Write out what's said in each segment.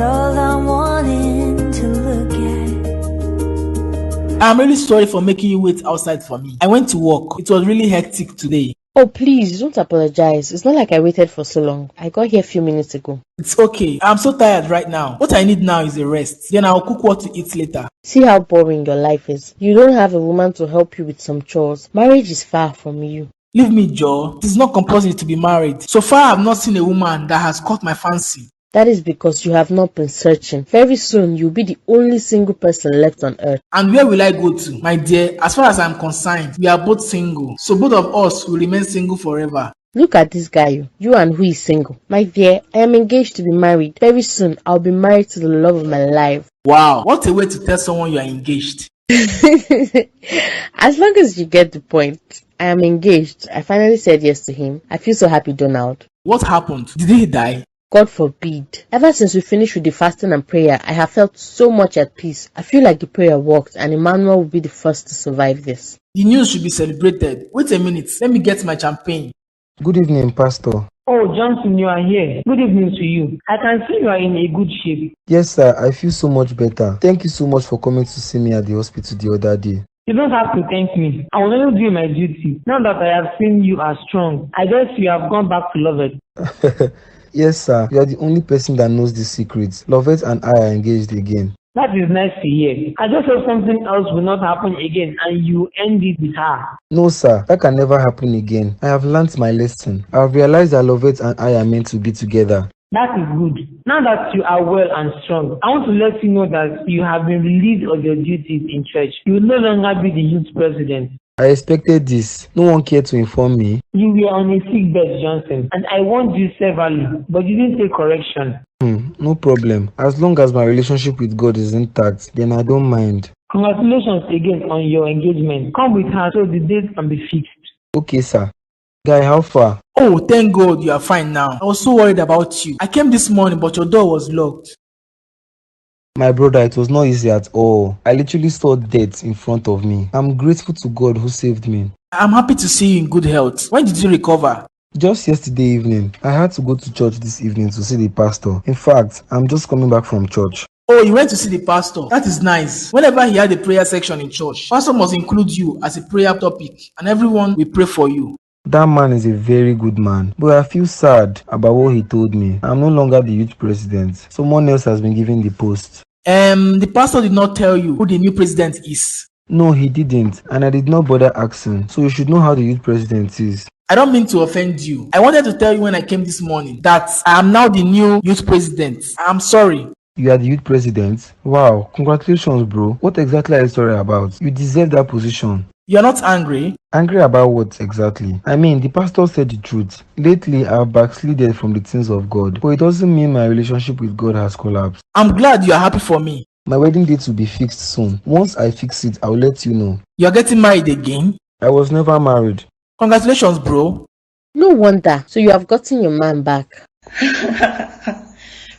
all I'm wanting to look at. I'm really sorry for making you wait outside for me. I went to work. It was really hectic today. Oh, please, don't apologize. It's not like I waited for so long. I got here a few minutes ago. It's okay. I'm so tired right now. What I need now is a rest. Then I'll cook what to eat later. See how boring your life is. You don't have a woman to help you with some chores. Marriage is far from you. Leave me, Joe. It is not compulsory to be married. So far, I've not seen a woman that has caught my fancy. That is because you have not been searching. Very soon, you'll be the only single person left on earth. And where will I go to? My dear, as far as I'm concerned, we are both single. So both of us will remain single forever. Look at this guy, you and who is single. My dear, I am engaged to be married. Very soon, I'll be married to the love of my life. Wow, what a way to tell someone you are engaged. As long as you get the point. I am engaged. I finally said yes to him. I feel so happy, Donald. What happened? Did he die? God forbid. Ever since we finished with the fasting and prayer, I have felt so much at peace. I feel like the prayer worked and Emmanuel will be the first to survive this. The news should be celebrated. Wait a minute, let me get my champagne. Good evening, Pastor. Oh, Johnson, you are here. Good evening to you. I can see you are in a good shape. Yes, sir. I feel so much better. Thank you so much for coming to see me at the hospital the other day. You don't have to thank me. I will only do my duty. Now that I have seen you are strong, I guess you have gone back to Lovett. Yes, sir. You are the only person that knows the secrets. Lovett and I are engaged again. That is nice to hear. I just hope something else will not happen again and you end it with her. No, sir. That can never happen again. I have learnt my lesson. I have realized that Lovett and I are meant to be together. That is good. Now that you are well and strong, I want to let you know that you have been relieved of your duties in church. You will no longer be the youth president. I expected this. No one cared to inform me. You were on a sick bed, Johnson, and I warned you severally, but you didn't take correction. No problem. As long as my relationship with God is intact, then I don't mind. Congratulations again on your engagement. Come with her so the date can be fixed. Okay, sir. Guy, how far? Oh, thank God you are fine now. I was so worried about you. I came this morning, but your door was locked. My brother, it was not easy at all. I literally saw death in front of me. I'm grateful to God who saved me. I'm happy to see you in good health. When did you recover? Just yesterday evening. I had to go to church this evening to see the pastor. In fact, I'm just coming back from church. Oh, you went to see the pastor. That is nice. Whenever he had a prayer section in church, pastor must include you as a prayer topic and everyone will pray for you. That man is a very good man, but I feel sad about what he told me. I'm no longer the youth president. Someone else has been given the post. The pastor did not tell you who the new president is. No, he didn't, and I did not bother asking, so you should know how the youth president is. I don't mean to offend you. I wanted to tell you when I came this morning that I am now the new youth president. I'm sorry. You are the youth president? Wow, congratulations, bro. What exactly are you sorry about? You deserve that position. You're not angry? Angry about what exactly? I mean, the pastor said the truth. Lately, I've backslided from the things of God, but it doesn't mean my relationship with God has collapsed. I'm glad you are happy for me. My wedding date will be fixed soon. Once I fix it, I'll let you know. You're getting married again? I was never married. Congratulations, bro. No wonder. So you have gotten your man back.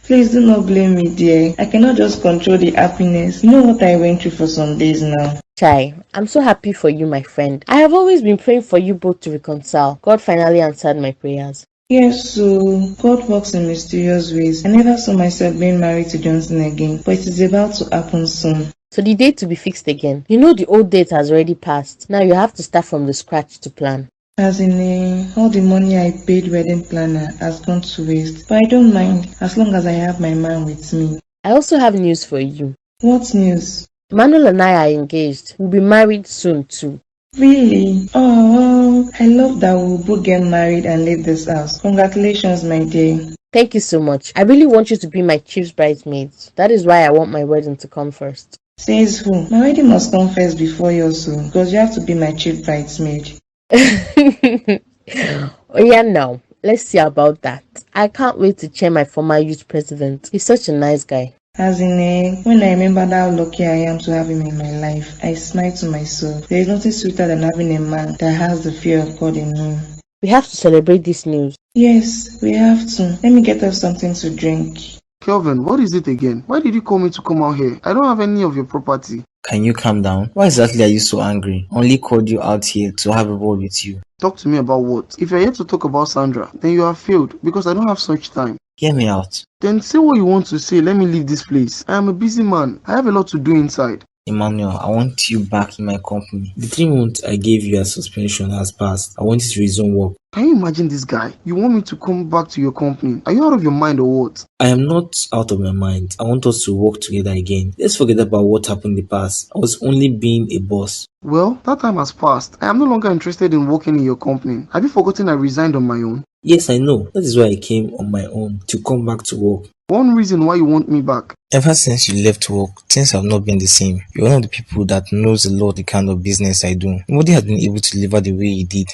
Please do not blame me, dear. I cannot just control the happiness. You know what I went through for some days now. Chai, I'm so happy for you, my friend. I have always been praying for you both to reconcile. God finally answered my prayers. Yes, so God works in mysterious ways. I never saw myself being married to Johnson again, but it is about to happen soon. So the date to be fixed again. You know the old date has already passed. Now you have to start from the scratch to plan. As in, all the money I paid wedding planner has gone to waste. But I don't mind, as long as I have my man with me. I also have news for you. What news? Manuel and I are engaged. We'll be married soon too. Really? Oh, I love that we'll both get married and leave this house. Congratulations, my dear. Thank you so much. I really want you to be my chief's bridesmaid. That is why I want my wedding to come first. Says who? My wedding must come first before yours, so because you have to be my chief bridesmaid. Oh yeah, now let's see about that. I can't wait to chair my former youth president. He's such a nice guy. As in, when I remember how lucky I am to have him in my life, I smile to myself. There is nothing sweeter than having a man that has the fear of God in him. We have to celebrate this news. Yes, we have to. Let me get us something to drink. Kelvin, what is it again? Why did you call me to come out here? I don't have any of your property. Can you calm down? Why exactly are you so angry? I only called you out here to have a word with you. Talk to me about what? If you're here to talk about Sandra, then you have failed because I don't have such time. Hear me out. Then say what you want to say. Let me leave this place. I am a busy man. I have a lot to do inside. Emmanuel, I want you back in my company. The 3 months I gave you as suspension has passed. I want you to resume work. Can you imagine this guy? You want me to come back to your company? Are you out of your mind or what? I am not out of my mind. I want us to work together again. Let's forget about what happened in the past. I was only being a boss. Well, that time has passed. I am no longer interested in working in your company. Have you forgotten I resigned on my own? Yes, I know. That is why I came on my own to come back to work. One reason why you want me back. Ever since you left work, things have not been the same. You're one of the people that knows a lot the kind of business I do. Nobody has been able to deliver the way you did.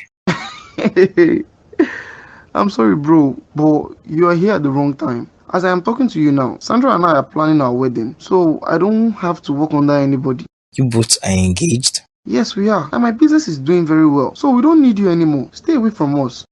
I'm sorry, bro, but you are here at the wrong time. As I am talking to you now, Sandra and I are planning our wedding, so I don't have to work under anybody. You both are engaged? Yes, we are, and my business is doing very well, so we don't need you anymore. Stay away from us.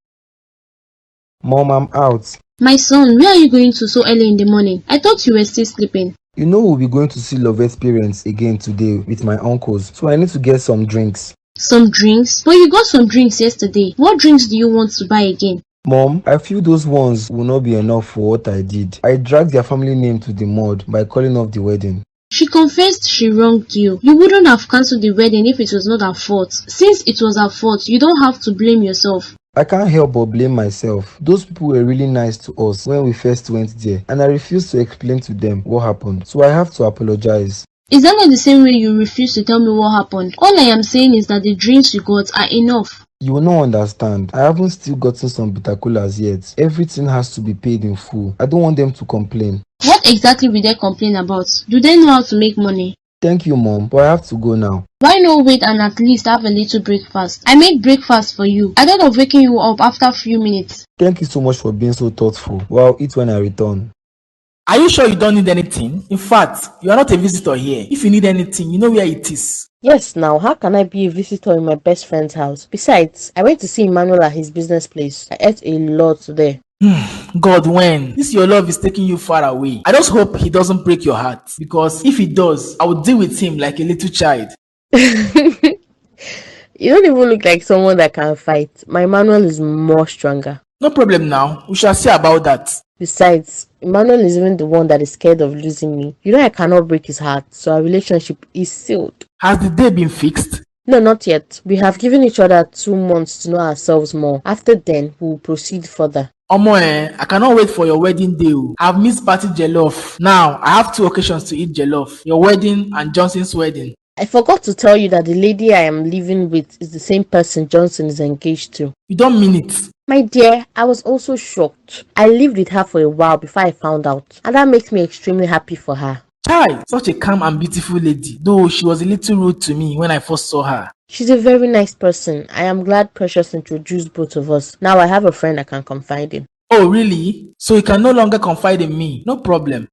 Mom, I'm out. My son, where are you going to so early in the morning? I thought you were still sleeping. You know we'll be going to see Lovette's parents again today with my uncles, so I need to get some drinks. Some drinks? But you got some drinks yesterday. What drinks do you want to buy again? Mom, I feel those ones will not be enough for what I did. I dragged their family name to the mud by calling off the wedding. She confessed she wronged you. You wouldn't have cancelled the wedding if it was not her fault. Since it was her fault, you don't have to blame yourself. I can't help but blame myself. Those people were really nice to us when we first went there, and I refused to explain to them what happened, so I have to apologize. Is that not the same way you refuse to tell me what happened? All I am saying is that the drinks you got are enough. You will not understand. I haven't still gotten some bitter coolers yet. Everything has to be paid in full. I don't want them to complain. What exactly will they complain about? Do they know how to make money? Thank you, Mom, but I have to go now. Why not wait and at least have a little breakfast? I made breakfast for you. I thought of waking you up after a few minutes. Thank you so much for being so thoughtful. Well, I'll eat when I return. Are you sure you don't need anything? In fact, you are not a visitor here. If you need anything, you know where it is. Yes, now, how can I be a visitor in my best friend's house? Besides, I went to see Emmanuel at his business place. I ate a lot there. God, when this your love is taking you far away, I just hope he doesn't break your heart, because if he does, I will deal with him like a little child. You don't even look like someone that can fight. My Emmanuel is more stronger. No problem now. We shall see about that. Besides, Emmanuel is even the one that is scared of losing me. You know I cannot break his heart, so our relationship is sealed. Has the day been fixed? No, not yet. We have given each other 2 months to know ourselves more. After then, we will proceed further. Omo, I cannot wait for your wedding day. I've missed party jollof. Now, I have 2 occasions to eat jollof. Your wedding and Johnson's wedding. I forgot to tell you that the lady I am living with is the same person Johnson is engaged to. You don't mean it. My dear, I was also shocked. I lived with her for a while before I found out, and that makes me extremely happy for her. Chai, such a calm and beautiful lady, though she was a little rude to me when I first saw her. She's a very nice person. I am glad Precious introduced both of us. Now I have a friend I can confide in. Oh, really? So you can no longer confide in me? No problem.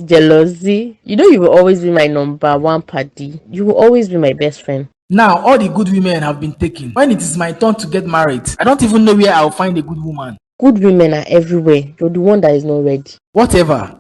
Jealousy? You know you will always be my number 1 paddy. You will always be my best friend. Now, all the good women have been taken. When it is my turn to get married, I don't even know where I'll find a good woman. Good women are everywhere. You're the one that is not ready. Whatever.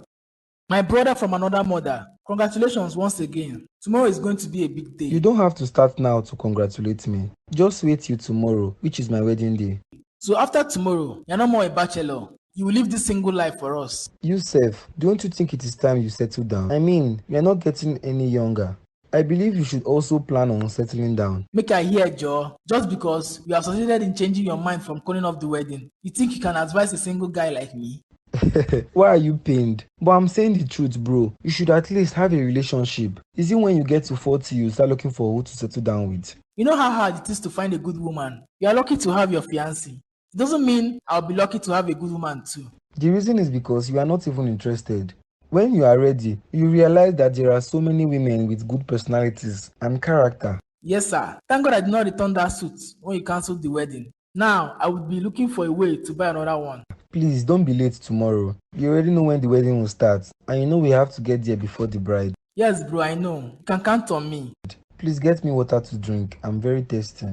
My brother from another mother, congratulations once again. Tomorrow is going to be a big day. You don't have to start now to congratulate me. Just wait till tomorrow, which is my wedding day. So after tomorrow, you're no more a bachelor. You will live this single life for us. Yusuf, don't you think it is time you settle down? I mean, you're not getting any younger. I believe you should also plan on settling down. Make I hear, Joe. Just because you have succeeded in changing your mind from calling off the wedding, you think you can advise a single guy like me? Why are you pained? But I'm saying the truth, bro. You should at least have a relationship. Is it when you get to 40 you start looking for who to settle down with? You know how hard it is to find a good woman. You are lucky to have your fiancé. It doesn't mean I'll be lucky to have a good woman too. The reason is because you are not even interested. When you are ready, you realize that there are so many women with good personalities and character. Yes, sir. Thank God I did not return that suit when you cancelled the wedding. Now, I would be looking for a way to buy another one. Please, don't be late tomorrow. You already know when the wedding will start, and you know we have to get there before the bride. Yes, bro, I know. You can count on me. Please get me water to drink. I'm very thirsty.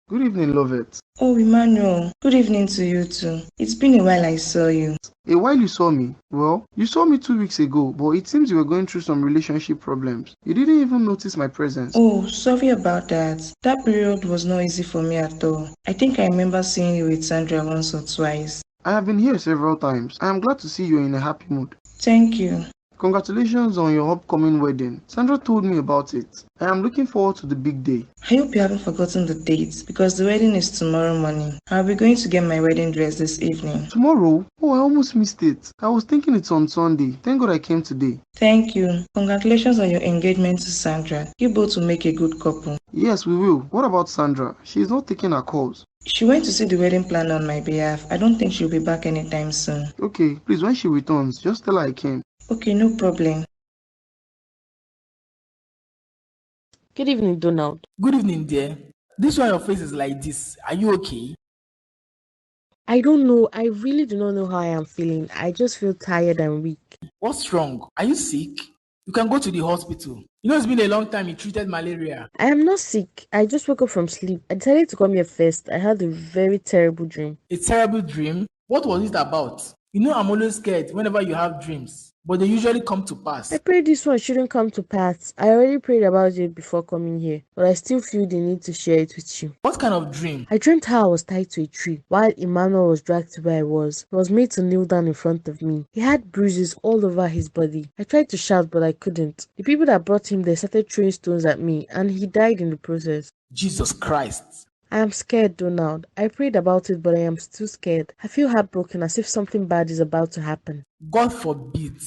Good evening, Lovett. Oh, Emmanuel, good evening to you too. It's been a while I saw you. A while you saw me, well, you saw me 2 weeks ago, but it seems you were going through some relationship problems. You didn't even notice my presence. Oh, sorry about that. That period was not easy for me at all. I think I remember seeing you with Sandra once or twice. I have been here several times. I am glad to see you in a happy mood. Thank you. Congratulations on your upcoming wedding. Sandra told me about it. I am looking forward to the big day. I hope you haven't forgotten the date because the wedding is tomorrow morning. I'll be going to get my wedding dress this evening. Tomorrow? Oh, I almost missed it. I was thinking it's on Sunday. Thank God I came today. Thank you. Congratulations on your engagement to Sandra. You both will make a good couple. Yes, we will. What about Sandra? She is not taking our calls. She went to see the wedding planner on my behalf. I don't think she'll be back anytime soon. Okay, please, when she returns, just tell her I came. Okay, no problem. Good evening, Donald. Good evening, dear. This why your face is like this. Are you okay? I don't know. I really do not know how I am feeling. I just feel tired and weak. What's wrong? Are you sick? You can go to the hospital. You know it's been a long time you treated malaria. I am not sick. I just woke up from sleep. I decided to come here first. I had a very terrible dream. A terrible dream? What was it about? You know I'm always scared whenever you have dreams, but they usually come to pass. I pray this one shouldn't come to pass. I already prayed about it before coming here, but I still feel the need to share it with you. What kind of dream? I dreamt how I was tied to a tree while Emmanuel was dragged to where I was. He was made to kneel down in front of me. He had bruises all over his body. I tried to shout, but I couldn't. The people that brought him there started throwing stones at me, and he died in the process. Jesus Christ. I am scared, Donald. I prayed about it, but I am still scared. I feel heartbroken as if something bad is about to happen. God forbid.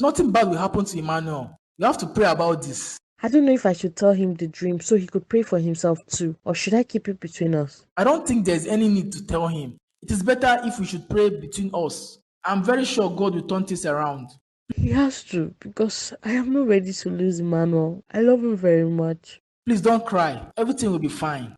Nothing bad will happen to Emmanuel. You have to pray about this. I don't know if I should tell him the dream so he could pray for himself too, or should I keep it between us? I don't think there's any need to tell him. It is better if we should pray between us. I'm very sure God will turn this around. He has to, because I am not ready to lose Emmanuel. I love him very much. Please don't cry. Everything will be fine.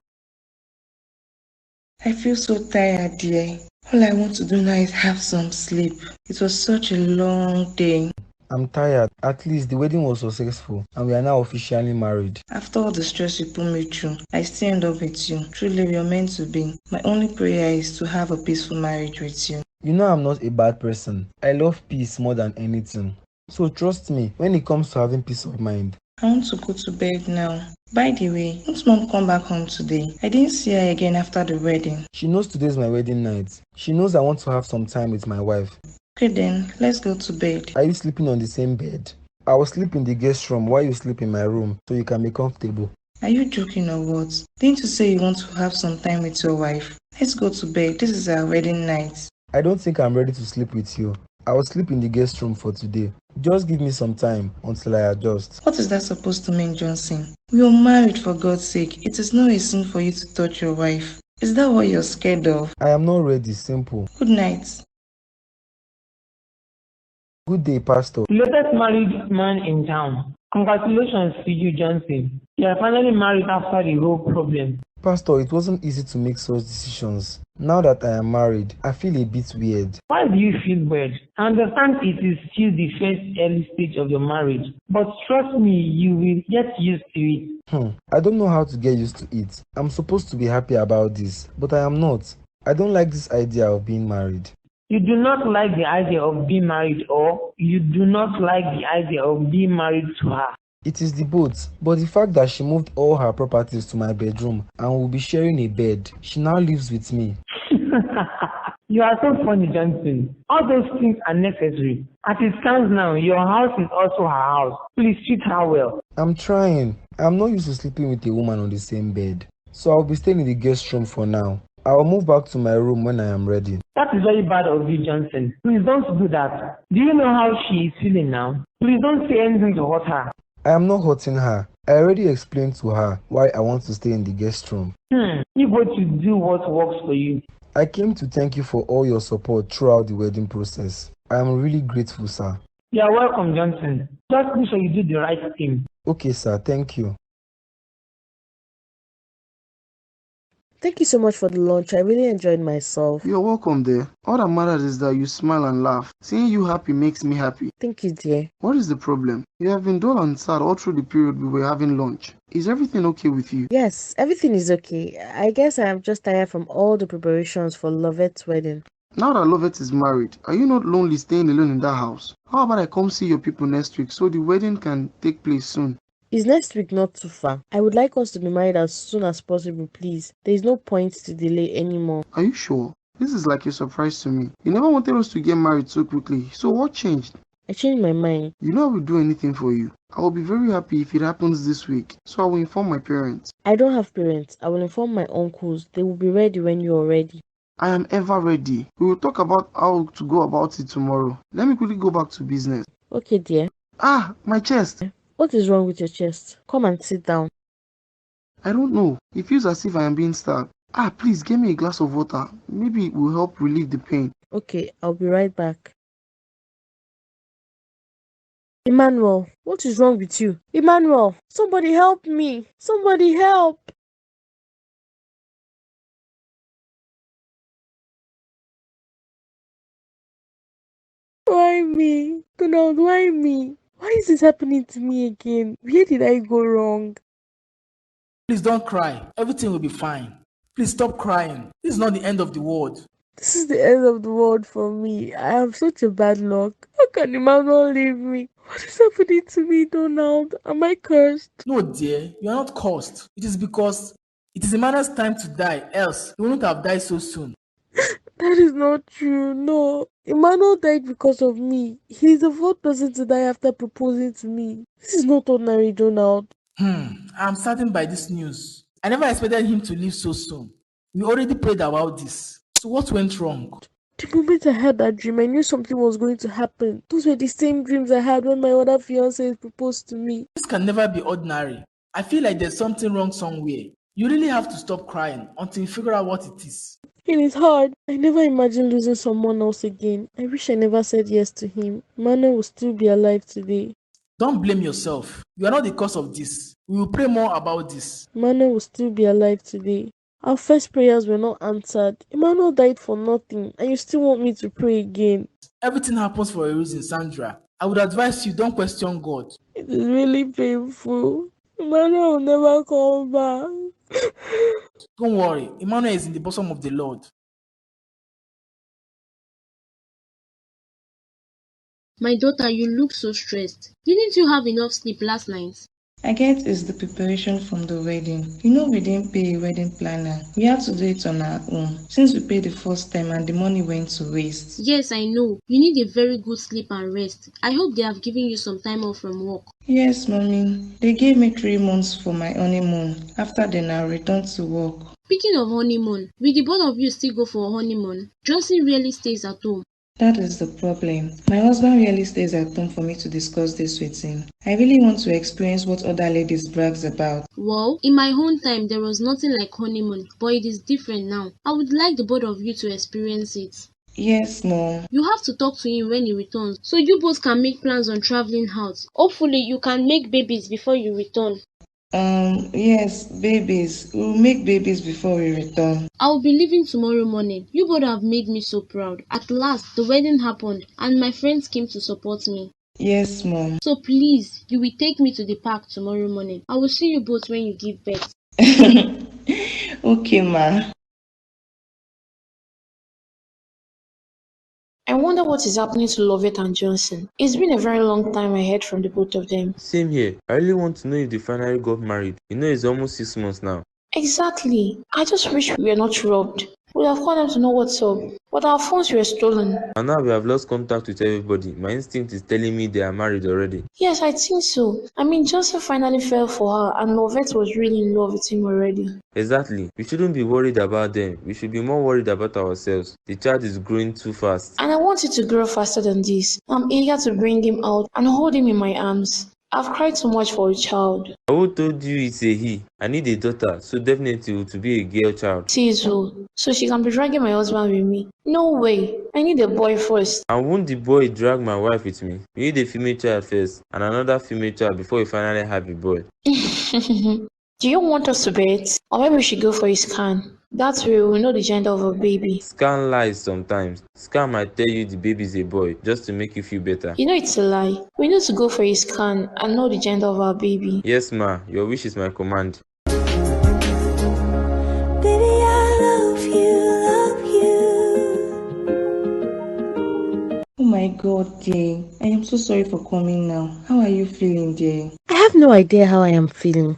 I feel so tired, dear. All I want to do now is have some sleep. It was such a long day. I'm tired. At least the wedding was successful and we are now officially married. After all the stress you put me through, I still end up with you. Truly, we are meant to be. My only prayer is to have a peaceful marriage with you. You know I'm not a bad person. I love peace more than anything. So trust me when it comes to having peace of mind. I want to go to bed now. By the way, won't Mom come back home today? I didn't see her again after the wedding. She knows today's my wedding night. She knows I want to have some time with my wife. Okay then, let's go to bed. Are you sleeping on the same bed? I will sleep in the guest room while you sleep in my room so you can be comfortable. Are you joking or what? Didn't you say you want to have some time with your wife? Let's go to bed. This is our wedding night. I don't think I'm ready to sleep with you. I will sleep in the guest room for today. Just give me some time until I adjust. What is that supposed to mean, Johnson? We are married, for God's sake. It is not a sin for you to touch your wife. Is that what you're scared of? I am not ready, simple. Good night. Good day, Pastor. The latest married man in town. Congratulations to you, Johnson. You are finally married after the whole problem. Pastor, it wasn't easy to make such decisions. Now that I am married, I feel a bit weird. Why do you feel weird? I understand it is still the first early stage of your marriage, but trust me, you will get used to it. I don't know how to get used to it. I'm supposed to be happy about this, but I am not. I don't like this idea of being married. You do not like the idea of being married, or you do not like the idea of being married to her. It is the both, but the fact that she moved all her properties to my bedroom and will be sharing a bed, she now lives with me. You are so funny, Johnson. All those things are necessary. As it stands now, your house is also her house. Please treat her well. I'm trying. I'm not used to sleeping with a woman on the same bed. So I'll be staying in the guest room for now. I'll move back to my room when I am ready. That is very bad of you, Johnson. Please don't do that. Do you know how she is feeling now? Please don't say anything to hurt her. I am not hurting her. I already explained to her why I want to stay in the guest room. You go to do what works for you. I came to thank you for all your support throughout the wedding process. I am really grateful, sir. You are welcome, Johnson. Just make sure you do the right thing. Okay, sir. Thank you. Thank you so much for the lunch. I really enjoyed myself. You're welcome there. All that matters is that you smile and laugh. Seeing you happy makes me happy. Thank you, dear. What is the problem? You have been dull and sad all through the period we were having lunch. Is everything okay with you? Yes, everything is okay. I guess I am just tired from all the preparations for Lovette's wedding. Now that Lovett is married, are you not lonely staying alone in that house? How about I come see your people next week so the wedding can take place soon? Is next week not too far? I would like us to be married as soon as possible, please. There is no point to delay anymore. Are you sure? This is like a surprise to me. You never wanted us to get married so quickly, so what changed? I changed my mind. You know I will do anything for you. I will be very happy if it happens this week, so I will inform my parents. I don't have parents. I will inform my uncles. They will be ready when you are ready. I am ever ready. We will talk about how to go about it tomorrow. Let me quickly go back to business. Okay, dear. Ah, my chest. What is wrong with your chest? Come and sit down. I don't know. It feels as if I am being stabbed. Ah, please get me a glass of water. Maybe it will help relieve the pain. Okay, I'll be right back. Emmanuel, what is wrong with you? Emmanuel, somebody help me. Somebody help. Why me? Donald, why me? Why is this happening to me again? Where did I go wrong? Please don't cry. Everything will be fine. Please stop crying. This is not the end of the world. This is the end of the world for me. I have such a bad luck. How can Emmanuel leave me? What is happening to me, Donald? Am I cursed? No, dear, you are not cursed. It is because it is Emmanuel's time to die, else he wouldn't have died so soon. That is not true. No. Emmanuel died because of me. He is the fourth person to die after proposing to me. This is not ordinary, Donald. I'm saddened by this news. I never expected him to leave so soon. We already prayed about this. So what went wrong? The moment I had that dream, I knew something was going to happen. Those were the same dreams I had when my other fiancé proposed to me. This can never be ordinary. I feel like there's something wrong somewhere. You really have to stop crying until you figure out what it is. It is hard. I never imagined losing someone else again. I wish I never said yes to him. Emmanuel will still be alive today. Don't blame yourself. You are not the cause of this. We will pray more about this. Emmanuel will still be alive today. Our first prayers were not answered. Emmanuel died for nothing, and you still want me to pray again. Everything happens for a reason, Sandra. I would advise you don't question God. It is really painful. Emmanuel will never come back. Don't worry, Emmanuel is in the bosom of the Lord. My daughter, you look so stressed. Didn't you have enough sleep last night? I get it's the preparation from the wedding. You know we didn't pay a wedding planner. We had to do it on our own since we paid the first time and the money went to waste. Yes, I know. You need a very good sleep and rest. I hope they have given you some time off from work. Yes, mommy. They gave me 3 months for my honeymoon. After then I'll return to work. Speaking of honeymoon, will the both of you still go for a honeymoon? Johnson rarely stays at home. That is the problem. My husband rarely stays at home for me to discuss this with him. I really want to experience what other ladies brags about. Well, in my own time, there was nothing like honeymoon, but it is different now. I would like the both of you to experience it. Yes, Mom. You have to talk to him when he returns, so you both can make plans on traveling out. Hopefully, you can make babies before you return. Yes, babies. We'll make babies before we return. I'll be leaving tomorrow morning. You both have made me so proud. At last, the wedding happened, and my friends came to support me. Yes, Mom. So please, you will take me to the park tomorrow morning. I will see you both when you give birth. Okay, Ma. I wonder what is happening to Lovett and Johnson. It's been a very long time I heard from the both of them. Same here. I really want to know if they finally got married. You know, it's almost 6 months now. Exactly. I just wish we were not robbed. We'd have called them to know what's up. But our phones were stolen. And now we have lost contact with everybody. My instinct is telling me they are married already. Yes, I think so. I mean, Johnson finally fell for her and Lovett was really in love with him already. Exactly. We shouldn't be worried about them. We should be more worried about ourselves. The child is growing too fast. And I want it to grow faster than this. I'm eager to bring him out and hold him in my arms. I've cried so much for a child. Who told you it's a he? I need a daughter, so definitely to be a girl child. Tizu, so she can be dragging my husband with me. No way. I need a boy first. And won't the boy drag my wife with me? We need a female child first, and another female child before we finally have a boy. Do you want us to bet? Or maybe we should go for a scan? That way we know the gender of our baby. Scan lies sometimes. Scan might tell you the baby's a boy just to make you feel better. You know it's a lie. We need to go for a scan and know the gender of our baby. Yes, ma. Your wish is my command. Baby, I love you, love you. Oh my God, dear. I am so sorry for coming now. How are you feeling, dear? I have no idea how I am feeling.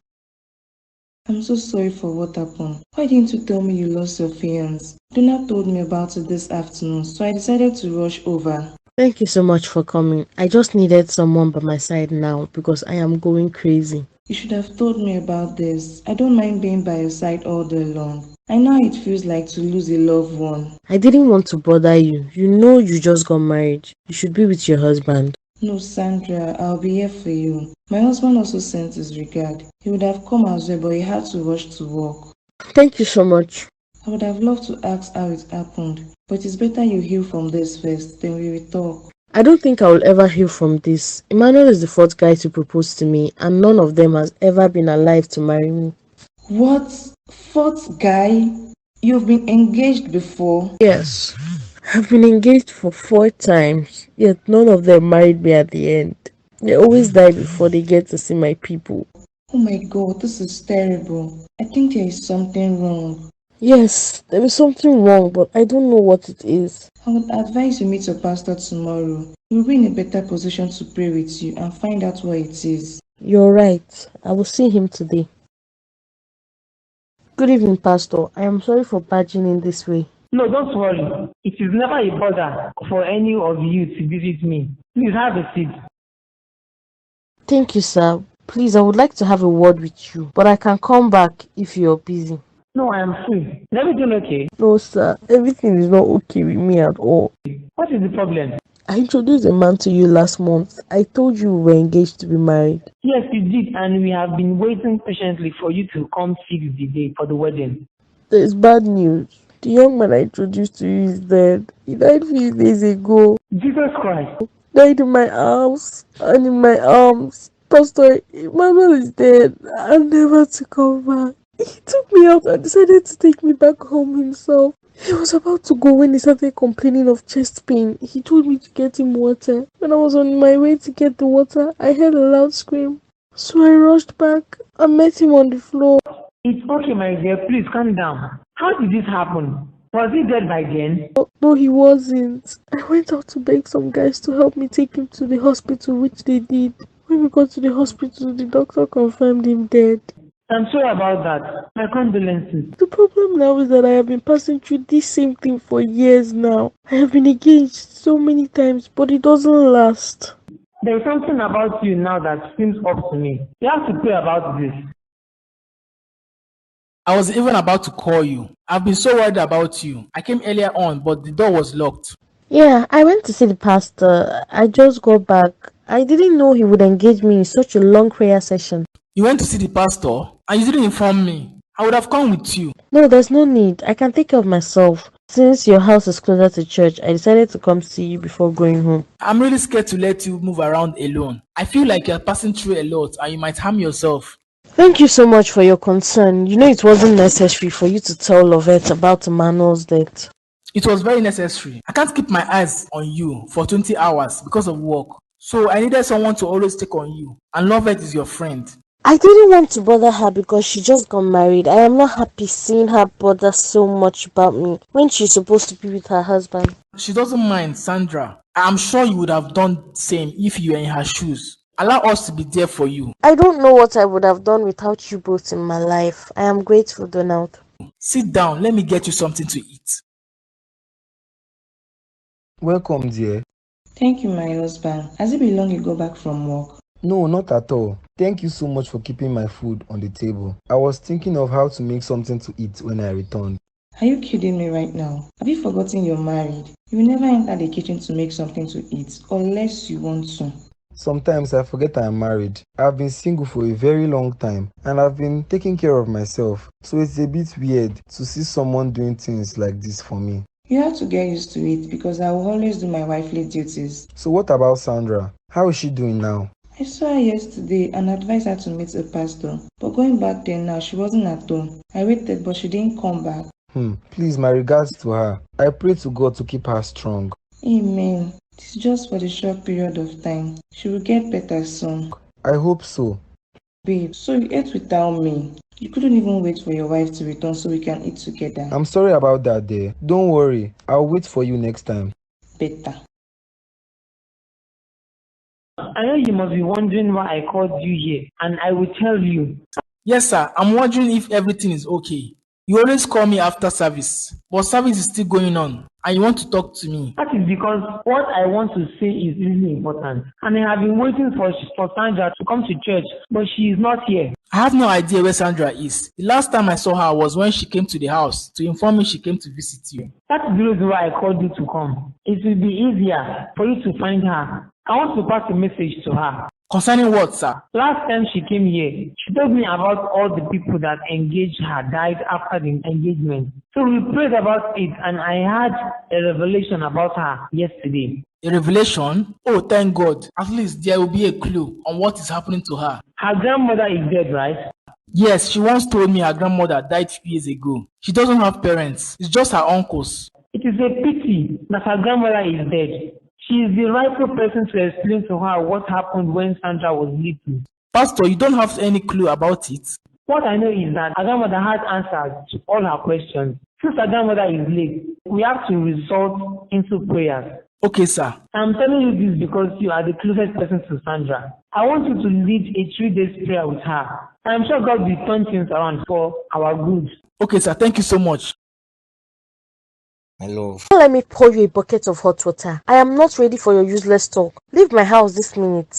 I'm so sorry for what happened. Why didn't you tell me you lost your fiance? Donna told me about it this afternoon, so I decided to rush over. Thank you so much for coming. I just needed someone by my side now because I am going crazy. You should have told me about this. I don't mind being by your side all day long. I know how it feels like to lose a loved one. I didn't want to bother you. You know you just got married. You should be with your husband. No, Sandra, I'll be here for you. My husband also sent his regard. He would have come as well, but he had to rush to work. Thank you so much. I would have loved to ask how it happened, but it's better you heal from this first, then we will talk. I don't think I will ever heal from this. Emmanuel is the fourth guy to propose to me, and none of them has ever been alive to marry me. What? Fourth guy? You've been engaged before? Yes. I've been engaged for 4 times, yet none of them married me at the end. They always die before they get to see my people. Oh my God, this is terrible. I think there is something wrong. Yes, there is something wrong, but I don't know what it is. I would advise you meet your pastor tomorrow. You'll be in a better position to pray with you and find out what it is. You're right. I will see him today. Good evening, Pastor. I am sorry for barging in this way. No, don't worry. It is never a bother for any of you to visit me. Please have a seat. Thank you, sir. Please, I would like to have a word with you, but I can come back if you're busy. No, I am free. Is everything okay? No, sir. Everything is not okay with me at all. What is the problem? I introduced a man to you last month. I told you we were engaged to be married. Yes, you did, and we have been waiting patiently for you to come fix the day for the wedding. There's bad news. The young man I introduced to you is dead. He died few days ago. Jesus Christ. Died in my house and in my arms. Pastor, Emmanuel is dead and never to come back. He took me out and decided to take me back home himself. He was about to go when he started complaining of chest pain. He told me to get him water. When I was on my way to get the water, I heard a loud scream. So I rushed back and met him on the floor. It's okay, my dear. Please calm down. How did this happen? Was he dead by then? No, he wasn't. I went out to beg some guys to help me take him to the hospital, which they did. When we got to the hospital, the doctor confirmed him dead. I'm sorry about that. My condolences. The problem now is that I have been passing through this same thing for years now. I have been engaged so many times, but it doesn't last. There is something about you now that seems off to me. You have to pray about this. I was even about to call you. I've been so worried about you. I came earlier on, but the door was locked. Yeah, I went to see the pastor. I just got back. I didn't know he would engage me in such a long prayer session. You went to see the pastor and you didn't inform me. I would have come with you. No, there's no need. I can take care of myself. Since your house is closer to church, I decided to come see you before going home. I'm really scared to let you move around alone. I feel like you're passing through a lot and you might harm yourself. Thank you so much for your concern. You know it wasn't necessary for you to tell Lovette about Emmanuel's death. It was very necessary. I can't keep my eyes on you for 20 hours because of work. So I needed someone to always take on you. And Lovette is your friend. I didn't want to bother her because she just got married. I am not happy seeing her bother so much about me when she's supposed to be with her husband. She doesn't mind, Sandra. I'm sure you would have done the same if you were in her shoes. Allow us to be there for you. I don't know what I would have done without you both in my life. I am grateful, Donald. Sit down. Let me get you something to eat. Welcome, dear. Thank you, my husband. Has it been long you go back from work? No, not at all. Thank you so much for keeping my food on the table. I was thinking of how to make something to eat when I returned. Are you kidding me right now? Have you forgotten you're married? You will never enter the kitchen to make something to eat unless you want to. Sometimes I forget I am married. I've been single for a very long time and I've been taking care of myself. So it's a bit weird to see someone doing things like this for me. You have to get used to it because I will always do my wifely duties. So what about Sandra? How is she doing now? I saw her yesterday and advised her to meet a pastor. But going back there now, she wasn't at home. I waited but she didn't come back. Please, my regards to her. I pray to God to keep her strong. Amen. It's just for the short period of time. She will get better soon. I hope so. Babe, so you ate without me. You couldn't even wait for your wife to return so we can eat together. I'm sorry about that, dear. Don't worry. I'll wait for you next time. Better. I know you must be wondering why I called you here, and I will tell you. Yes, sir. I'm wondering if everything is okay. You always call me after service, but service is still going on, and you want to talk to me. That is because what I want to say is really important, and I have been waiting for Sandra to come to church, but she is not here. I have no idea where Sandra is. The last time I saw her was when she came to the house to inform me she came to visit you. That is the reason why I called you to come. It will be easier for you to find her. I want to pass a message to her. Concerning what, sir? Last time she came here, she told me about all the people that engaged her died after the engagement. So we prayed about it, and I had a revelation about her yesterday. A revelation? Oh, thank God. At least there will be a clue on what is happening to her. Her grandmother is dead, right? Yes, she once told me her grandmother died 2 years ago. She doesn't have parents. It's just her uncles. It is a pity that her grandmother is dead. She is the rightful person to explain to her what happened when Sandra was little. Pastor, you don't have any clue about it? What I know is that her grandmother had answers to all her questions. Since her grandmother is late, we have to resort into prayers. Okay, sir. I'm telling you this because you are the closest person to Sandra. I want you to lead a 3-day prayer with her. I'm sure God will turn things around for our good. Okay, sir. Thank you so much. My love. Don't let me pour you a bucket of hot water. I am not ready for your useless talk. Leave my house this minute.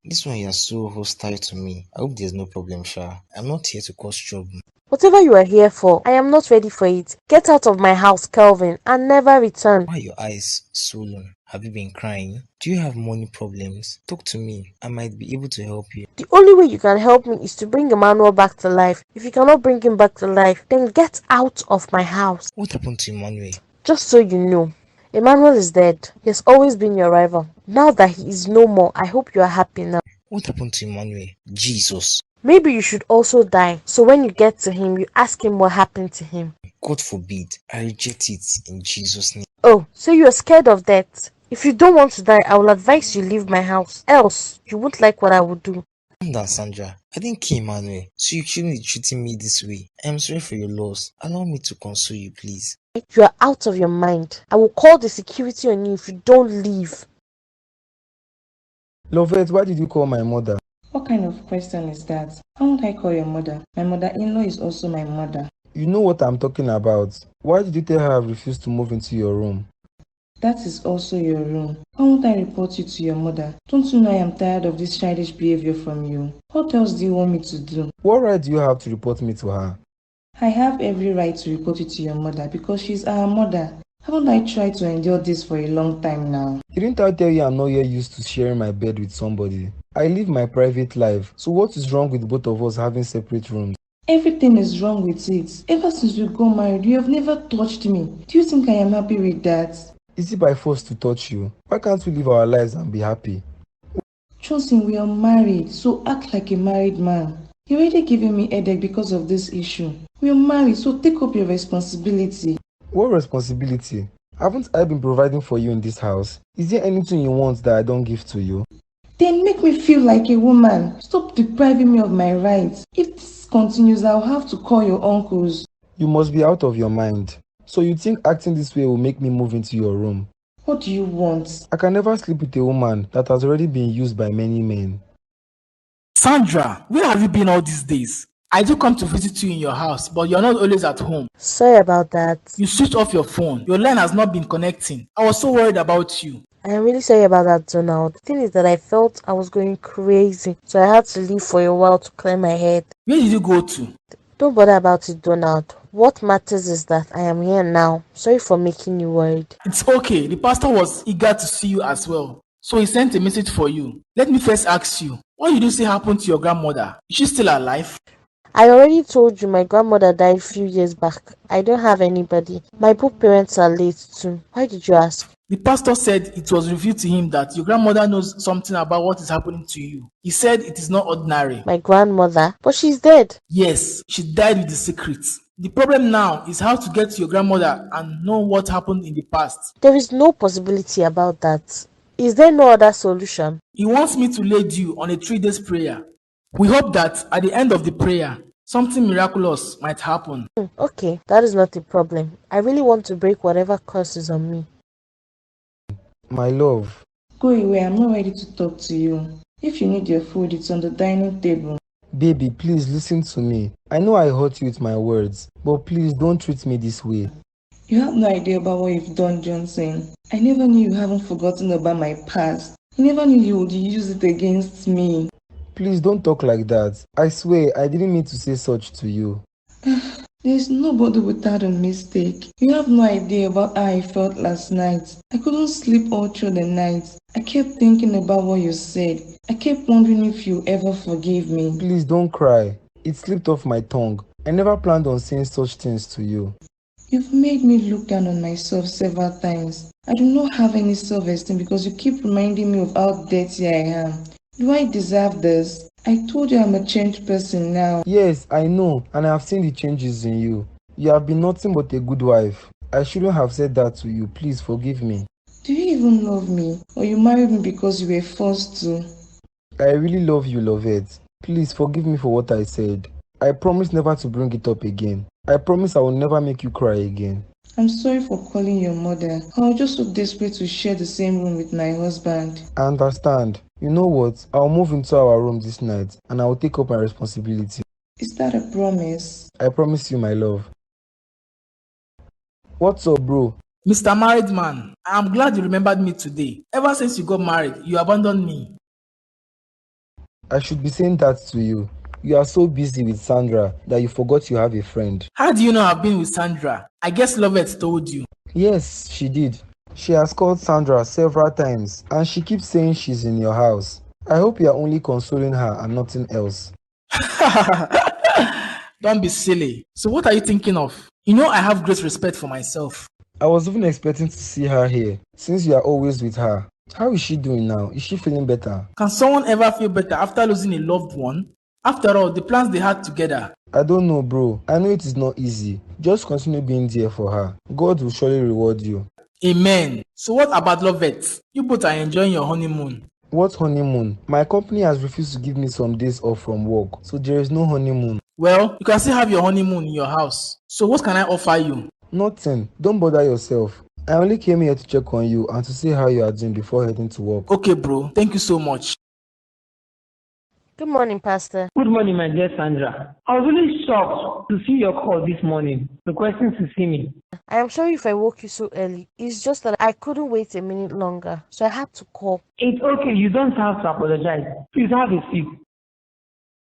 This one you are so hostile to me. I hope there's no problem, Sha. I'm not here to cause trouble. Whatever you are here for, I am not ready for it. Get out of my house, Kelvin, and never return. Why are your eyes swollen? Have you been crying? Do you have money problems? Talk to me. I might be able to help you. The only way you can help me is to bring Emmanuel back to life. If you cannot bring him back to life, then get out of my house. What happened to Emmanuel? Just so you know, Emmanuel is dead. He has always been your rival. Now that he is no more, I hope you are happy now. What happened to Emmanuel? Jesus. Maybe you should also die, so when you get to him, you ask him what happened to him. God forbid. I reject it in Jesus' name. Oh, so you are scared of death? If you don't want to die, I will advise you leave my house. Else, you won't like what I will do. Calm down, Sandra. I didn't kill Emmanuel, so you shouldn't be treating me this way. I am sorry for your loss. Allow me to console you, please. You are out of your mind. I will call the security on you if you don't leave. Lovette, why did you call my mother? What kind of question is that? How would I call your mother? My mother-in-law is also my mother. You know what I'm talking about. Why did you tell her I refused to move into your room? That is also your room. Why won't I report you to your mother? Don't you know I am tired of this childish behavior from you? What else do you want me to do? What right do you have to report me to her? I have every right to report you to your mother because she's our mother. Haven't I tried to endure this for a long time now? Didn't I tell you I'm not yet used to sharing my bed with somebody? I live my private life, so what is wrong with both of us having separate rooms? Everything is wrong with it. Ever since we got married, you have never touched me. Do you think I am happy with that? Is it by force to touch you? Why can't we live our lives and be happy? Johnson, we are married, so act like a married man. You're already giving me headache because of this issue. We are married, so take up your responsibility. What responsibility? Haven't I been providing for you in this house? Is there anything you want that I don't give to you? Then make me feel like a woman. Stop depriving me of my rights. If this continues, I'll have to call your uncles. You must be out of your mind. So you think acting this way will make me move into your room? What do you want? I can never sleep with a woman that has already been used by many men. Sandra, where have you been all these days? I do come to visit you in your house, but you're not always at home. Sorry about that. You switched off your phone. Your line has not been connecting. I was so worried about you. I am really sorry about that, Donald. The thing is that I felt I was going crazy, so I had to leave for a while to clear my head. Where did you go to? Don't bother about it, Donald. What matters is that I am here now. Sorry for making you worried. It's okay. The pastor was eager to see you as well, so he sent a message for you. Let me first ask you, what did you say happened to your grandmother? Is she still alive? I already told you my grandmother died a few years back. I don't have anybody. My both parents are late too. Why did you ask? The pastor said it was revealed to him that your grandmother knows something about what is happening to you. He said it is not ordinary. My grandmother? But she's dead. Yes, she died with the secret. The problem now is how to get to your grandmother and know what happened in the past. There is no possibility about that. Is there no other solution? He wants me to lead you on a 3 days prayer. We hope that at the end of the prayer, something miraculous might happen. Okay, that is not a problem. I really want to break whatever curse is on me. My love, Go away, I'm not ready to talk to you. If you need your food, it's on the dining table. baby, please listen to me. I know I hurt you with my words, but please don't treat me this way. You have no idea about what you've done, Johnson. I never knew you haven't forgotten about my past. I never knew you would use it against me. Please don't talk like that. I swear I didn't mean to say such to you. There's nobody without a mistake. You have no idea about how I felt last night. I couldn't sleep all through the night. I kept thinking about what you said. I kept wondering if you ever forgave me. Please don't cry. It slipped off my tongue. I never planned on saying such things to you. You've made me look down on myself several times. I do not have any self-esteem because you keep reminding me of how dirty I am. Do I deserve this? I told you I'm a changed person now. Yes, I know, and I have seen the changes in you. You have been nothing but a good wife. I shouldn't have said that to you. Please forgive me. Do you even love me? Or you married me because you were forced to? I really love you, Lovette. Please forgive me for what I said. I promise never to bring it up again. I promise I will never make you cry again. I'm sorry for calling your mother. I was just so desperate to share the same room with my husband. I understand. You know what? I'll move into our room this night and I will take up my responsibility. Is that a promise? I promise you, my love. What's up, bro? Mr. Married Man, I am glad you remembered me today. Ever since you got married, you abandoned me. I should be saying that to you. You are so busy with Sandra that you forgot you have a friend. How do you know I've been with Sandra? I guess Lovett told you. Yes, she did. She has called Sandra several times and she keeps saying she's in your house. I hope you are only consoling her and nothing else. Don't be silly. So what are you thinking of? You know I have great respect for myself. I was even expecting to see her here since you are always with her. How is she doing now? Is she feeling better? Can someone ever feel better after losing a loved one? After all, the plans they had together. I don't know, bro. I know it is not easy. Just continue being there for her. God will surely reward you. Amen. So what about Lovett? You both are enjoying your honeymoon. What honeymoon? My company has refused to give me some days off from work, so there is no honeymoon. Well, you can still have your honeymoon in your house. So what can I offer you? Nothing. Don't bother yourself. I only came here to check on you and to see how you are doing before heading to work. Okay, bro. Thank you so much. Good morning, Pastor. Good morning, my dear Sandra. I was really shocked to see your call this morning, requesting to see me. I am sorry if I woke you so early. It's just that I couldn't wait a minute longer, so I had to call. It's okay, you don't have to apologize. Please have a seat.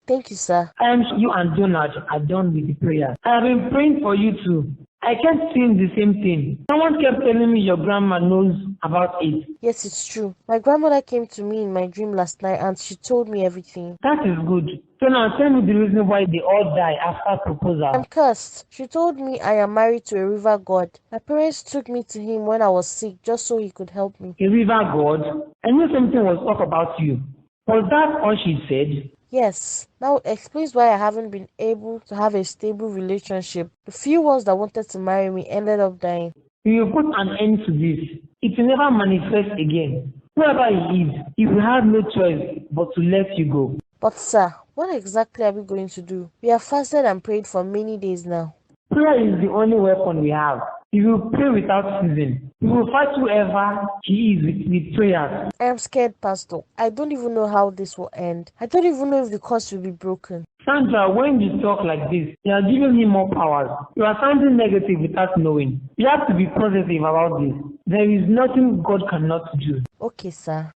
Thank you, sir. I am sure you and Donald are done with the prayer. I have been praying for you too. I kept seeing the same thing. Someone kept telling me your grandma knows about it. Yes, it's true. My grandmother came to me in my dream last night and she told me everything. That is good. So now tell me the reason why they all die after proposal. I'm cursed. She told me I am married to a river god. My parents took me to him when I was sick just so he could help me. A river god? I knew something was off about you. Was that all she said? Yes. Now it explains why I haven't been able to have a stable relationship. The few ones that wanted to marry me ended up dying. You will put an end to this. It will never manifest again. Whoever he is, he will have no choice but to let you go. But sir, what exactly are we going to do? We have fasted and prayed for many days now. Prayer is the only weapon we have. You will pray without ceasing. You will fight whoever he is with prayers. I am scared, Pastor. I don't even know how this will end. I don't even know if the curse will be broken. Sandra, when you talk like this, you are giving him more powers. You are sounding negative without knowing. You have to be positive about this. There is nothing God cannot do. Okay, sir.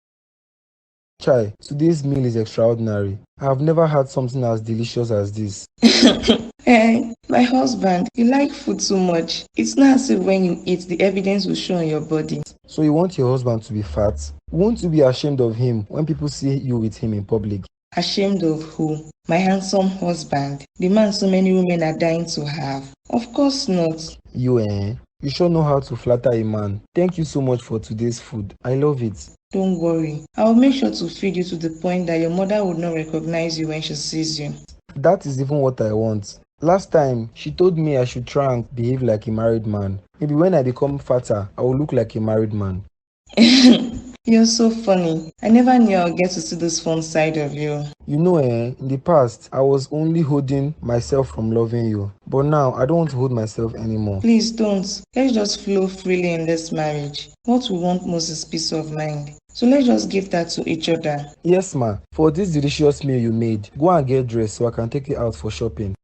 Chai, today's meal is extraordinary. I have never had something as delicious as this. Hey, my husband, you like food so much. It's not as if when you eat, the evidence will show on your body. So you want your husband to be fat? Won't you be ashamed of him when people see you with him in public? Ashamed of who? My handsome husband, the man so many women are dying to have. Of course not. You sure know how to flatter a man. Thank you so much for today's food. I love it. Don't worry. I will make sure to feed you to the point that your mother would not recognize you when she sees you. That is even what I want. Last time, she told me I should try and behave like a married man. Maybe when I become fatter, I will look like a married man. You're so funny. I never knew I'd get to see this fun side of you. You know, in the past, I was only holding myself from loving you. But now, I don't want to hold myself anymore. Please don't. Let's just flow freely in this marriage. What we want most is peace of mind. So let's just give that to each other. Yes, ma. For this delicious meal you made, go and get dressed so I can take you out for shopping.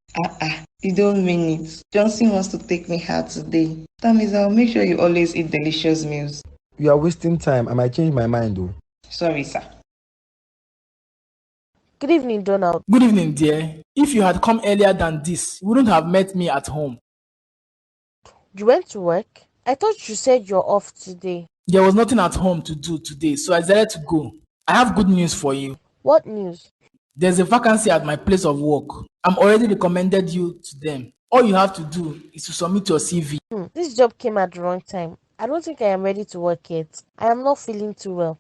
You don't mean it. Johnson wants to take me out today. That means I'll make sure you always eat delicious meals. You are wasting time. I might change my mind though. Sorry, sir. Good evening, Donald. Good evening, dear. If you had come earlier than this, you wouldn't have met me at home. You went to work? I thought you said you're off today. There was nothing at home to do today, so I decided to go. I have good news for you. What news? There's a vacancy at my place of work. I'm already recommended you to them. All you have to do is to submit your CV. This job came at the wrong time. I don't think I am ready to work yet. I am not feeling too well.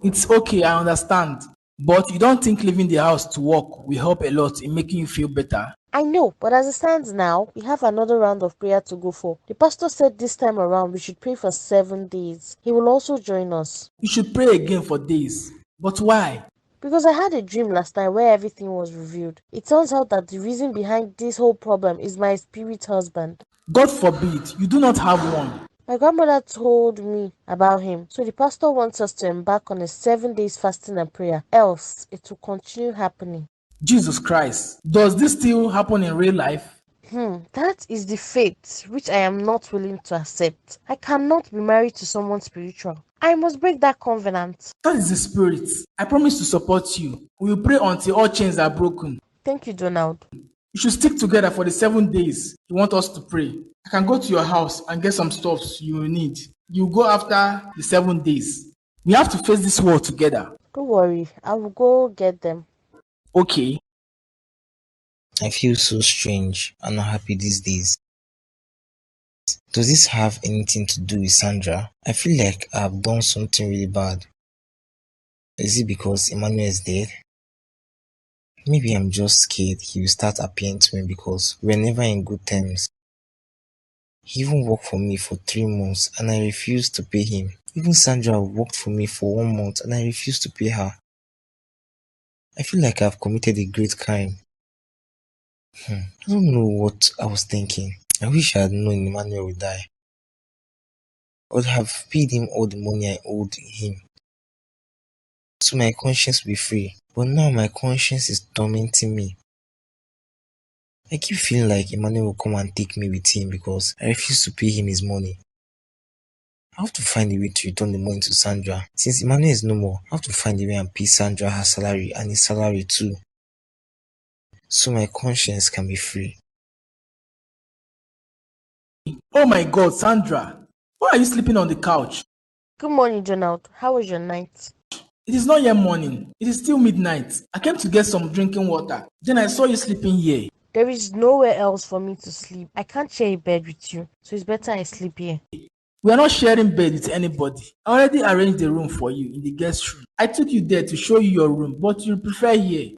It's okay, I understand. But you don't think leaving the house to work will help a lot in making you feel better? I know, but as it stands now, we have another round of prayer to go for. The pastor said this time around we should pray for 7 days. He will also join us. You should pray again for days. But why? Because I had a dream last night where everything was revealed. It turns out that the reason behind this whole problem is my spirit husband. God forbid, you do not have one. My grandmother told me about him, so the pastor wants us to embark on a 7 days fasting and prayer, else it will continue happening. Jesus Christ, does this still happen in real life? That is the fate which I am not willing to accept. I cannot be married to someone spiritual. I must break that covenant. That is the spirit. I promise to support you. We will pray until all chains are broken. Thank you, Donald. You should stick together for the 7 days you want us to pray. I can go to your house and get some stuffs you will need. You go after the 7 days. We have to face this war together. Don't worry, I will go get them. Okay. I feel so strange and not happy these days. Does this have anything to do with Sandra? I feel like I've done something really bad. Is it because Emmanuel is dead? Maybe I'm just scared he will start appearing to me because we're never in good terms. He even worked for me for 3 months and I refused to pay him. Even Sandra worked for me for 1 month and I refused to pay her. I feel like I've committed a great crime. I don't know what I was thinking. I wish I had known Emmanuel would die. I would have paid him all the money I owed him, so my conscience would be free. But now my conscience is tormenting me. I keep feeling like Emmanuel will come and take me with him because I refuse to pay him his money. I have to find a way to return the money to Sandra. Since Emmanuel is no more, I have to find a way and pay Sandra her salary and his salary too, so my conscience can be free. Oh my God, Sandra. Why are you sleeping on the couch? Good morning, Donald. How was your night? It is not yet morning. It is still midnight. I came to get some drinking water. Then I saw you sleeping here. There is nowhere else for me to sleep. I can't share a bed with you, so it's better I sleep here. We are not sharing bed with anybody. I already arranged the room for you in the guest room. I took you there to show you your room, but you prefer here.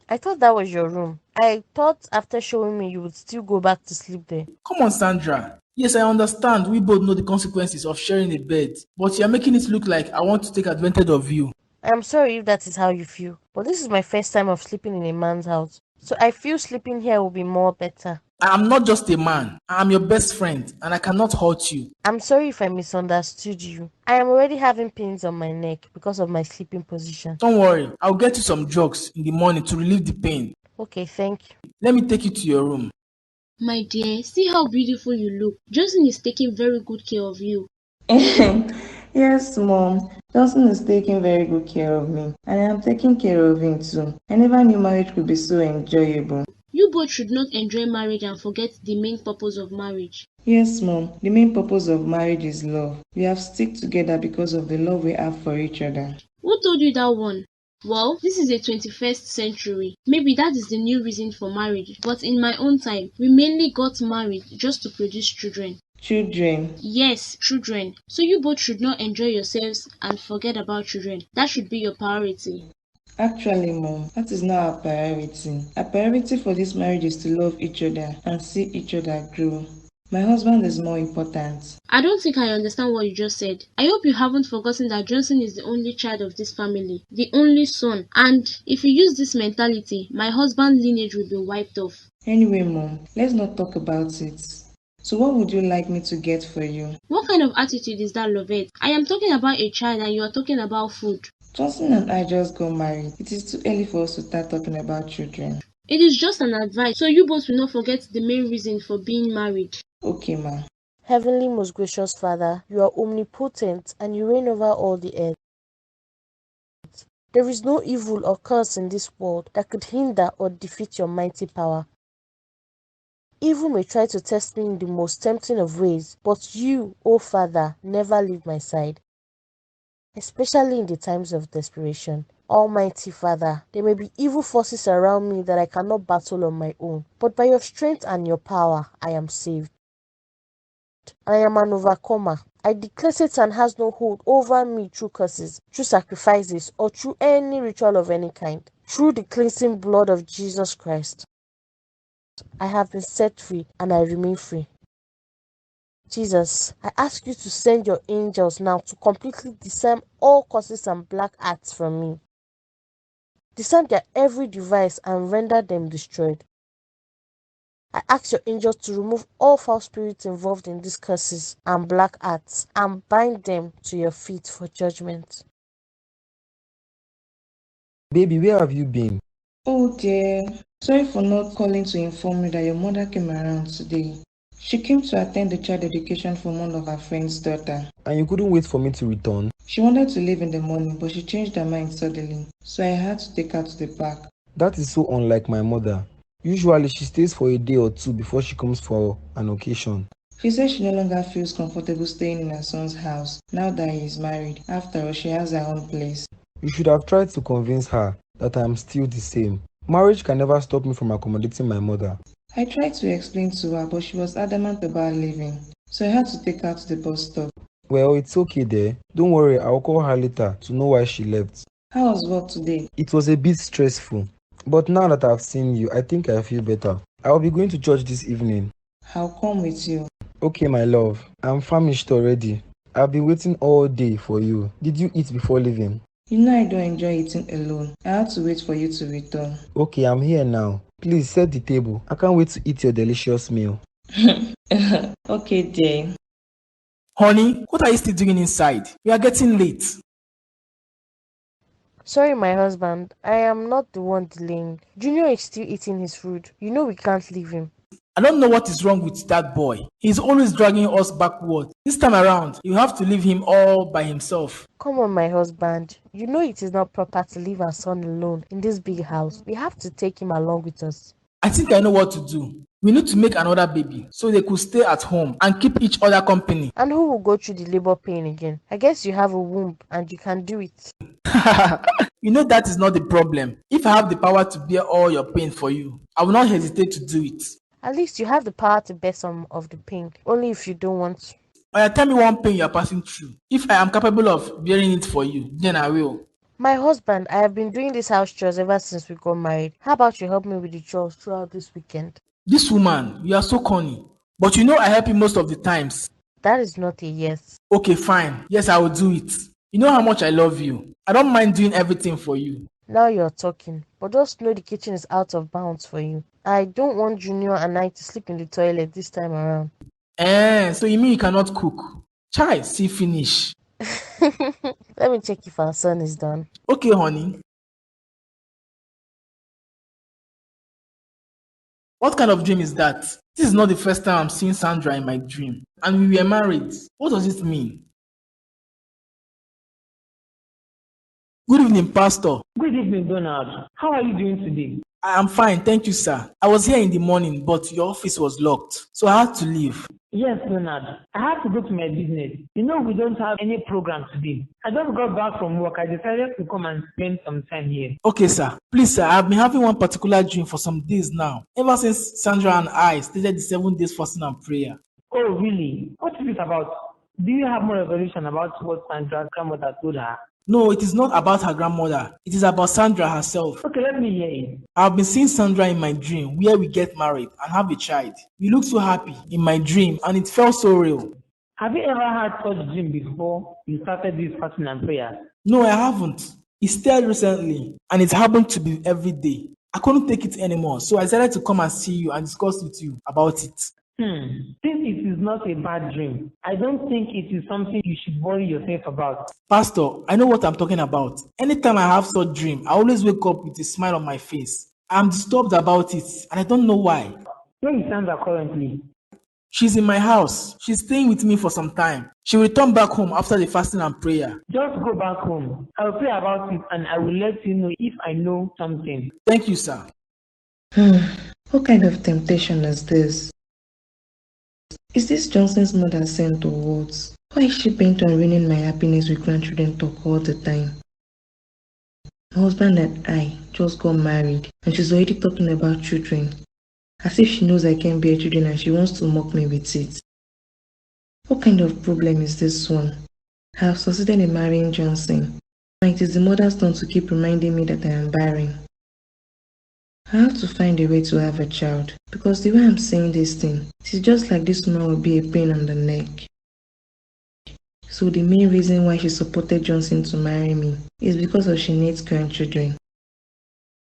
I thought that was your room. I thought after showing me you would still go back to sleep there. Come on, Sandra. Yes, I understand. We both know the consequences of sharing a bed, but you are making it look like I want to take advantage of you. I am sorry if that is how you feel, but this is my first time of sleeping in a man's house, so I feel sleeping here will be more better. I am not just a man. I am your best friend, and I cannot hurt you. I'm sorry if I misunderstood you. I am already having pains on my neck because of my sleeping position. Don't worry. I'll get you some drugs in the morning to relieve the pain. Okay, thank you. Let me take you to your room. My dear, see how beautiful you look. Johnson is taking very good care of you. Yes, Mom. Johnson is taking very good care of me, and I am taking care of him too. I never knew marriage could be so enjoyable. You both should not enjoy marriage and forget the main purpose of marriage. Yes, Mom. The main purpose of marriage is love. We have stick together because of the love we have for each other. Who told you that one? Well, this is the 21st century. Maybe that is the new reason for marriage. But in my own time, we mainly got married just to produce children. Children? Yes, children. So you both should not enjoy yourselves and forget about children. That should be your priority. Actually, Mom, that is not our priority. Our priority for this marriage is to love each other and see each other grow. My husband is more important. I don't think I understand what you just said. I hope you haven't forgotten that Johnson is the only child of this family, the only son. And if you use this mentality, my husband's lineage will be wiped off. Anyway, Mom, let's not talk about it. So what would you like me to get for you? What kind of attitude is that, Lovette? I am talking about a child and you are talking about food. Johnson and I just got married. It is too early for us to start talking about children. It is just an advice, so you both will not forget the main reason for being married. Okay, Ma. Heavenly most gracious Father, you are omnipotent and you reign over all the earth. There is no evil or curse in this world that could hinder or defeat your mighty power. Evil may try to test me in the most tempting of ways, but you, O Father, never leave my side, especially in the times of desperation. Almighty Father, there may be evil forces around me that I cannot battle on my own, but by your strength and your power, I am saved. I am an overcomer. I declare Satan has no hold over me through curses, through sacrifices, or through any ritual of any kind. Through the cleansing blood of Jesus Christ, I have been set free and I remain free. Jesus, I ask you to send your angels now to completely disarm all curses and black arts from me. Disarm their every device and render them destroyed. I ask your angels to remove all foul spirits involved in these curses and black arts and bind them to your feet for judgment. Baby, where have you been? Oh dear. Sorry for not calling to inform you that your mother came around today. She came to attend the child dedication from one of her friend's daughter. And you couldn't wait for me to return? She wanted to leave in the morning, but she changed her mind suddenly, so I had to take her to the park. That is so unlike my mother. Usually she stays for a day or two before she comes for an occasion. She says she no longer feels comfortable staying in her son's house now that he is married. After all, she has her own place. You should have tried to convince her that I am still the same. Marriage can never stop me from accommodating my mother. I tried to explain to her, but she was adamant about leaving, so I had to take her to the bus stop. Well, it's okay there. Don't worry, I'll call her later to know why she left. How was work today? It was a bit stressful, but now that I've seen you, I think I feel better. I'll be going to church this evening. I'll come with you. Okay, my love. I'm famished already. I've been waiting all day for you. Did you eat before leaving? You know I don't enjoy eating alone. I had to wait for you to return. Okay, I'm here now. Please set the table. I can't wait to eat your delicious meal. Okay, dear. Honey, what are you still doing inside? We are getting late. Sorry, my husband. I am not the one delaying. Junior is still eating his food. You know we can't leave him. I don't know what is wrong with that boy. He's always dragging us backward. This time around, you have to leave him all by himself. Come on, my husband. You know it is not proper to leave our son alone in this big house. We have to take him along with us. I think I know what to do. We need to make another baby so they could stay at home and keep each other company. And who will go through the labor pain again? I guess you have a womb and you can do it. You know that is not the problem. If I have the power to bear all your pain for you, I will not hesitate to do it. At least you have the power to bear some of the pain, only if you don't want to. Tell me one pain you are passing through. If I am capable of bearing it for you, then I will. My husband, I have been doing this house chores ever since we got married. How about you help me with the chores throughout this weekend? This woman, you are so corny. But you know I help you most of the times. That is not a yes. Okay, fine. Yes, I will do it. You know how much I love you. I don't mind doing everything for you. Now you're talking, but just know the kitchen is out of bounds for you. I don't want Junior and I to sleep in the toilet this time around. So you mean you cannot cook? Chai, see finish. Let me check if our son is done. Okay, honey. What kind of dream is that? This is not the first time I'm seeing Sandra in my dream. And we were married. What does it mean? Good evening, Pastor. Good evening, Donald. How are you doing today? I am fine, thank you, sir. I was here in the morning, but your office was locked, so I had to leave. Yes, Donald. I have to go to my business. You know we don't have any program today. I just got back from work. I decided to come and spend some time here. Okay, sir. Please, sir, I've been having one particular dream for some days now. Ever since Sandra and I started the 7 days fasting and prayer. Oh, really? What is it about? Do you have more revelation about what Sandra's grandmother told her? No, it is not about her grandmother. It is about Sandra herself. Okay, let me hear it. I've been seeing Sandra in my dream where we get married and have a child. You look so happy in my dream and it felt so real. Have you ever had such dream before you started this fasting and prayer? No, I haven't. It started recently and it happened to be every day. I couldn't take it anymore, so I decided to come and see you and discuss with you about it. Since it is not a bad dream, I don't think it is something you should worry yourself about. Pastor, I know what I'm talking about. Anytime I have such dream, I always wake up with a smile on my face. I'm disturbed about it and I don't know why. Where is Sandra currently? She's in my house. She's staying with me for some time. She will return back home after the fasting and prayer. Just go back home. I will pray about it and I will let you know if I know something. Thank you, sir. What kind of temptation is this? Is this Johnson's mother sent or what? Why is she bent on ruining my happiness with grandchildren talk all the time? My husband and I just got married and she's already talking about children. As if she knows I can't bear children and she wants to mock me with it. What kind of problem is this one? I have succeeded in marrying Johnson. And it is the mother's turn to keep reminding me that I am barren. I have to find a way to have a child, because the way I'm saying this thing, it is just like this woman will be a pain on the neck. So the main reason why she supported Johnson to marry me is because of she needs grandchildren.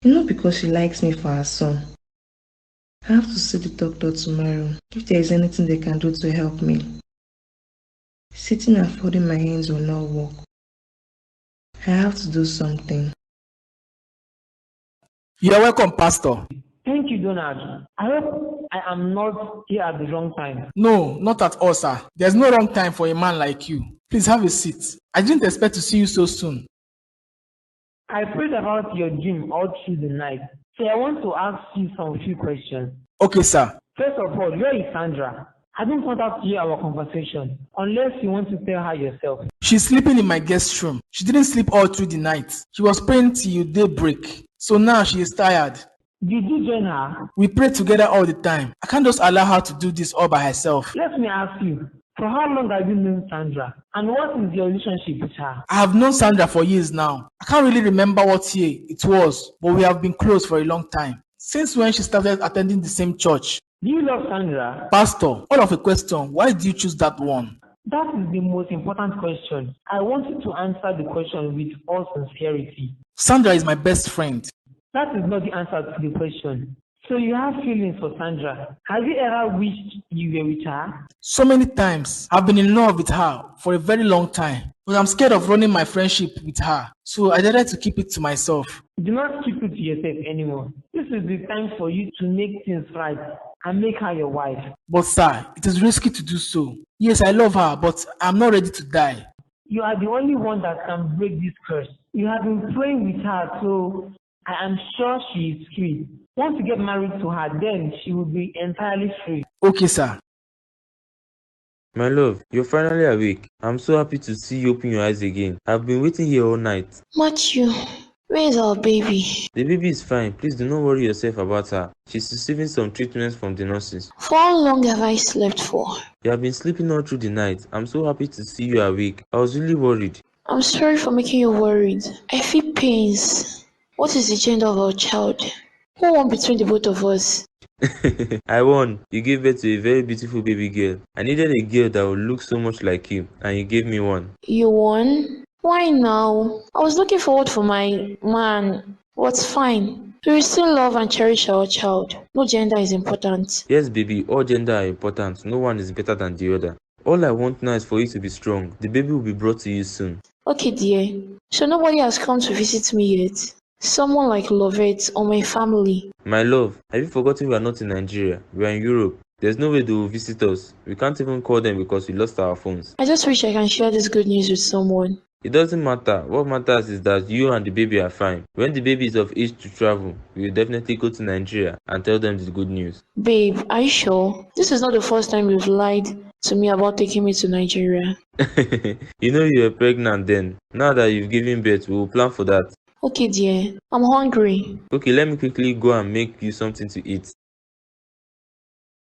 And not because she likes me for her son. I have to see the doctor tomorrow if there is anything they can do to help me. Sitting and folding my hands will not work. I have to do something. You're welcome, Pastor. Thank you, Donald. I hope I am not here at the wrong time. No, not at all, sir. There's no wrong time for a man like you. Please have a seat. I didn't expect to see you so soon. I prayed about your dream all through the night, so I want to ask you some few questions. Okay, sir. First of all, where is Sandra? I don't want her to hear our conversation, unless you want to tell her yourself. She's sleeping in my guest room. She didn't sleep all through the night. She was praying till daybreak. So now she is tired. Did you join her? We pray together all the time. I can't just allow her to do this all by herself. Let me ask you, for how long have you known Sandra? And what is your relationship with her? I have known Sandra for years now. I can't really remember what year it was, but we have been close for a long time. Since when she started attending the same church. Do you love Sandra? Pastor, all of a question, why do you choose that one? That is the most important question. I want you to answer the question with all sincerity. Sandra is my best friend. That is not the answer to the question. So you have feelings for Sandra. Have you ever wished you were with her? So many times. I've been in love with her for a very long time. But I'm scared of running my friendship with her. So I decided to keep it to myself. Do not keep it to yourself anymore. This is the time for you to make things right and make her your wife. But sir, it is risky to do so. Yes, I love her, but I'm not ready to die. You are the only one that can break this curse. You have been praying with her, so I am sure she is free. Once you get married to her, then she will be entirely free. Okay, sir. My love, you're finally awake. I'm so happy to see you open your eyes again. I've been waiting here all night. Matthew, where is our baby? The baby is fine. Please do not worry yourself about her. She's receiving some treatments from the nurses. For how long have I slept for? You have been sleeping all through the night. I'm so happy to see you awake. I was really worried. I'm sorry for making you worried. I feel pains. What is the gender of our child? Who won between the both of us? I won. You gave birth to a very beautiful baby girl. I needed a girl that would look so much like you, and you gave me one. You won? Why now? I was looking forward for my man. What's fine? We will still love and cherish our child. No gender is important. Yes, baby, all gender are important. No one is better than the other. All I want now is for you to be strong. The baby will be brought to you soon. Okay, dear. So nobody has come to visit me yet? Someone like Lovett or my family? My love, have you forgotten we are not in Nigeria? We are in Europe. There's no way they will visit us. We can't even call them because we lost our phones. I just wish I can share this good news with someone. It doesn't matter. What matters is that you and the baby are fine. When the baby is of age to travel, we will definitely go to Nigeria and tell them the good news. Babe, are you sure? This is not the first time you've lied to me about taking me to Nigeria. You know you were pregnant then. Now that you've given birth, we will plan for that. Okay, dear. I'm hungry. Okay, let me quickly go and make you something to eat.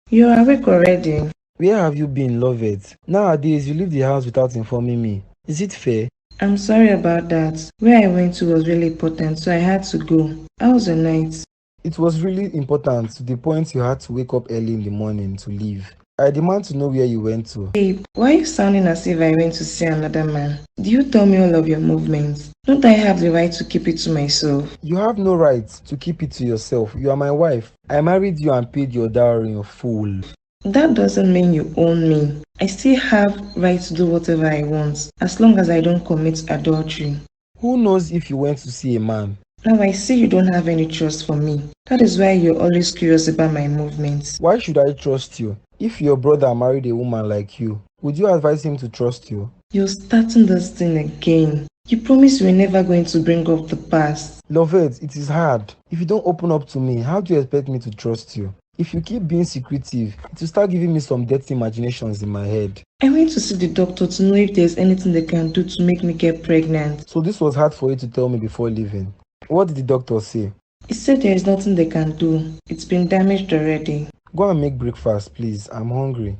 You're awake already. Where have you been, Lovett? Nowadays, you leave the house without informing me. Is it fair? I'm sorry about that. Where I went to was really important, so I had to go. How was the night? It was really important to the point you had to wake up early in the morning to leave. I demand to know where you went to. Babe, why are you sounding as if I went to see another man? Do you tell me all of your movements? Don't I have the right to keep it to myself? You have no right to keep it to yourself. You are my wife. I married you and paid your dowry, you fool. That doesn't mean you own me. I still have right to do whatever I want, as long as I don't commit adultery. Who knows if you went to see a man? Now I see you don't have any trust for me. That is why you're always curious about my movements. Why should I trust you? If your brother married a woman like you, would you advise him to trust you? You're starting this thing again. You promised you were never going to bring up the past. Lovett, it is hard. If you don't open up to me, how do you expect me to trust you? If you keep being secretive, it will start giving me some dirty imaginations in my head. I went to see the doctor to know if there's anything they can do to make me get pregnant. So this was hard for you to tell me before leaving. What did the doctor say? He said there is nothing they can do. It's been damaged already. Go and make breakfast, please. I'm hungry.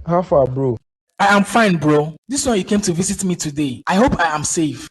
How far, bro? I am fine, bro. This one you came to visit me today. I hope I am safe.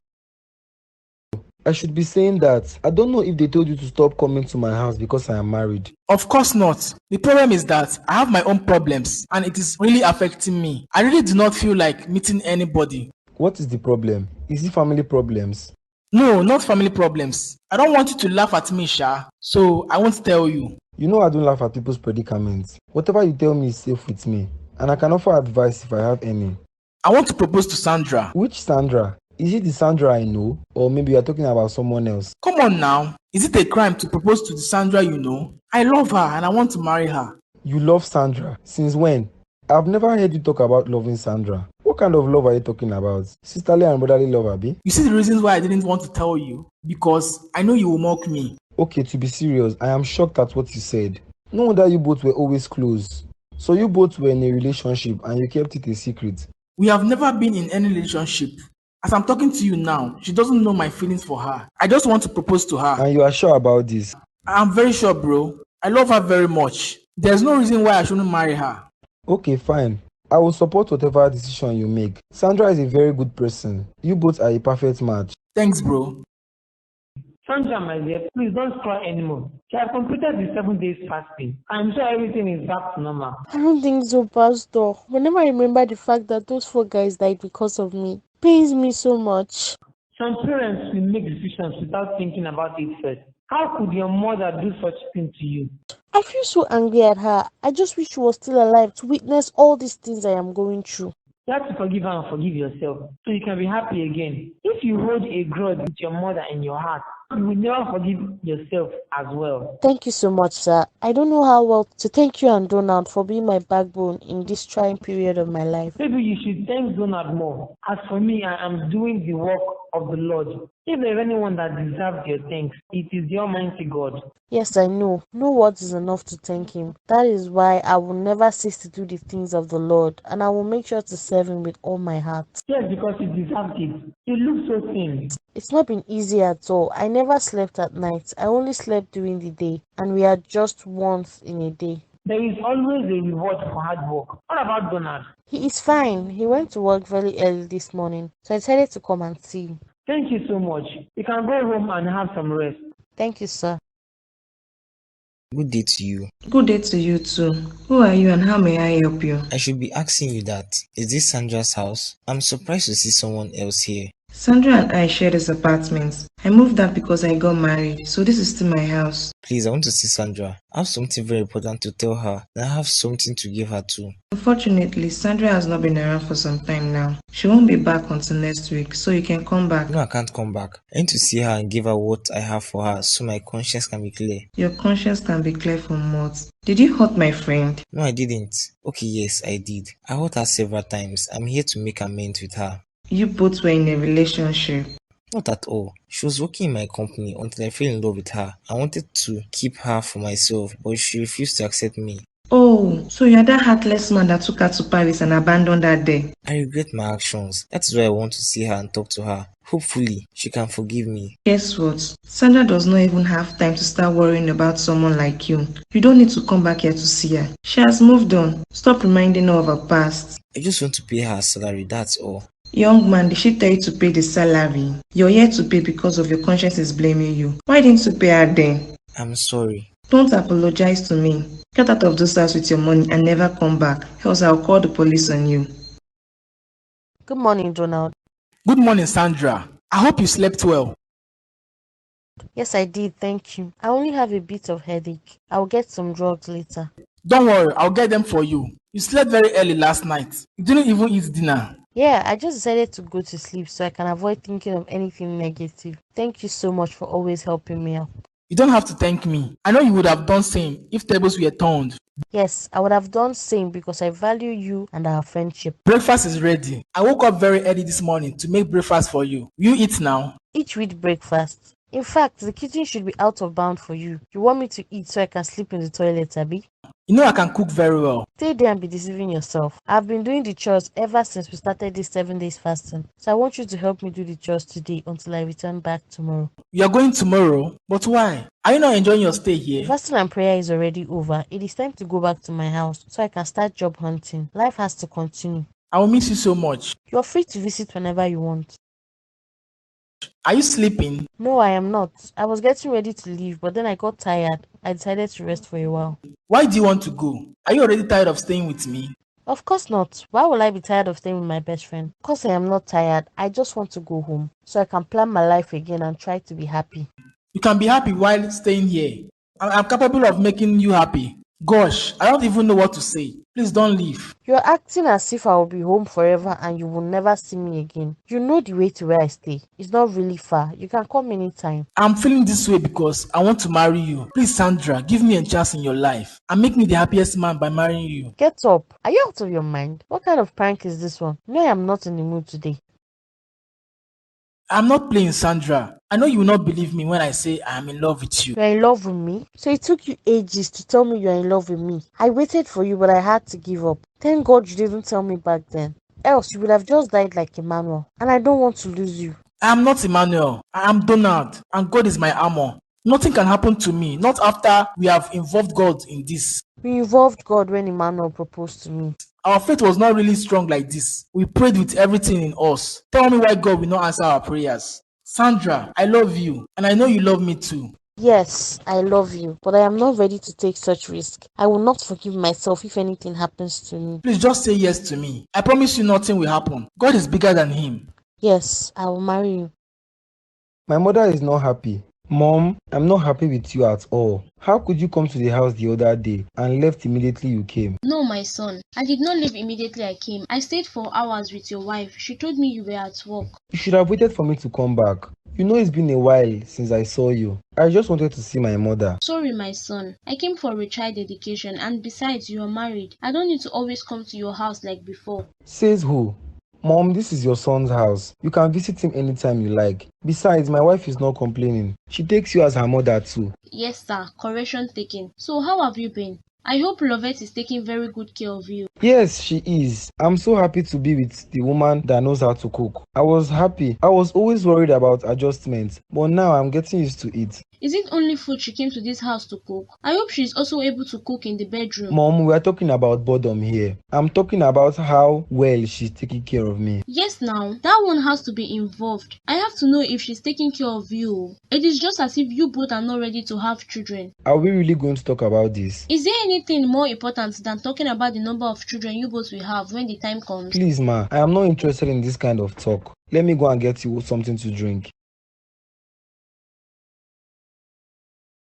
I should be saying that. I don't know if they told you to stop coming to my house because I am married. Of course not. The problem is that I have my own problems and it is really affecting me. I really do not feel like meeting anybody. What is the problem? Is it family problems? No, not family problems. I don't want you to laugh at me, Sha. So I won't tell you. You know I don't laugh at people's predicaments. Whatever you tell me is safe with me. And I can offer advice if I have any. I want to propose to Sandra. Which Sandra? Is it the Sandra I know? Or maybe you are talking about someone else? Come on now. Is it a crime to propose to the Sandra you know? I love her and I want to marry her. You love Sandra? Since when? I've never heard you talk about loving Sandra. What kind of love are you talking about? Sisterly and brotherly love, Abi? You see the reasons why I didn't want to tell you? Because I know you will mock me. Okay, to be serious, I am shocked at what you said. No wonder you both were always close. So you both were in a relationship and you kept it a secret. We have never been in any relationship. As I'm talking to you now, she doesn't know my feelings for her. I just want to propose to her. And you are sure about this? I'm very sure, bro. I love her very much. There's no reason why I shouldn't marry her. Okay, fine. I will support whatever decision you make. Sandra is a very good person. You both are a perfect match. Thanks, bro. Sandra, my dear, please don't cry anymore. She has completed the 7 days fasting. I'm sure everything is back to normal. I don't think so, Pastor. Whenever I remember the fact that those 4 guys died because of me, it pains me so much. Some parents will make decisions without thinking about it first. How could your mother do such a thing to you? I feel so angry at her. I just wish she was still alive to witness all these things I am going through. You have to forgive her and forgive yourself so you can be happy again. If you hold a grudge with your mother in your heart, you will never forgive yourself as well. Thank you so much, sir. I don't know how well to thank you and Donald for being my backbone in this trying period of my life. Maybe you should thank Donald more. As for me, I am doing the work of the Lord. If there is anyone that deserves your thanks, it is the Almighty God. Yes, I know. No words is enough to thank him. That is why I will never cease to do the things of the Lord, and I will make sure to serve him with all my heart. Yes, because you deserve it. You look so thin. It's not been easy at all. I never slept at night. I only slept during the day, and we are just once in a day. There is always a reward for hard work. What about Donald? He is fine. He went to work very early this morning, so I decided to come and see him. Thank you so much. You can go home and have some rest. Thank you, sir. Good day to you. Good day to you too. Who are you and how may I help you? I should be asking you that. Is this Sandra's house? I'm surprised to see someone else here. Sandra and I share this apartment. I moved out because I got married, so this is still my house. Please, I want to see Sandra. I have something very important to tell her, and I have something to give her too. Unfortunately, Sandra has not been around for some time now. She won't be back until next week, so you can come back. No, I can't come back. I need to see her and give her what I have for her so my conscience can be clear. Your conscience can be clear from what? Did you hurt my friend? No, I didn't. Okay, yes, I did. I hurt her several times. I'm here to make amends with her. You both were in a relationship. Not at all. She was working in my company until I fell in love with her. I wanted to keep her for myself, but she refused to accept me. Oh, so you're that heartless man that took her to Paris and abandoned her there. I regret my actions. That is why I want to see her and talk to her. Hopefully, she can forgive me. Guess what? Sandra does not even have time to start worrying about someone like you. You don't need to come back here to see her. She has moved on. Stop reminding her of her past. I just want to pay her a salary, that's all. Young man, did she tell you to pay the salary? You're here to pay because of your conscience is blaming you. Why didn't you pay her then? I'm sorry. Don't apologize to me. Get out of this house with your money and never come back, else I'll call the police on you. Good morning, Donald. Good morning, Sandra. I hope you slept well. Yes, I did, thank you. I only have a bit of headache. I'll get some drugs later. Don't worry, I'll get them for you. You slept very early last night. You didn't even eat dinner. Yeah, I just decided to go to sleep so I can avoid thinking of anything negative. Thank you so much for always helping me out. You don't have to thank me. I know you would have done same if tables were turned. Yes, I would have done same because I value you and our friendship. Breakfast is ready. I woke up very early this morning to make breakfast for you. Will you eat now? Eat with breakfast. In fact, the kitchen should be out of bound for you. You want me to eat so I can sleep in the toilet, Abby? You know I can cook very well. Stay there and be deceiving yourself. I've been doing the chores ever since we started this 7 days fasting. So I want you to help me do the chores today until I return back tomorrow. You are going tomorrow? But why? Are you not enjoying your stay here? Fasting and prayer is already over. It is time to go back to my house so I can start job hunting. Life has to continue. I will miss you so much. You are free to visit whenever you want. Are you sleeping? No, I am not. I was getting ready to leave, but then I got tired. I decided to rest for a while. Why do you want to go? Are you already tired of staying with me? Of course not. Why will I be tired of staying with my best friend? Of course I am not tired. I just want to go home so I can plan my life again and try to be happy. You can be happy while staying here. I'm capable of making you happy. Gosh, I don't even know what to say. Please don't leave. You are acting as if I will be home forever and you will never see me again. You know the way to where I stay. It's not really far. You can come anytime. I'm feeling this way because I want to marry you. Please, Sandra, give me a chance in your life and make me the happiest man by marrying you. Get up. Are you out of your mind? What kind of prank is this one? No, I am not in the mood today. I'm not playing, Sandra. I know you will not believe me when I say I am in love with you. You are in love with me? So it took you ages to tell me you are in love with me. I waited for you, but I had to give up. Thank God you didn't tell me back then. Else you would have just died like Emmanuel. And I don't want to lose you. I am not Emmanuel. I am Donald, and God is my armor. Nothing can happen to me, not after we have involved God in this. We involved God when Emmanuel proposed to me. Our faith was not really strong like this. We prayed with everything in us. Tell me why God will not answer our prayers. Sandra, I love you, and I know you love me too. Yes, I love you, but I am not ready to take such risk. I will not forgive myself if anything happens to me. Please just say yes to me. I promise you nothing will happen. God is bigger than him. Yes, I will marry you. My mother is not happy. Mom, I'm not happy with you at all. How could you come to the house the other day and left immediately you came? No, my son. I did not leave immediately I came. I stayed for hours with your wife. She told me you were at work. You should have waited for me to come back. You know it's been a while since I saw you. I just wanted to see my mother. Sorry, my son. I came for a child dedication, and besides, you are married. I don't need to always come to your house like before. Says who? Mom, this is your son's house. You can visit him anytime you like. Besides, my wife is not complaining. She takes you as her mother too. Yes, sir. Correction taken. So how have you been? I hope Lovette is taking very good care of you. Yes, she is. I'm so happy to be with the woman that knows how to cook. I was happy. I was always worried about adjustments, but now I'm getting used to it. Is it only food she came to this house to cook? I hope she's also able to cook in the bedroom. Mom, we are talking about boredom here. I'm talking about how well she's taking care of me. Yes, now, that one has to be involved. I have to know if she's taking care of you. It is just as if you both are not ready to have children. Are we really going to talk about this? Is there anything more important than talking about the number of children you both will have when the time comes? Please, ma, I am not interested in this kind of talk. Let me go and get you something to drink.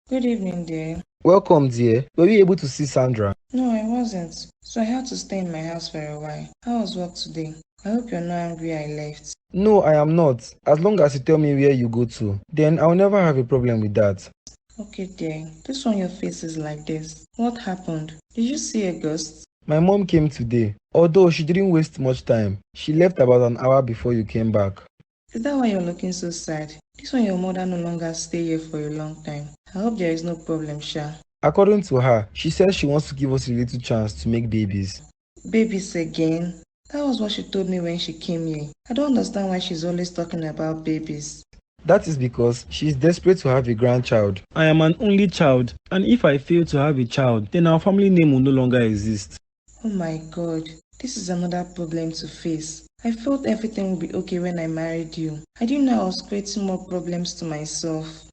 Good evening, dear. Welcome, dear. Were you able to see Sandra? No, I wasn't. So I had to stay in my house for a while. How was work today? I hope you're not angry I left. No, I am not. As long as you tell me where you go to, then I'll never have a problem with that. Okay, dear. This one your face is like this. What happened? Did you see a ghost? My mom came today. Although she didn't waste much time. She left about an hour before you came back. Is that why you're looking so sad? This one your mother no longer stay here for a long time. I hope there is no problem, Sha. According to her, she says she wants to give us a little chance to make babies. Babies again? That was what she told me when she came here. I don't understand why she's always talking about babies. That is because she is desperate to have a grandchild. I am an only child, and if I fail to have a child, then our family name will no longer exist. Oh my God, this is another problem to face. I felt everything would be okay when I married you. I didn't know I was creating more problems to myself.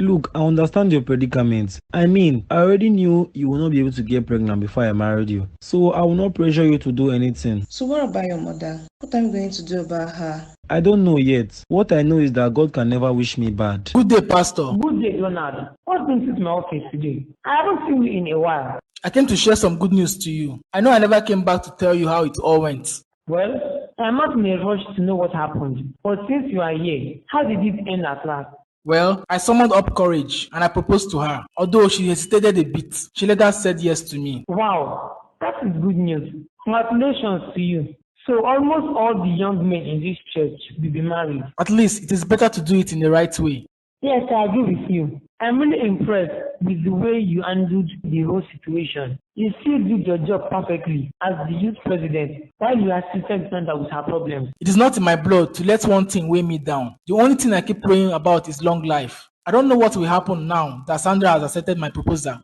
Look, I understand your predicament. I mean, I already knew you will not be able to get pregnant before I married you. So I will not pressure you to do anything. So what about your mother? What are we going to do about her? I don't know yet. What I know is that God can never wish me bad. Good day, Pastor. Good day, Donald. What's been to my office today? I haven't seen you in a while. I came to share some good news to you. I know I never came back to tell you how it all went. Well, I'm not in a rush to know what happened. But since you are here, how did it end at last? Well, I summoned up courage and I proposed to her. Although she hesitated a bit, she later said yes to me. Wow, that is good news. Congratulations to you. So almost all the young men in this church will be married. At least it is better to do it in the right way. Yes, I agree with you. I'm really impressed with the way you handled the whole situation. You still did your job perfectly as the youth president while you assisted Sandra with her problems. It is not in my blood to let one thing weigh me down. The only thing I keep praying about is long life. I don't know what will happen now that Sandra has accepted my proposal.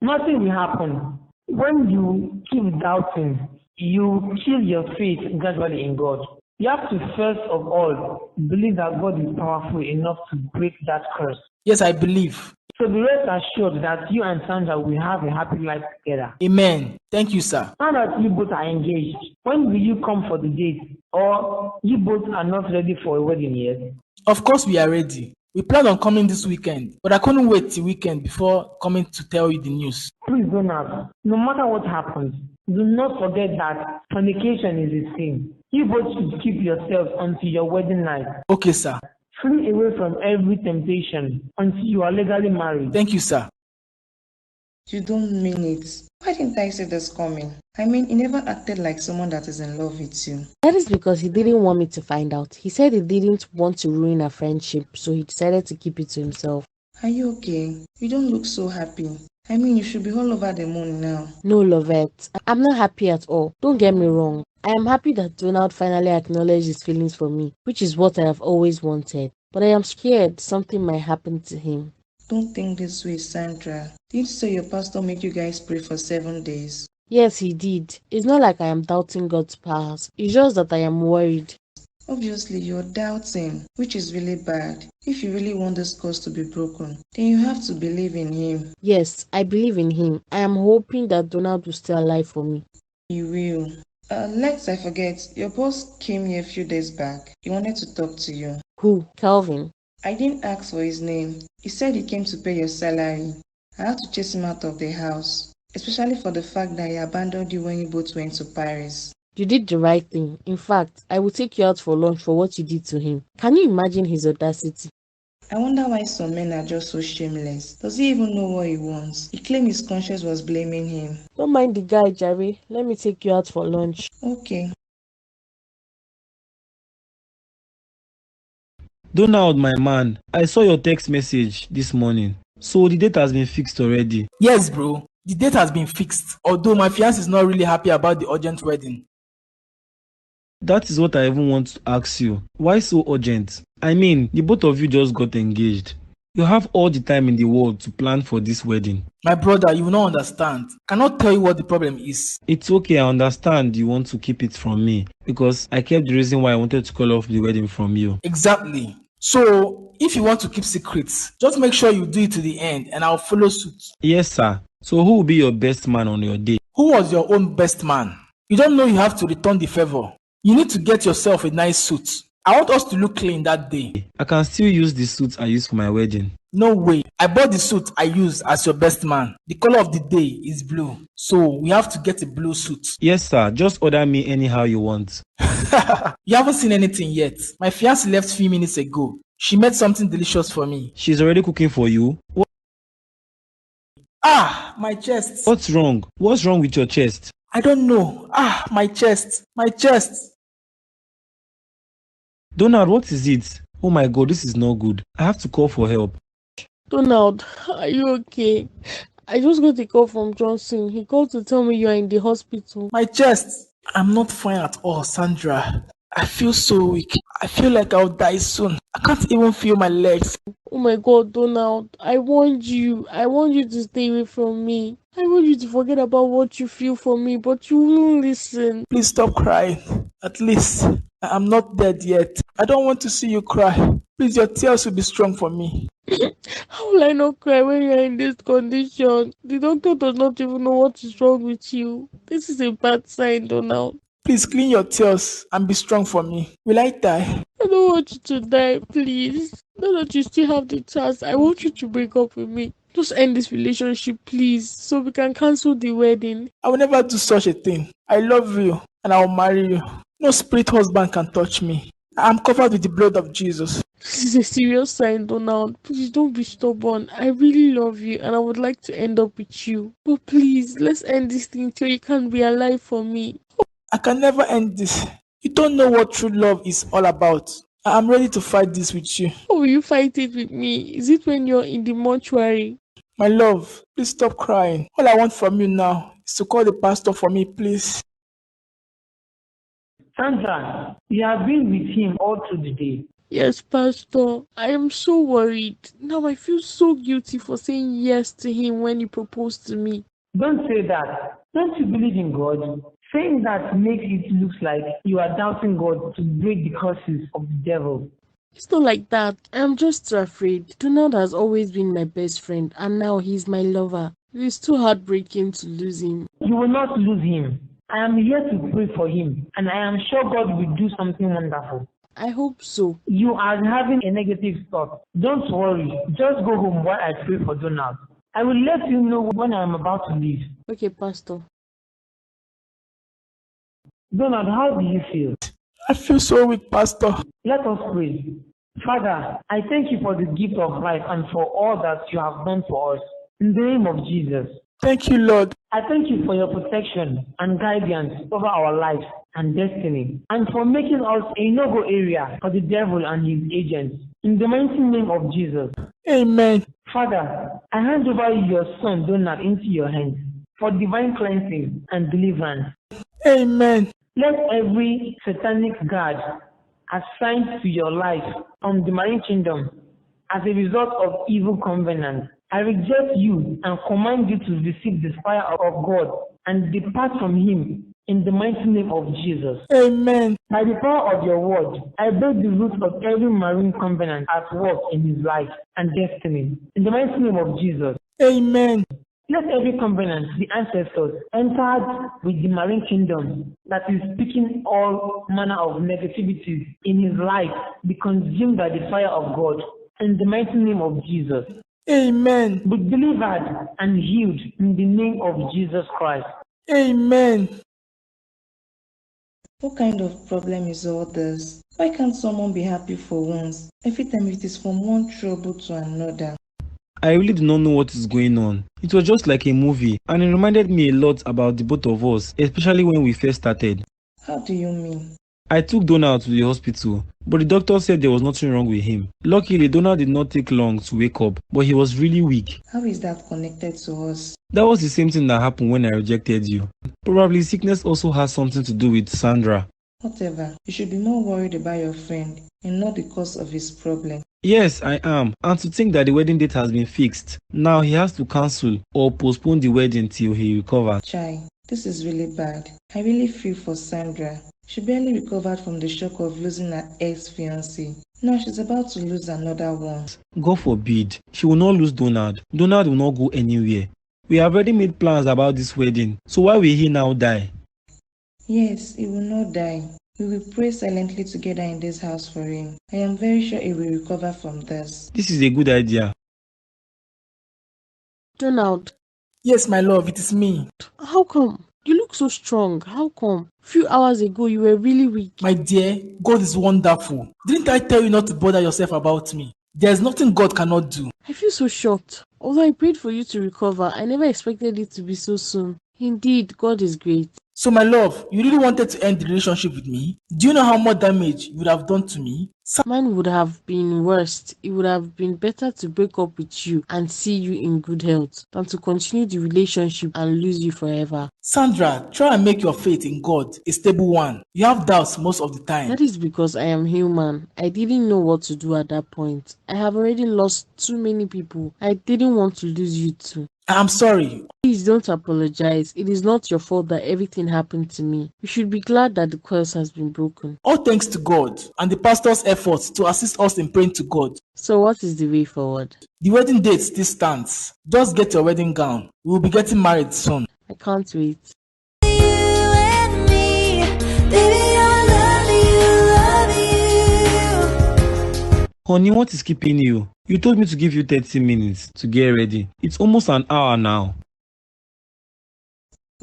Nothing will happen. When you keep doubting, you kill your faith gradually in God. You have to first of all believe that God is powerful enough to break that curse. Yes, I believe. So be rest assured that you and Sandra will have a happy life together. Amen. Thank you, sir. Now that you both are engaged, when will you come for the date? Or you both are not ready for a wedding yet? Of course we are ready. We plan on coming this weekend, but I couldn't wait till weekend before coming to tell you the news. Please, Donald, no matter what happens, do not forget that fornication is a sin. You both should keep yourselves until your wedding night. Okay, sir. Free away from every temptation until you are legally married. Thank you, sir. You don't mean it. Why didn't I see this coming? I mean, he never acted like someone that is in love with you. That is because he didn't want me to find out. He said he didn't want to ruin our friendship, so he decided to keep it to himself. Are you okay? You don't look so happy. I mean, you should be all over the moon now. No, Lovette. I'm not happy at all. Don't get me wrong. I am happy that Donald finally acknowledged his feelings for me, which is what I have always wanted. But I am scared something might happen to him. Don't think this way, Sandra. Didn't you say your pastor make you guys pray for 7 days? Yes, he did. It's not like I am doubting God's powers. It's just that I am worried. Obviously, you're doubting, which is really bad. If you really want this curse to be broken, then you have to believe in him. Yes, I believe in him. I am hoping that Donald will stay alive for me. He will. Lest I forget, your boss came here a few days back. He wanted to talk to you. Who? Calvin? I didn't ask for his name. He said he came to pay your salary. I had to chase him out of the house, especially for the fact that he abandoned you when you both went to Paris. You did the right thing. In fact, I will take you out for lunch for what you did to him. Can you imagine his audacity? I wonder why some men are just so shameless. Does he even know what he wants? He claimed his conscience was blaming him. Don't mind the guy, Jerry. Let me take you out for lunch. Okay. Donald, my man, I saw your text message this morning. So the date has been fixed already. Yes, bro. The date has been fixed, although my fiance is not really happy about the urgent wedding. That is what I even want to ask you. Why so urgent? I mean, the both of you just got engaged. You have all the time in the world to plan for this wedding. My brother, you will not understand. I cannot tell you what the problem is. It's okay, I understand you want to keep it from me because I kept the reason why I wanted to call off the wedding from you. Exactly. So, if you want to keep secrets, just make sure you do it to the end and I'll follow suit. Yes, sir. So who will be your best man on your day? Who was your own best man? You don't know you have to return the favor. You need to get yourself a nice suit. I want us to look clean that day. I can still use the suit I used for my wedding. No way. I bought the suit I used as your best man. The color of the day is blue. So we have to get a blue suit. Yes, sir. Just order me anyhow you want. You haven't seen anything yet. My fiancée left a few minutes ago. She made something delicious for me. She's already cooking for you? What? Ah, my chest. What's wrong? What's wrong with your chest? I don't know. Ah, my chest. My chest. Donald, what is it? Oh my God, this is not good. I have to call for help. Donald, are you okay? I just got a call from Johnson. He called to tell me you are in the hospital. My chest. I'm not fine at all, Sandra. I feel so weak. I feel like I'll die soon. I can't even feel my legs. Oh my God, Donald. I want you. I want you to stay away from me. I want you to forget about what you feel for me, but you won't listen. Please stop crying. At least I'm not dead yet. I don't want to see you cry. Please, your tears will be strong for me. How will I not cry when you are in this condition? The doctor does not even know what is wrong with you. This is a bad sign, Donald. Please clean your tears and be strong for me. Will I die? I don't want you to die, please. Now that you still have the chance, I want you to break up with me. Just end this relationship, please, so we can cancel the wedding. I will never do such a thing. I love you and I will marry you. No spirit husband can touch me. I am covered with the blood of Jesus. This is a serious sign, Donald. Please don't be stubborn. I really love you and I would like to end up with you. But please, let's end this thing till you can be alive for me. I can never end this. You don't know what true love is all about. I am ready to fight this with you. How will you fight it with me? Is it when you're in the mortuary? My love, please stop crying. All I want from you now is to call the pastor for me, please. Sandra, you have been with him all through the day. Yes, Pastor. I am so worried. Now I feel so guilty for saying yes to him when he proposed to me. Don't say that. Don't you believe in God? Saying that makes it look like you are doubting God to break the curses of the devil. It's not like that. I'm just afraid. Donald has always been my best friend and now he's my lover. It is too heartbreaking to lose him. You will not lose him. I am here to pray for him and I am sure God will do something wonderful. I hope so. You are having a negative thought. Don't worry. Just go home while I pray for Donald. I will let you know when I am about to leave. Okay, Pastor. Donald, how do you feel? I feel so weak, Pastor. Let us pray. Father, I thank you for the gift of life and for all that you have done for us. In the name of Jesus. Thank you, Lord. I thank you for your protection and guidance over our lives and destiny, and for making us a no-go area for the devil and his agents. In the mighty name of Jesus. Amen. Father, I hand over your son Donald into your hands for divine cleansing and deliverance. Amen. Let every satanic guard assigned to your life from the marine kingdom as a result of evil covenant, I reject you and command you to receive the fire of God and depart from him in the mighty name of Jesus. Amen. By the power of your word, I break the roots of every marine covenant at work in his life and destiny. In the mighty name of Jesus. Amen. Let every covenant, the ancestors, entered with the marine kingdom that is speaking all manner of negativities in his life be consumed by the fire of God. In the mighty name of Jesus. Amen. Be delivered and healed in the name of Jesus Christ. Amen. What kind of problem is all this? Why can't someone be happy for once? Every time it is from one trouble to another. I really do not know what is going on. It was just like a movie and it reminded me a lot about the both of us, especially when we first started. How do you mean? I took Donald to the hospital, but the doctor said there was nothing wrong with him. Luckily, Donald did not take long to wake up, but he was really weak. How is that connected to us? That was the same thing that happened when I rejected you. Probably sickness also has something to do with Sandra. Whatever, you should be more worried about your friend and not the cause of his problem. Yes, I am. And to think that the wedding date has been fixed. Now he has to cancel or postpone the wedding till he recovers. Chai, this is really bad. I really feel for Sandra. She barely recovered from the shock of losing her ex-fiancé. Now she's about to lose another one. God forbid. She will not lose Donald. Donald will not go anywhere. We have already made plans about this wedding. So why will he now die? Yes, he will not die. We will pray silently together in this house for him. I am very sure he will recover from this. This is a good idea. Donald. Yes, my love, it is me. How come? You look so strong. How come? A few hours ago, you were really weak. My dear, God is wonderful. Didn't I tell you not to bother yourself about me? There's nothing God cannot do. I feel so shocked. Although I prayed for you to recover, I never expected it to be so soon. Indeed, God is great. So, my love, you really wanted to end the relationship with me? Do you know how much damage you would have done to me? Mine would have been worse. It would have been better to break up with you and see you in good health than to continue the relationship and lose you forever. Sandra, try and make your faith in God a stable one. You have doubts most of the time. That is because I am human. I didn't know what to do at that point. I have already lost too many people. I didn't want to lose you too. I'm sorry. Please don't apologize. It is not your fault that everything happened to me. You should be glad that the curse has been broken. All thanks to God and the pastor's efforts to assist us in praying to God. So what is the way forward? The wedding date still stands. Just get your wedding gown. We will be getting married soon. I can't wait. You and me, baby, I love you. Honey, what is keeping you? You told me to give you 30 minutes to get ready. It's almost an hour now.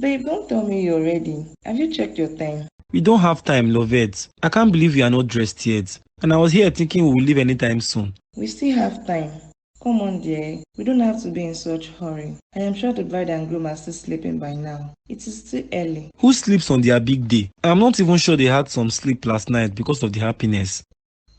Babe, don't tell me you're ready. Have you checked your time? We don't have time, Lovette. I can't believe you are not dressed yet. And I was here thinking we will leave anytime soon. We still have time. Come on, dear. We don't have to be in such hurry. I am sure the bride and groom are still sleeping by now. It is still early. Who sleeps on their big day? I'm not even sure they had some sleep last night because of the happiness.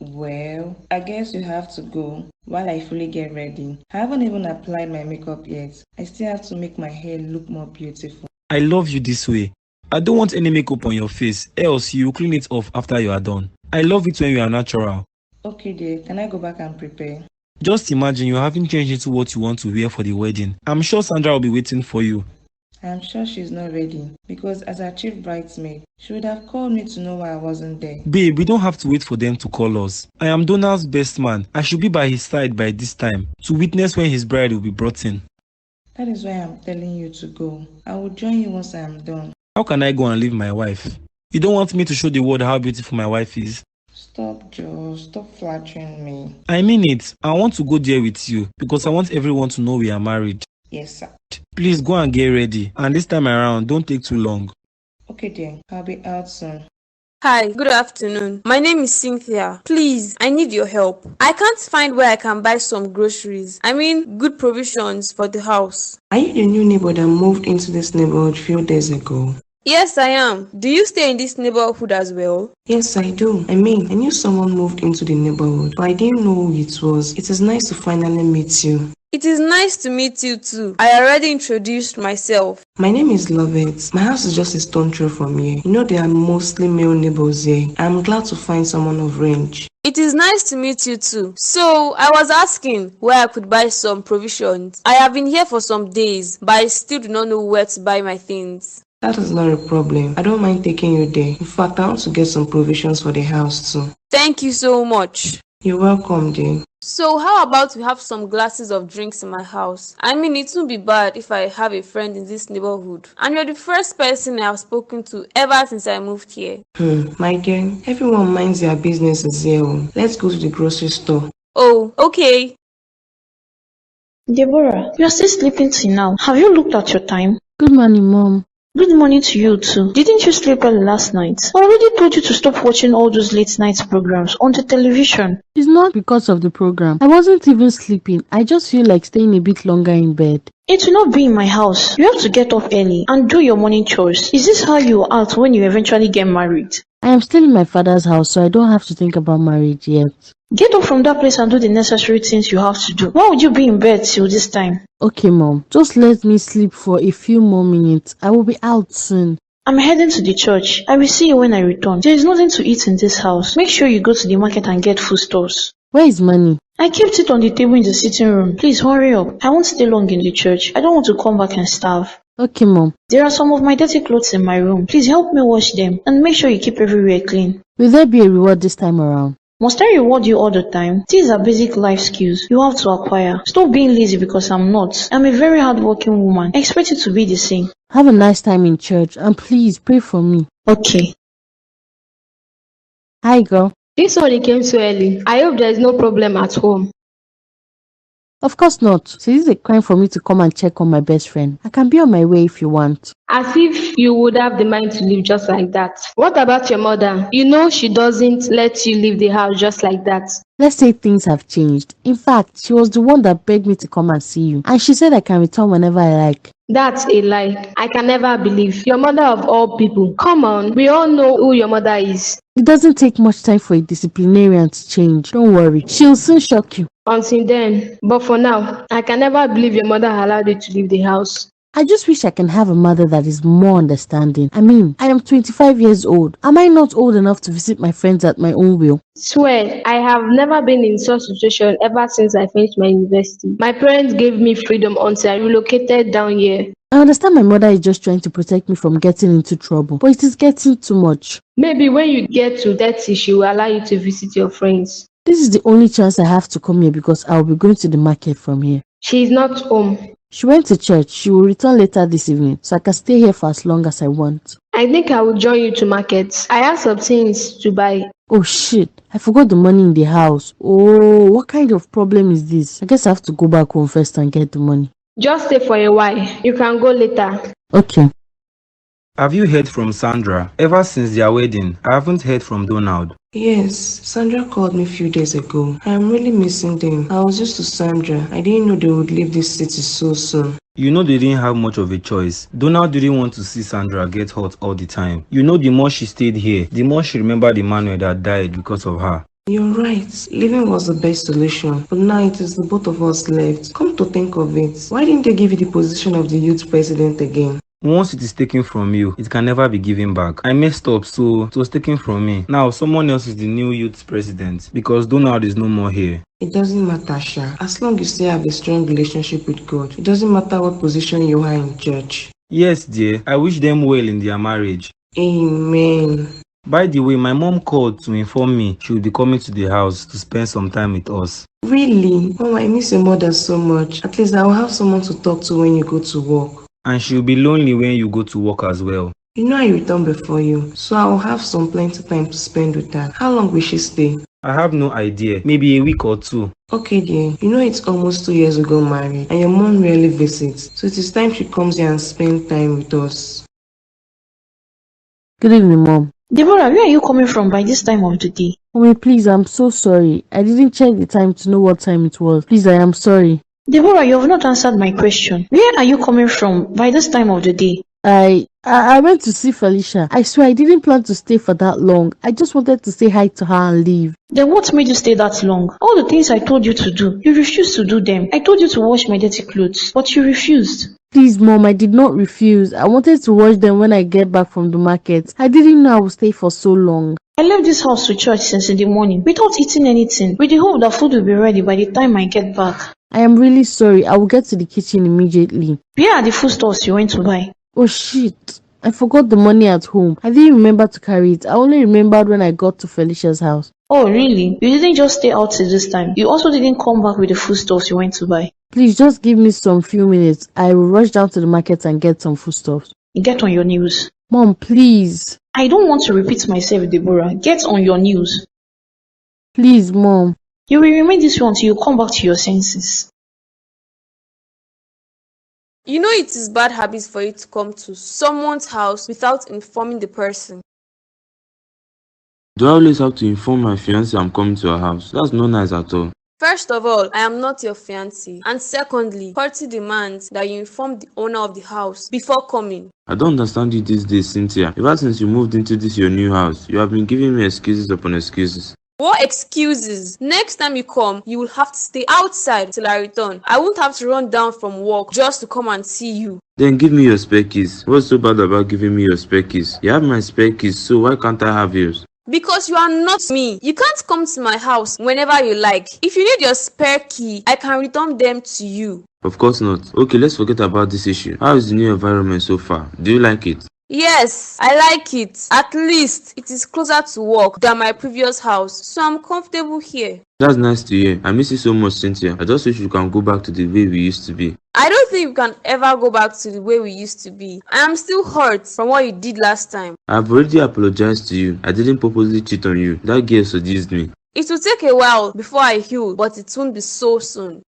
Well, I guess you have to go while I fully get ready. I haven't even applied my makeup yet. I still have to make my hair look more beautiful. I love you this way. I don't want any makeup on your face, else you will clean it off after you are done. I love it when you are natural. Okay, dear. Can I go back and prepare? Just imagine you haven't changed into what you want to wear for the wedding. I'm sure Sandra will be waiting for you. I am sure she's not ready because as our chief bridesmaid, she would have called me to know why I wasn't there. Babe, we don't have to wait for them to call us. I am Donald's best man. I should be by his side by this time to witness when his bride will be brought in. That is why I'm telling you to go. I will join you once I am done. How can I go and leave my wife? You don't want me to show the world how beautiful my wife is? Stop, Joe. Stop flattering me. I mean it. I want to go there with you because I want everyone to know we are married. Yes, sir. Please go and get ready. And this time around, don't take too long. Okay, dear. I'll be out soon. Hi, good afternoon. My name is Cynthia. Please, I need your help. I can't find where I can buy some groceries. I mean, good provisions for the house. Are you the new neighbor that moved into this neighborhood a few days ago? Yes, I am. Do you stay in this neighborhood as well? Yes, I do. I mean, I knew someone moved into the neighborhood, but I didn't know who it was. It is nice to finally meet you. It is nice to meet you too. I already introduced myself. My name is Lovett. My house is just a stone throw from here. You know there are mostly male neighbors here. I'm glad to find someone of range. It is nice to meet you too. So, I was asking where I could buy some provisions. I have been here for some days, but I still do not know where to buy my things. That is not a problem. I don't mind taking you there. In fact, I want to get some provisions for the house too. Thank you so much. You're welcome, dear. So how about we have some glasses of drinks in my house? I mean, it won't be bad if I have a friend in this neighborhood. And you're the first person I have spoken to ever since I moved here. My dear, everyone minds their businesses here. Let's go to the grocery store. Oh, okay. Deborah, you are still sleeping till now. Have you looked at your time? Good morning, Mom. Good morning to you too. Didn't you sleep early last night? I already told you to stop watching all those late night programs on the television. It's not because of the program. I wasn't even sleeping. I just feel like staying a bit longer in bed. It will not be in my house. You have to get up early and do your morning chores. Is this how you will act when you eventually get married? I am still in my father's house, so I don't have to think about marriage yet. Get up from that place and do the necessary things you have to do. Why would you be in bed till this time? Okay, Mom. Just let me sleep for a few more minutes. I will be out soon. I'm heading to the church. I will see you when I return. There is nothing to eat in this house. Make sure you go to the market and get foodstuffs. Where is money? I kept it on the table in the sitting room. Please hurry up. I won't stay long in the church. I don't want to come back and starve. Okay, Mom. There are some of my dirty clothes in my room. Please help me wash them and make sure you keep everywhere clean. Will there be a reward this time around? Must I reward you all the time? These are basic life skills you have to acquire. Stop being lazy because I'm not. I'm a very hardworking woman. I expect you to be the same. Have a nice time in church and please pray for me. Okay. Hi, girl. This one came so early. I hope there is no problem at home. Of course not. So this is a crime for me to come and check on my best friend. I can be on my way if you want. As if you would have the mind to leave just like that. What about your mother? You know she doesn't let you leave the house just like that. Let's say things have changed. In fact, she was the one that begged me to come and see you, and she said I can return whenever I like. That's a lie. I can never believe. Your mother of all people. Come on, we all know who your mother is. It doesn't take much time for a disciplinarian to change. Don't worry, she'll soon shock you. Until then, but for now, I can never believe your mother allowed you to leave the house. I just wish I can have a mother that is more understanding. I mean, I am 25 years old. Am I not old enough to visit my friends at my own will? Swear, I have never been in such a situation ever since I finished my university. My parents gave me freedom until I relocated down here. I understand my mother is just trying to protect me from getting into trouble, but it is getting too much. Maybe when you get to 30, she will allow you to visit your friends. This is the only chance I have to come here because I will be going to the market from here. She is not home. She went to church. She will return later this evening, so I can stay here for as long as I want. I think I will join you to market. I have some things to buy. Oh shit, I forgot the money in the house. Oh, what kind of problem is this? I guess I have to go back home first and get the money. Just stay for a while. You can go later. Okay. Have you heard from Sandra? Ever since their wedding, I haven't heard from Donald. Yes, Sandra called me a few days ago. I am really missing them. I was used to Sandra. I didn't know they would leave this city so soon. You know they didn't have much of a choice. Donald didn't want to see Sandra get hurt all the time. You know the more she stayed here, the more she remembered Emmanuel that died because of her. You're right. Leaving was the best solution. But now it is the both of us left. Come to think of it, why didn't they give you the position of the youth president again? Once it is taken from you, it can never be given back. I messed up, so it was taken from me. Now someone else is the new youth president because Donald is no more here. It doesn't matter, Sha. As long as you still have a strong relationship with God, it doesn't matter what position you are in church. Yes, dear. I wish them well in their marriage. Amen. By the way, my mom called to inform me she will be coming to the house to spend some time with us. Really? Oh, I miss your mother so much. At least I will have someone to talk to when you go to work. And she'll be lonely when you go to work as well. You know I return before you, so I will have some plenty time to spend with her. How long will she stay? I have no idea. Maybe a week or two. Okay dear, you know it's almost 2 years ago married and your mom rarely visits, so it is time she comes here and spend time with us. Good evening, Mom. Deborah, where are you coming from by this time of the day? Mommy, please, I'm so sorry. I didn't check the time to know what time it was. Please, I am sorry. Deborah, you have not answered my question. Where are you coming from by this time of the day? I went to see Felicia. I swear I didn't plan to stay for that long. I just wanted to say hi to her and leave. Then what made you stay that long? All the things I told you to do, you refused to do them. I told you to wash my dirty clothes, but you refused. Please, Mom, I did not refuse. I wanted to wash them when I get back from the market. I didn't know I would stay for so long. I left this house to church since in the morning without eating anything, with the hope that food will be ready by the time I get back. I am really sorry. I will get to the kitchen immediately. Where are the foodstuffs you went to buy? Oh shit. I forgot the money at home. I didn't remember to carry it. I only remembered when I got to Felicia's house. Oh really? You didn't just stay out till this time. You also didn't come back with the foodstuffs you went to buy. Please just give me some few minutes. I will rush down to the market and get some foodstuffs. Get on your knees. Mom, please. I don't want to repeat myself, Deborah. Get on your knees. Please, Mom. You will remain this way until you come back to your senses. You know it is bad habits for you to come to someone's house without informing the person. Do I always have to inform my fiancé I'm coming to her house? That's not nice at all. First of all, I am not your fiancé. And secondly, courtesy demands that you inform the owner of the house before coming. I don't understand you these days, Cynthia. Ever since you moved into this your new house, you have been giving me excuses upon excuses. What excuses? Next time you come, you will have to stay outside till I return. I won't have to run down from work just to come and see you. Then give me your spare keys. What's so bad about giving me your spare keys? You have my spare keys, so why can't I have yours? Because you are not me. You can't come to my house whenever you like. If you need your spare key, I can return them to you. Of course not. Okay, let's forget about this issue. How is the new environment so far? Do you like it? Yes, I like it. At least it is closer to work than my previous house, so I'm comfortable here. That's nice to hear. I miss you so much, Cynthia. I just wish we can go back to the way we used to be. I don't think we can ever go back to the way we used to be. I am still hurt from what you did last time. I've already apologized to you. I didn't purposely cheat on you. That girl seduced me. It will take a while before I heal, but it won't be so soon.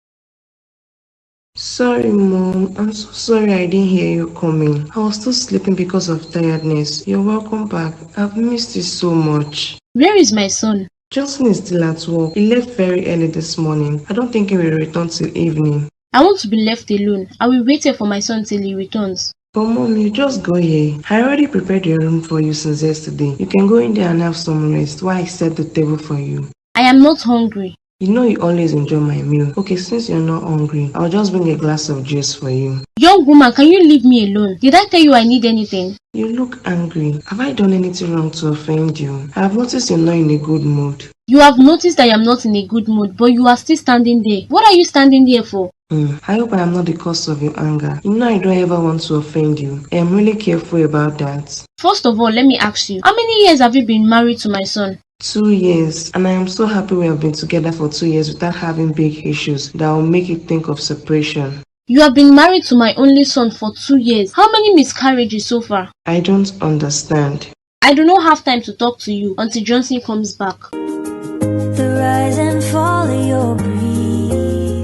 Sorry, Mom. I'm so sorry I didn't hear you coming. I was still sleeping because of tiredness. You're welcome back. I've missed you so much. Where is my son? Johnson is still at work. He left very early this morning. I don't think he will return till evening. I want to be left alone. I will wait here for my son till he returns. But Mom, you just go here. I already prepared your room for you since yesterday. You can go in there and have some rest while I set the table for you. I am not hungry. You know you always enjoy my meal. Okay, since you're not hungry, I'll just bring a glass of juice for you. Young woman, can you leave me alone? Did I tell you I need anything? You look angry. Have I done anything wrong to offend you? I have noticed you're not in a good mood. You have noticed I am not in a good mood, but you are still standing there. What are you standing there for? I hope I am not the cause of your anger. You know I don't ever want to offend you. I am really careful about that. First of all, let me ask you, how many years have you been married to my son? 2 years, and I am so happy we have been together for 2 years without having big issues that will make you think of separation. You have been married to my only son for 2 years. How many miscarriages so far? I don't understand. I do not have time to talk to you until Johnson comes back. The rise and fall of your breathing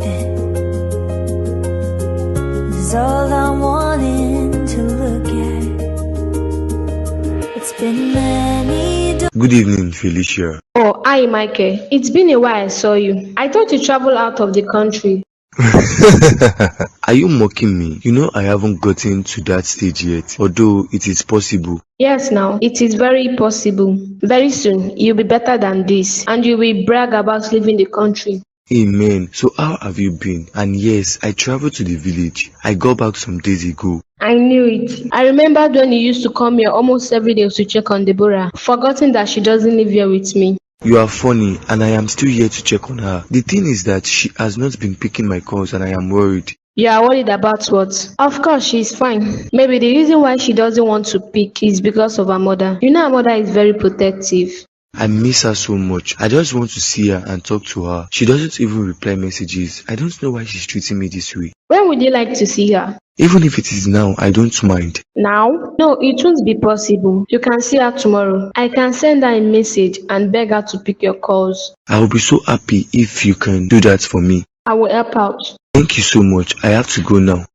is all I'm wanting to look at. It's been many. Good evening, Felicia. Oh, hi, Michael. It's been a while I saw you. I thought you traveled out of the country. Are you mocking me? You know I haven't gotten to that stage yet, although it is possible. Yes, now, it is very possible. Very soon, you'll be better than this, and you will brag about leaving the country. Amen. So how have you been? And yes, I traveled to the village. I got back some days ago. I knew it. I remembered when you used to come here almost every day to check on Deborah, forgetting that she doesn't live here with me. You are funny, and I am still here to check on her. The thing is that she has not been picking my calls, and I am worried. You are worried about what? Of course, she's fine. Maybe the reason why she doesn't want to pick is because of her mother. You know her mother is very protective. I miss her so much. I just want to see her and talk to her. She doesn't even reply messages. I don't know why she's treating me this way. When would you like to see her? Even if it is now, I don't mind. Now? No, it won't be possible. You can see her tomorrow. I can send her a message and beg her to pick your calls. I will be so happy if you can do that for me. I will help out. Thank you so much. I have to go now.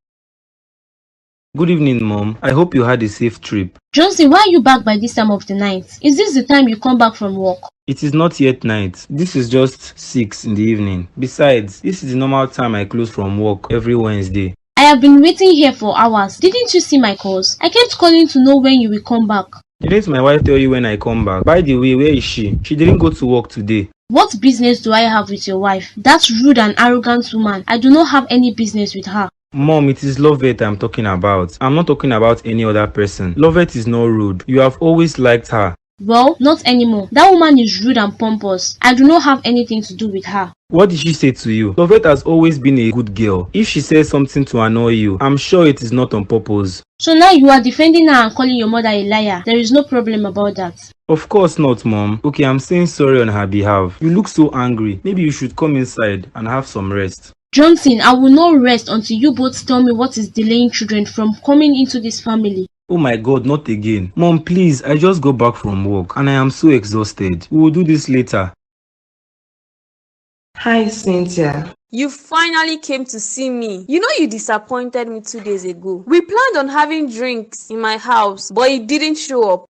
Good evening, Mom. I hope you had a safe trip. Johnson, why are you back by this time of the night? Is this the time you come back from work? It is not yet night. This is just 6 in the evening. Besides, this is the normal time I close from work every Wednesday. I have been waiting here for hours. Didn't you see my calls? I kept calling to know when you will come back. Didn't my wife tell you when I come back? By the way, where is she? She didn't go to work today. What business do I have with your wife? That rude and arrogant woman. I do not have any business with her. Mom, it is Lovett I'm talking about. I'm not talking about any other person. Lovett is not rude. You have always liked her. Well, not anymore. That woman is rude and pompous. I do not have anything to do with her. What did she say to you? Lovett has always been a good girl. If she says something to annoy you, I'm sure it is not on purpose. So now you are defending her and calling your mother a liar. There is no problem about that. Of course not, Mom. Okay, I'm saying sorry on her behalf. You look so angry. Maybe you should come inside and have some rest. Johnson, I will not rest until you both tell me what is delaying children from coming into this family. Oh my God, not again. Mom, please, I just got back from work and I am so exhausted. We will do this later. Hi, Cynthia. You finally came to see me. You know you disappointed me 2 days ago. We planned on having drinks in my house, but it didn't show up.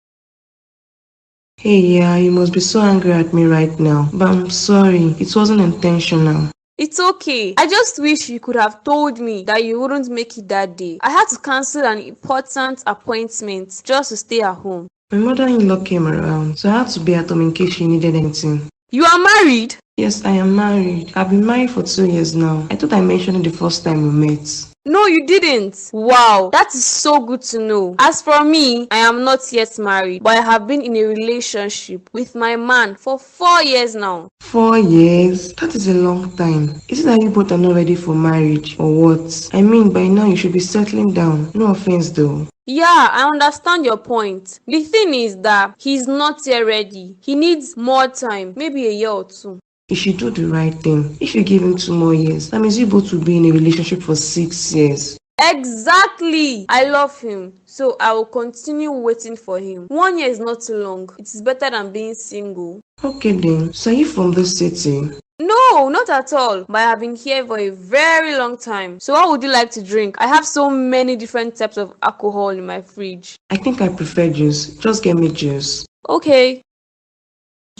Hey, yeah, you must be so angry at me right now. But I'm sorry, it wasn't intentional. It's okay. I just wish you could have told me that you wouldn't make it that day. I had to cancel an important appointment just to stay at home. My mother-in-law came around, so I had to be at home in case she needed anything. You are married? Yes, I am married. I've been married for 2 years now. I thought I mentioned it the first time we met. No, you didn't. Wow, that is so good to know. As for me, I am not yet married, but I have been in a relationship with my man for 4 years now. 4 years? That is a long time. Is it that you both are not ready for marriage or what? I mean, by now you should be settling down. No offense though. Yeah, I understand your point. The thing is that he's not yet ready. He needs more time, maybe a year or 2. You should do the right thing. If you give him 2 more years, that means you both will be in a relationship for 6 years. Exactly! I love him, so I will continue waiting for him. 1 year is not too long. It is better than being single. Okay then, so are you from the city? No, not at all. But I have been here for a very long time. So what would you like to drink? I have so many different types of alcohol in my fridge. I think I prefer juice. Just get me juice. Okay.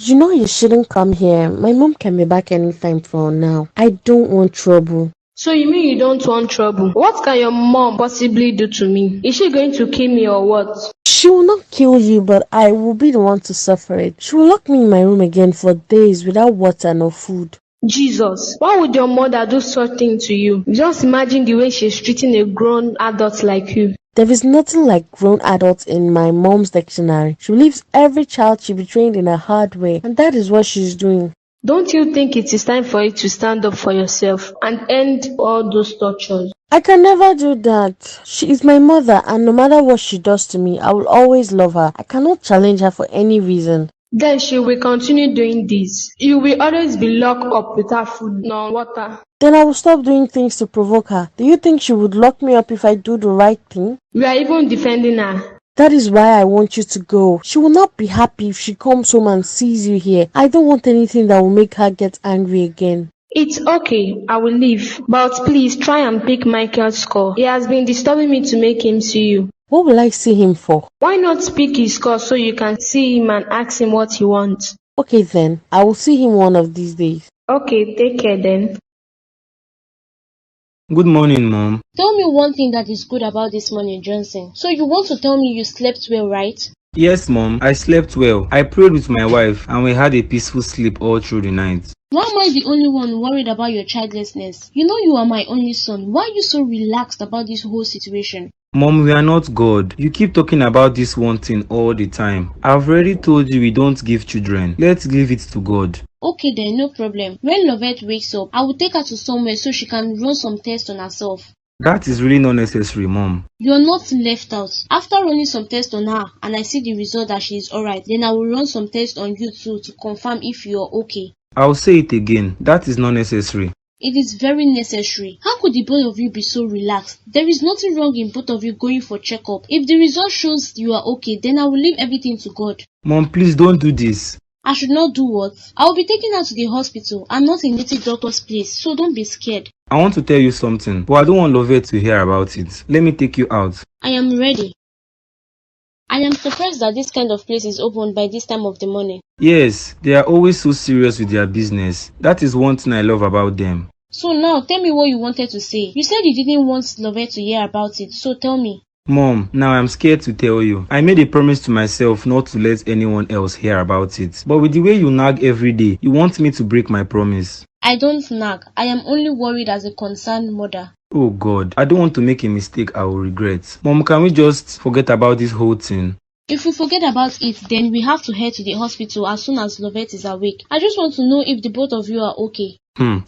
You know you shouldn't come here. My mom can be back anytime from now. I don't want trouble. So you mean you don't want trouble? What can your mom possibly do to me? Is she going to kill me or what? She will not kill you, but I will be the one to suffer it. She will lock me in my room again for days without water nor food. Jesus, why would your mother do such thing to you? Just imagine the way she's treating a grown adult like you. There is nothing like grown adults in my mom's dictionary. She believes every child should be trained in a hard way, and that is what she's doing. Don't you think it is time for you to stand up for yourself and end all those tortures? I can never do that. She is my mother, and no matter what she does to me, I will always love her. I cannot challenge her for any reason. Then she will continue doing this. You will always be locked up without food nor water. Then I will stop doing things to provoke her. Do you think she would lock me up if I do the right thing? We are even defending her. That is why I want you to go. She will not be happy if she comes home and sees you here. I don't want anything that will make her get angry again. It's okay, I will leave. But please try and pick Michael's call. He has been disturbing me to make him see you. What will I see him for? Why not pick his call so you can see him and ask him what he wants? Okay then, I will see him one of these days. Okay, take care then. Good morning, Mom. Tell me one thing that is good about this morning, Johnson. So you want to tell me you slept well, right? Yes, Mom, I slept well. I prayed with my wife and we had a peaceful sleep all through the night. Why am I the only one worried about your childlessness? You know you are my only son. Why are you so relaxed about this whole situation? Mom, we are not God. You keep talking about this one thing all the time. I've already told you we don't give children. Let's give it to God. Okay then, no problem. When Lovette wakes up, I will take her to somewhere so she can run some tests on herself. That is really not necessary, Mom. You're not left out. After running some tests on her and I see the result that she is alright, then I will run some tests on you too to confirm if you're okay. I'll say it again. That is not necessary. It is very necessary. How could the both of you be so relaxed? There is nothing wrong in both of you going for checkup. If the result shows you are okay, then I will leave everything to God. Mom, please don't do this. I should not do what? I will be taking her to the hospital and not a native doctor's place, so don't be scared. I want to tell you something, but I don't want Lovette to hear about it. Let me take you out. I am ready. I am surprised that this kind of place is opened by this time of the morning. Yes, they are always so serious with their business. That is one thing I love about them. So now, tell me what you wanted to say. You said you didn't want Lovette to hear about it, so tell me. Mom, now I'm scared to tell you. I made a promise to myself not to let anyone else hear about it. But with the way you nag every day, you want me to break my promise. I don't nag. I am only worried as a concerned mother. Oh God, I don't want to make a mistake I will regret. Mom, can we just forget about this whole thing? If we forget about it, then we have to head to the hospital as soon as Lovette is awake. I just want to know if the both of you are okay.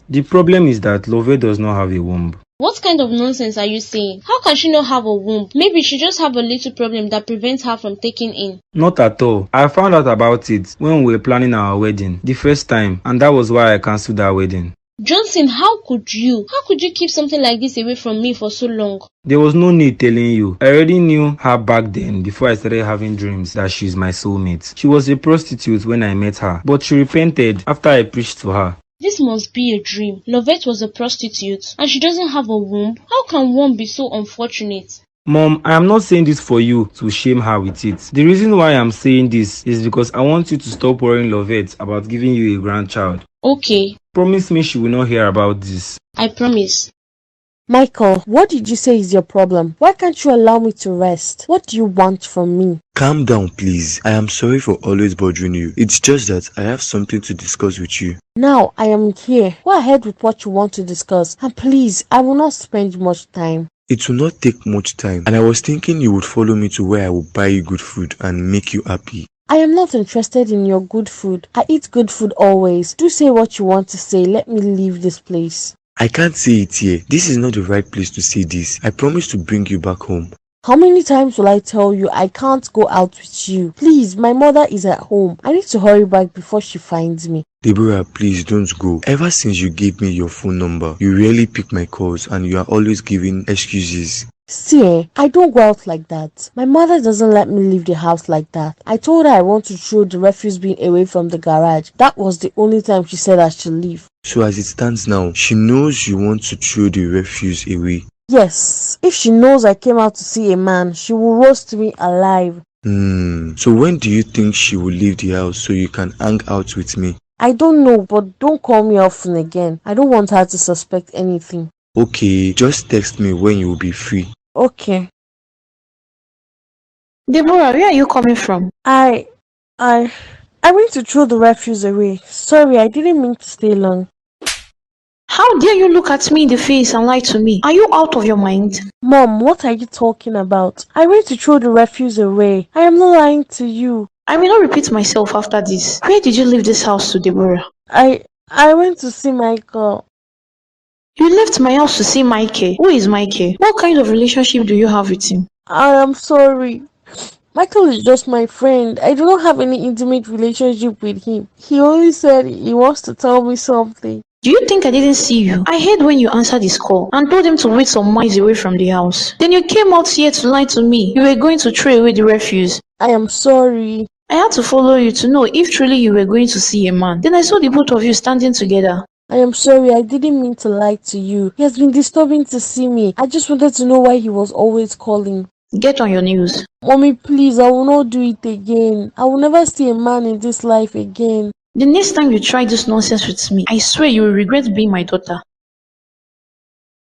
The problem is that Lovette does not have a womb. What kind of nonsense are you saying? How can she not have a womb? Maybe she just have a little problem that prevents her from taking in. Not at all. I found out about it when we were planning our wedding, the first time, and that was why I cancelled our wedding. Johnson, how could you? How could you keep something like this away from me for so long? There was no need telling you. I already knew her back then before I started having dreams that she's my soulmate. She was a prostitute when I met her, but she repented after I preached to her. This must be a dream. Lovette was a prostitute and she doesn't have a womb. How can one be so unfortunate? Mom, I am not saying this for you to shame her with it. The reason why I'm saying this is because I want you to stop worrying Lovette about giving you a grandchild. Okay. Promise me she will not hear about this. I promise. Michael, what did you say is your problem? Why can't you allow me to rest? What do you want from me? Calm down, please. I am sorry for always bothering you. It's just that I have something to discuss with you. Now I am here. Go ahead with what you want to discuss. And please, I will not spend much time. It will not take much time, and I was thinking you would follow me to where I will buy you good food and make you happy. I am not interested in your good food. I eat good food always. Do say what you want to say. Let me leave this place. I can't say it here. This is not the right place to say this. I promise to bring you back home. How many times will I tell you I can't go out with you? Please, my mother is at home. I need to hurry back before she finds me. Deborah, please don't go. Ever since you gave me your phone number, you rarely pick my calls and you are always giving excuses. See, I don't go out like that. My mother doesn't let me leave the house like that. I told her I want to throw the refuse bin away from the garage. That was the only time she said I should leave. So as it stands now, she knows you want to throw the refuse away. Yes, if she knows I came out to see a man, she will roast me alive. So when do you think she will leave the house so you can hang out with me? I don't know, but don't call me often again. I don't want her to suspect anything. Okay, just text me when you will be free. Okay. Deborah, where are you coming from? I went to throw the refuse away. Sorry, I didn't mean to stay long. How dare you look at me in the face and lie to me? Are you out of your mind? Mom, what are you talking about? I went to throw the refuse away. I am not lying to you. I may not repeat myself after this. Where did you leave this house to, Deborah? I went to see Michael. You left my house to see Mikey. Who is Mikey? What kind of relationship do you have with him? I am sorry. Michael is just my friend. I do not have any intimate relationship with him. He only said he wants to tell me something. Do you think I didn't see you? I heard when you answered his call and told him to wait some miles away from the house. Then you came out here to lie to me. You were going to throw away the refuse. I am sorry. I had to follow you to know if truly you were going to see a man. Then I saw the both of you standing together. I am sorry, I didn't mean to lie to you. He has been disturbing to see me. I just wanted to know why he was always calling. Get on your knees. Mommy, please, I will not do it again. I will never see a man in this life again. The next time you try this nonsense with me, I swear you will regret being my daughter.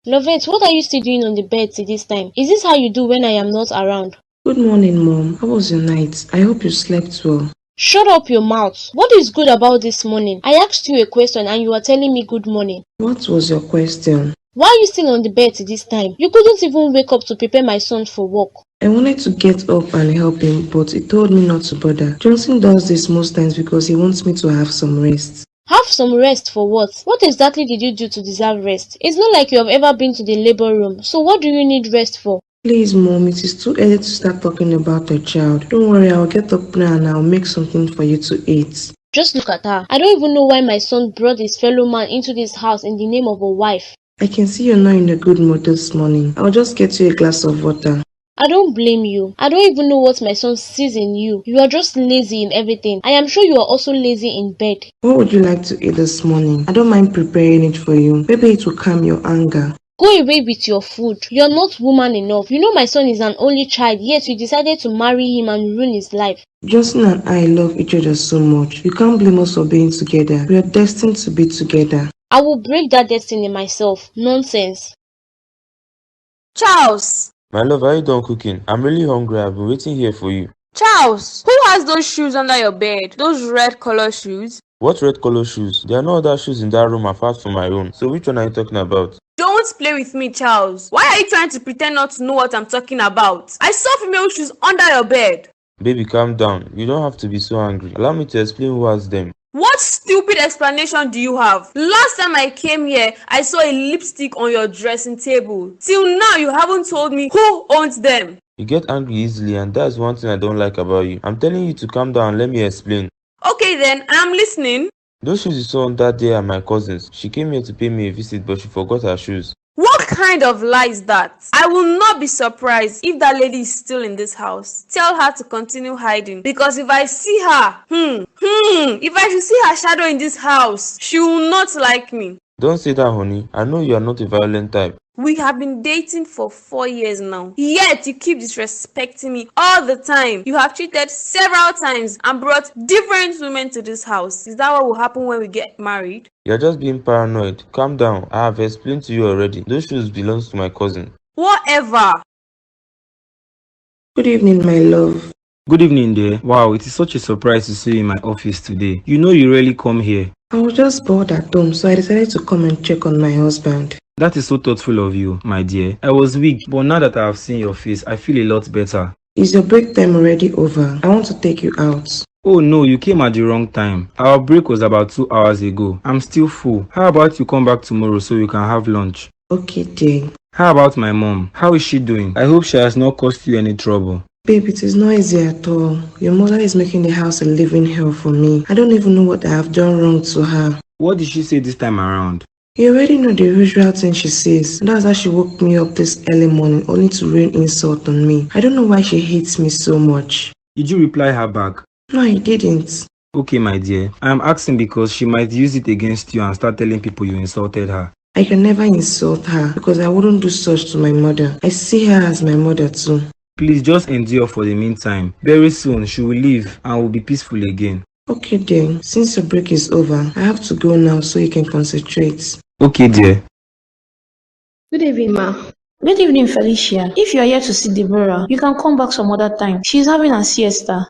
Lovette, what are you still doing on the bed till this time? Is this how you do when I am not around? Good morning, Mom. How was your night? I hope you slept well. Shut up your mouth. What is good about this morning? I asked you a question and you are telling me good morning. What was your question? Why are you still on the bed till this time? You couldn't even wake up to prepare my son for work. I wanted to get up and help him, but he told me not to bother. Johnson does this most times because he wants me to have some rest. Have some rest for what? What exactly did you do to deserve rest? It's not like you have ever been to the labor room, so what do you need rest for? Please, Mom, it is too early to start talking about your child. Don't worry, I'll get up now and I'll make something for you to eat. Just look at her. I don't even know why my son brought his fellow man into this house in the name of a wife. I can see you're not in a good mood this morning. I'll just get you a glass of water. I don't blame you. I don't even know what my son sees in you. You are just lazy in everything. I am sure you are also lazy in bed. What would you like to eat this morning? I don't mind preparing it for you. Maybe it will calm your anger. Go away with your food. You are not woman enough. You know my son is an only child, yet you decided to marry him and ruin his life. Johnson and I love each other so much. You can't blame us for being together. We are destined to be together. I will break that destiny myself. Nonsense. Charles! My love, are you done cooking? I'm really hungry. I've been waiting here for you. Charles! Who has those shoes under your bed? Those red color shoes? What red color shoes? There are no other shoes in that room apart from my own. So which one are you talking about? Don't play with me, Charles. Why are you trying to pretend not to know what I'm talking about? I saw female shoes under your bed. Baby, calm down. You don't have to be so angry. Allow me to explain who has them. What stupid explanation do you have? Last time I came here, I saw a lipstick on your dressing table. Till now, you haven't told me who owns them. You get angry easily and that's one thing I don't like about you. I'm telling you to calm down and let me explain. Okay then, I'm listening. Those shoes you saw on that day are my cousin's. She came here to pay me a visit but she forgot her shoes. What kind of lie is that? I will not be surprised if that lady is still in this house. Tell her to continue hiding. Because if I see her, if I should see her shadow in this house, she will not like me. Don't say that, honey. I know you are not a violent type. We have been dating for 4 years now. Yet you keep disrespecting me all the time. You have cheated several times and brought different women to this house. Is that what will happen when we get married? You're just being paranoid. Calm down. I have explained to you already. Those shoes belong to my cousin. Whatever. Good evening, my love. Good evening, dear. Wow, it is such a surprise to see you in my office today. You know you rarely come here. I was just bored at home, so I decided to come and check on my husband. That is so thoughtful of you, my dear. I was weak, but now that I have seen your face, I feel a lot better. Is your break time already over? I want to take you out. Oh no, you came at the wrong time. Our break was about 2 hours ago. I'm still full. How about you come back tomorrow so you can have lunch? Okay, dear. How about my mom? How is she doing? I hope she has not caused you any trouble. Babe, it is not easy at all. Your mother is making the house a living hell for me. I don't even know what I have done wrong to her. What did she say this time around? You already know the usual thing she says. That's how she woke me up this early morning only to rain insult on me. I don't know why she hates me so much. Did you reply her back? No, I didn't. Okay, my dear. I am asking because she might use it against you and start telling people you insulted her. I can never insult her because I wouldn't do such to my mother. I see her as my mother too. Please just endure for the meantime. Very soon she will leave and will be peaceful again. Okay dear, since your break is over, I have to go now so you can concentrate. Okay, dear. Good evening, ma. Good evening, Felicia. If you are here to see Deborah, you can come back some other time. She's having a siesta.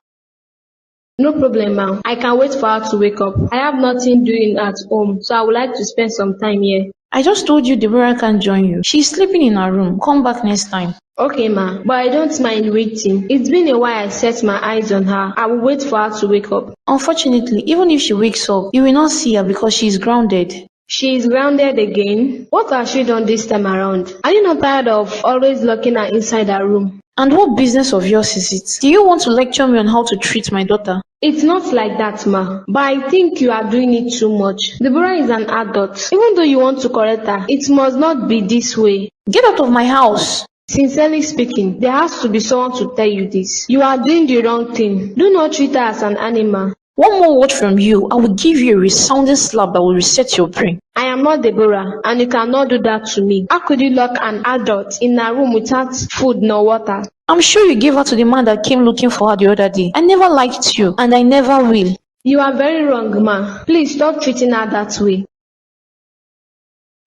No problem, ma'am. I can wait for her to wake up. I have nothing doing at home, so I would like to spend some time here. I just told you Deborah can't join you. She's sleeping in her room. Come back next time. Okay, ma, but I don't mind waiting. It's been a while I set my eyes on her. I will wait for her to wake up. Unfortunately, even if she wakes up, you will not see her because she is grounded. She is grounded again? What has she done this time around? Are you not tired of always locking her inside her room? And what business of yours is it? Do you want to lecture me on how to treat my daughter? It's not like that, ma. But I think you are doing it too much. Deborah is an adult. Even though you want to correct her, it must not be this way. Get out of my house! Sincerely speaking, there has to be someone to tell you this. You are doing the wrong thing. Do not treat her as an animal. One more word from you, I will give you a resounding slap that will reset your brain. I am not Deborah, and you cannot do that to me. How could you lock an adult in a room without food nor water? I'm sure you gave her to the man that came looking for her the other day. I never liked you, and I never will. You are very wrong, ma. Please stop treating her that way.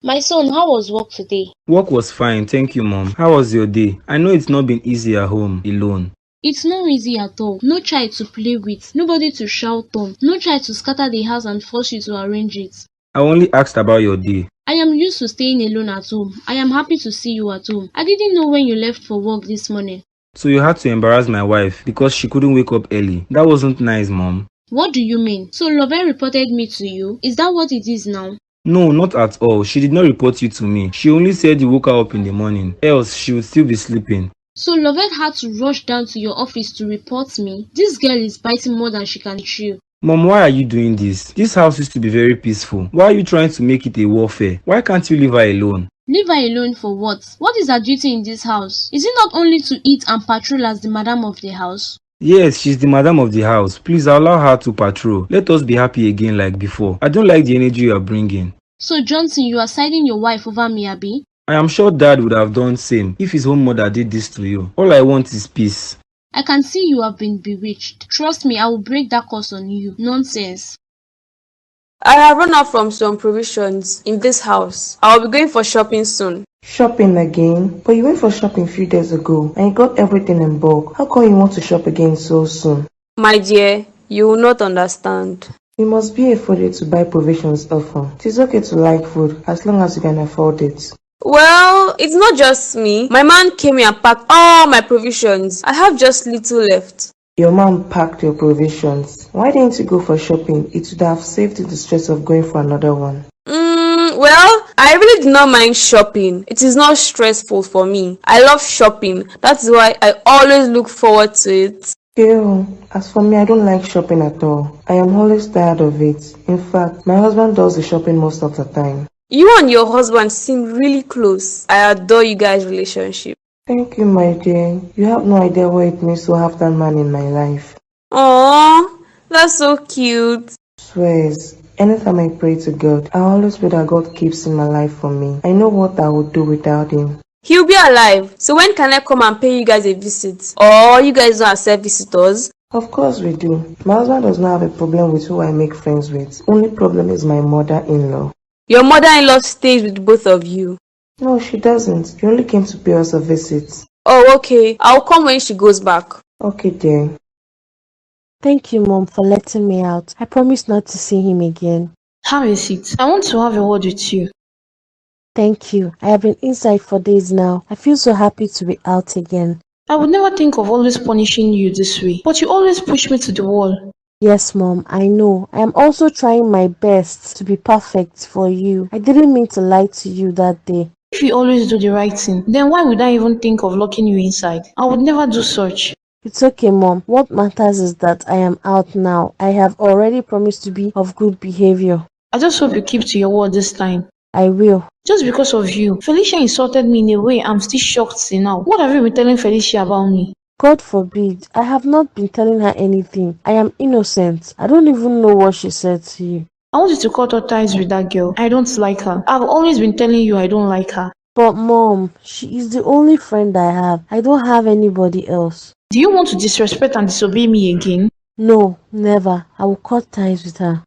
My son, how was work today? Work was fine, thank you, Mom. How was your day? I know it's not been easy at home, alone. It's not easy at all. No child to play with, nobody to shout on, no child to scatter the house and force you to arrange it. I only asked about your day. I am used to staying alone at home. I am happy to see you at home. I didn't know when you left for work this morning. So you had to embarrass my wife because she couldn't wake up early. That wasn't nice, Mom. What do you mean? So Love reported me to you? Is that what it is now? No, not at all. She did not report you to me. She only said you woke her up in the morning. Else, she would still be sleeping. So Lovette had to rush down to your office to report me? This girl is biting more than she can chew. Mom, why are you doing this? This house used to be very peaceful. Why are you trying to make it a warfare? Why can't you leave her alone? Leave her alone for what? What is her duty in this house? Is it not only to eat and patrol as the madam of the house? Yes, she's the madam of the house. Please allow her to patrol. Let us be happy again like before. I don't like the energy you are bringing. So Johnson, you are siding your wife over me, Abi? I am sure Dad would have done same if his own mother did this to you. All I want is peace. I can see you have been bewitched. Trust me, I will break that curse on you. Nonsense. I have run out from some provisions in this house. I will be going for shopping soon. Shopping again? But you went for shopping a few days ago and you got everything in bulk. How come you want to shop again so soon? My dear, you will not understand. You must be a foodie to buy provisions often. It is okay to like food as long as you can afford it. Well, it's not just me. My man came here and packed all my provisions. I have just little left. Your mom packed your provisions. Why didn't you go for shopping? It would have saved you the stress of going for another one. Well, I really do not mind shopping. It is not stressful for me. I love shopping. That's why I always look forward to it. Ew, as for me, I don't like shopping at all. I am always tired of it. In fact, my husband does the shopping most of the time. You and your husband seem really close. I adore you guys' relationship. Thank you, my dear. You have no idea what it means to have that man in my life. Aww, that's so cute. Swears, anytime I pray to God, I always pray that God keeps him alive for me. I know what I would do without him. He'll be alive. So when can I come and pay you guys a visit? Or you guys don't accept visitors? Of course we do. My husband does not have a problem with who I make friends with. Only problem is my mother-in-law. Your mother-in-law stays with both of you? No, she doesn't. She only came to pay us a visit. Oh, okay. I'll come when she goes back. Okay, dear. Thank you, Mom, for letting me out. I promise not to see him again. Have a seat. I want to have a word with you. Thank you. I have been inside for days now. I feel so happy to be out again. I would never think of always punishing you this way, but you always push me to the wall. Yes, Mom, I know. I am also trying my best to be perfect for you. I didn't mean to lie to you that day. If you always do the right thing, then why would I even think of locking you inside? I would never do such. It's okay, Mom. What matters is that I am out now. I have already promised to be of good behavior. I just hope you keep to your word this time. I will. Just because of you, Felicia insulted me in a way I'm still shocked till now. What have you been telling Felicia about me? God forbid. I have not been telling her anything. I am innocent. I don't even know what she said to you. I want you to cut all ties with that girl. I don't like her. I've always been telling you I don't like her. But Mom, she is the only friend I have. I don't have anybody else. Do you want to disrespect and disobey me again? No, never. I will cut ties with her.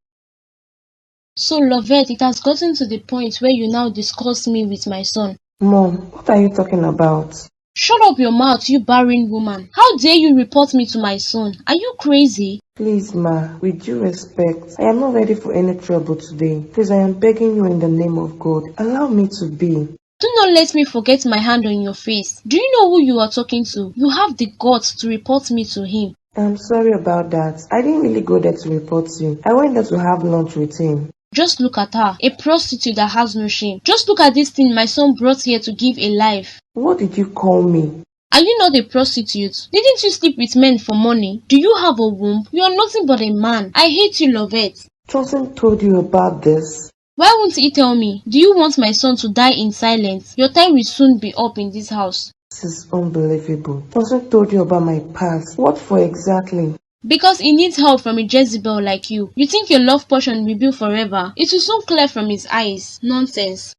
So, Lovette, it has gotten to the point where you now discuss me with my son. Mom, what are you talking about? Shut up your mouth, you barren woman. How dare you report me to my son? Are you crazy? Please, Ma, with due respect, I am not ready for any trouble today. Please, I am begging you in the name of God. Allow me to be. Do not let me forget my hand on your face. Do you know who you are talking to? You have the guts to report me to him. I'm sorry about that. I didn't really go there to report you. I went there to have lunch with him. Just look at her, a prostitute that has no shame. Just look at this thing my son brought here to give a life. What did you call me? Are you not a prostitute? Didn't you sleep with men for money? Do you have a womb? You are nothing but a man. I hate you, Lovette. Johnson told you about this. Why won't he tell me? Do you want my son to die in silence? Your time will soon be up in this house. This is unbelievable. Johnson told you about my past. What for exactly? Because he needs help from a Jezebel like you. You think your love portion will be forever? It will soon clear from his eyes. Nonsense.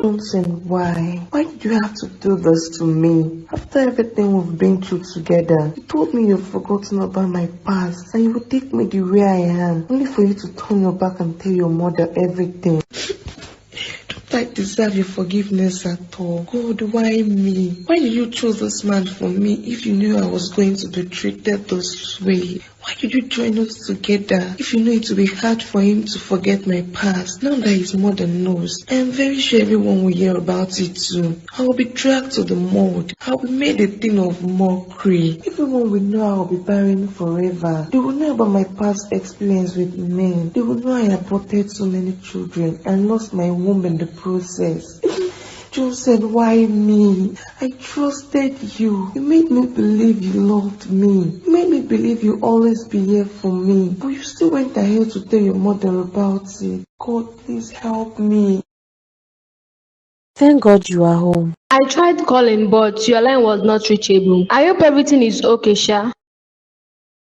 Johnson, why? Why did you have to do this to me? After everything we've been through together, you told me you've forgotten about my past and you would take me the way I am, only for you to turn your back and tell your mother everything. I deserve your forgiveness at all. God, why me? Why did you choose this man for me if you knew I was going to be treated this way? Why did you join us together if you knew it would be hard for him to forget my past? Now that his mother knows, I am very sure everyone will hear about it too. I will be dragged to the mud. I will be made a thing of mockery. Everyone will know I will be barren forever. They will know about my past experience with men. They will know I aborted so many children and lost my womb in the process. John said, why me? I trusted you. You made me believe you loved me. You made me believe you always be here for me. But you still went ahead to tell your mother about it. God, please help me. Thank God you are home. I tried calling, but your line was not reachable. I hope everything is okay, Sha.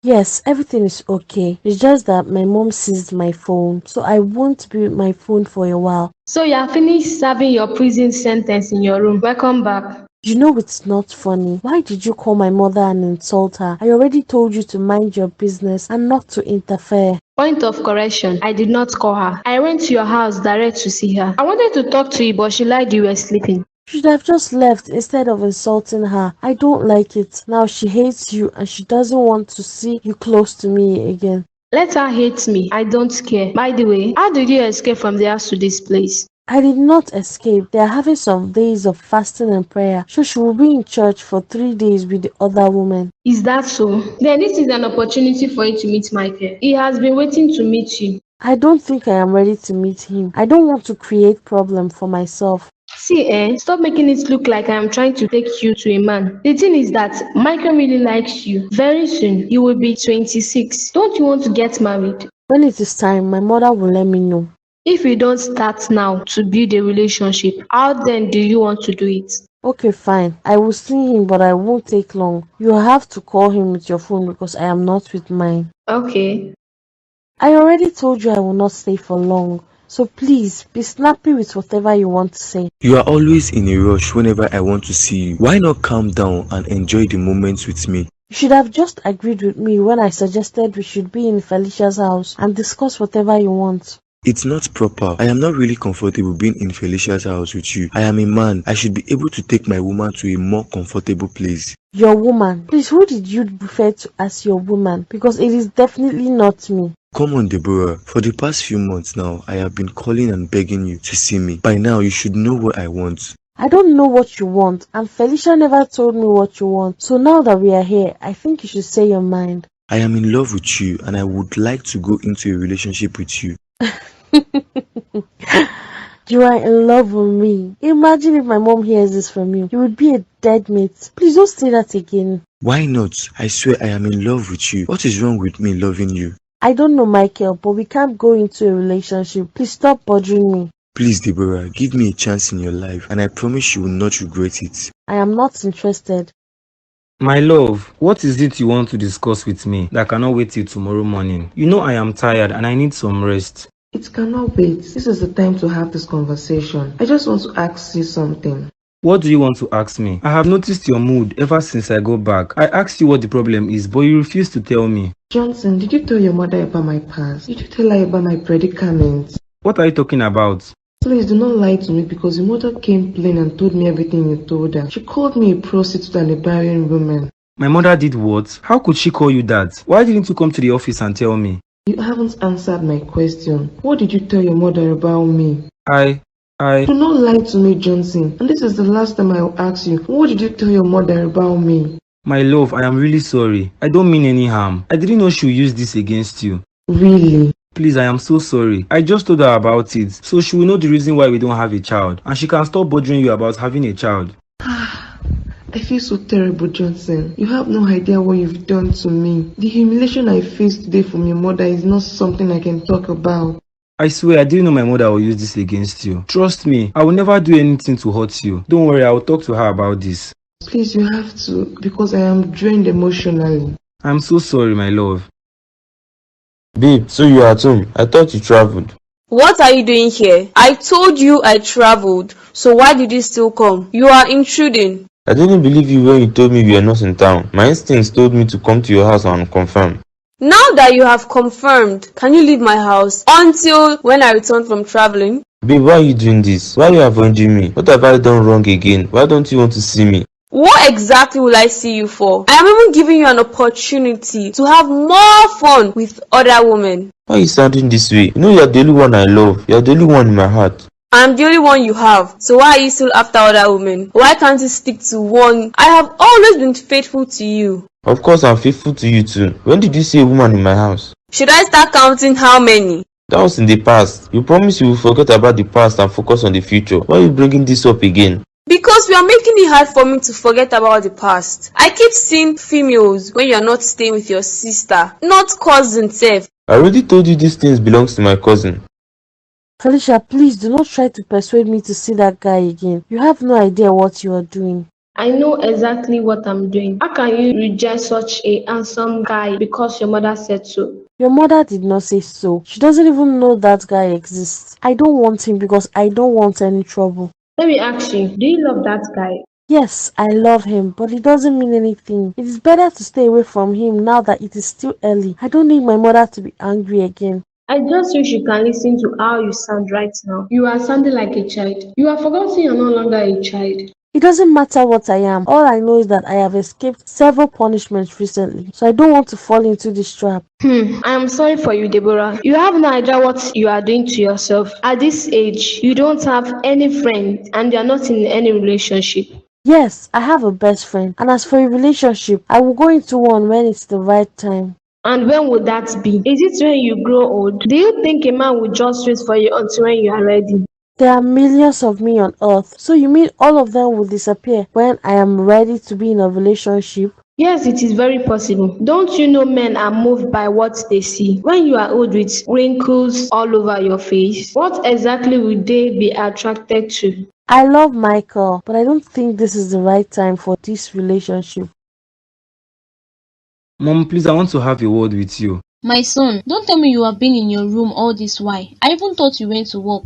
Yes, everything is okay. It's just that my mom seized my phone, so I won't be with my phone for a while. So you are finished serving your prison sentence in your room. Welcome back. You know it's not funny. Why did you call my mother and insult her? I already told you to mind your business and not to interfere. Point of correction, I did not call her. I went to your house direct to see her. I wanted to talk to you, but she lied you were sleeping. You should have just left instead of insulting her. I don't like it. Now she hates you and she doesn't want to see you close to me again. Let her hate me. I don't care. By the way, how did you escape from the house to this place? I did not escape. They are having some days of fasting and prayer, so she will be in church for 3 days with the other women. Is that so? Then this is an opportunity for you to meet Michael. He has been waiting to meet you. I don't think I am ready to meet him. I don't want to create problem for myself. See, stop making it look like I am trying to take you to a man. The thing is that Michael really likes you. Very soon, you will be 26. Don't you want to get married? When it is time, my mother will let me know. If you don't start now to build a relationship, how then do you want to do it? Okay, fine. I will see him, but I won't take long. You have to call him with your phone because I am not with mine. Okay. I already told you I will not stay for long. So please, be snappy with whatever you want to say. You are always in a rush whenever I want to see you. Why not calm down and enjoy the moments with me? You should have just agreed with me when I suggested we should be in Felicia's house and discuss whatever you want. It's not proper. I am not really comfortable being in Felicia's house with you. I am a man. I should be able to take my woman to a more comfortable place. Your woman? Please, who did you refer to as your woman? Because it is definitely not me. Come on, Deborah. For the past few months now, I have been calling and begging you to see me. By now, you should know what I want. I don't know what you want, and Felicia never told me what you want. So now that we are here, I think you should say your mind. I am in love with you, and I would like to go into a relationship with you. You are in love with me. Imagine if my mom hears this from you. You would be a dead mate. Please don't say that again. Why not? I swear I am in love with you. What is wrong with me loving you? I don't know, Michael, but we can't go into a relationship. Please stop bothering me. Please, Deborah, give me a chance in your life, and I promise you will not regret it. I am not interested. My love, what is it you want to discuss with me that cannot wait till tomorrow morning? You know I am tired and I need some rest. It cannot wait. This is the time to have this conversation. I just want to ask you something. What do you want to ask me? I have noticed your mood ever since I got back. I asked you what the problem is, but you refuse to tell me. Johnson, did you tell your mother about my past? Did you tell her about my predicament? What are you talking about? Please do not lie to me, because your mother came plain and told me everything you told her. She called me a prostitute and a barren woman. My mother did what? How could she call you that? Why didn't you come to the office and tell me? You haven't answered my question. What did you tell your mother about me? Do not lie to me, Johnson. And this is the last time I will ask you. What did you tell your mother about me? My love, I am really sorry. I don't mean any harm. I didn't know she would use this against you. Really? Please, I am so sorry. I just told her about it, so she will know the reason why we don't have a child, and she can stop bothering you about having a child. I feel so terrible, Johnson. You have no idea what you've done to me. The humiliation I faced today from your mother is not something I can talk about. I swear, I didn't know my mother would use this against you. Trust me, I will never do anything to hurt you. Don't worry, I will talk to her about this. Please, you have to, because I am drained emotionally. I'm so sorry, my love. Babe, so you're at home? I thought you traveled. What are you doing here? I told you I traveled, so why did you still come? You are intruding. I didn't believe you when you told me you were not in town. My instincts told me to come to your house and confirm. Now that you have confirmed, can you leave my house until when I return from traveling? Babe, why are you doing this? Why are you avoiding me? What have I done wrong again? Why don't you want to see me? What exactly will I see you for? I am even giving you an opportunity to have more fun with other women. Why are you sounding this way? You know you're the only one I love. You're the only one in my heart. I'm the only one you have, so why are you still after other women? Why can't you stick to one? I have always been faithful to you. Of course I'm faithful to you too. When did you see a woman in my house? Should I start counting how many? That was in the past. You promised you will forget about the past and focus on the future. Why are you bringing this up again? Because you are making it hard for me to forget about the past. I keep seeing females when you are not staying with your sister, not cousin sef. I already told you these things belongs to my cousin. Felicia, please do not try to persuade me to see that guy again. You have no idea what you are doing. I know exactly what I'm doing. How can you reject such a handsome guy because your mother said so? Your mother did not say so. She doesn't even know that guy exists. I don't want him because I don't want any trouble. Let me ask you, do you love that guy? Yes, I love him, but it doesn't mean anything. It is better to stay away from him now that it is still early. I don't need my mother to be angry again. I just wish you can listen to how you sound right now. You are sounding like a child. You have forgotten you're no longer a child. It doesn't matter what I am. All I know is that I have escaped several punishments recently, so I don't want to fall into this trap. I am sorry for you, Deborah. You have no idea what you are doing to yourself. At this age, you don't have any friend and you are not in any relationship. Yes, I have a best friend, and as for a relationship, I will go into one when it's the right time. And when would that be? Is it when you grow old? Do you think a man will just wait for you until when you are ready? There are millions of me on earth, so you mean all of them will disappear when I am ready to be in a relationship? Yes, it is very possible. Don't you know men are moved by what they see? When you are old with wrinkles all over your face, what exactly would they be attracted to? I love Michael, but I don't think this is the right time for this relationship. Mom, please, I want to have a word with you. My son, don't tell me you have been in your room all this while. I even thought you went to work.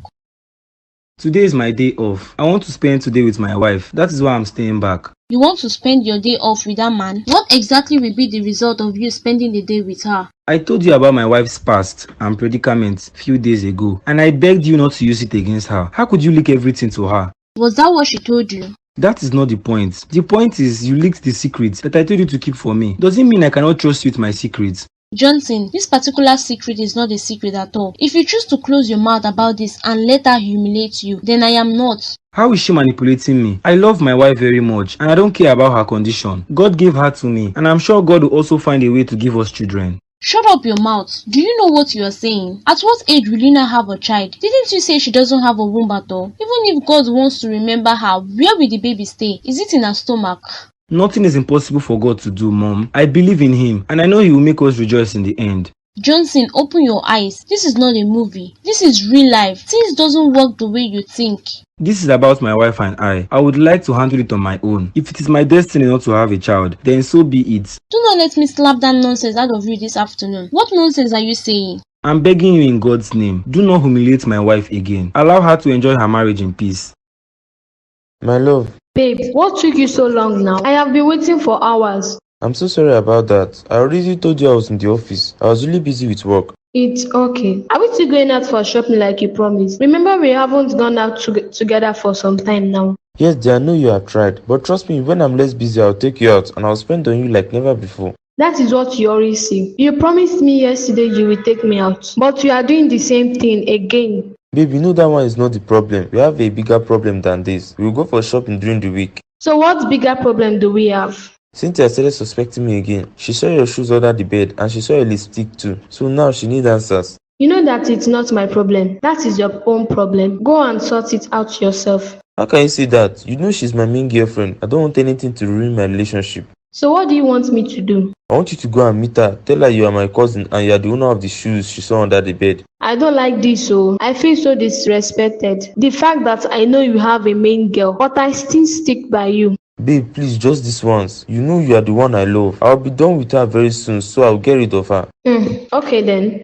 Today is my day off. I want to spend today with my wife. That is why I'm staying back. You want to spend your day off with that man? What exactly will be the result of you spending the day with her? I told you about my wife's past and predicament a few days ago, and I begged you not to use it against her. How could you leak everything to her? Was that what she told you? That is not the point. The point is you leaked the secrets that I told you to keep for me. Does it mean I cannot trust you with my secrets? Johnson, this particular secret is not a secret at all. If you choose to close your mouth about this and let her humiliate you, then I am not. How is she manipulating me? I love my wife very much and I don't care about her condition. God gave her to me and I'm sure God will also find a way to give us children. Shut up your mouth. Do you know what you are saying? At what age will Lina have a child? Didn't you say she doesn't have a womb at all? Even if God wants to remember her, where will the baby stay? Is it in her stomach? Nothing is impossible for God to do, Mom. I believe in Him and I know He will make us rejoice in the end. Johnson, open your eyes. This is not a movie. This is real life. Things doesn't work the way you think. This is about my wife and I. I would like to handle it on my own. If it is my destiny not to have a child, then so be it. Do not let me slap that nonsense out of you this afternoon. What nonsense are you saying? I'm begging you in God's name. Do not humiliate my wife again. Allow her to enjoy her marriage in peace. My love, Babe, what took you so long now? I have been waiting for hours. I'm so sorry about that. I already told you I was in the office. I was really busy with work. It's okay. Are we still going out for shopping like you promised? Remember, we haven't gone out together for some time now. Yes, dear, I know you have tried. But trust me, when I'm less busy, I'll take you out and I'll spend on you like never before. That is what you always say. You promised me yesterday you will take me out, but you are doing the same thing again. Babe, you know that one is not the problem. We have a bigger problem than this. We'll go for shopping during the week. So what bigger problem do we have? Cynthia started suspecting me again. She saw your shoes under the bed and she saw your lipstick too. So now she needs answers. You know that it's not my problem. That is your own problem. Go and sort it out yourself. How can you say that? You know she's my main girlfriend. I don't want anything to ruin my relationship. So what do you want me to do? I want you to go and meet her. Tell her you are my cousin and you are the owner of the shoes she saw under the bed. I don't like this, so I feel so disrespected. The fact that I know you have a main girl, but I still stick by you. Babe, please, just this once. You know you are the one I love. I'll be done with her very soon, so I'll get rid of her. Okay then.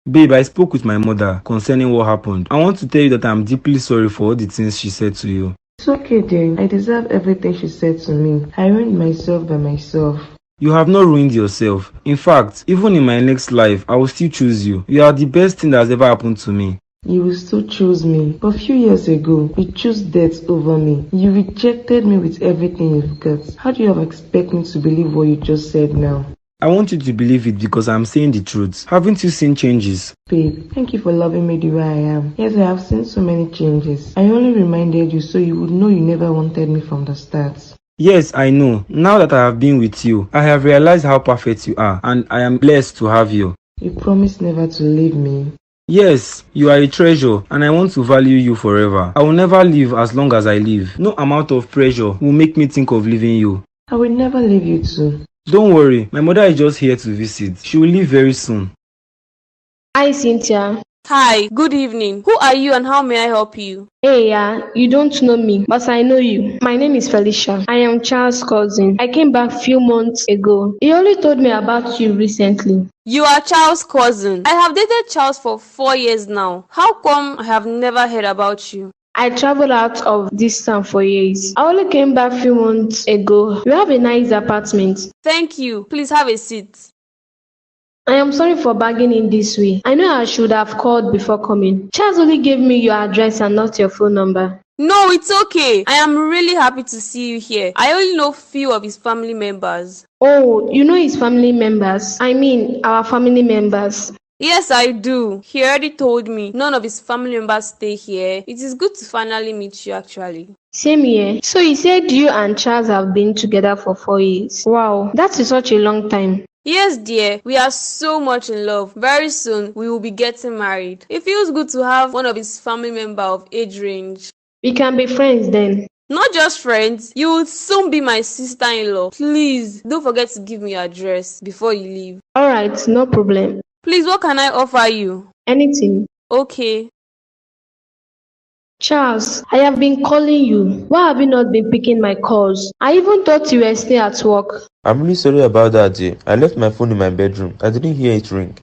Babe, I spoke with my mother concerning what happened. I want to tell you that I'm deeply sorry for all the things she said to you. It's okay, dear. I deserve everything she said to me. I ruined myself by myself. You have not ruined yourself. In fact, even in my next life, I will still choose you. You are the best thing that has ever happened to me. You will still choose me. But a few years ago, you chose death over me. You rejected me with everything you've got. How do you expect me to believe what you just said now? I want you to believe it because I'm saying the truth. Haven't you seen changes? Babe, thank you for loving me the way I am. Yes, I have seen so many changes. I only reminded you so you would know you never wanted me from the start. Yes, I know. Now that I have been with you, I have realized how perfect you are, and I am blessed to have you. You promised never to leave me. Yes, you are a treasure, and I want to value you forever. I will never leave as long as I live. No amount of pressure will make me think of leaving you. I will never leave you too. Don't worry, my mother is just here to visit. She will leave very soon. Hi, Cynthia. Hi, good evening. Who are you and how may I help you? Hey, you don't know me, but I know you. My name is Felicia. I am Charles' cousin. I came back few months ago. He only told me about you recently. You are Charles' cousin. I have dated Charles for 4 years now. How come I have never heard about you? I traveled out of this town for years. I only came back few months ago. You have a nice apartment. Thank you. Please have a seat. I am sorry for bargaining in this way. I know I should have called before coming. Charles only gave me your address and not your phone number. No, it's okay. I am really happy to see you here. I only know few of his family members. Oh, you know his family members? I mean, our family members. Yes, I do. He already told me none of his family members stay here. It is good to finally meet you actually. Same here. So he said you and Charles have been together for 4 years. Wow, that is such a long time. Yes, dear. We are so much in love. Very soon, we will be getting married. It feels good to have one of his family members of age range. We can be friends then. Not just friends. You will soon be my sister-in-law. Please, don't forget to give me your address before you leave. Alright, no problem. Please, what can I offer you? Anything. Okay. Charles, I have been calling you. Why have you not been picking my calls? I even thought you were still at work. I'm really sorry about that, dear. I left my phone in my bedroom. I didn't hear it ring.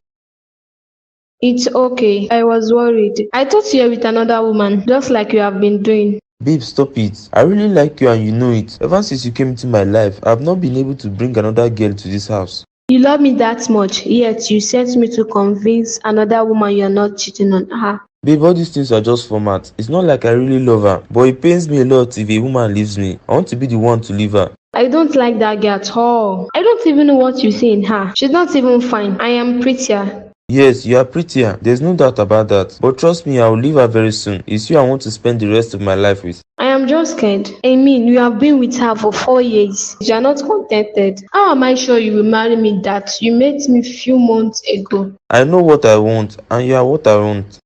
It's okay. I was worried. I thought you were with another woman, just like you have been doing. Babe, stop it. I really like you and you know it. Ever since you came into my life, I have not been able to bring another girl to this house. You love me that much, yet you sent me to convince another woman you're not cheating on her. Babe, all these things are just format. It's not like I really love her, but it pains me a lot if a woman leaves me. I want to be the one to leave her. I don't like that girl at all. I don't even know what you see in her. She's not even fine. I am prettier. Yes, you are prettier. There's no doubt about that. But trust me, I will leave her very soon. It's you I want to spend the rest of my life with. I am just scared. I mean, you have been with her for 4 years. You are not contented. How am I sure you will marry me that you met me few months ago? I know what I want, and you are what I want.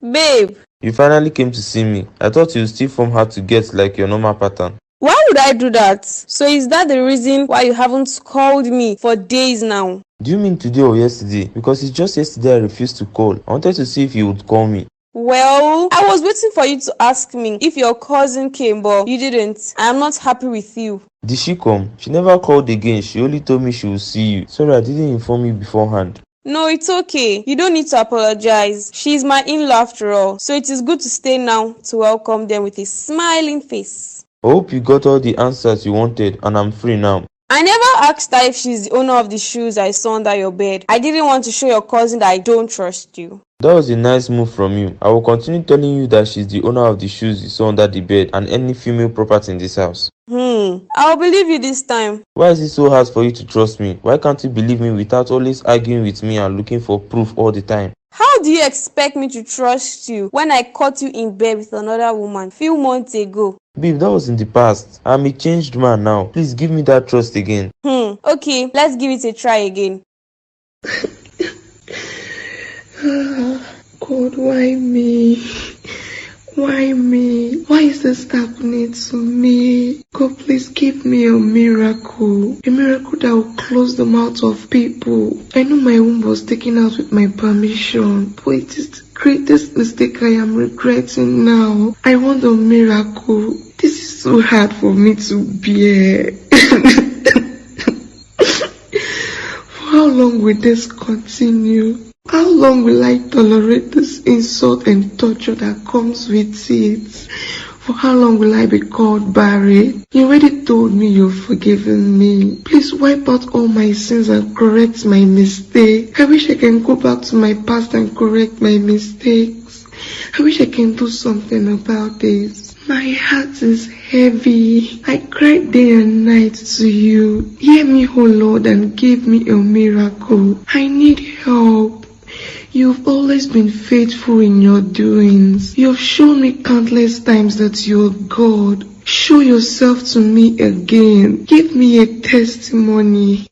Babe. You finally came to see me. I thought you would still form hard to get like your normal pattern. Why would I do that? So is that the reason why you haven't called me for days now? Do you mean today or yesterday? Because it's just yesterday I refused to call. I wanted to see if you would call me. Well, I was waiting for you to ask me if your cousin came, but you didn't. I am not happy with you. Did she come? She never called again. She only told me she would see you. Sorry, I didn't inform you beforehand. No, it's okay. You don't need to apologize. She's my in-law after all, so it is good to stay now to welcome them with a smiling face. I hope you got all the answers you wanted and I'm free now. I never asked her if she's the owner of the shoes I saw under your bed. I didn't want to show your cousin that I don't trust you. That was a nice move from you. I will continue telling you that she's the owner of the shoes you saw under the bed and any female property in this house. I'll believe you this time. Why is it so hard for you to trust me? Why can't you believe me without always arguing with me and looking for proof all the time? How do you expect me to trust you when I caught you in bed with another woman few months ago? Babe, that was in the past. I'm a changed man now. Please give me that trust again. Okay, let's give it a try again. God, why me? Why me? Why is this happening to me? God, please give me a miracle that will close the mouth of people. I know my womb was taken out with my permission, but it is the greatest mistake I am regretting now. I want a miracle. This is so hard for me to bear. For how long will this continue? How long will I tolerate this insult and torture that comes with it? For how long will I be called Barry? You already told me you've forgiven me. Please wipe out all my sins and correct my mistake. I wish I can go back to my past and correct my mistakes. I wish I can do something about this. My heart is heavy. I cried day and night to you. Hear me, oh Lord, and give me a miracle. I need help. You've always been faithful in your doings. You've shown me countless times that you're God. Show yourself to me again. Give me a testimony.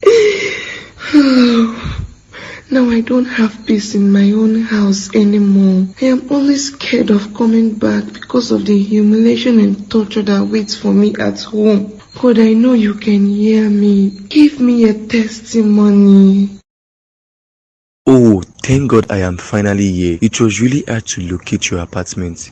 Now I don't have peace in my own house anymore. I am only scared of coming back because of the humiliation and torture that waits for me at home. God, I know you can hear me. Give me a testimony. Oh, thank God I am finally here. It was really hard to locate your apartment.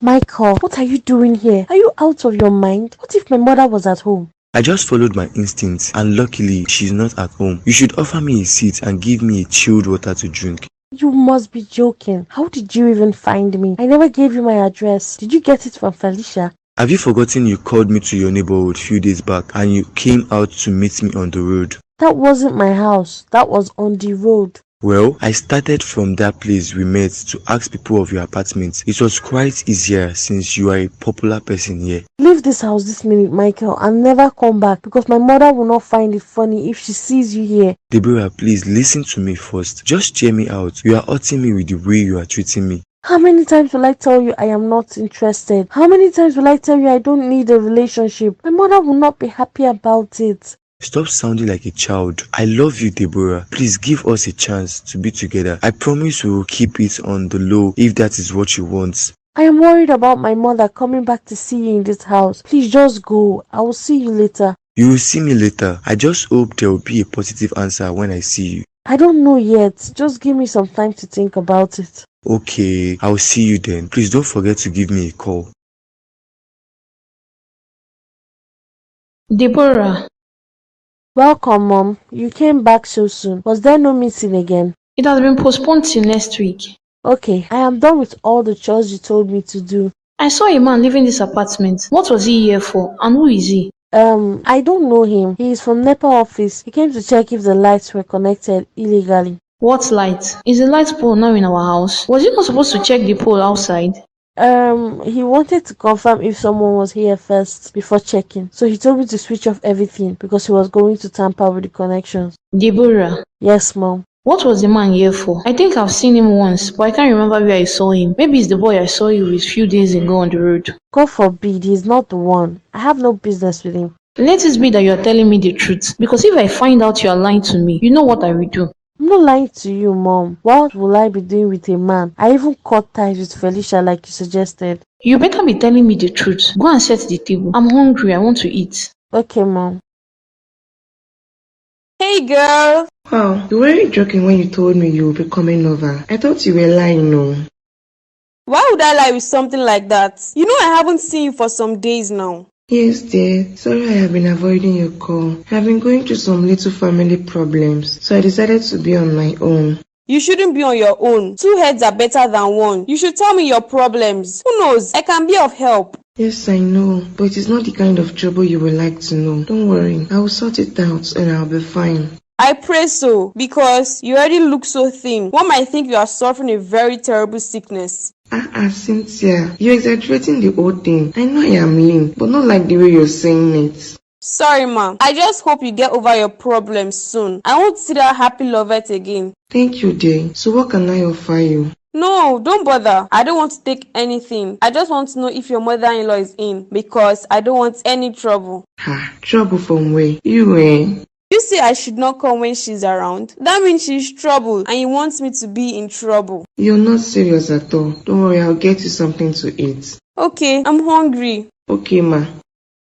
Michael, what are you doing here? Are you out of your mind? What if my mother was at home? I just followed my instincts and luckily she's not at home. You should offer me a seat and give me a chilled water to drink. You must be joking. How did you even find me? I never gave you my address. Did you get it from Felicia? Have you forgotten you called me to your neighborhood few days back and you came out to meet me on the road? That wasn't my house. That was on the road. Well, I started from that place we met to ask people of your apartment. It was quite easier since you are a popular person here. Leave this house this minute, Michael, and never come back because my mother will not find it funny if she sees you here. Deborah, please listen to me first. Just cheer me out. You are hurting me with the way you are treating me. How many times will I tell you I am not interested? How many times will I tell you I don't need a relationship? My mother will not be happy about it. Stop sounding like a child. I love you, Deborah. Please give us a chance to be together. I promise we will keep it on the low if that is what you want. I am worried about my mother coming back to see you in this house. Please just go. I will see you later. You will see me later. I just hope there will be a positive answer when I see you. I don't know yet. Just give me some time to think about it. Okay, I will see you then. Please don't forget to give me a call. Deborah. Welcome, Mom. You came back so soon. Was there no meeting again? It has been postponed till next week. Okay, I am done with all the chores you told me to do. I saw a man leaving this apartment. What was he here for? And who is he? I don't know him. He is from NEPA office. He came to check if the lights were connected illegally. What light? Is the light pole now in our house? Was he not supposed to check the pole outside? He wanted to confirm if someone was here first before checking. So he told me to switch off everything because he was going to tamper with the connections. Deborah. Yes, Mom. What was the man here for? I think I've seen him once, but I can't remember where I saw him. Maybe it's the boy I saw you with a few days ago on the road. God forbid, he's not the one. I have no business with him. Let it be that you are telling me the truth. Because if I find out you are lying to me, you know what I will do. I'm not lying to you, Mom. What will I be doing with a man? I even cut ties with Felicia like you suggested. You better be telling me the truth. Go and set the table. I'm hungry. I want to eat. Okay, Mom. Hey girl! Wow, you weren't joking when you told me you would be coming over. I thought you were lying, no. Why would I lie with something like that? You know I haven't seen you for some days now. Yes, dear. Sorry I have been avoiding your call. I've been going through some little family problems, so I decided to be on my own. You shouldn't be on your own. 2 heads are better than one. You should tell me your problems. Who knows? I can be of help. Yes, I know, but it is not the kind of trouble you would like to know. Don't worry, I will sort it out and I'll be fine. I pray so, because you already look so thin. One might think you are suffering a very terrible sickness. Cynthia, you're exaggerating the whole thing. I know I am lean, but not like the way you're saying it. Sorry, ma. I just hope you get over your problems soon. I won't see that happy lovette again. Thank you, dear. So what can I offer you? No, don't bother. I don't want to take anything. I just want to know if your mother-in-law is in, because I don't want any trouble. Trouble from where? You, eh? You say I should not come when she's around. That means she's trouble and you want me to be in trouble. You're not serious at all. Don't worry, I'll get you something to eat. Okay, I'm hungry. Okay, ma.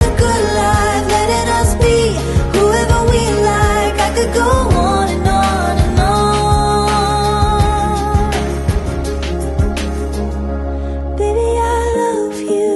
Good life, letting us be whoever we like. I could go on and on and on. Baby, I love you.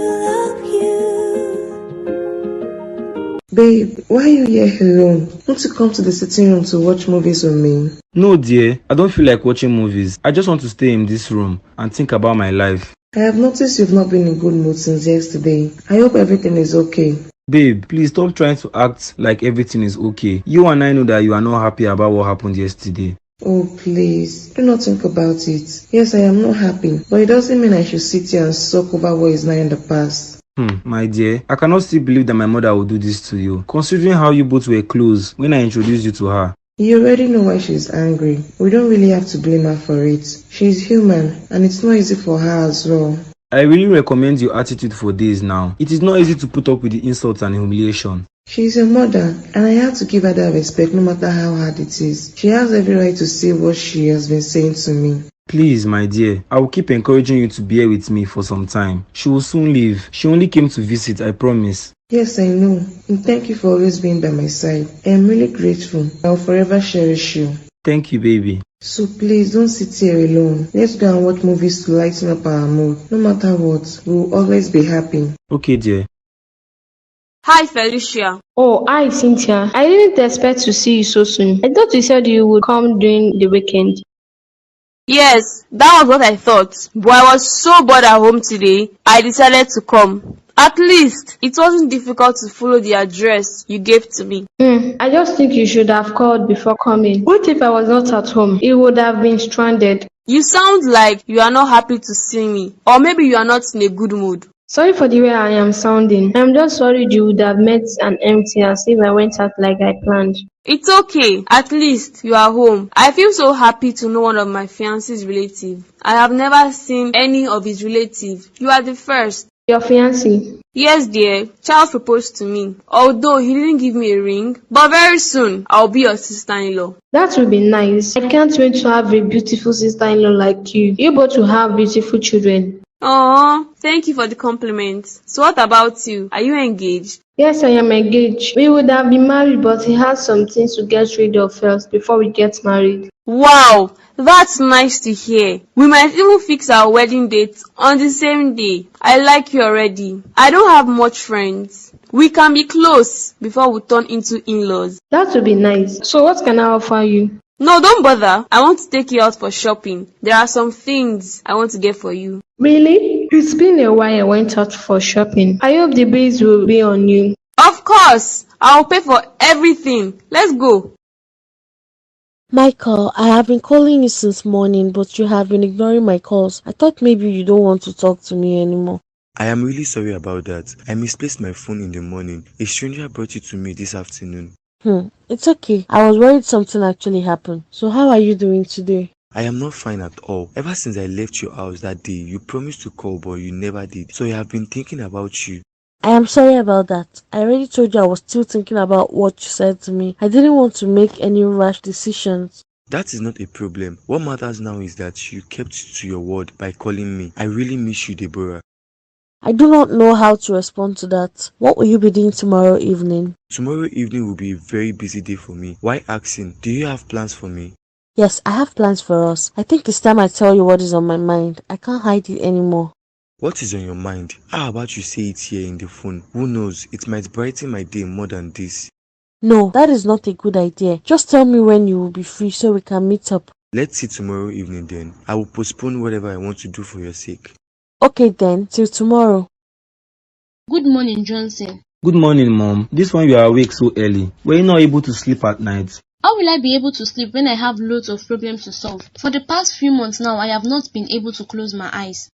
Babe, why are you here alone? Won't you come to the sitting room to watch movies with me? No, dear. I don't feel like watching movies. I just want to stay in this room and think about my life. I have noticed you've not been in good mood since yesterday. I hope everything is okay. Babe, please stop trying to act like everything is okay. You and I know that you are not happy about what happened yesterday. Oh, please, do not think about it. Yes, I am not happy, but it doesn't mean I should sit here and sulk over what is now in the past. My dear, I cannot still believe that my mother would do this to you, considering how you both were close when I introduced you to her. You already know why she's angry. We don't really have to blame her for it. She's human, and it's not easy for her as well. I really recommend your attitude for days now. It is not easy to put up with the insults and humiliation. She's a mother, and I have to give her that respect no matter how hard it is. She has every right to say what she has been saying to me. Please, my dear, I will keep encouraging you to bear with me for some time. She will soon leave. She only came to visit, I promise. Yes, I know, and thank you for always being by my side. I am really grateful. I will forever cherish you. Thank you, baby. So please, don't sit here alone. Let's go and watch movies to lighten up our mood. No matter what, we will always be happy. Okay, dear. Hi, Felicia. Oh, hi, Cynthia. I didn't expect to see you so soon. I thought you said you would come during the weekend. Yes, that was what I thought. But I was so bored at home today, I decided to come. At least, it wasn't difficult to follow the address you gave to me. I just think you should have called before coming. What if I was not at home? It would have been stranded. You sound like you are not happy to see me. Or maybe you are not in a good mood. Sorry for the way I am sounding. I'm just worried you would have met an empty as if I went out like I planned. It's okay. At least you are home. I feel so happy to know one of my fiancé's relatives. I have never seen any of his relatives. You are the first. Your fiancé? Yes, dear. Charles proposed to me. Although he didn't give me a ring. But very soon, I'll be your sister-in-law. That will be nice. I can't wait to have a beautiful sister-in-law like you. You both will have beautiful children. Aww, thank you for the compliment. So what about you? Are you engaged? Yes, I am engaged. We would have been married, but he has some things to get rid of first before we get married. Wow, that's nice to hear. We might even fix our wedding date on the same day. I like you already. I don't have much friends. We can be close before we turn into in-laws. That would be nice. So what can I offer you? No, don't bother. I want to take you out for shopping. There are some things I want to get for you. Really? It's been a while I went out for shopping. I hope the breeze will be on you. Of course! I'll pay for everything. Let's go. Michael, I have been calling you since morning, but you have been ignoring my calls. I thought maybe you don't want to talk to me anymore. I am really sorry about that. I misplaced my phone in the morning. A stranger brought it to me this afternoon. It's okay. I was worried something actually happened. So how are you doing today? I am not fine at all. Ever since I left your house that day, you promised to call but you never did. So I have been thinking about you. I am sorry about that. I already told you I was still thinking about what you said to me. I didn't want to make any rash decisions. That is not a problem. What matters now is that you kept to your word by calling me. I really miss you, Deborah. I do not know how to respond to that. What will you be doing tomorrow evening? Tomorrow evening will be a very busy day for me. Why asking? Do you have plans for me? Yes, I have plans for us. I think it's time I tell you what is on my mind. I can't hide it anymore. What is on your mind? How about you say it here in the phone? Who knows? It might brighten my day more than this. No, that is not a good idea. Just tell me when you will be free so we can meet up. Let's see tomorrow evening then. I will postpone whatever I want to do for your sake. Okay then, till tomorrow. Good morning, Johnson. Good morning, Mom. This one you are awake so early. Were you not able to sleep at night? How will I be able to sleep when I have loads of problems to solve? For the past few months now, I have not been able to close my eyes.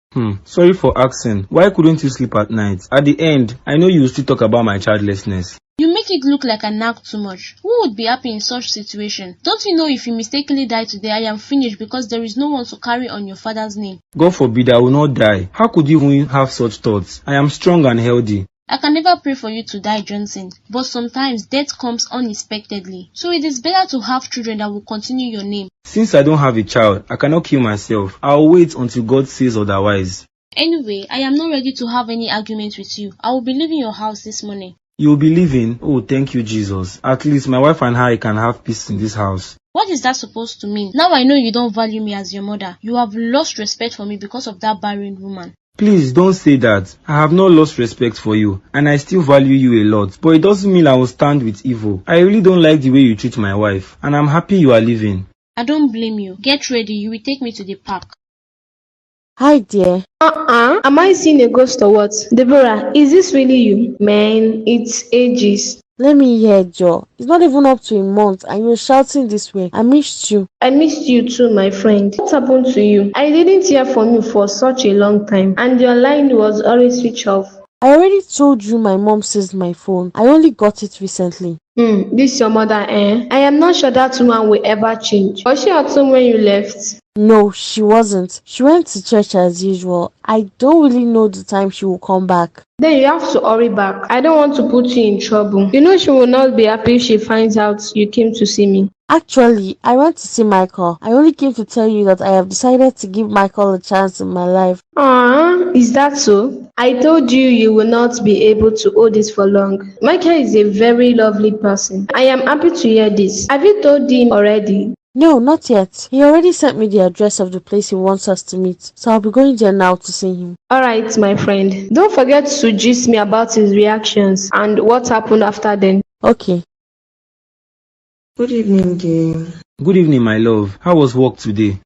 Sorry for asking. Why couldn't you sleep at night? At the end, I know you will still talk about my childlessness. You make it look like I nag too much. Who would be happy in such situation? Don't you know if you mistakenly die today, I am finished because there is no one to carry on your father's name? God forbid I will not die. How could you even have such thoughts? I am strong and healthy. I can never pray for you to die, Johnson, but sometimes death comes unexpectedly. So it is better to have children that will continue your name. Since I don't have a child, I cannot kill myself. I will wait until God says otherwise. Anyway, I am not ready to have any argument with you. I will be leaving your house this morning. You will be leaving? Oh, thank you, Jesus. At least my wife and I can have peace in this house. What is that supposed to mean? Now I know you don't value me as your mother. You have lost respect for me because of that barren woman. Please don't say that. I have not lost respect for you, and I still value you a lot. But it doesn't mean I will stand with evil. I really don't like the way you treat my wife, and I'm happy you are leaving. I don't blame you. Get ready, you will take me to the park. Hi dear. Am I seeing a ghost or what? Deborah, is this really you? Man, it's ages. Let me hear, Joe. It's not even up to a month and you're shouting this way. I missed you. I missed you too, my friend. What happened to you? I didn't hear from you for such a long time and your line was always switched off. I already told you my mom seized my phone. I only got it recently. This your mother, eh? I am not sure that woman will ever change. Was she at home when you left? No, she wasn't. She went to church as usual. I don't really know the time she will come back. Then you have to hurry back. I don't want to put you in trouble. You know she will not be happy if she finds out you came to see me. Actually, I went to see Michael. I only came to tell you that I have decided to give Michael a chance in my life. Is that so? I told you you will not be able to hold this for long. Michael is a very lovely person. I am happy to hear this. Have you told him already? No, not yet. He already sent me the address of the place he wants us to meet, so I'll be going there now to see him. Alright, my friend. Don't forget to gist me about his reactions and what happened after then. Okay. Good evening, dear. Good evening, my love. How was work today?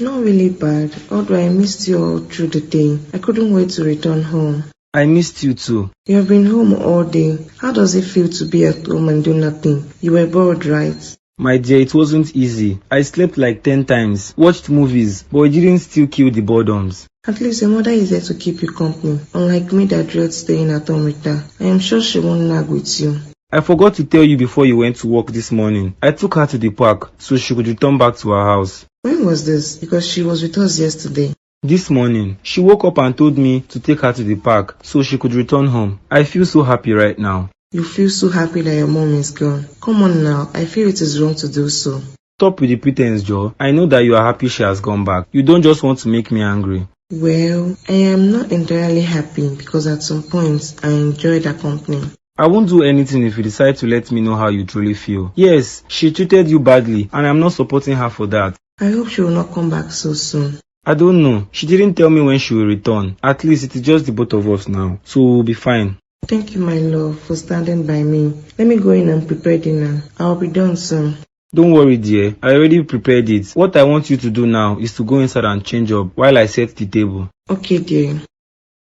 Not really bad, although I missed you all through the day. I couldn't wait to return home. I missed you too. You have been home all day. How does it feel to be at home and do nothing? You were bored, right? My dear, it wasn't easy. I slept like 10 times, watched movies, but it didn't still kill the boredoms. At least your mother is there to keep you company, unlike me that dread staying at home with her. I am sure she won't nag with you. I forgot to tell you before you went to work this morning. I took her to the park so she could return back to her house. When was this? Because she was with us yesterday. This morning, she woke up and told me to take her to the park so she could return home. I feel so happy right now. You feel so happy that your mom is gone. Come on now, I feel it is wrong to do so. Stop with the pretense, Joe. I know that you are happy she has gone back. You don't just want to make me angry. Well, I am not entirely happy because at some points I enjoyed her company. I won't do anything if you decide to let me know how you truly feel. Yes, she treated you badly and I'm not supporting her for that. I hope she will not come back so soon. I don't know. She didn't tell me when she will return. At least it is just the both of us now. So we'll be fine. Thank you, my love, for standing by me. Let me go in and prepare dinner. I'll be done soon. Don't worry, dear. I already prepared it. What I want you to do now is to go inside and change up while I set the table. Okay, dear.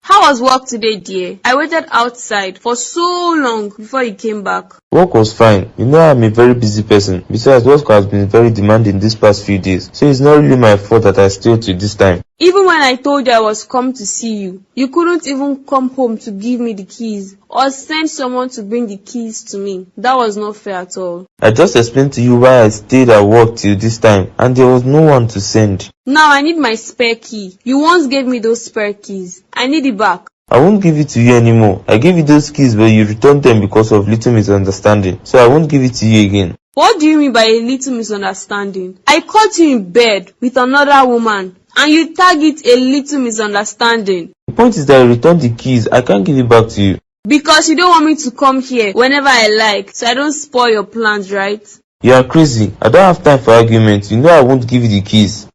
How was work today, dear? I waited outside for so long before you came back. Work was fine. You know I'm a very busy person. Besides, work has been very demanding these past few days. So it's not really my fault that I stayed till this time. Even when I told you I was come to see you, you couldn't even come home to give me the keys or send someone to bring the keys to me. That was not fair at all. I just explained to you why I stayed at work till this time and there was no one to send. Now I need my spare key. You once gave me those spare keys. I need it back. I won't give it to you anymore. I gave you those keys but you returned them because of little misunderstanding. So I won't give it to you again. What do you mean by a little misunderstanding? I caught you in bed with another woman and you tag it a little misunderstanding. The point is that you returned the keys. I can't give it back to you. Because you don't want me to come here whenever I like, so I don't spoil your plans, right? You are crazy. I don't have time for arguments. You know I won't give you the keys.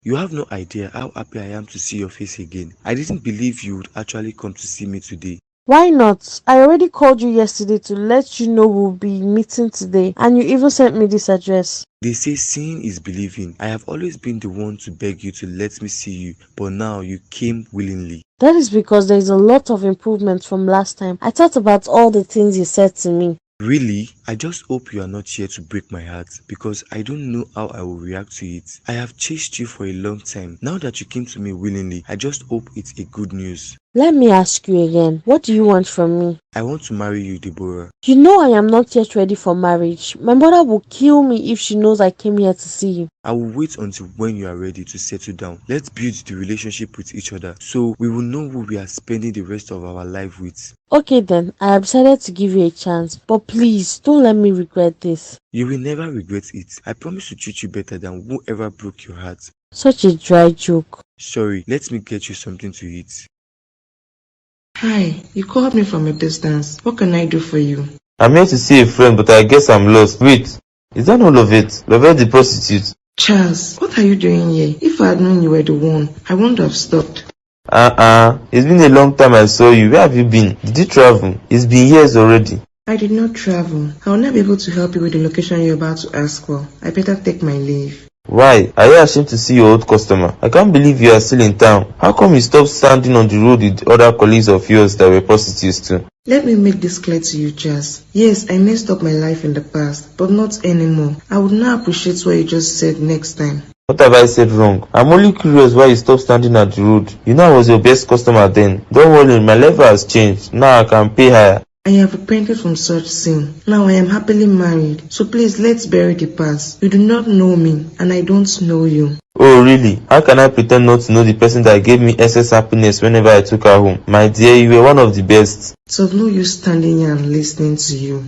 You have no idea how happy I am to see your face again. I didn't believe you would actually come to see me today. Why not? I already called you yesterday to let you know we'll be meeting today, and you even sent me this address. They say seeing is believing. I have always been the one to beg you to let me see you, but now you came willingly. That is because there is a lot of improvement from last time. I thought about all the things you said to me. Really? I just hope you are not here to break my heart, because I don't know how I will react to it. I have chased you for a long time. Now that you came to me willingly, I just hope it's a good news. Let me ask you again, what do you want from me? I want to marry you, Deborah. You know I am not yet ready for marriage. My mother will kill me if she knows I came here to see you. I will wait until when you are ready to settle down. Let's build the relationship with each other, so we will know who we are spending the rest of our life with. Okay then, I have decided to give you a chance, but please, don't let me regret this. You will never regret it. I promise to treat you better than whoever broke your heart. Such a dry joke. Sorry, let me get you something to eat. Hi, you called me from a distance. What can I do for you? I'm here to see a friend, but I guess I'm lost. Wait, is that not Lovette? Lovette the prostitute? Charles, what are you doing here? If I had known you were the one, I wouldn't have stopped. It's been a long time I saw you. Where have you been? Did you travel? It's been years already. I did not travel. I will not be able to help you with the location you're about to ask for. I better take my leave. Why? Are you ashamed to see your old customer? I can't believe you are still in town. How come you stopped standing on the road with other colleagues of yours that were prostitutes too? Let me make this clear to you, Charles. Yes, I messed up my life in the past, but not anymore. I would not appreciate what you just said next time. What have I said wrong? I'm only curious why you stopped standing at the road. You know I was your best customer then. Don't worry, my level has changed. Now I can pay higher. I have repented from such sin. Now I am happily married. So please, let's bury the past. You do not know me, and I don't know you. Oh really? How can I pretend not to know the person that gave me excess happiness whenever I took her home? My dear, you were one of the best. It's of no use standing here and listening to you.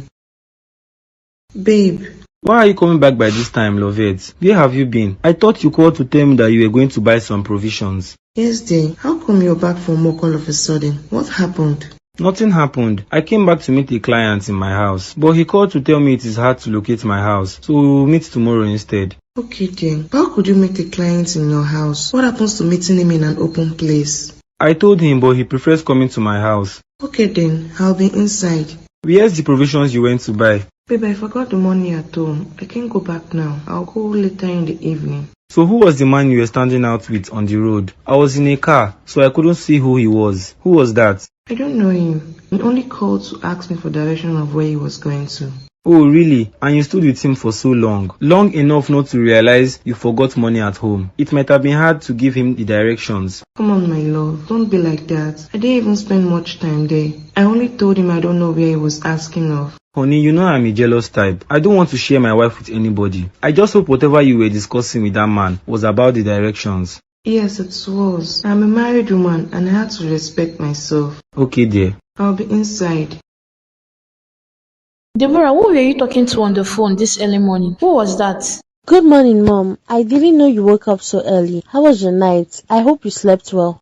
Babe. Why are you coming back by this time, Lovette? Where have you been? I thought you called to tell me that you were going to buy some provisions. Yes, dear. How come you're back from work all of a sudden? What happened? Nothing happened. I came back to meet a client in my house, but he called to tell me it is hard to locate my house, so we will meet tomorrow instead. Okay, dear. How could you meet a client in your house? What happens to meeting him in an open place? I told him, but he prefers coming to my house. Okay then, I'll be inside. Where's the provisions you went to buy? Babe, I forgot the money at home. I can't go back now. I'll go later in the evening. So who was the man you were standing out with on the road? I was in a car, so I couldn't see who he was. Who was that? I don't know him. He only called to ask me for direction of where he was going to. Oh really? And you stood with him for so long? Long enough not to realize you forgot money at home. It might have been hard to give him the directions. Come on, my love. Don't be like that. I didn't even spend much time there. I only told him I don't know where he was asking of. Honey, you know I'm a jealous type. I don't want to share my wife with anybody. I just hope whatever you were discussing with that man was about the directions. Yes, it was. I'm a married woman and I had to respect myself. Okay, dear. I'll be inside. Deborah, who were you talking to on the phone this early morning? Who was that? Good morning, Mom. I didn't know you woke up so early. How was your night? I hope you slept well.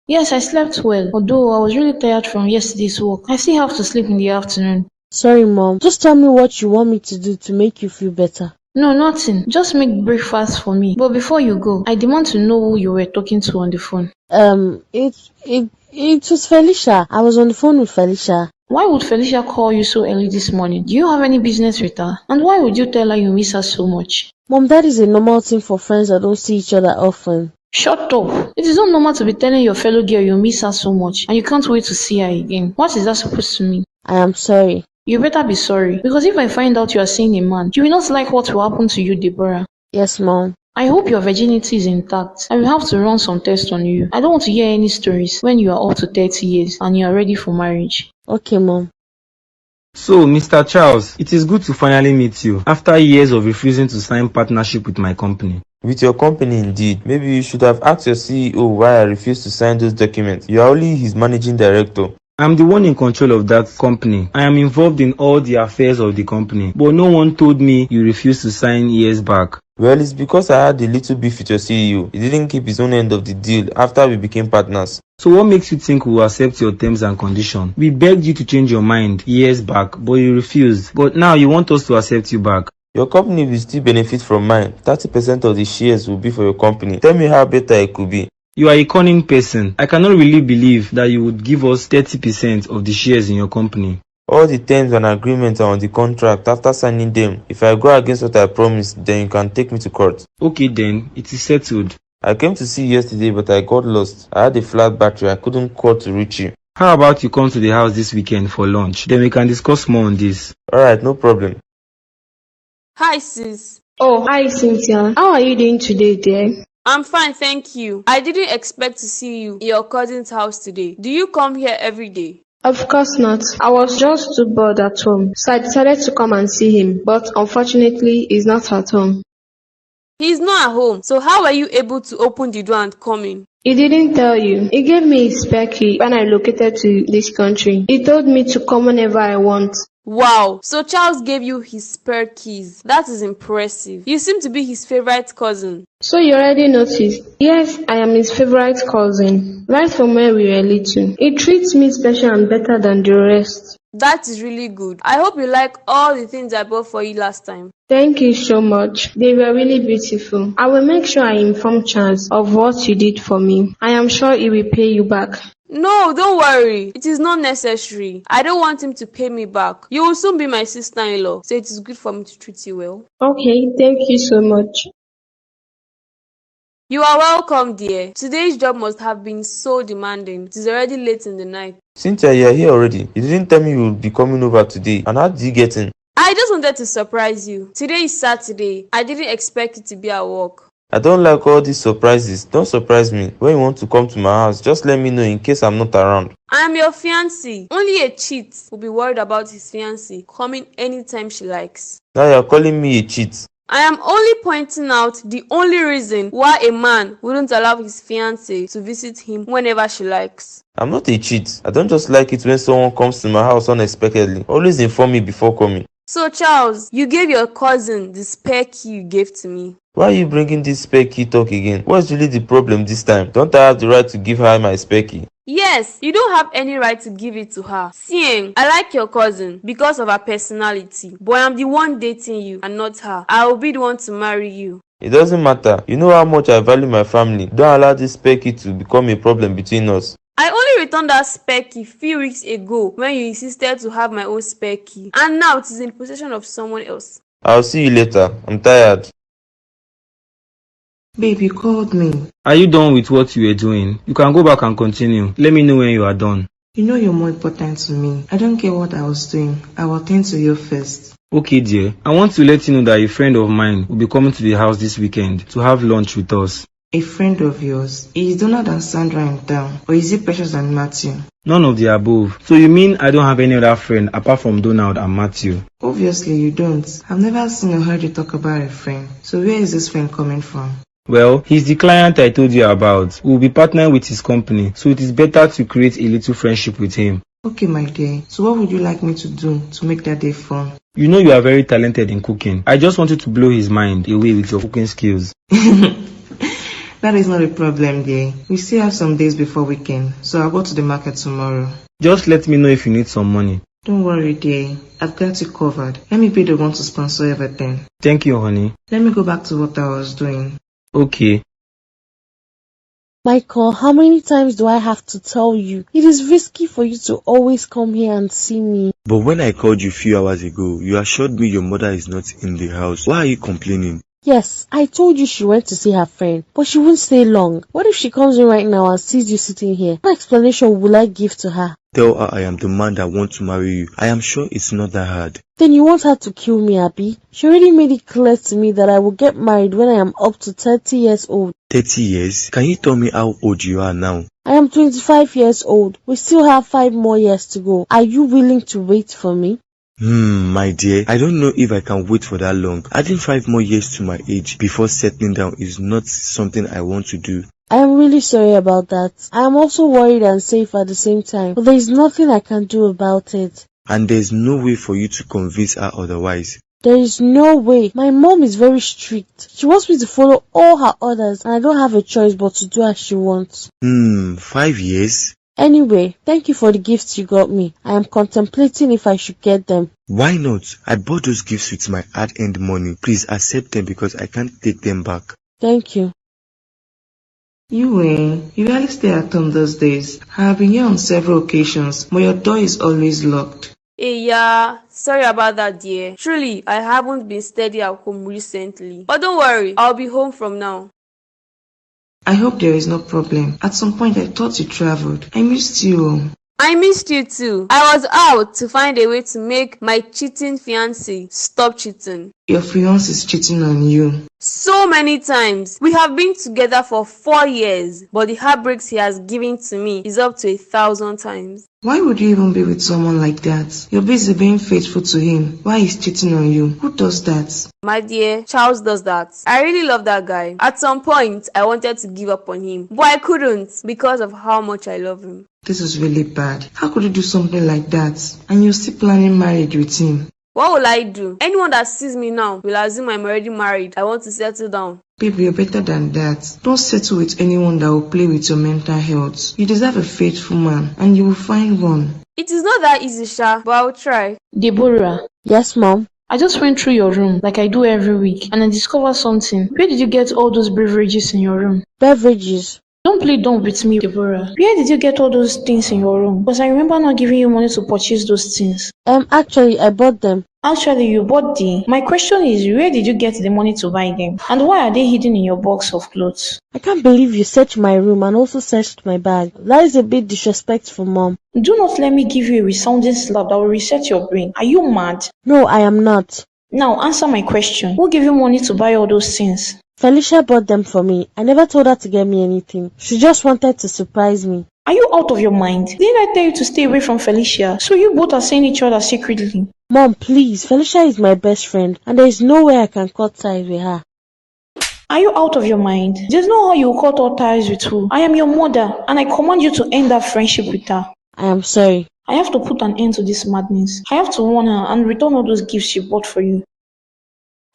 Yes, I slept well, although I was really tired from yesterday's work. I still have to sleep in the afternoon. Sorry, Mom. Just tell me what you want me to do to make you feel better. No, nothing. Just make breakfast for me. But before you go, I demand to know who you were talking to on the phone. It was Felicia. I was on the phone with Felicia. Why would Felicia call you so early this morning? Do you have any business with her? And why would you tell her you miss her so much? Mom, that is a normal thing for friends that don't see each other often. Shut up. It is not normal to be telling your fellow girl you miss her so much and you can't wait to see her again. What is that supposed to mean? I am sorry. You better be sorry, because if I find out you are seeing a man, you will not like what will happen to you, Deborah. Yes, Mom. I hope your virginity is intact. I will have to run some tests on you. I don't want to hear any stories when you are up to 30 years and you are ready for marriage. Okay, Mom. So, Mr. Charles, it is good to finally meet you after years of refusing to sign partnership with my company. With your company indeed. Maybe you should have asked your CEO why I refused to sign those documents. You are only his managing director. I'm the one in control of that company. I am involved in all the affairs of the company. But no one told me you refused to sign years back. Well, it's because I had a little beef with your CEO. He didn't keep his own end of the deal after we became partners. So what makes you think we will accept your terms and conditions? We begged you to change your mind years back, but you refused. But now you want us to accept you back. Your company will still benefit from mine. 30% of the shares will be for your company. Tell me how better it could be. You are a cunning person. I cannot really believe that you would give us 30% of the shares in your company. All the terms and agreements are on the contract. After signing them, if I go against what I promised, then you can take me to court. Okay then, it is settled. I came to see you yesterday, but I got lost. I had a flat battery. I couldn't call to reach you. How about you come to the house this weekend for lunch? Then we can discuss more on this. Alright, no problem. Hi, sis. Oh, hi, Cynthia. How are you doing today, dear? I'm fine, thank you. I didn't expect to see you in your cousin's house today. Do you come here every day? Of course not. I was just too bored at home, so I decided to come and see him, but unfortunately, he's not at home. He's not at home, so how were you able to open the door and come in? He didn't tell you. He gave me his spare key when I located to this country. He told me to come whenever I want. Wow, so Charles gave you his spare keys. That is impressive. You seem to be his favorite cousin. So you already noticed? Yes, I am his favorite cousin. Right from when we were little. He treats me special and better than the rest. That is really good. I hope you like all the things I bought for you last time. Thank you so much. They were really beautiful. I will make sure I inform Charles of what you did for me. I am sure he will pay you back. No, don't worry. It is not necessary. I don't want him to pay me back. You will soon be my sister-in-law, so it is good for me to treat you well. Okay, thank you so much. You are welcome, dear. Today's job must have been so demanding. It is already late in the night. Cynthia, you are here already. You didn't tell me you would be coming over today. And how did you get in? I just wanted to surprise you. Today is Saturday. I didn't expect you to be at work. I don't like all these surprises. Don't surprise me. When you want to come to my house, just let me know in case I'm not around. I am your fiancé. Only a cheat will be worried about his fiancée coming anytime she likes. Now you're calling me a cheat. I am only pointing out the only reason why a man wouldn't allow his fiancée to visit him whenever she likes. I'm not a cheat. I don't just like it when someone comes to my house unexpectedly. Always inform me before coming. So Charles, you gave your cousin the spare key you gave to me. Why are you bringing this spare key talk again? What's really the problem this time? Don't I have the right to give her my spare key? Yes, you don't have any right to give it to her. See, I like your cousin because of her personality, but I'm the one dating you and not her. I will be the one to marry you. It doesn't matter. You know how much I value my family. Don't allow this spare key to become a problem between us. I only returned that spare key few weeks ago when you insisted to have my own spare key, and now it is in possession of someone else. I'll see you later. I'm tired. Babe, you called me. Are you done with what you were doing? You can go back and continue. Let me know when you are done. You know you're more important to me. I don't care what I was doing. I will attend to you first. Okay, dear. I want to let you know that a friend of mine will be coming to the house this weekend to have lunch with us. A friend of yours? Is Donald and Sandra in town? Or is it Precious and Matthew? None of the above. So you mean I don't have any other friend apart from Donald and Matthew? Obviously you don't. I've never seen or heard you talk about a friend. So where is this friend coming from? Well, he's the client I told you about. We'll be partnering with his company, so it is better to create a little friendship with him. Okay, my dear. So what would you like me to do to make that day fun? You know you are very talented in cooking. I just wanted to blow his mind away with your cooking skills. That is not a problem, dear. We still have some days before weekend, so I'll go to the market tomorrow. Just let me know if you need some money. Don't worry, dear. I've got you covered. Let me be the one to sponsor everything. Thank you, honey. Let me go back to what I was doing. Okay. Michael, how many times do I have to tell you? It is risky for you to always come here and see me. But when I called you a few hours ago, you assured me your mother is not in the house. Why are you complaining? Yes, I told you she went to see her friend, but she won't stay long. What if she comes in right now and sees you sitting here? What explanation will I give to her? Tell her I am the man that wants to marry you. I am sure it's not that hard. Then you want her to kill me, Abby? She already made it clear to me that I will get married when I am up to 30 years old. 30 years? Can you tell me how old you are now? I am 25 years old. We still have 5 more years to go. Are you willing to wait for me? My dear, I don't know if I can wait for that long. Adding 5 more years to my age before settling down is not something I want to do. I am really sorry about that. I am also worried and safe at the same time, but there is nothing I can do about it. And there's no way for you to convince her otherwise. There is no way. My mom is very strict. She wants me to follow all her orders, and I don't have a choice but to do as she wants. 5 years? Anyway, thank you for the gifts you got me. I am contemplating if I should get them. Why not? I bought those gifts with my hard-earned money. Please accept them because I can't take them back. Thank you. You rarely stay at home those days. I have been here on several occasions, but your door is always locked. Yeah, sorry about that, dear. Truly, I haven't been steady at home recently. But don't worry, I'll be home from now. I hope there is no problem. At some point I thought you traveled. I missed you. I missed you too. I was out to find a way to make my cheating fiancé stop cheating. Your fiancé is cheating on you. So many times. We have been together for 4 years, but the heartbreaks he has given to me is up to 1,000 times. Why would you even be with someone like that? You're busy being faithful to him. Why is cheating on you? Who does that? My dear, Charles does that. I really love that guy. At some point, I wanted to give up on him, but I couldn't because of how much I love him. This is really bad. How could you do something like that? And you're still planning marriage with him? What will I do? Anyone that sees me now will assume I'm already married. I want to settle down. Baby, you're better than that. Don't settle with anyone that will play with your mental health. You deserve a faithful man, and you will find one. It is not that easy, Sha, but I'll try. Deborah. Yes, Mom? I just went through your room like I do every week, and I discovered something. Where did you get all those beverages in your room? Beverages? Don't play dumb with me, Deborah. Where did you get all those things in your room? Because I remember not giving you money to purchase those things. Actually, I bought them. Actually, you bought them. My question is, where did you get the money to buy them? And why are they hidden in your box of clothes? I can't believe you searched my room and also searched my bag. That is a bit disrespectful, Mom. Do not let me give you a resounding slap that will reset your brain. Are you mad? No, I am not. Now, answer my question. Who gave you money to buy all those things? Felicia bought them for me. I never told her to get me anything. She just wanted to surprise me. Are you out of your mind? Didn't I tell you to stay away from Felicia? So you both are seeing each other secretly. Mom, please. Felicia is my best friend, and there is no way I can cut ties with her. Are you out of your mind? There's no how you will cut all ties with who. I am your mother, and I command you to end that friendship with her. I am sorry. I have to put an end to this madness. I have to warn her and return all those gifts she bought for you.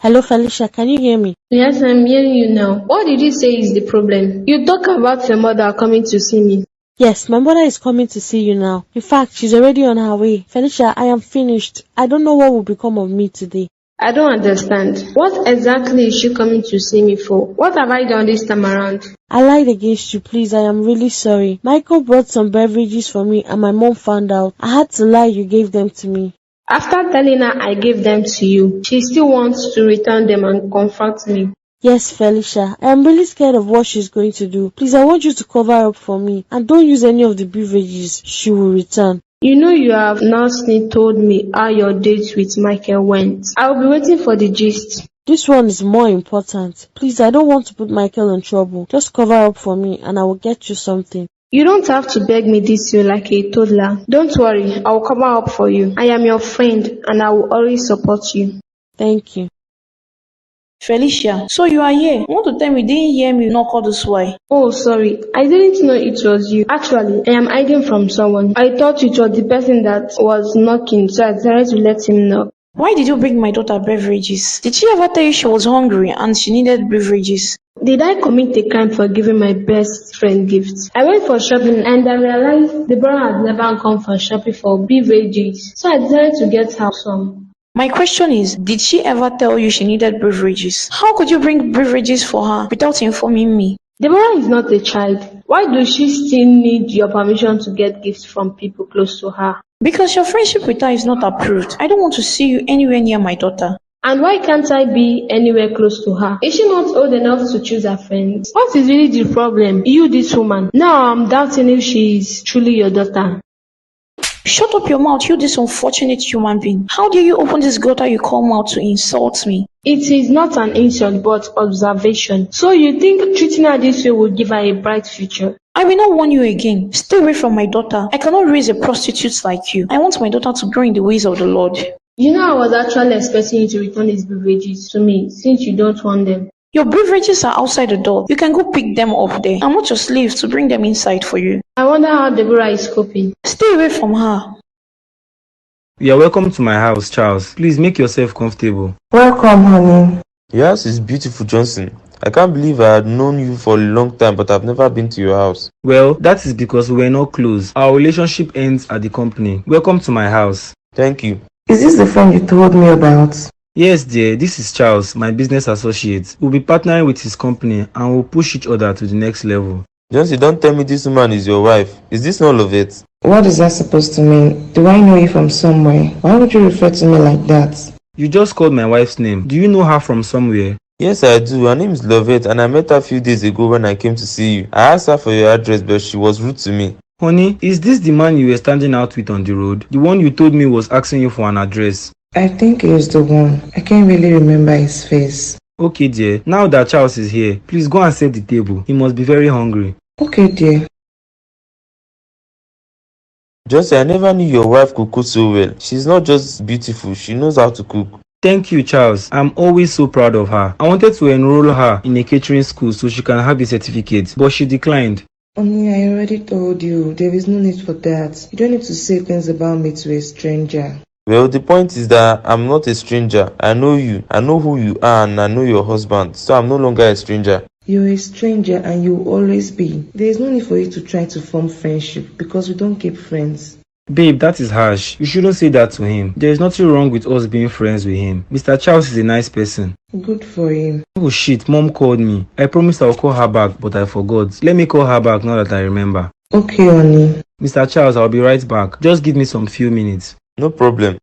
Hello, Felicia, can you hear me? Yes, I'm hearing you now. What did you say is the problem? You talk about your mother coming to see me. Yes, my mother is coming to see you now. In fact, she's already on her way. Felicia, I am finished. I don't know what will become of me today. I don't understand. What exactly is she coming to see me for? What have I done this time around? I lied against you, please. I am really sorry. Michael brought some beverages for me and my mom found out. I had to lie you gave them to me. After telling her I gave them to you, she still wants to return them and confront me. Yes, Felicia. I am really scared of what she's going to do. Please, I want you to cover up for me and don't use any of the beverages she will return. You know you have not told me how your date with Michael went. I will be waiting for the gist. This one is more important. Please, I don't want to put Michael in trouble. Just cover up for me and I will get you something. You don't have to beg me this way like a toddler. Don't worry, I will cover up for you. I am your friend and I will always support you. Thank you. Felicia, so you are here. You want to tell me you didn't hear me knock all this while? Oh, sorry. I didn't know it was you. Actually, I am hiding from someone. I thought it was the person that was knocking, so I decided to let him knock. Why did you bring my daughter beverages? Did she ever tell you she was hungry and she needed beverages? Did I commit a crime for giving my best friend gifts? I went for shopping and I realized Deborah had never come for shopping for beverages, so I decided to get her some. My question is, did she ever tell you she needed beverages? How could you bring beverages for her without informing me? Deborah is not a child. Why does she still need your permission to get gifts from people close to her? Because your friendship with her is not approved. I don't want to see you anywhere near my daughter. And why can't I be anywhere close to her? Is she not old enough to choose her friends? What is really the problem? You, this woman. Now I'm doubting if she is truly your daughter. Shut up your mouth, you this unfortunate human being. How dare you open this gutter you call mouth to insult me? It is not an insult but observation. So you think treating her this way will give her a bright future? I will not warn you again. Stay away from my daughter. I cannot raise a prostitute like you. I want my daughter to grow in the ways of the Lord. You know I was actually expecting you to return these beverages to me since you don't want them. Your beverages are outside the door. You can go pick them up there. I'm not your slave to bring them inside for you. I wonder how Deborah is coping. Stay away from her. You are welcome to my house, Charles. Please make yourself comfortable. Welcome, honey. Your house is beautiful, Johnson. I can't believe I had known you for a long time, but I've never been to your house. Well, that is because we were not close. Our relationship ends at the company. Welcome to my house. Thank you. Is this the friend you told me about? Yes, dear. This is Charles, my business associate. We'll be partnering with his company and we'll push each other to the next level. Johnson, don't tell me this woman is your wife. Is this all of it? What is that supposed to mean? Do I know you from somewhere? Why would you refer to me like that? You just called my wife's name. Do you know her from somewhere? Yes, I do. Her name is Lovette, and I met her a few days ago when I came to see you. I asked her for your address, but she was rude to me. Honey, is this the man you were standing out with on the road? The one you told me was asking you for an address? I think he is the one. I can't really remember his face. Okay, dear. Now that Charles is here, please go and set the table. He must be very hungry. Okay, dear. Johnson, I never knew your wife could cook so well. She's not just beautiful, she knows how to cook. Thank you, Charles. I'm always so proud of her. I wanted to enroll her in a catering school so she can have a certificate, but she declined. I already told you, there is no need for that. You don't need to say things about me to a stranger. Well, the point is that I'm not a stranger. I know you, I know who you are, and I know your husband, so I'm no longer a stranger. You're a stranger and you will always be. There is no need for you to try to form friendship because we don't keep friends. Babe, that is harsh. You shouldn't say that to him. There is nothing wrong with us being friends with him. Mr. Charles is a nice person. Good for him. Oh shit, Mom called me. I promised I'll call her back, but I forgot. Let me call her back now that I remember. Okay, honey. Mr. Charles, I'll be right back. Just give me some few minutes. No problem.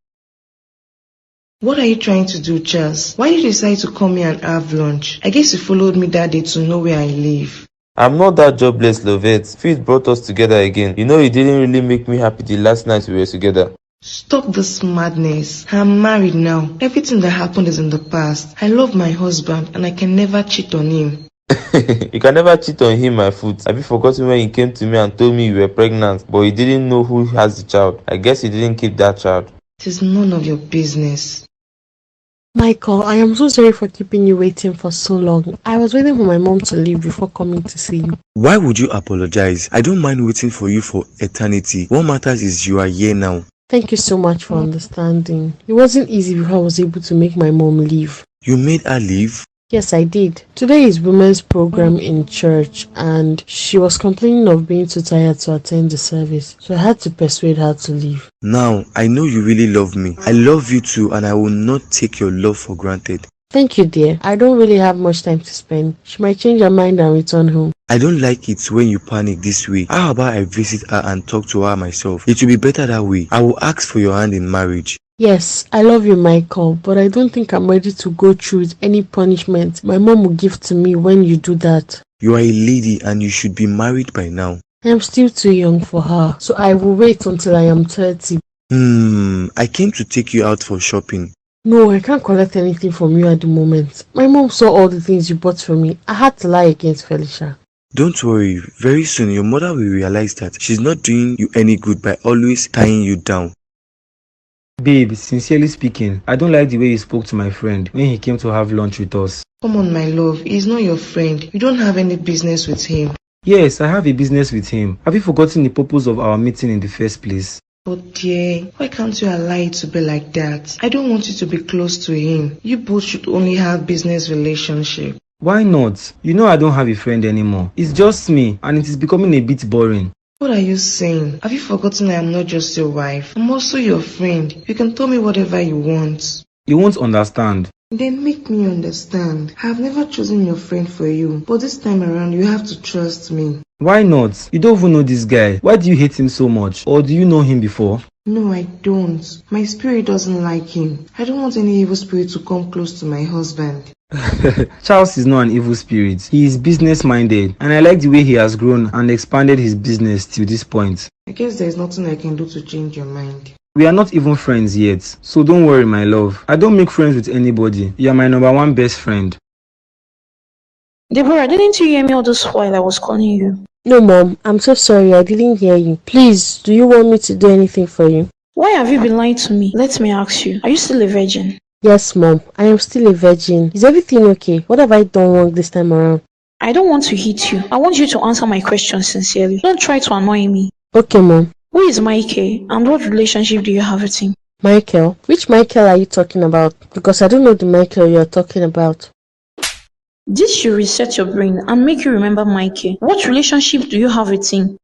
What are you trying to do, Charles? Why did you decide to come here and have lunch? I guess you followed me that day to know where I live. I'm not that jobless, Lovette. Faith brought us together again. You know, it didn't really make me happy the last night we were together. Stop this madness. I'm married now. Everything that happened is in the past. I love my husband and I can never cheat on him. You can never cheat on him, my foot. Have you forgotten when he came to me and told me you were pregnant, but he didn't know who has the child? I guess he didn't keep that child. It is none of your business. Michael, I am so sorry for keeping you waiting for so long. I was waiting for my mom to leave before coming to see you. Why would you apologize? I don't mind waiting for you for eternity. What matters is you are here now. Thank you so much for understanding. It wasn't easy before I was able to make my mom leave. You made her leave? Yes, I did. Today is women's program in church and she was complaining of being too tired to attend the service. So I had to persuade her to leave. Now, I know you really love me. I love you too and I will not take your love for granted. Thank you, dear. I don't really have much time to spend. She might change her mind and return home. I don't like it when you panic this way. How about I visit her and talk to her myself? It will be better that way. I will ask for your hand in marriage. Yes, I love you, Michael, but I don't think I'm ready to go through with any punishment my mom will give to me when you do that. You are a lady and you should be married by now. I am still too young for her, so I will wait until I am 30. I came to take you out for shopping. No, I can't collect anything from you at the moment. My mom saw all the things you bought for me. I had to lie against Felicia. Don't worry, very soon your mother will realize that she's not doing you any good by always tying you down. Babe, sincerely speaking, I don't like the way you spoke to my friend when he came to have lunch with us. Come on, my love. He's not your friend. You don't have any business with him. Yes, I have a business with him. Have you forgotten the purpose of our meeting in the first place? Oh dear, why can't you allow it to be like that? I don't want you to be close to him. You both should only have business relationship. Why not? You know I don't have a friend anymore. It's just me and it is becoming a bit boring. What are you saying? Have you forgotten I am not just your wife? I'm also your friend. You can tell me whatever you want. You won't understand. Then make me understand. I have never chosen your friend for you, but this time around you have to trust me. Why not? You don't even know this guy. Why do you hate him so much? Or do you know him before? No, I don't. My spirit doesn't like him. I don't want any evil spirit to come close to my husband. Charles is not an evil spirit. He is business minded and I like the way he has grown and expanded his business till this point. I guess there is nothing I can do to change your mind. We are not even friends yet, so don't worry, my love. I don't make friends with anybody. You are my number one best friend. Deborah, didn't you hear me all this while I was calling you? No, Mom. I'm so sorry. I didn't hear you. Please, do you want me to do anything for you? Why have you been lying to me? Let me ask you. Are you still a virgin? Yes, Mom. I am still a virgin. Is everything okay? What have I done wrong this time around? I don't want to hit you. I want you to answer my question sincerely. Don't try to annoy me. Okay, Mom. Who is Mikey and what relationship do you have with him? Michael? Which Michael are you talking about? Because I don't know the Michael you're talking about. This should reset your brain and make you remember Mikey. What relationship do you have with him?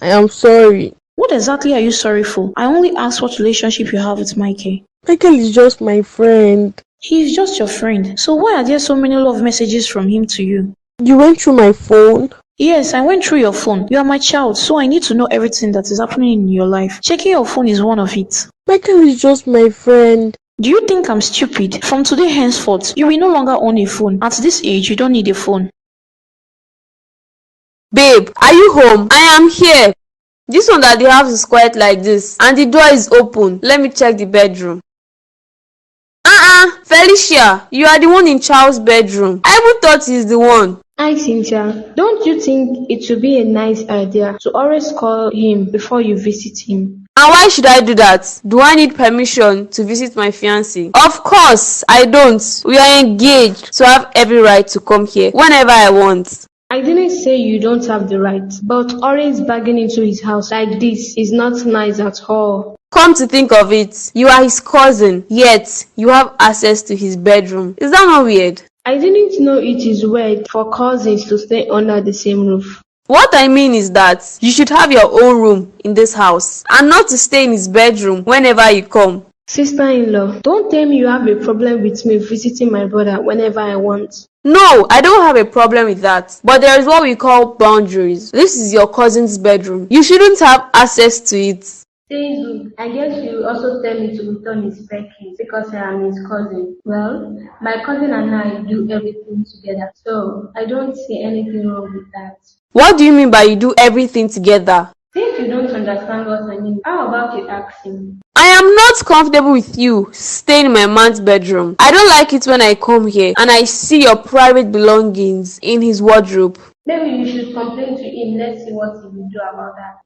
I am sorry. What exactly are you sorry for? I only asked what relationship you have with Mikey. Michael is just my friend. He is just your friend. So why are there so many love messages from him to you? You went through my phone? Yes, I went through your phone. You are my child, so I need to know everything that is happening in your life. Checking your phone is one of it. Michael is just my friend. Do you think I'm stupid? From today henceforth, you will no longer own a phone. At this age, you don't need a phone. Babe, are you home? I am here. This one that the house is quiet like this and the door is open. Let me check the bedroom. Felicia, you are the one in Charles' bedroom. I even thought he's the one. Hi, Cynthia. Don't you think it would be a nice idea to always call him before you visit him? And why should I do that? Do I need permission to visit my fiancé? Of course, I don't. We are engaged, so I have every right to come here whenever I want. I didn't say you don't have the right, but always barging into his house like this is not nice at all. Come to think of it, you are his cousin, yet you have access to his bedroom. Is that not weird? I didn't know it is weird for cousins to stay under the same roof. What I mean is that you should have your own room in this house and not to stay in his bedroom whenever you come. Sister-in-law, don't tell me you have a problem with me visiting my brother whenever I want. No, I don't have a problem with that. But there is what we call boundaries. This is your cousin's bedroom. You shouldn't have access to it. Daisy, I guess you also tell me to return his spare keys because I am his cousin. Well, my cousin and I do everything together, so I don't see anything wrong with that. What do you mean by you do everything together? Since you don't understand what I mean, how about you ask him? I am not comfortable with you staying in my man's bedroom. I don't like it when I come here and I see your private belongings in his wardrobe. Maybe you should complain to him. Let's see what he will do about that.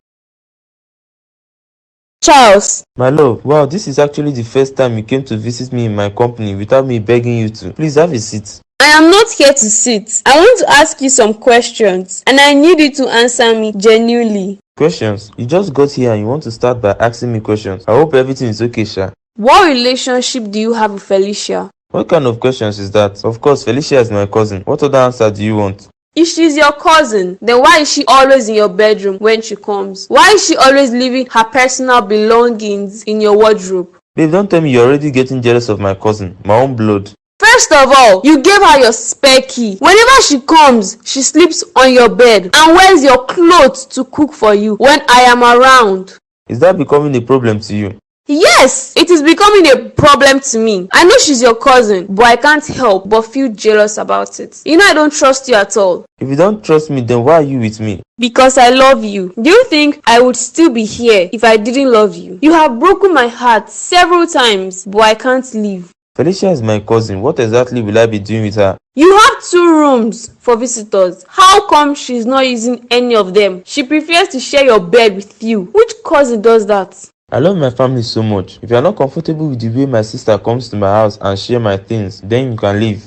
Charles. My love, wow, this is actually the first time you came to visit me in my company without me begging you to. Please have a seat. I am not here to sit. I want to ask you some questions and I need you to answer me genuinely. Questions? You just got here and you want to start by asking me questions. I hope everything is okay, Sha. What relationship do you have with Felicia? What kind of questions is that? Of course, Felicia is my cousin. What other answer do you want? If she's your cousin, then why is she always in your bedroom when she comes? Why is she always leaving her personal belongings in your wardrobe? Babe, don't tell me you're already getting jealous of my cousin, my own blood. First of all, you gave her your spare key. Whenever she comes, she sleeps on your bed and wears your clothes to cook for you when I am around. Is that becoming a problem to you? Yes, it is becoming a problem to me. I know she's your cousin, but I can't help but feel jealous about it. You know I don't trust you at all. If you don't trust me, then why are you with me? Because I love you. Do you think I would still be here if I didn't love you? You have broken my heart several times, but I can't leave. Felicia is my cousin. What exactly will I be doing with her? You have 2 rooms for visitors. How come she's not using any of them? She prefers to share your bed with you. Which cousin does that? I love my family so much. If you are not comfortable with the way my sister comes to my house and share my things, then you can leave.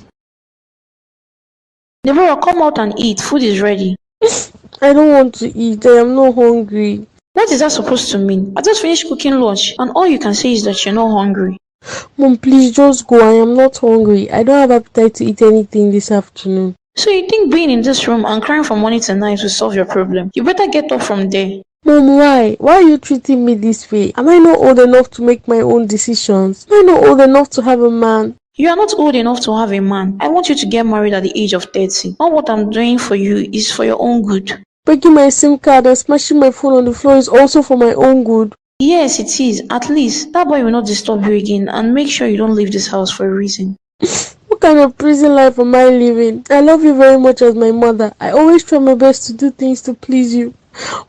Deborah, come out and eat. Food is ready. I don't want to eat. I am not hungry. What is that supposed to mean? I just finished cooking lunch and all you can say is that you're not hungry. Mom, please just go. I am not hungry. I don't have appetite to eat anything this afternoon. So you think being in this room and crying from morning to night will solve your problem? You better get up from there. Mom, why? Why are you treating me this way? Am I not old enough to make my own decisions? Am I not old enough to have a man? You are not old enough to have a man. I want you to get married at the age of 30. All what I'm doing for you is for your own good. Breaking my SIM card and smashing my phone on the floor is also for my own good. Yes, it is. At least that boy will not disturb you again and make sure you don't leave this house for a reason. What kind of prison life am I living? I love you very much as my mother. I always try my best to do things to please you.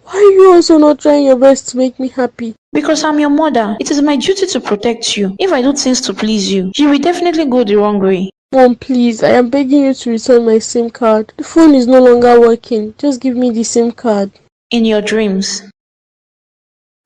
Why are you also not trying your best to make me happy? Because I'm your mother. It is my duty to protect you. If I do things to please you, you will definitely go the wrong way. Mom, please, I am begging you to return my SIM card. The phone is no longer working. Just give me the SIM card. In your dreams.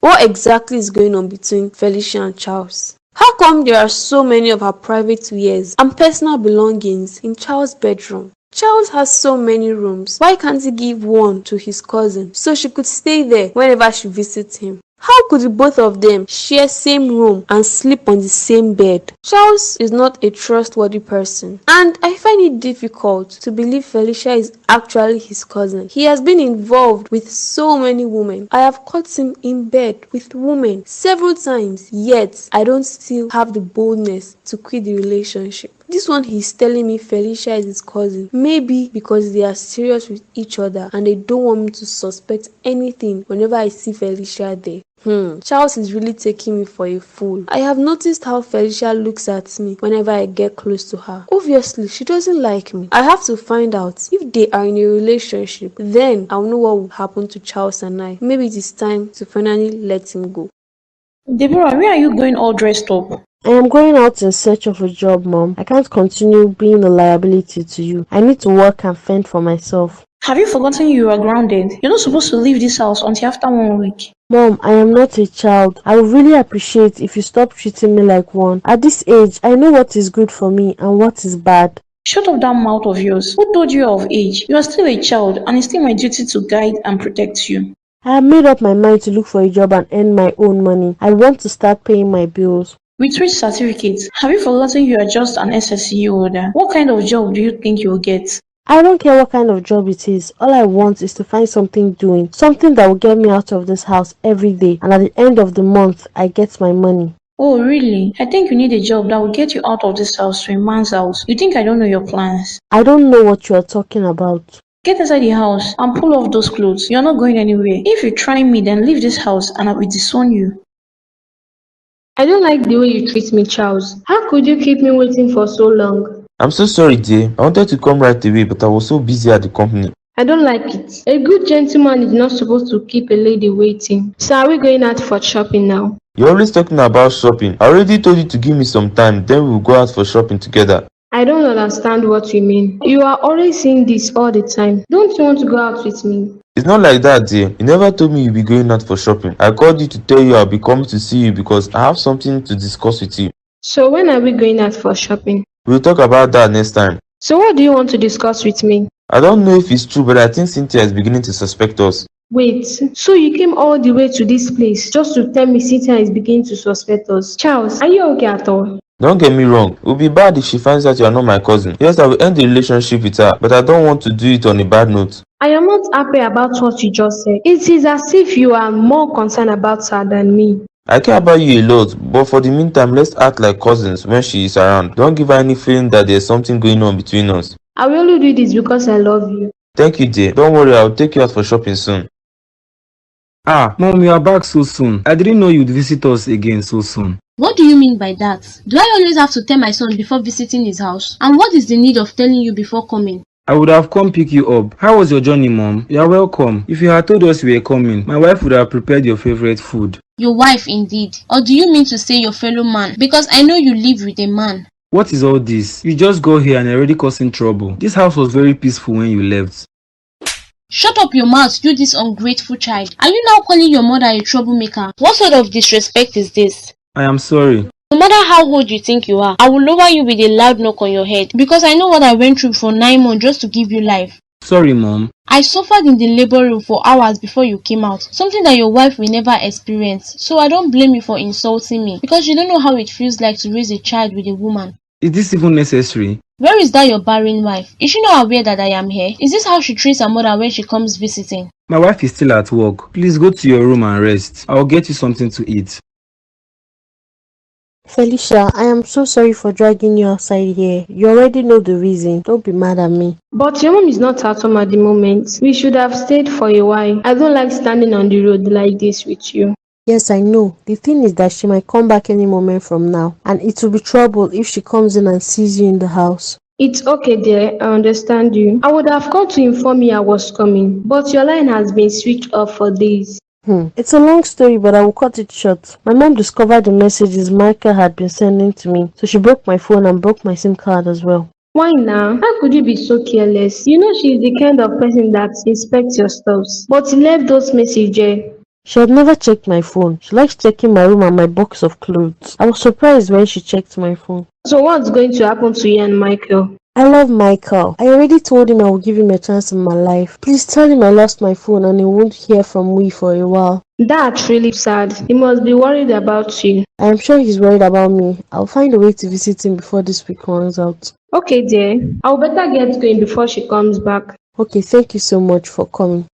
What exactly is going on between Felicia and Charles? How come there are so many of her private wares and personal belongings in Charles' bedroom? Charles has so many rooms. Why can't he give one to his cousin so she could stay there whenever she visits him? How could the both of them share same room and sleep on the same bed? Charles is not a trustworthy person, and I find it difficult to believe Felicia is actually his cousin. He has been involved with so many women. I have caught him in bed with women several times, yet I don't still have the boldness to quit the relationship. This one he's telling me Felicia is his cousin. Maybe because they are serious with each other and they don't want me to suspect anything whenever I see Felicia there. Charles is really taking me for a fool. I have noticed how Felicia looks at me whenever I get close to her. Obviously, she doesn't like me. I have to find out if they are in a relationship. Then I'll know what will happen to Charles and I. Maybe it is time to finally let him go. Deborah, where are you going all dressed up? I am going out in search of a job, Mom. I can't continue being a liability to you. I need to work and fend for myself. Have you forgotten you are grounded? You're not supposed to leave this house until after 1 week. Mom, I am not a child. I would really appreciate if you stop treating me like one. At this age, I know what is good for me and what is bad. Shut up that mouth of yours. Who told you of age? You are still a child, and it's still my duty to guide and protect you. I have made up my mind to look for a job and earn my own money. I want to start paying my bills. With which certificate? Have you forgotten you are just an SSCE holder? What kind of job do you think you'll get? I don't care what kind of job it is. All I want is to find something doing. Something that will get me out of this house every day. And at the end of the month, I get my money. Oh, really? I think you need a job that will get you out of this house to a man's house. You think I don't know your plans? I don't know what you are talking about. Get inside the house and pull off those clothes. You're not going anywhere. If you try me, then leave this house and I will disown you. I don't like the way you treat me, Charles. How could you keep me waiting for so long? I'm so sorry, dear. I wanted to come right away, but I was so busy at the company. I don't like it. A good gentleman is not supposed to keep a lady waiting. So are we going out for shopping now? You're always talking about shopping. I already told you to give me some time, then we'll go out for shopping together. I don't understand what you mean. You are always saying this all the time. Don't you want to go out with me? It's not like that, dear. You never told me you'd be going out for shopping. I called you to tell you I'll be coming to see you because I have something to discuss with you. So when are we going out for shopping? We'll talk about that next time. So what do you want to discuss with me? I don't know if it's true, but I think Cynthia is beginning to suspect us. Wait, so you came all the way to this place just to tell me Cynthia is beginning to suspect us? Charles, are you okay at all? Don't get me wrong. It would be bad if she finds out you are not my cousin. Yes, I will end the relationship with her, but I don't want to do it on a bad note. I am not happy about what you just said. It is as if you are more concerned about her than me. I care about you a lot, but for the meantime, let's act like cousins when she is around. Don't give her any feeling that there's something going on between us. I will only do this because I love you. Thank you, dear. Don't worry, I'll take you out for shopping soon. Ah, Mom, you are back so soon. I didn't know you'd visit us again so soon. What do you mean by that? Do I always have to tell my son before visiting his house? And what is the need of telling you before coming? I would have come pick you up. How was your journey, Mom? You are welcome. If you had told us we were coming, my wife would have prepared your favorite food. Your wife, indeed. Or do you mean to say your fellow man? Because I know you live with a man. What is all this? You just got here and already causing trouble. This house was very peaceful when you left. Shut up your mouth, you this ungrateful child. Are you now calling your mother a troublemaker? What sort of disrespect is this? I am sorry. No matter how old you think you are, I will lower you with a loud knock on your head because I know what I went through for 9 months just to give you life. Sorry, Mom. I suffered in the labor room for hours before you came out, something that your wife will never experience. So I don't blame you for insulting me because you don't know how it feels like to raise a child with a woman. Is this even necessary? Where is that your barren wife? Is she not aware that I am here? Is this how she treats her mother when she comes visiting? My wife is still at work. Please go to your room and rest. I'll get you something to eat. Felicia, I am so sorry for dragging you outside here. You already know the reason. Don't be mad at me. But your mom is not at home at the moment. We should have stayed for a while. I don't like standing on the road like this with you. Yes, I know. The thing is that she might come back any moment from now. And it will be trouble if she comes in and sees you in the house. It's okay, dear. I understand you. I would have called to inform you I was coming. But your line has been switched off for days. It's a long story, but I will cut it short. My mom discovered the messages Michael had been sending to me, so she broke my phone and broke my SIM card as well. Why now? How could you be so careless? You know she is the kind of person that inspects your stuffs. But you left those messages. She had never checked my phone. She likes checking my room and my box of clothes. I was surprised when she checked my phone. So what's going to happen to you and Michael? I love Michael. I already told him I will give him a chance in my life. Please tell him I lost my phone and he won't hear from me for a while. That's really sad. He must be worried about you. I am sure he's worried about me. I'll find a way to visit him before this week runs out. Okay, dear. I'll better get going before she comes back. Okay, thank you so much for coming.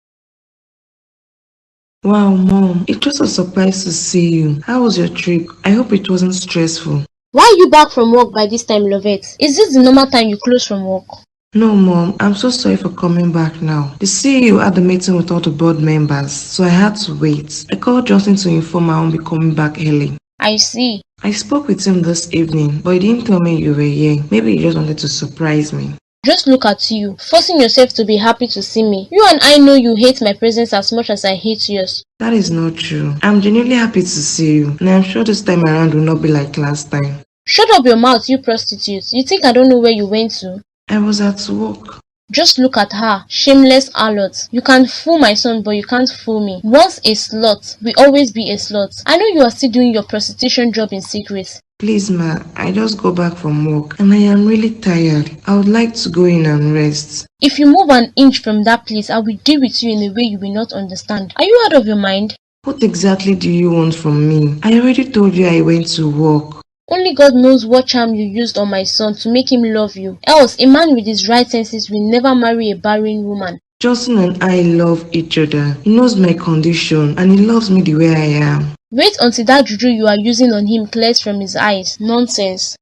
Wow, Mom, it was a surprise to see you. How was your trip? I hope it wasn't stressful. Why are you back from work by this time, Lovette? Is this the normal time you close from work? No, Mom, I'm so sorry for coming back now. The CEO had a meeting with all the board members, so I had to wait. I called Johnson to inform I won't be coming back early. I see. I spoke with him this evening, but he didn't tell me you were here. Maybe he just wanted to surprise me. Just look at you, forcing yourself to be happy to see me. You and I know you hate my presence as much as I hate yours. That is not true. I'm genuinely happy to see you, and I'm sure this time around will not be like last time. Shut up your mouth, you prostitute. You think I don't know where you went to? I was at work. Just look at her, shameless harlot. You can fool my son, but you can't fool me. Once a slut, will always be a slut. I know you are still doing your prostitution job in secret. Please, ma, I just got back from work and I am really tired. I would like to go in and rest. If you move an inch from that place, I will deal with you in a way you will not understand. Are you out of your mind? What exactly do you want from me? I already told you I went to work. Only God knows what charm you used on my son to make him love you. Else, a man with his right senses will never marry a barren woman. Justin and I love each other. He knows my condition and he loves me the way I am. Wait until that juju you are using on him clears from his eyes. Nonsense.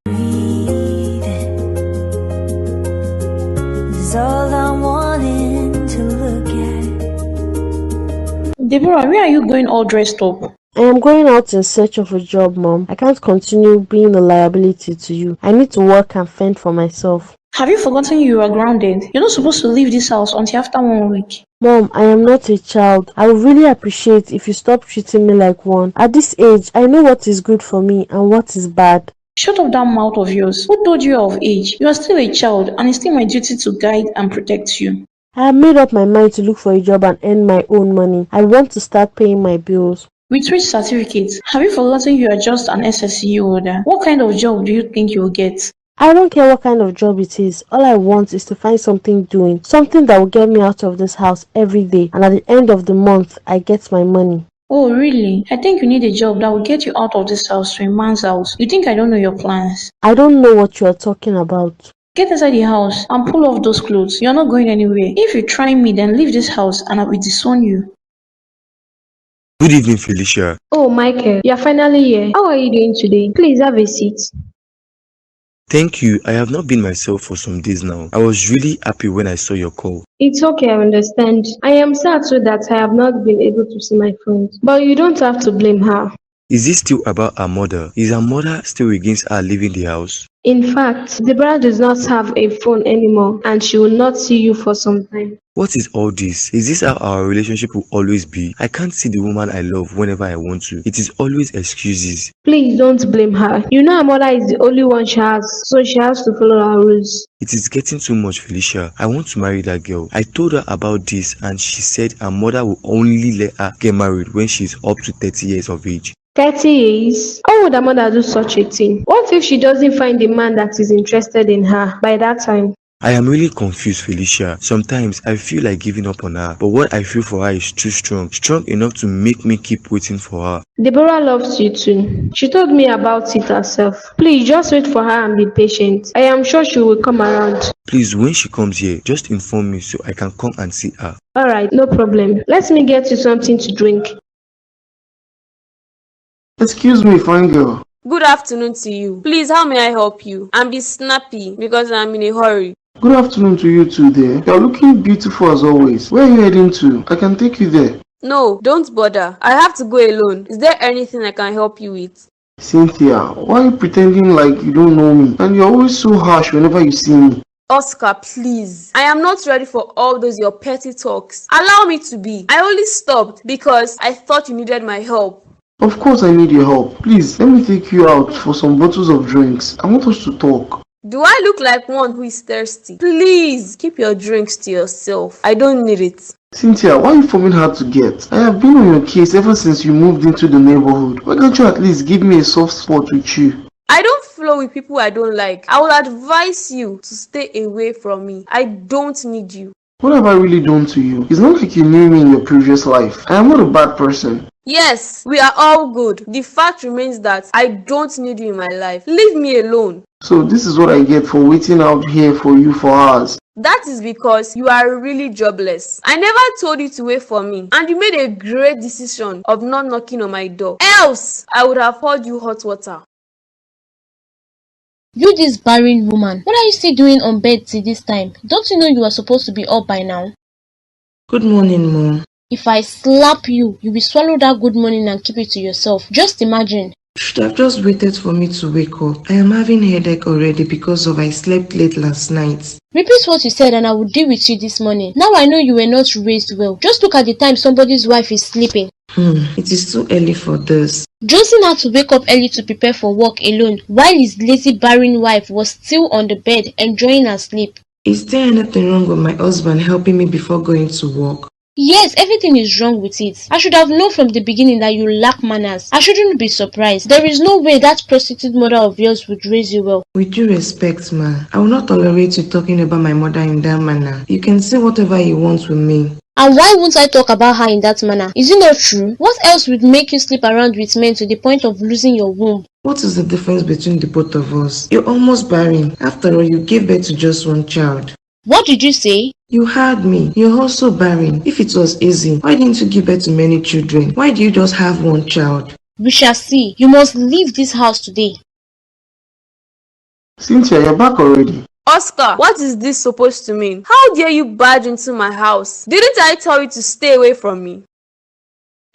Is all I'm wanting to look at. Deborah, where are you going all dressed up? I am going out in search of a job, Mom. I can't continue being a liability to you. I need to work and fend for myself. Have you forgotten you are grounded? You're not supposed to leave this house until after 1 week. Mom, I am not a child. I would really appreciate if you stop treating me like one. At this age, I know what is good for me and what is bad. Shut up that mouth of yours. Who told you of age? You are still a child and it's still my duty to guide and protect you. I have made up my mind to look for a job and earn my own money. I want to start paying my bills. With which certificate? Have you forgotten you are just an SSCE holder? What kind of job do you think you'll get? I don't care what kind of job it is. All I want is to find something doing. Something that will get me out of this house every day. And at the end of the month, I get my money. Oh, really? I think you need a job that will get you out of this house to a man's house. You think I don't know your plans? I don't know what you are talking about. Get inside the house and pull off those clothes. You're not going anywhere. If you try me, then leave this house and I will disown you. Good evening, Felicia. Oh, Michael, you're finally here. How are you doing today? Please have a seat. Thank you. I have not been myself for some days now. I was really happy when I saw your call. It's okay, I understand. I am sad too that I have not been able to see my friend. But you don't have to blame her. Is this still about her mother? Is her mother still against her leaving the house? In fact, Deborah does not have a phone anymore and she will not see you for some time. What is all this? Is this how our relationship will always be? I can't see the woman I love whenever I want to. It is always excuses. Please don't blame her. You know her mother is the only one she has, so she has to follow her rules. It is getting too much, Felicia. I want to marry that girl. I told her about this and she said her mother will only let her get married when she is up to 30 years of age. 30 years? How would her mother do such a thing? What if she doesn't find a man that is interested in her by that time? I am really confused, Felicia. Sometimes I feel like giving up on her, but what I feel for her is too strong. Strong enough to make me keep waiting for her. Deborah loves you too. She told me about it herself. Please just wait for her and be patient. I am sure she will come around. Please, when she comes here, just inform me so I can come and see her. Alright, no problem. Let me get you something to drink. Excuse me, fine girl. Good afternoon to you. Please, how may I help you? I'm be snappy because I'm in a hurry. Good afternoon to you too there. You're looking beautiful as always. Where are you heading to? I can take you there. No, don't bother. I have to go alone. Is there anything I can help you with? Cynthia, why are you pretending like you don't know me? And you're always so harsh whenever you see me. Oscar, please. I am not ready for all those your petty talks. Allow me to be. I only stopped because I thought you needed my help. Of course I need your help. Please, let me take you out for some bottles of drinks. I want us to talk. Do I look like one who is thirsty? Please, keep your drinks to yourself. I don't need it. Cynthia, why are you forming hard to get? I have been on your case ever since you moved into the neighborhood. Why can't you at least give me a soft spot with you? I don't flow with people I don't like. I will advise you to stay away from me. I don't need you. What have I really done to you? It's not like you knew me in your previous life. I am not a bad person. Yes, we are all good. The fact remains that I don't need you in my life. Leave me alone. So this is what I get for waiting out here for you for hours. That is because you are really jobless. I never told you to wait for me, and you made a great decision of not knocking on my door. Else, I would have poured you hot water. You this barren woman, what are you still doing on bed till this time? Don't you know you are supposed to be up by now? Good morning, Mom. If I slap you, you will swallow that good morning and keep it to yourself. Just imagine. You should have just waited for me to wake up. I am having headache already because of I slept late last night. Repeat what you said and I will deal with you this morning. Now I know you were not raised well. Just look at the time somebody's wife is sleeping. It is too early for this. Johnson had to wake up early to prepare for work alone, while his lazy barren wife was still on the bed enjoying her sleep. Is there anything wrong with my husband helping me before going to work? Yes, everything is wrong with it. I should have known from the beginning that you lack manners. I shouldn't be surprised. There is no way that prostitute mother of yours would raise you well. With due respect, ma, I will not tolerate you talking about my mother in that manner. You can say whatever you want with me. And why won't I talk about her in that manner? Is it not true? What else would make you sleep around with men to the point of losing your womb? What is the difference between the both of us? You're almost barren. After all, you gave birth to just one child. What did you say? You heard me. You're also barren. If it was easy, why didn't you give birth to many children? Why do you just have one child? We shall see. You must leave this house today. Cynthia, you're back already. Oscar, what is this supposed to mean? How dare you barge into my house? Didn't I tell you to stay away from me?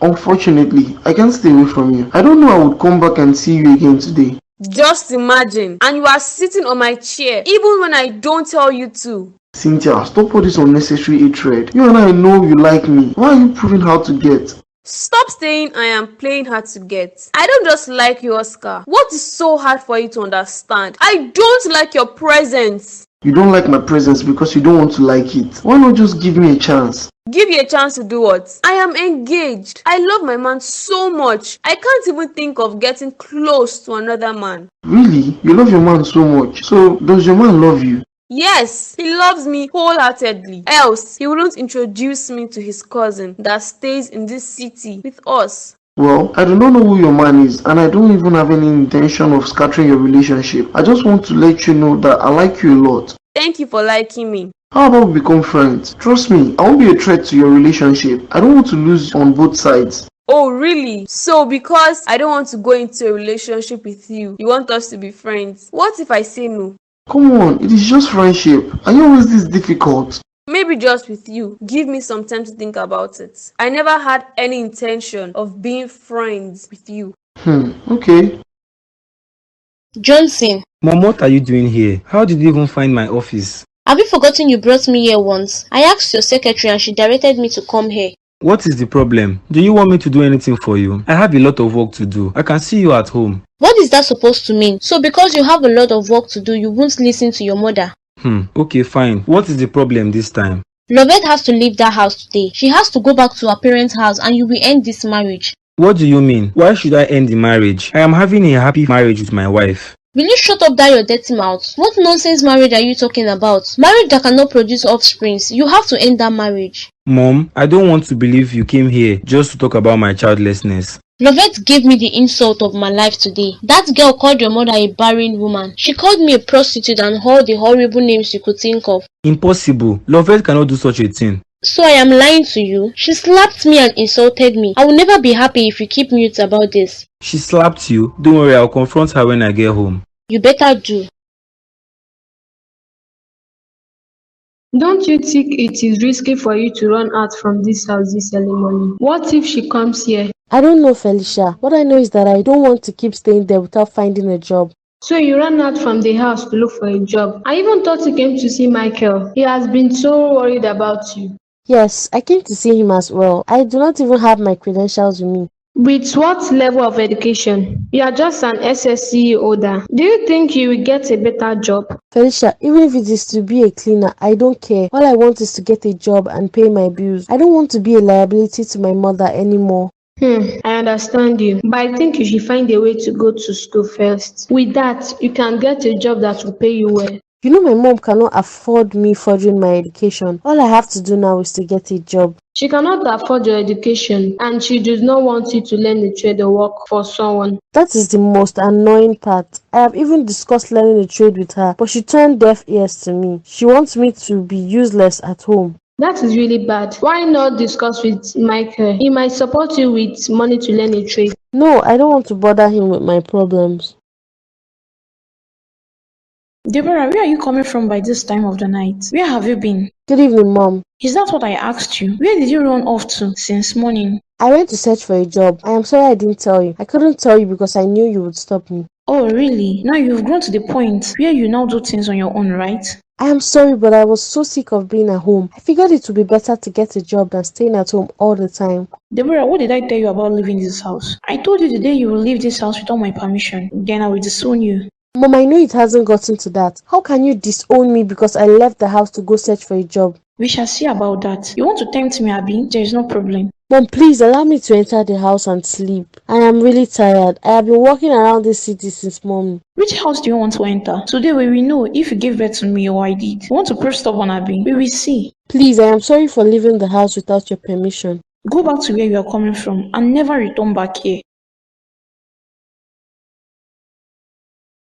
Unfortunately, I can't stay away from you. I don't know I would come back and see you again today. Just imagine. And you are sitting on my chair, even when I don't tell you to. Cynthia, stop all this unnecessary hatred. You and I know you like me. Why are you proving how to get? Stop saying I am playing hard to get. I don't just like you, Oscar. What is so hard for you to understand? I don't like your presence. You don't like my presence because you don't want to like it. Why not just give me a chance? Give you a chance to do what? I am engaged. I love my man so much. I can't even think of getting close to another man. Really? You love your man so much. So, does your man love you? Yes, he loves me wholeheartedly. Else, he wouldn't introduce me to his cousin that stays in this city with us. Well, I do not know who your man is, and I don't even have any intention of scattering your relationship. I just want to let you know that I like you a lot. Thank you for liking me. How about we become friends? Trust me, I won't be a threat to your relationship. I don't want to lose on both sides. Oh, really? So because I don't want to go into a relationship with you, you want us to be friends? What if I say no? Come on, it is just friendship. Are you always this difficult? Maybe just with you. Give me some time to think about it. I never had any intention of being friends with you. Okay. Johnson. Mom, what are you doing here? How did you even find my office? Have you forgotten you brought me here once? I asked your secretary and she directed me to come here. What is the problem? Do you want me to do anything for you? I have a lot of work to do. I can see you at home. What is that supposed to mean? So because you have a lot of work to do, you won't listen to your mother? Okay, fine. What is the problem this time? Lovett has to leave that house today. She has to go back to her parents' house and you will end this marriage. What do you mean? Why should I end the marriage? I am having a happy marriage with my wife. Will you shut up that your dirty mouth? What nonsense marriage are you talking about? Marriage that cannot produce offsprings. You have to end that marriage. Mom, I don't want to believe you came here just to talk about my childlessness. Lovett gave me the insult of my life today. That girl called your mother a barren woman. She called me a prostitute and all the horrible names you could think of. Impossible. Lovett cannot do such a thing. So I am lying to you? She slapped me and insulted me. I will never be happy if you keep mute about this. She slapped you? Don't worry, I'll confront her when I get home. You better do. Don't you think it is risky for you to run out from this house this early morning? What if she comes here? I don't know, Felicia. What I know is that I don't want to keep staying there without finding a job. So you ran out from the house to look for a job. I even thought you came to see Michael. He has been so worried about you. Yes, I came to see him as well. I do not even have my credentials with me. With what level of education? You are just an SSC holder. Do you think you will get a better job? Felicia, even if it is to be a cleaner, I don't care. All I want is to get a job and pay my bills. I don't want to be a liability to my mother anymore. I understand you, but I think you should find a way to go to school first. With that, you can get a job that will pay you well. You know my mom cannot afford me furthering my education. All I have to do now is to get a job. She cannot afford your education and she does not want you to learn a trade or work for someone. That is the most annoying part. I have even discussed learning a trade with her, but she turned deaf ears to me. She wants me to be useless at home. That is really bad. Why not discuss with Michael? He might support you with money to learn a trade. No, I don't want to bother him with my problems. Deborah, where are you coming from by this time of the night? Where have you been? Good evening, Mom. Is that what I asked you? Where did you run off to since morning? I went to search for a job. I am sorry I didn't tell you. I couldn't tell you because I knew you would stop me. Oh, really? Now you've grown to the point where you now do things on your own, right? I am sorry, but I was so sick of being at home. I figured it would be better to get a job than staying at home all the time. Deborah, what did I tell you about leaving this house? I told you the day you will leave this house without my permission. Then I will disown you. Mom, I know it hasn't gotten to that. How can you disown me because I left the house to go search for a job? We shall see about that. You want to tempt me, Abby? There is no problem. Mom, please allow me to enter the house and sleep. I am really tired. I have been walking around this city since morning. Which house do you want to enter? Today we will know if you gave birth to me or I did. You want to prove stubborn, Abby? We will see. Please, I am sorry for leaving the house without your permission. Go back to where you are coming from and never return back here.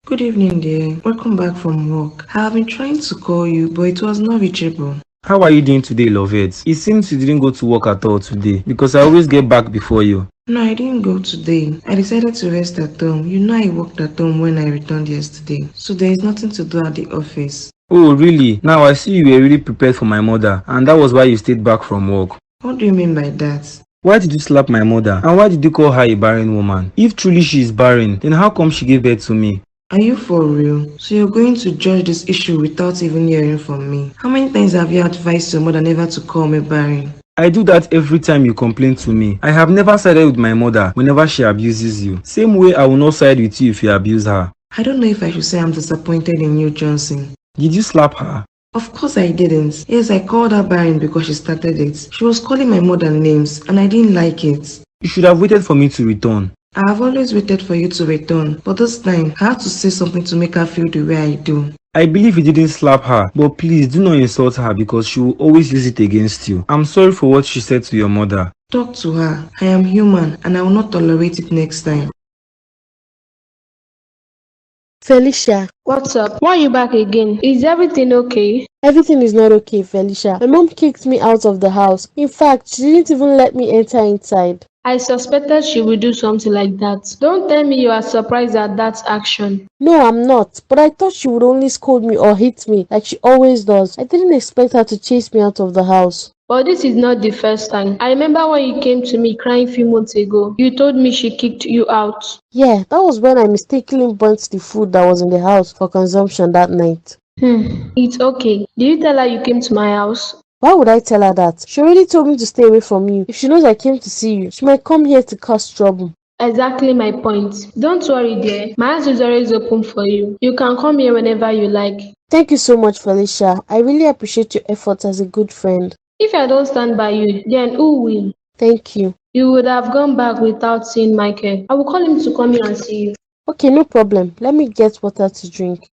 Good evening, dear. Welcome back from work. I have been trying to call you, but it was not reachable. How are you doing today, Lovett? It seems you didn't go to work at all today because I always get back before you. No, I didn't go today. I decided to rest at home. You know I worked at home when I returned yesterday, so there is nothing to do at the office. Oh, really? Now I see you were really prepared for my mother, and that was why you stayed back from work. What do you mean by that? Why did you slap my mother? And why did you call her a barren woman? If truly she is barren, then how come she gave birth to me? Are you for real? So you're going to judge this issue without even hearing from me? How many times have you advised your mother never to call me barren? I do that every time you complain to me. I have never sided with my mother whenever she abuses you. Same way I will not side with you if you abuse her. I don't know if I should say I'm disappointed in you, Johnson. Did you slap her? Of course I didn't. Yes, I called her barren because she started it. She was calling my mother names and I didn't like it. You should have waited for me to return. I have always waited for you to return, but this time I had to say something to make her feel the way I do. I believe you didn't slap her, but please do not insult her because she will always use it against you. I'm sorry for what she said to your mother. Talk to her. I am human and I will not tolerate it next time. Felicia. What's up? Why are you back again? Is everything okay? Everything is not okay, Felicia. My mom kicked me out of the house. In fact, she didn't even let me enter inside. I suspected she would do something like that. Don't tell me you are surprised at that action. No, I'm not. But I thought she would only scold me or hit me like she always does. I didn't expect her to chase me out of the house. But this is not the first time. I remember when you came to me crying a few months ago. You told me she kicked you out. Yeah, that was when I mistakenly burnt the food that was in the house for consumption that night. It's okay. Did you tell her you came to my house? Why would I tell her that? She already told me to stay away from you. If she knows I came to see you, she might come here to cause trouble. Exactly my point. Don't worry, dear. My house is always open for you. You can come here whenever you like. Thank you so much, Felicia. I really appreciate your efforts as a good friend. If I don't stand by you, then who will? Thank you. You would have gone back without seeing Michael. I will call him to come here and see you. Okay, no problem. Let me get water to drink.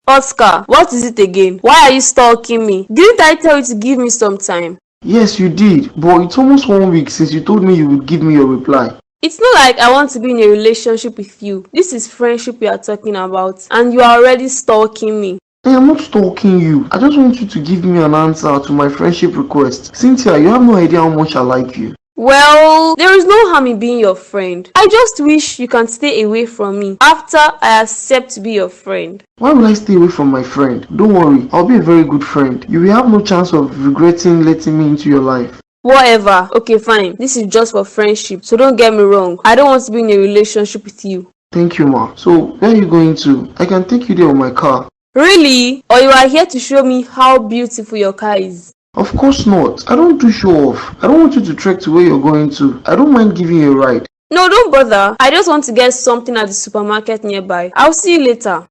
Oscar, what is it again? Why are you stalking me? Didn't I tell you to give me some time? Yes, you did, but it's almost 1 week since you told me you would give me your reply. It's not like I want to be in a relationship with you. This is friendship we are talking about, and you are already stalking me. I am not stalking you. I just want you to give me an answer to my friendship request. Cynthia, you have no idea how much I like you. Well, there is no harm in being your friend. I just wish you can stay away from me after I accept to be your friend. Why will I stay away from my friend? Don't worry, I'll be a very good friend. You will have no chance of regretting letting me into your life. Whatever. Okay, fine. This is just for friendship, so don't get me wrong. I don't want to be in a relationship with you. Thank you, ma. So, where are you going to? I can take you there with my car. Really? Or you are here to show me how beautiful your car is? Of course not. I don't do show off. I don't want you to trek to where you're going to. I don't mind giving you a ride. No, don't bother. I just want to get something at the supermarket nearby. I'll see you later.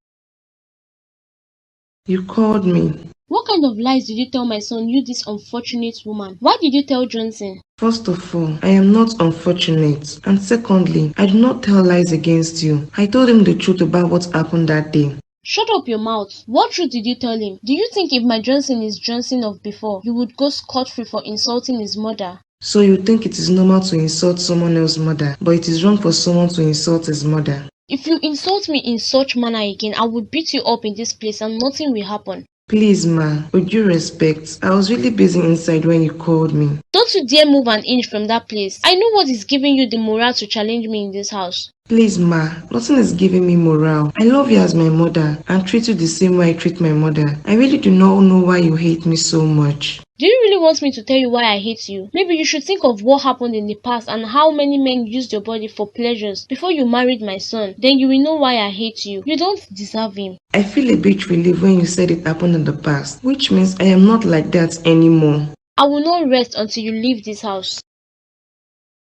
You called me. What kind of lies did you tell my son, you this unfortunate woman? Why did you tell Johnson? First of all, I am not unfortunate. And secondly, I do not tell lies against you. I told him the truth about what happened that day. Shut up your mouth. What truth did you tell him? Do you think if my Johnson is Johnson of before, you would go scot-free for insulting his mother? So you think it is normal to insult someone else's mother, but it is wrong for someone to insult his mother? If you insult me in such manner again, I would beat you up in this place and nothing will happen. Please, ma, with due respect, I was really busy inside when you called me. Don't you dare move an inch from that place. I know what is giving you the morale to challenge me in this house. Please, ma, nothing is giving me morale. I love you as my mother and treat you the same way I treat my mother. I really do not know why you hate me so much. Do you really want me to tell you why I hate you? Maybe you should think of what happened in the past and how many men used your body for pleasures before you married my son. Then you will know why I hate you. You don't deserve him. I feel a bit relieved when you said it happened in the past, which means I am not like that anymore. I will not rest until you leave this house.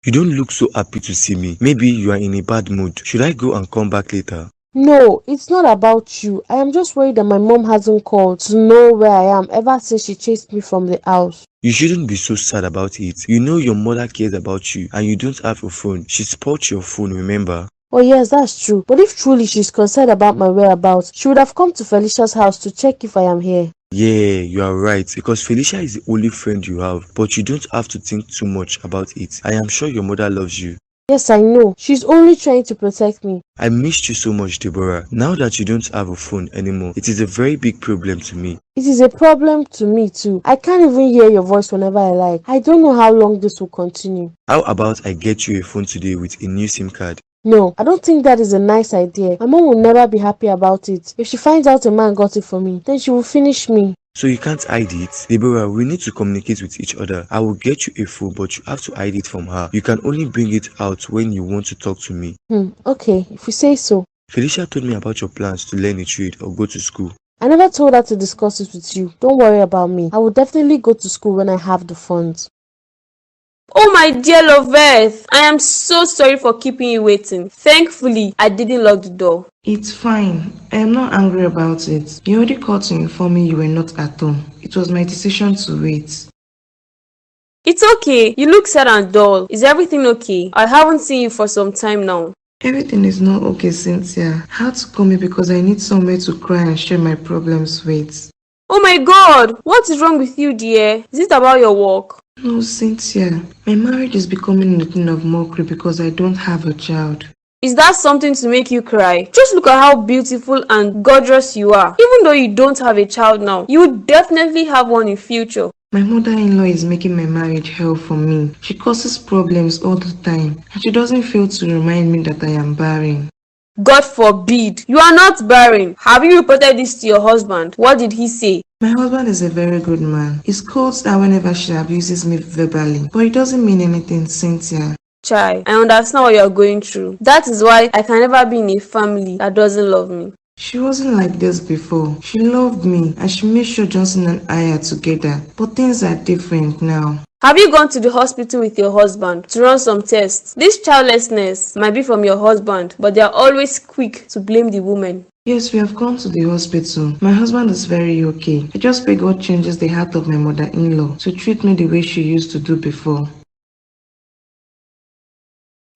You don't look so happy to see me. Maybe you are in a bad mood. Should I go and come back later? No, it's not about you. I am just worried that my mom hasn't called to know where I am ever since she chased me from the house. You shouldn't be so sad about it. You know your mother cares about you and you don't have a phone. She spoiled your phone, remember? Oh yes, that's true. But if truly she's concerned about my whereabouts, she would have come to Felicia's house to check if I am here. Yeah, you are right, because Felicia is the only friend you have, but you don't have to think too much about it. I am sure your mother loves you. Yes, I know. She's only trying to protect me. I missed you so much, Deborah. Now that you don't have a phone anymore, it is a very big problem to me. It is a problem to me too. I can't even hear your voice whenever I like. I don't know how long this will continue. How about I get you a phone today with a new SIM card? No, I don't think that is a nice idea. My mom will never be happy about it. If she finds out a man got it for me, then she will finish me. So you can't hide it? Deborah, we need to communicate with each other. I will get you a phone, but you have to hide it from her. You can only bring it out when you want to talk to me. Okay, if you say so. Felicia told me about your plans to learn a trade or go to school. I never told her to discuss it with you. Don't worry about me. I will definitely go to school when I have the funds. Oh my dear Loveth, I am so sorry for keeping you waiting. Thankfully, I didn't lock the door. It's fine. I am not angry about it. You already called to inform me you were not at home. It was my decision to wait. It's okay. You look sad and dull. Is everything okay? I haven't seen you for some time now. Everything is not okay, Cynthia. I had to come here because I need somewhere to cry and share my problems with. Oh my God! What is wrong with you, dear? Is it about your work? No, Cynthia. My marriage is becoming a thing of mockery because I don't have a child. Is that something to make you cry? Just look at how beautiful and gorgeous you are. Even though you don't have a child now, you will definitely have one in future. My mother-in-law is making my marriage hell for me. She causes problems all the time, and she doesn't fail to remind me that I am barren. God forbid. You are not barren. Have you reported this to your husband? What did he say? My husband is a very good man. He scolds her whenever she abuses me verbally, but it doesn't mean anything, Cynthia. Chai, I understand what you are going through. That is why I can never be in a family that doesn't love me. She wasn't like this before. She loved me and she made sure Johnson and I are together. But things are different now. Have you gone to the hospital with your husband to run some tests? This childlessness might be from your husband, but they are always quick to blame the woman. Yes, we have gone to the hospital. My husband is very okay. I just pray God changes the heart of my mother-in-law to treat me the way she used to do before.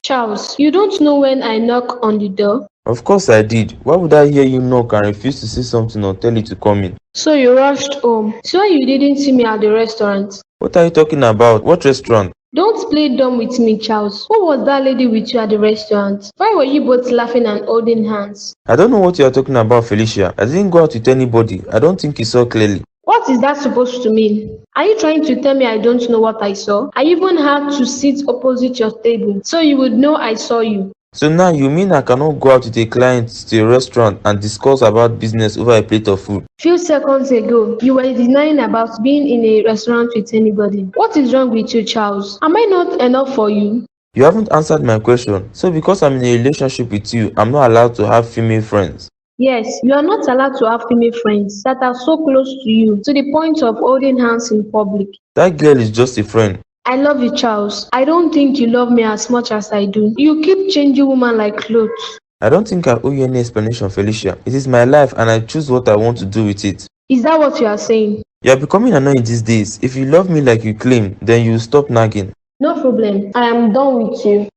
Charles, you don't know when I knock on the door? Of course I did. Why would I hear you knock and refuse to say something or tell you to come in? So you rushed home. So you didn't see me at the restaurant. What are you talking about? What restaurant? Don't play dumb with me, Charles. Who was that lady with you at the restaurant? Why were you both laughing and holding hands? I don't know what you are talking about, Felicia. I didn't go out with anybody. I don't think you saw clearly. What is that supposed to mean? Are you trying to tell me I don't know what I saw? I even had to sit opposite your table, so you would know I saw you. So now you mean I cannot go out with a client to a restaurant and discuss about business over a plate of food? Few seconds ago, you were denying about being in a restaurant with anybody. What is wrong with you, Charles? Am I not enough for you? You haven't answered my question. So because I'm in a relationship with you, I'm not allowed to have female friends? Yes, you are not allowed to have female friends that are so close to you to the point of holding hands in public. That girl is just a friend. I love you, Charles. I don't think you love me as much as I do. You keep changing women like clothes. I don't think I owe you any explanation, Felicia. It is my life and I choose what I want to do with it. Is that what you are saying? You are becoming annoying these days. If you love me like you claim, then you will stop nagging. No problem. I am done with you.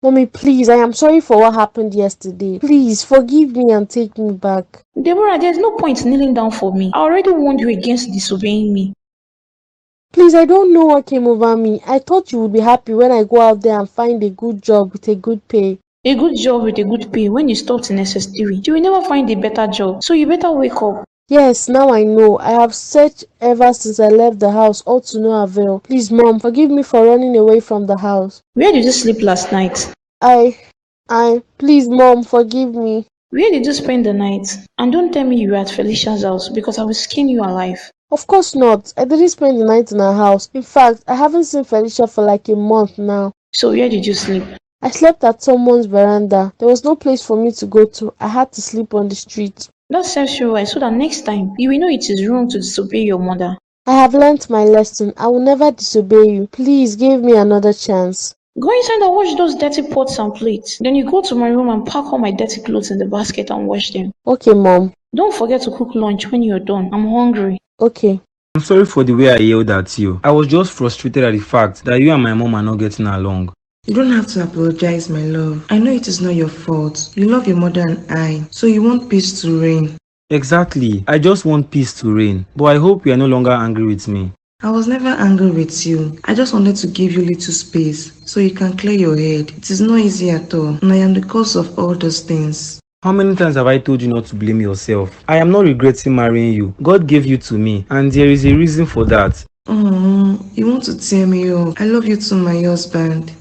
Mommy, please, I am sorry for what happened yesterday. Please, forgive me and take me back. Deborah, there's no point kneeling down for me. I already warned you against disobeying me. Please, I don't know what came over me. I thought you would be happy when I go out there and find a good job with a good pay. A good job with a good pay when you stopped in SS3. You will never find a better job, so you better wake up. Yes, now I know. I have searched ever since I left the house, all to no avail. Please, Mom, forgive me for running away from the house. Where did you sleep last night? Please, Mom, forgive me. Where did you spend the night? And don't tell me you were at Felicia's house because I will skin you alive. Of course not. I didn't spend the night in her house. In fact, I haven't seen Felicia for like a month now. So where did you sleep? I slept at someone's veranda. There was no place for me to go to. I had to sleep on the street. That serves you right so that next time you will know it is wrong to disobey your mother. I have learnt my lesson. I will never disobey you. Please give me another chance. Go inside and wash those dirty pots and plates. Then you go to my room and pack all my dirty clothes in the basket and wash them. Okay, Mom. Don't forget to cook lunch when you're done. I'm hungry. Okay. I'm sorry for the way I yelled at you. I was just frustrated at the fact that you and my mom are not getting along. You don't have to apologize, my love. I know it is not your fault. You love your mother and I, so you want peace to reign. Exactly. I just want peace to reign. But I hope you are no longer angry with me. I was never angry with you. I just wanted to give you little space so you can clear your head. It is not easy at all, and I am the cause of all those things. How many times have I told you not to blame yourself? I am not regretting marrying you. God gave you to me, and there is a reason for that. You want to tear me up. I love you too, my husband.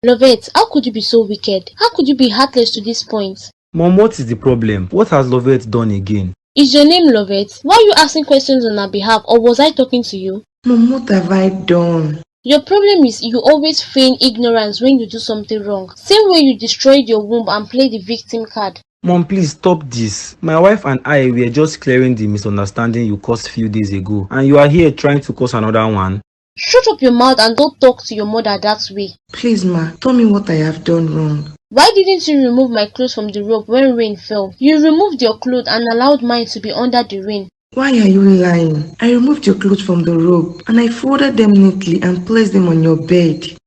Lovette, how could you be so wicked? How could you be heartless to this point? Mom, what is the problem? What has Lovette done again? Is your name Lovette? Why are you asking questions on her behalf, or was I talking to you? Mom, what have I done? Your problem is you always feign ignorance when you do something wrong. Same way you destroyed your womb and played the victim card. Mom, please stop this. My wife and I were just clearing the misunderstanding you caused few days ago, and you are here trying to cause another one. Shut up your mouth and don't talk to your mother that way. Please, ma, tell me what I have done wrong. Why didn't you remove my clothes from the rope when rain fell? You removed your clothes and allowed mine to be under the rain. Why are you lying? I removed your clothes from the rope and I folded them neatly and placed them on your bed.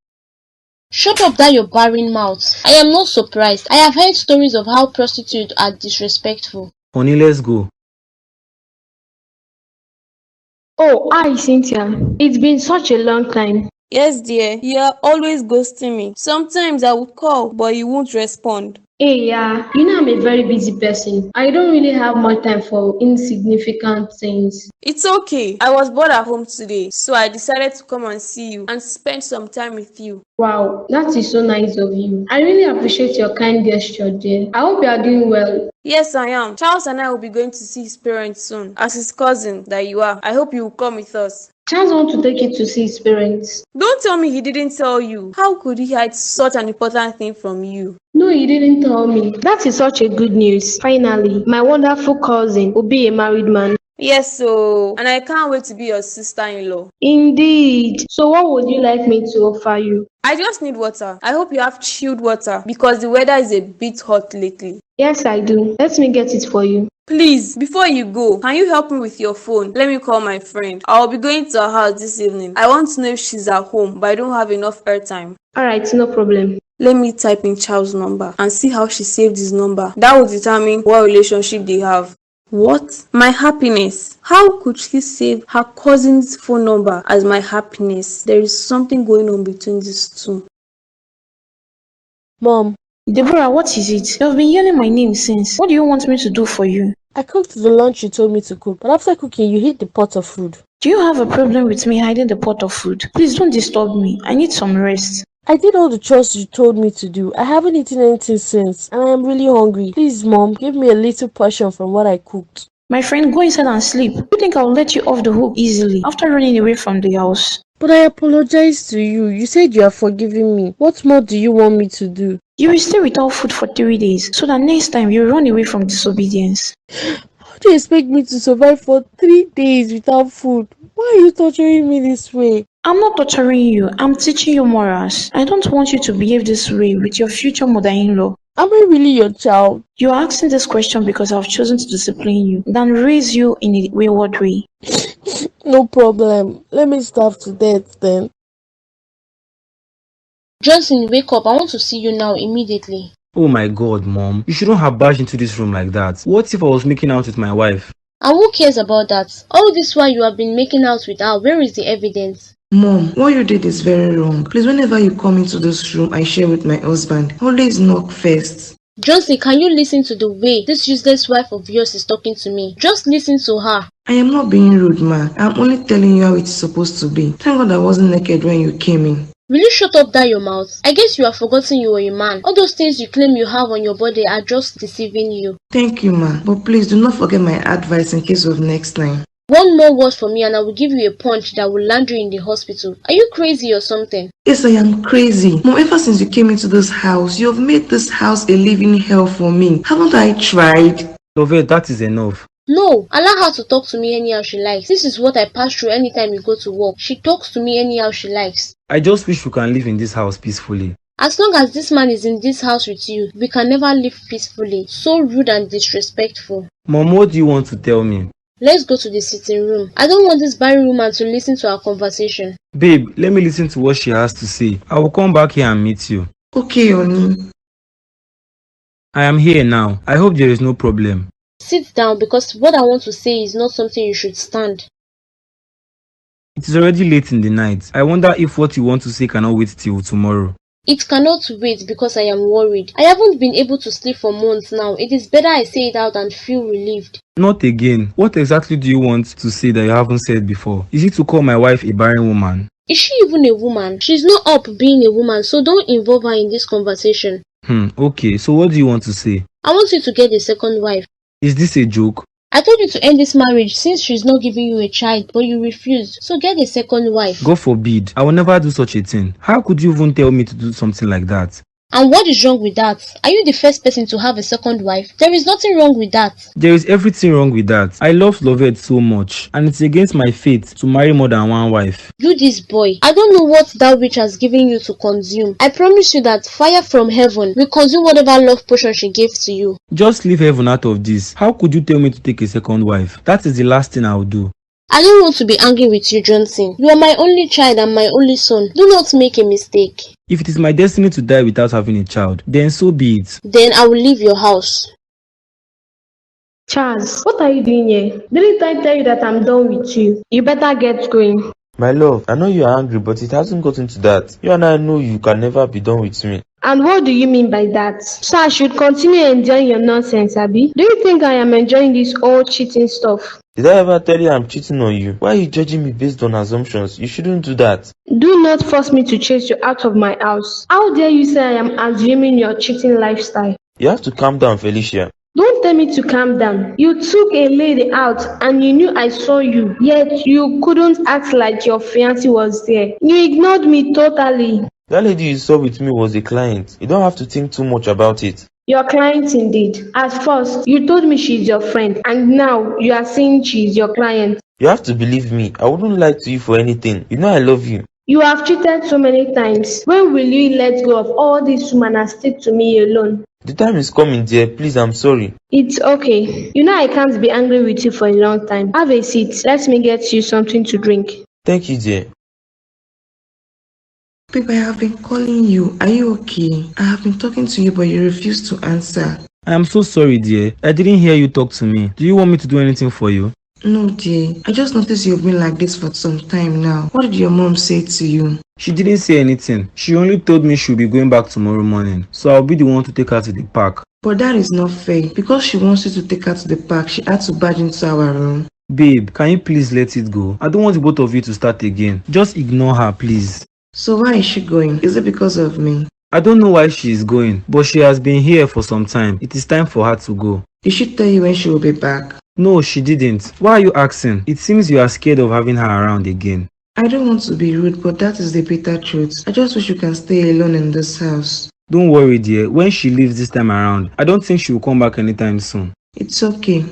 Shut up that your barren mouth. I am not surprised. I have heard stories of how prostitutes are disrespectful. Honey, let's go. Oh, hi, Cynthia. It's been such a long time. Yes, dear. You are always ghosting me. Sometimes I would call, but you won't respond. Hey, yeah, you know I'm a very busy person. I don't really have much time for insignificant things. It's okay. I was bored at home today, so I decided to come and see you and spend some time with you. Wow, that is so nice of you. I really appreciate your kind gesture, dear. I hope you are doing well. Yes, I am. Charles and I will be going to see his parents soon. As his cousin that you are, I hope you will come with us. Charles wants to take you to see his parents. Don't tell me he didn't tell you. How could he hide such an important thing from you? No, he didn't tell me. That is such a good news. Finally, my wonderful cousin will be a married man. Yes, so, and I can't wait to be your sister-in-law. Indeed. So what would you like me to offer you? I just need water. I hope you have chilled water because the weather is a bit hot lately. Yes, I do. Let me get it for you. Please, before you go, can you help me with your phone? Let me call my friend. I'll be going to her house this evening. I want to know if she's at home, but I don't have enough airtime. Alright, no problem. Let me type in Charles' number and see how she saved his number. That will determine what relationship they have. What? My happiness. How could she save her cousin's phone number as my happiness? There is something going on between these two. Mom. Deborah, what is it? You've been yelling my name since. What do you want me to do for you? I cooked the lunch you told me to cook, but after cooking, you hid the pot of food. Do you have a problem with me hiding the pot of food? Please don't disturb me. I need some rest. I did all the chores you told me to do. I haven't eaten anything since, and I am really hungry. Please, Mom, give me a little portion from what I cooked. My friend, go inside and sleep. You think I'll let you off the hook easily after running away from the house? But I apologized to you. You said you are forgiving me. What more do you want me to do? You will stay without food for 3 days so that next time you run away from disobedience. How do you expect me to survive for 3 days without food? Why are you torturing me this way? I'm not torturing you. I'm teaching you morals. I don't want you to behave this way with your future mother-in-law. Am I really your child? You're asking this question because I've chosen to discipline you than raise you in a wayward way. No problem. Let me starve to death then. Johnson, wake up. I want to see you now, immediately. Oh my God, Mom. You shouldn't have barged into this room like that. What if I was making out with my wife? And who cares about that? All this while you have been making out with her, where is the evidence? Mom, what you did is very wrong. Please, whenever you come into this room I share with my husband, always knock first. Johnson, can you listen to the way this useless wife of yours is talking to me? Just listen to her. I am not being rude, ma. I'm only telling you how it's supposed to be. Thank God I wasn't naked when you came in. Will you shut up that your mouth? I guess you have forgotten you were a man. All those things you claim you have on your body are just deceiving you. Thank you, ma. But please do not forget my advice in case of next time. One more word from me and I will give you a punch that will land you in the hospital. Are you crazy or something? Yes, I am crazy. Mom, ever since you came into this house, you have made this house a living hell for me. Haven't I tried? Lovette, that is enough. No, allow her to talk to me anyhow she likes. This is what I pass through anytime you go to work. She talks to me anyhow she likes. I just wish we can live in this house peacefully. As long as this man is in this house with you, we can never live peacefully. So rude and disrespectful. Mom, what do you want to tell me? Let's go to the sitting room. I don't want this barren woman to listen to our conversation. Babe, let me listen to what she has to say. I will come back here and meet you. Okay, honey. I am here now. I hope there is no problem. Sit down because what I want to say is not something you should stand. It is already late in the night. I wonder if what you want to say cannot wait till tomorrow. It cannot wait because I am worried. I haven't been able to sleep for months now. It is better I say it out and feel relieved. Not again. What exactly do you want to say that you haven't said before? Is it to call my wife a barren woman? Is she even a woman? She's not up being a woman, so don't involve her in this conversation. Okay, so what do you want to say? I want you to get a second wife. Is this a joke? I told you to end this marriage since she's not giving you a child, but you refused. So get a second wife. God forbid. I will never do such a thing. How could you even tell me to do something like that? And what is wrong with that? Are you the first person to have a second wife? There is nothing wrong with that. There is everything wrong with that. I love Lovette so much, and it's against my fate to marry more than one wife. You this boy, I don't know what that witch has given you to consume. I promise you that fire from heaven will consume whatever love potion she gave to you. Just leave heaven out of this. How could you tell me to take a second wife? That is the last thing I will do. I don't want to be angry with you, Johnson. You are my only child and my only son. Do not make a mistake. If it is my destiny to die without having a child, then so be it. Then I will leave your house. Charles, what are you doing here? Didn't I tell you that I'm done with you? You better get going. My love, I know you are angry, but it hasn't gotten to that. You and I know you can never be done with me. And what do you mean by that? So I should continue enjoying your nonsense, Abby? Do you think I am enjoying this all cheating stuff? Did I ever tell you I'm cheating on you? Why are you judging me based on assumptions? You shouldn't do that. Do not force me to chase you out of my house. How dare you say I am assuming your cheating lifestyle? You have to calm down, Felicia. Don't tell me to calm down. You took a lady out and you knew I saw you, yet you couldn't act like your fiancé was there. You ignored me totally. That lady you saw with me was a client. You don't have to think too much about it. Your client indeed. At first, you told me she's your friend, and now you are saying she's your client. You have to believe me. I wouldn't lie to you for anything. You know I love you. You have cheated so many times. When will you let go of all these women and stick to me alone? The time is coming, dear. Please, I'm sorry. It's okay. You know I can't be angry with you for a long time. Have a seat. Let me get you something to drink. Thank you, dear. Babe, I have been calling you. Are you okay? I have been talking to you, but you refuse to answer. I am so sorry, dear. I didn't hear you talk to me. Do you want me to do anything for you? No, dear. I just noticed you've been like this for some time now. What did your mom say to you? She didn't say anything. She only told me she'll be going back tomorrow morning. So I'll be the one to take her to the park. But that is not fair. Because she wants you to take her to the park, she had to barge into our room. Babe, can you please let it go? I don't want the both of you to start again. Just ignore her, please. So why is she going? Is it because of me? I don't know why she is going, but she has been here for some time. It is time for her to go. Did she tell you when she will be back? No, she didn't. Why are you asking? It seems you are scared of having her around again. I don't want to be rude, but that is the bitter truth. I just wish you can stay alone in this house. Don't worry, dear. When she leaves this time around, I don't think she will come back anytime soon. It's okay.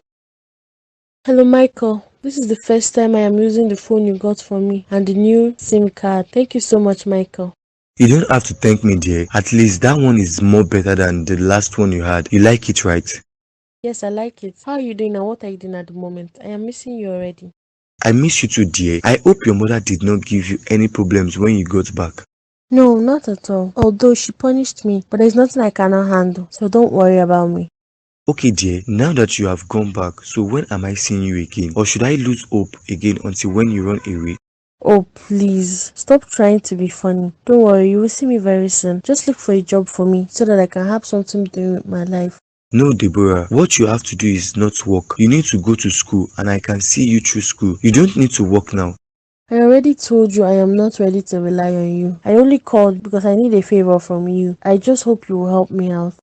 Hello, Michael. This is the first time I am using the phone you got for me and the new SIM card. Thank you so much, Michael. You don't have to thank me, dear. At least that one is more better than the last one you had. You like it, right? Yes, I like it. How are you doing and what are you doing at the moment? I am missing you already. I miss you too, dear. I hope your mother did not give you any problems when you got back. No, not at all. Although she punished me, but there's nothing I cannot handle, so don't worry about me. Okay, dear, now that you have gone back, so when am I seeing you again? Or should I lose hope again until when you run away? Oh, please. Stop trying to be funny. Don't worry, you will see me very soon. Just look for a job for me so that I can have something doing with my life. No, Deborah, what you have to do is not work. You need to go to school and I can see you through school. You don't need to work now. I already told you I am not ready to rely on you. I only called because I need a favor from you. I just hope you will help me out.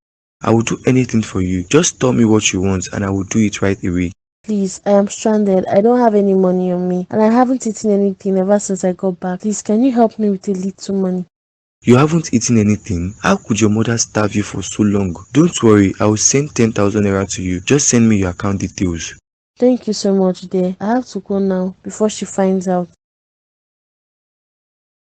I will do anything for you. Just tell me what you want and I will do it right away. Please, I am stranded. I don't have any money on me and I haven't eaten anything ever since I got back. Please, can you help me with a little money? You haven't eaten anything? How could your mother starve you for so long? Don't worry, I will send 10,000 naira to you. Just send me your account details. Thank you so much, dear. I have to go now before she finds out.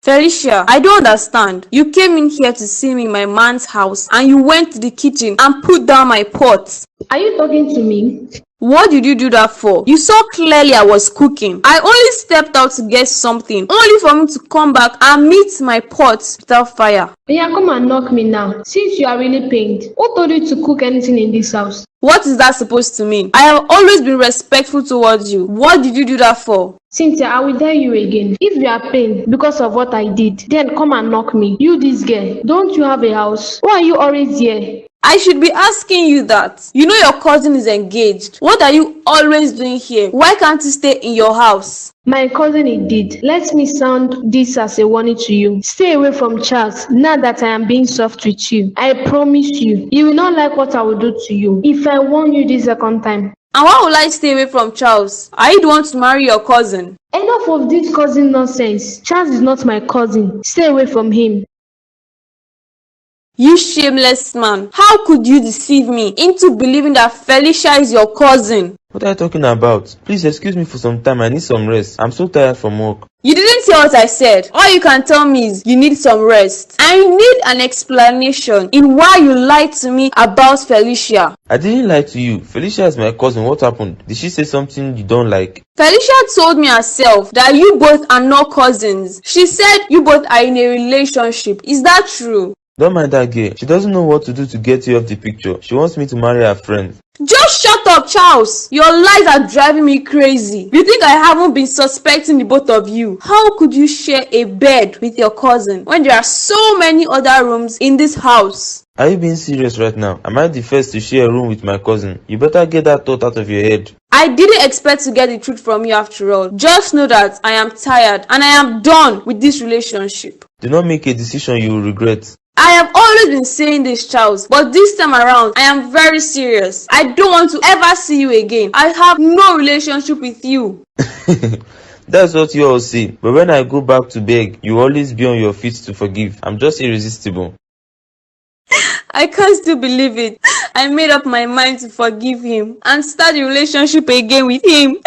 Felicia, I don't understand. You came in here to see me in my man's house and you went to the kitchen and put down my pot. Are you talking to me? What did you do that for? You saw clearly I was cooking. I only stepped out to get something, only for me to come back and meet my pot without fire. Yeah, come and knock me now. Since you are really pained, who told you to cook anything in this house? What is that supposed to mean? I have always been respectful towards you. What did you do that for? Cynthia, I will tell you again. If you are pained because of what I did, then come and knock me. You, this girl, don't you have a house? Why are you always here? I should be asking you that. You know your cousin is engaged. What are you always doing here? Why can't you stay in your house? My cousin indeed. Let me sound this as a warning to you. Stay away from Charles now that I am being soft with you. I promise you, you will not like what I will do to you if I warn you this second time. And why will I stay away from Charles? I don't want to marry your cousin. Enough of this cousin nonsense. Charles is not my cousin. Stay away from him. You shameless man. How could you deceive me into believing that Felicia is your cousin? What are you talking about? Please excuse me for some time. I need some rest. I'm so tired from work. You didn't hear what I said. All you can tell me is you need some rest. I need an explanation in why you lied to me about Felicia. I didn't lie to you. Felicia is my cousin. What happened? Did she say something you don't like? Felicia told me herself that you both are not cousins. She said you both are in a relationship. Is that true? Don't mind that girl. She doesn't know what to do to get you off the picture. She wants me to marry her friend. Just shut up, Charles. Your lies are driving me crazy. You think I haven't been suspecting the both of you? How could you share a bed with your cousin when there are so many other rooms in this house? Are you being serious right now? Am I the first to share a room with my cousin? You better get that thought out of your head. I didn't expect to get the truth from you after all. Just know that I am tired and I am done with this relationship. Do not make a decision you will regret. I have always been saying this, Charles, but this time around, I am very serious. I don't want to ever see you again. I have no relationship with you. That's what you all say. But when I go back to beg, you always be on your feet to forgive. I'm just irresistible. I can't still believe it. I made up my mind to forgive him and start a relationship again with him.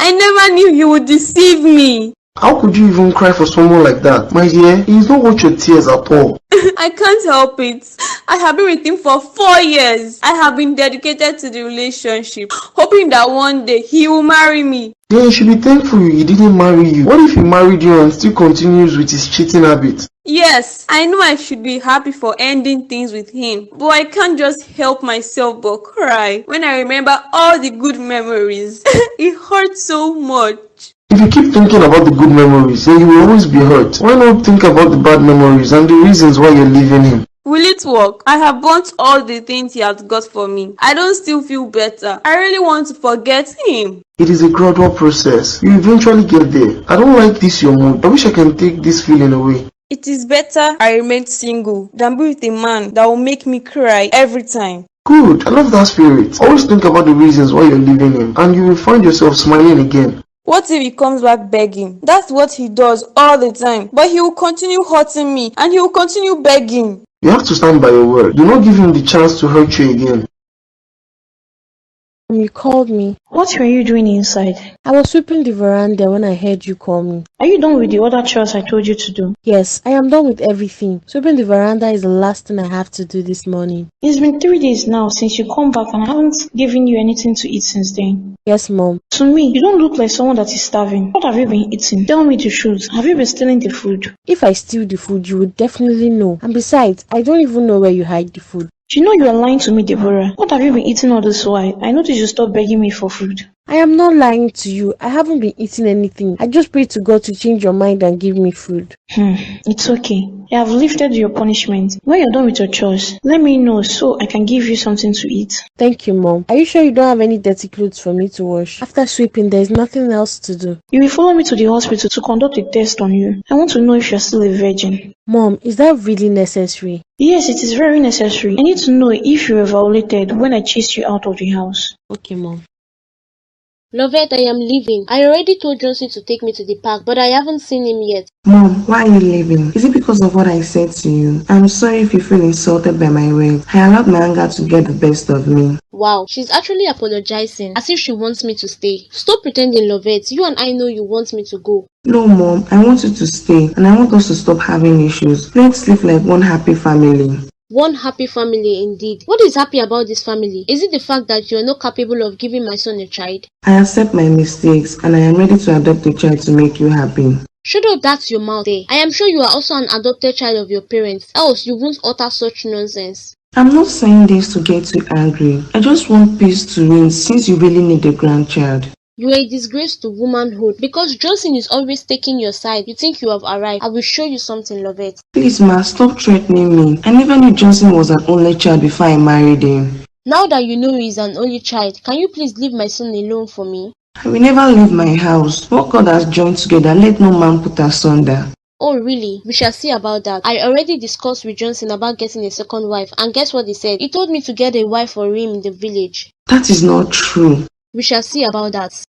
I never knew he would deceive me. How could you even cry for someone like that? My dear, he is not worth your tears at all. I can't help it. I have been with him for 4 years. I have been dedicated to the relationship, hoping that one day he will marry me. Then you should be thankful he didn't marry you. What if he married you and still continues with his cheating habit? Yes, I know I should be happy for ending things with him, but I can't just help myself but cry when I remember all the good memories. It hurts so much. If you keep thinking about the good memories, then you will always be hurt. Why not think about the bad memories and the reasons why you're leaving him? Will it work? I have burnt all the things he has got for me. I don't still feel better. I really want to forget him. It is a gradual process. You eventually get there. I don't like this your mood. I wish I can take this feeling away. It is better I remain single than be with a man that will make me cry every time. Good. I love that spirit. Always think about the reasons why you're leaving him and you will find yourself smiling again. What if he comes back begging? That's what he does all the time. But he will continue hurting me and he will continue begging. You have to stand by your word. Do not give him the chance to hurt you again. You called me. What were you doing inside? I was sweeping the veranda when I heard you call me. Are you done with the other chores I told you to do? Yes, I am done with everything. Sweeping the veranda is the last thing I have to do this morning. It's been 3 days now since you come back and I haven't given you anything to eat since then. Yes, Mom. To me, you don't look like someone that is starving. What have you been eating? Tell me the truth. Have you been stealing the food? If I steal the food, you would definitely know. And besides, I don't even know where you hide the food. You know you are lying to me, Deborah. What have you been eating all this while? I noticed you stopped begging me for food. I am not lying to you. I haven't been eating anything. I just prayed to God to change your mind and give me food. It's okay. I have lifted your punishment. When you're done with your chores, let me know so I can give you something to eat. Thank you, Mom. Are you sure you don't have any dirty clothes for me to wash? After sweeping, there's nothing else to do. You will follow me to the hospital to conduct a test on you. I want to know if you're still a virgin. Mom, is that really necessary? Yes, it is very necessary. I need to know if you were violated when I chased you out of the house. Okay, Mom. Lovette, I am leaving. I already told Johnson to take me to the park, but I haven't seen him yet. Mom, why are you leaving? Is it because of what I said to you? I'm sorry if you feel insulted by my words. I allowed my anger to get the best of me. Wow, she's actually apologizing, as if she wants me to stay. Stop pretending, Lovette. You and I know you want me to go. No, Mom, I want you to stay, and I want us to stop having issues. Let's live like one happy family. One happy family indeed. What is happy about this family? Is it the fact that you are not capable of giving my son a child? I accept my mistakes, and I am ready to adopt a child to make you happy. Shut up, that's your mouth there. I am sure you are also an adopted child of your parents, else you won't utter such nonsense. I'm not saying this to get you angry. I just want peace to reign since you really need a grandchild. You are a disgrace to womanhood. Because Johnson is always taking your side, you think you have arrived. I will show you something, Lovette. Please, ma, stop threatening me. I never knew Johnson was an only child before I married him. Now that you know he is an only child, can you please leave my son alone for me? I will never leave my house. What God has joined together, let no man put asunder. Oh really? We shall see about that. I already discussed with Johnson about getting a second wife, and guess what he said? He told me to get a wife for him in the village. That is not true. We shall see about that.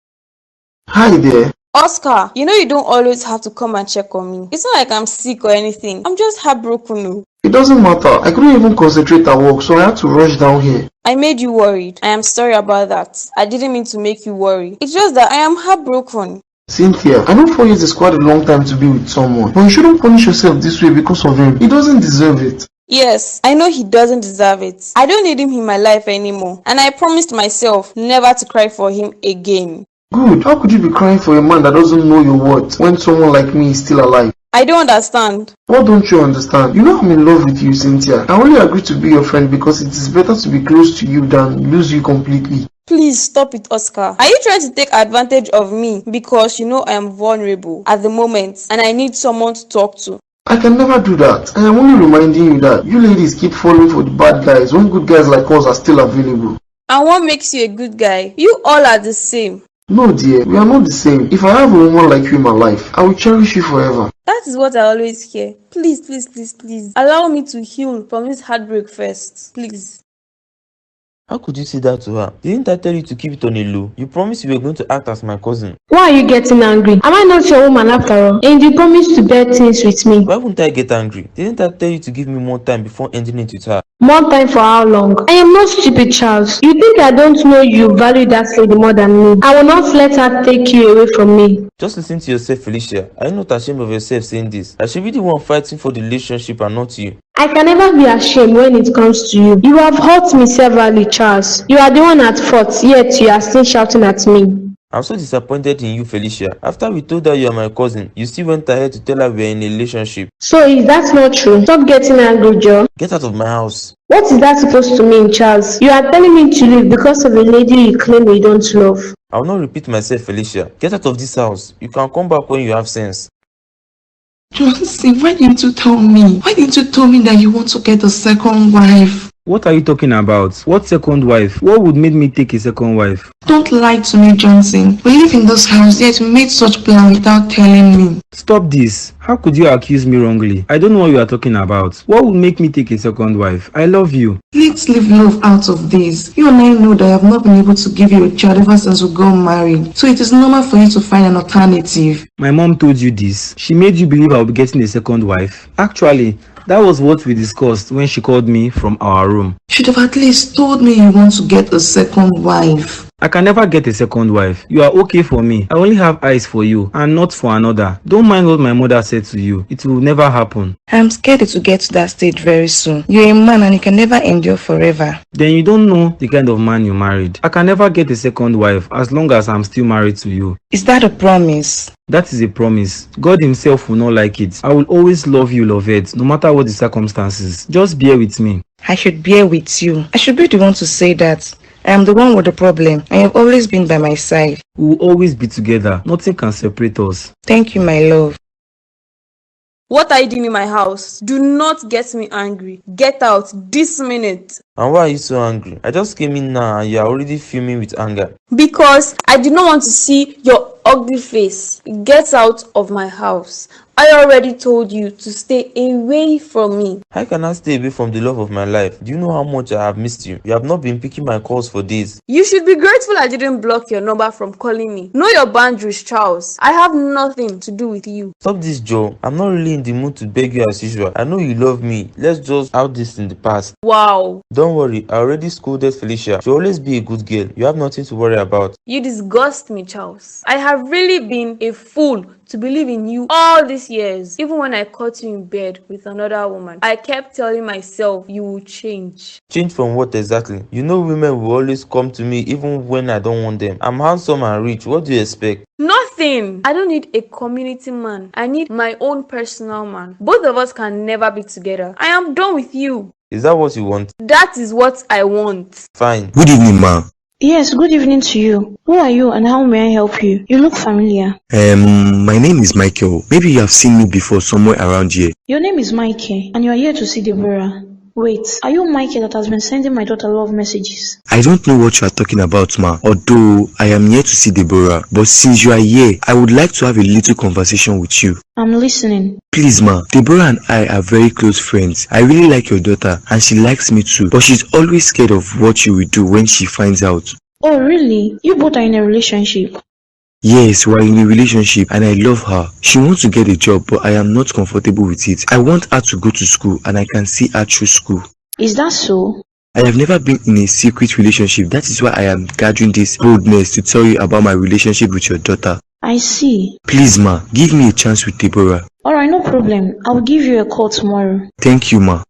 Hi there. Oscar, you know you don't always have to come and check on me. It's not like I'm sick or anything. I'm just heartbroken. It doesn't matter. I couldn't even concentrate at work, so I had to rush down here. I made you worried. I am sorry about that. I didn't mean to make you worry. It's just that I am heartbroken. Cynthia, I know 4 years is quite a long time to be with someone, but you shouldn't punish yourself this way because of him. He doesn't deserve it. Yes, I know he doesn't deserve it. I don't need him in my life anymore, and I promised myself never to cry for him again. Good. How could you be crying for a man that doesn't know your worth when someone like me is still alive? I don't understand. What don't you understand? You know I'm in love with you, Cynthia. I only agreed to be your friend because it is better to be close to you than lose you completely. Please stop it, Oscar. Are you trying to take advantage of me because you know I am vulnerable at the moment and I need someone to talk to? I can never do that. I am only reminding you that you ladies keep falling for the bad guys when good guys like us are still available. And what makes you a good guy? You all are the same. No dear, we are not the same. If I have a woman like you in my life, I will cherish you forever. That is what I always hear. Please, please, please, please. Allow me to heal from this heartbreak first. Please. How could you say that to her? Didn't I tell you to keep it on a low? You promised you were going to act as my cousin. Why are you getting angry? Am I not your woman after all? And you promised to bear things with me. Why wouldn't I get angry? Didn't I tell you to give me more time before ending it with her? More time for how long? I am not stupid, Charles. You think I don't know you value that lady more than me? I will not let her take you away from me. Just listen to yourself, Felicia. Are you not ashamed of yourself saying this? I should be the one fighting for the relationship and not you. I can never be ashamed when it comes to you. You have hurt me severely, Charles. You are the one at fault, yet you are still shouting at me. I'm so disappointed in you, Felicia. After we told her you are my cousin, you still went ahead to tell her we're in a relationship. So is that not true? Stop getting angry, Joe. Get out of my house. What is that supposed to mean, Charles? You are telling me to leave because of a lady you claim you don't love. I will not repeat myself, Felicia. Get out of this house. You can come back when you have sense. Johnson, why didn't you tell me? Why didn't you tell me that you want to get a second wife? What are you talking about? What second wife? What would make me take a second wife? Don't lie to me, Johnson. We live in this house, yet you made such plan without telling me. Stop this. How could you accuse me wrongly? I don't know what you are talking about. What would make me take a second wife? I love you. Let's leave love out of this. You and I know that I have not been able to give you a child ever since we got married. So it is normal for you to find an alternative. My mom told you this. She made you believe I'll be getting a second wife. Actually, that was what we discussed when she called me from our room. Should have at least told me you want to get a second wife. I can never get a second wife. You are okay for me. I only have eyes for you and not for another. Don't mind what my mother said to you. It will never happen. I'm scared to get to that stage very soon. You're a man and you can never endure forever. Then you don't know the kind of man you married. I can never get a second wife as long as I'm still married to you. Is that a promise? That is a promise. God himself will not like it. I will always love you, Lovette, no matter what the circumstances. Just bear with me. I should bear with you. I should be the one to say that. I am the one with the problem. I have always been by my side. We will always be together. Nothing can separate us. Thank you, my love. What are you doing in my house? Do not get me angry. Get out this minute. And why are you so angry? I just came in now and you are already fuming with anger. Because I do not want to see your ugly face. Get out of my house. I already told you to stay away from me. How can I stay away from the love of my life? Do you know how much I have missed you? You have not been picking my calls for days. You should be grateful I didn't block your number from calling me. Know your boundaries, Charles. I have nothing to do with you. Stop this, Joe. I'm not really in the mood to beg you as usual. I know you love me. Let's just out this in the past. Wow. Don't worry. I already scolded Felicia. She'll always be a good girl. You have nothing to worry about. You disgust me, Charles. I have really been a fool to believe in you all these years. Even when I caught you in bed with another woman, I kept telling myself you will change. Change from what exactly? You know women will always come to me even when I don't want them. I'm handsome and rich. What do you expect? Nothing. I don't need a community man. I need my own personal man. Both of us can never be together. I am done with you. Is that what you want? That is what I want. Fine. Good evening, ma. Yes, good evening to you. Who are you and how may I help you? You look familiar. My name is Michael. Maybe you have seen me before somewhere around here. Your name is Mikey and you are here to see Deborah. Wait, are you Mikey that has been sending my daughter love messages? I don't know what you are talking about, ma. Although I am here to see Deborah. But since you are here, I would like to have a little conversation with you. I'm listening. Please, ma. Deborah and I are very close friends. I really like your daughter and she likes me too. But she's always scared of what you will do when she finds out. Oh, really? You both are in a relationship? Yes, we are in a relationship and I love her. She wants to get a job but I am not comfortable with it. I want her to go to school and I can see her through school. Is that so? I have never been in a secret relationship. That is why I am gathering this boldness to tell you about my relationship with your daughter. I see. Please, ma, give me a chance with Deborah. Alright, no problem. I'll give you a call tomorrow. Thank you, ma.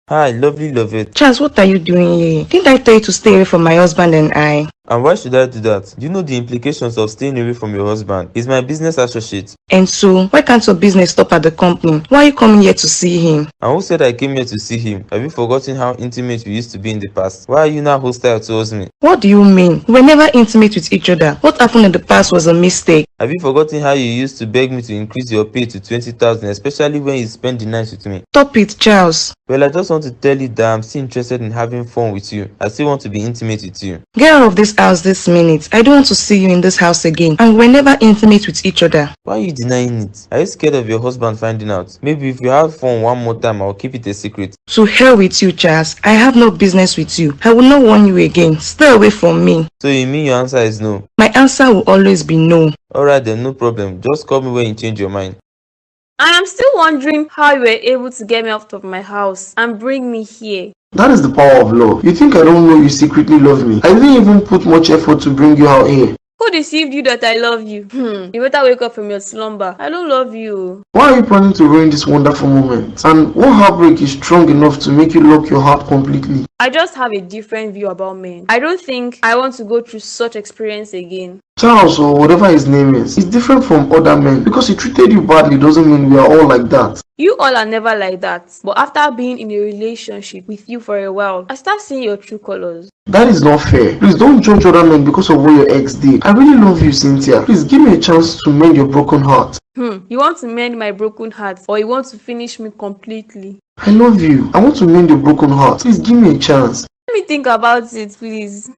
Hi, lovely Lovette. Charles, what are you doing here? Didn't I tell you to stay away from my husband and I? And why should I do that? Do you know the implications of staying away from your husband? He's my business associate. And so, why can't your business stop at the company? Why are you coming here to see him? And who said I came here to see him? Have you forgotten how intimate we used to be in the past? Why are you now hostile towards me? What do you mean? We were never intimate with each other. What happened in the past was a mistake. Have you forgotten how you used to beg me to increase your pay to 20,000, especially when you spend the night with me? Stop it, Charles. Well, I just want to tell you that I'm still interested in having fun with you. I still want to be intimate with you. Get out of this house this minute. I don't want to see you in this house again. And we're never intimate with each other. Why are you denying it? Are you scared of your husband finding out? Maybe if you have fun one more time, I'll keep it a secret. To hell with you, Charles. I have no business with you. I will not warn you again. Stay away from me. So you mean your answer is no? My answer will always be no. Alright then, no problem. Just call me when you change your mind. I am still wondering how you were able to get me out of my house and bring me here. That is the power of love. You think I don't know you secretly love me? I didn't even put much effort to bring you out here. Who deceived you that I love you? You better wake up from your slumber. I don't love you. Why are you planning to ruin this wonderful moment? And what heartbreak is strong enough to make you lock your heart completely? I just have a different view about men. I don't think I want to go through such experience again. Charles, or whatever his name is different from other men. Because he treated you badly doesn't mean we are all like that. You all are never like that. But after being in a relationship with you for a while, I start seeing your true colors. That is not fair. Please don't judge other men because of what your ex did. I really love you, Cynthia. Please give me a chance to mend your broken heart. You want to mend my broken heart, or you want to finish me completely? I love you. I want to mend your broken heart. Please give me a chance. Let me think about it, please.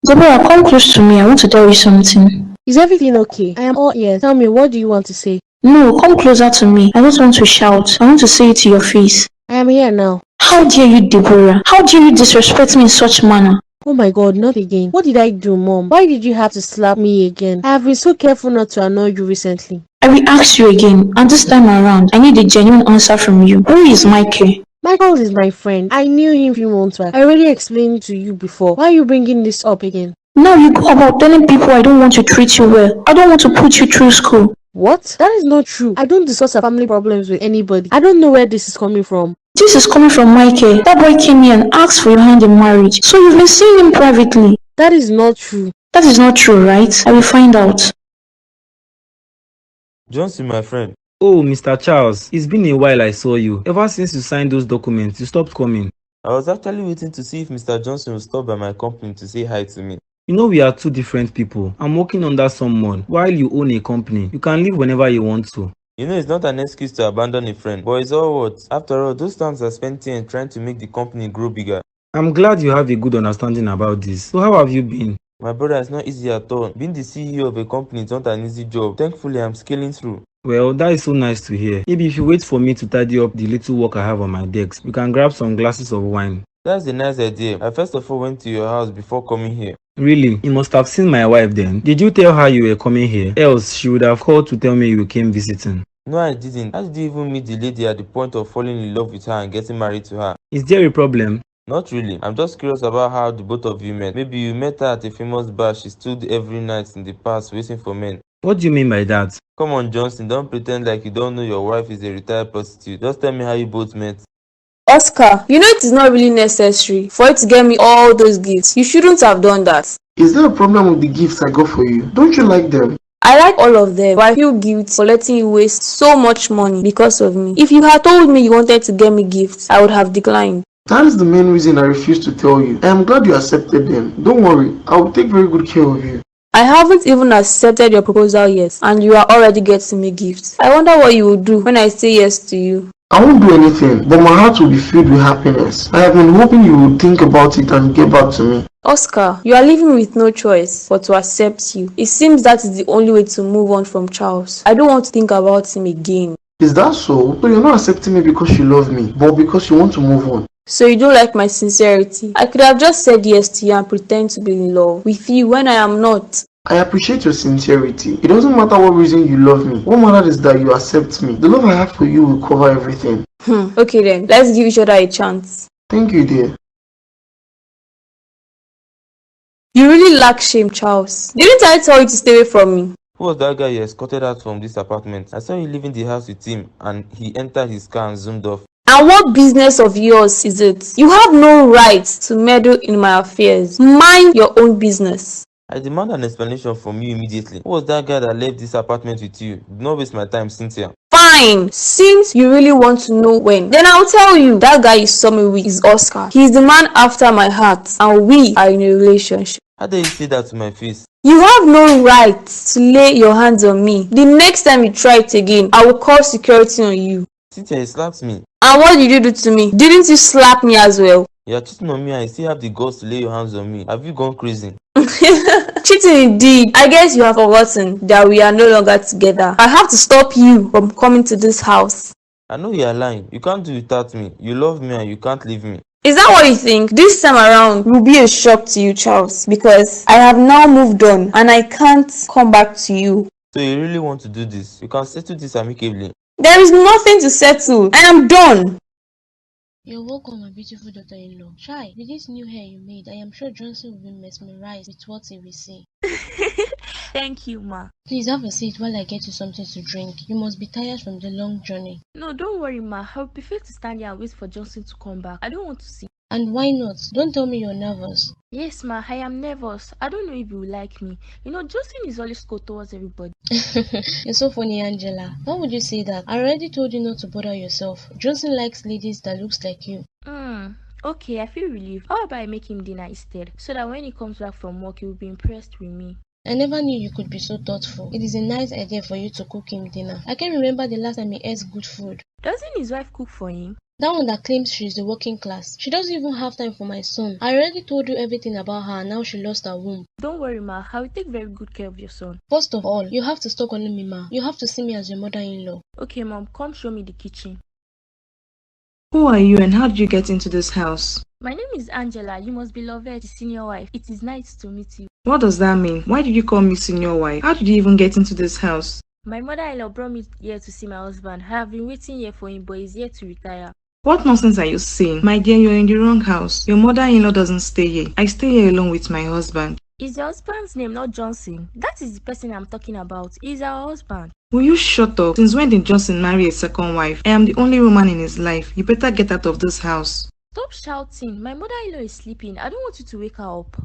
Deborah, come close to me. I want to tell you something. Is everything okay? I am all ears. Tell me, what do you want to say? No, come closer to me. I don't want to shout. I want to say it to your face. I am here now. How dare you, Deborah? How dare you disrespect me in such manner? Oh my God, not again. What did I do, Mom? Why did you have to slap me again? I have been so careful not to annoy you recently. I will ask you again, and this time around, I need a genuine answer from you. Who is Michael? Michael is my friend. I knew him a few months back. I already explained to you before. Why are you bringing this up again? Now you go about telling people I don't want to treat you well. I don't want to put you through school. What? That is not true. I don't discuss our family problems with anybody. I don't know where this is coming from. This is coming from Michael. That boy came here and asked for your hand in marriage. So you've been seeing him privately. That is not true. That is not true, right? I will find out. Johnson, my friend. Oh, Mr. Charles, it's been a while I saw you. Ever since you signed those documents, you stopped coming. I was actually waiting to see if Mr. Johnson would stop by my company to say hi to me. You know we are two different people. I'm working under someone while you own a company. You can leave whenever you want to. You know, it's not an excuse to abandon a friend, but it's all what? After all, those times I spent here trying to make the company grow bigger. I'm glad you have a good understanding about this. So how have you been? My brother, it's not easy at all. Being the CEO of a company is not an easy job. Thankfully, I'm scaling through. Well, that is so nice to hear. Maybe if you wait for me to tidy up the little work I have on my desk, we can grab some glasses of wine. That's a nice idea. I first of all went to your house before coming here. Really? You must have seen my wife then. Did you tell her you were coming here? Else, she would have called to tell me you came visiting. No, I didn't. How did you even meet the lady at the point of falling in love with her and getting married to her? Is there a problem? Not really. I'm just curious about how the both of you met. Maybe you met her at a famous bar she stood every night in the past waiting for men. What do you mean by that? Come on, Johnson, don't pretend like you don't know your wife is a retired prostitute. Just tell me how you both met. Oscar, you know it is not really necessary for you to get me all those gifts. You shouldn't have done that. Is there a problem with the gifts I got for you? Don't you like them? I like all of them, but I feel guilty for letting you waste so much money because of me. If you had told me you wanted to get me gifts, I would have declined. That is the main reason I refused to tell you. I am glad you accepted them. Don't worry, I will take very good care of you. I haven't even accepted your proposal yet, and you are already getting me gifts. I wonder what you will do when I say yes to you. I won't do anything, but my heart will be filled with happiness. I have been hoping you would think about it and get back to me. Oscar, you are leaving with no choice but to accept you. It seems that is the only way to move on from Charles. I don't want to think about him again. Is that so? So you're not accepting me because you love me, but because you want to move on? So you don't like my sincerity? I could have just said yes to you and pretend to be in love with you when I am not. I appreciate your sincerity. It doesn't matter what reason you love me. What matters is that you accept me. The love I have for you will cover everything. Okay then, let's give each other a chance. Thank you, dear. You really lack shame, Charles. Didn't I tell you to stay away from me? Who was that guy you escorted out from this apartment? I saw you leaving the house with him and he entered his car and zoomed off. And what business of yours is it? You have no right to meddle in my affairs. Mind your own business. I demand an explanation from you immediately. Who was that guy that left this apartment with you? Do not waste my time, Cynthia. Fine. Since you really want to know when, then I'll tell you. That guy you saw me with is Oscar. He's the man after my heart, and we are in a relationship. How dare you say that to my face? You have no right to lay your hands on me. The next time you try it again, I will call security on you. Cynthia, he slapped me. And what did you do to me? Didn't you slap me as well? You're cheating on me and you still have the guts to lay your hands on me. Have you gone crazy? Cheating indeed. I guess you have forgotten that we are no longer together. I have to stop you from coming to this house. I know you're lying. You can't do without me. You love me and you can't leave me. Is that what you think? This time around will be a shock to you, Charles, because I have now moved on and I can't come back to you. So you really want to do this? You can settle this amicably. There is nothing to settle. I am done. You're welcome, my beautiful daughter-in-law. Chai, with this new hair you made, I am sure Johnson will be mesmerized with what he will see. Thank you, ma. Please have a seat while I get you something to drink. You must be tired from the long journey. No, don't worry, ma. I would prefer to stand here and wait for Johnson to come back. I don't want to see. And why not? Don't tell me you're nervous. Yes, ma, I am nervous. I don't know if you will like me. You know, Justin is always cold towards everybody. You're so funny, Angela. Why would you say that? I already told you not to bother yourself. Johnson likes ladies that looks like you. Okay, I feel relieved. How about I make him dinner instead? So that when he comes back from work, he will be impressed with me. I never knew you could be so thoughtful. It is a nice idea for you to cook him dinner. I can't remember the last time he ate good food. Doesn't his wife cook for him? That one that claims she's the working class. She doesn't even have time for my son. I already told you everything about her and now she lost her womb. Don't worry, ma. I will take very good care of your son. First of all, you have to stop calling me ma. You have to see me as your mother-in-law. Okay, mom. Come show me the kitchen. Who are you and how did you get into this house? My name is Angela. You must be Lovett, the senior wife. It is nice to meet you. What does that mean? Why did you call me senior wife? How did you even get into this house? My mother-in-law brought me here to see my husband. I have been waiting here for him, but he's yet to retire. What nonsense are you saying? My dear, you're in the wrong house. Your mother-in-law doesn't stay here. I stay here alone with my husband. Is your husband's name not Johnson? That is the person I'm talking about. He's our husband. Will you shut up? Since when did Johnson marry a second wife? I am the only woman in his life. You better get out of this house. Stop shouting. My mother-in-law is sleeping. I don't want you to wake her up.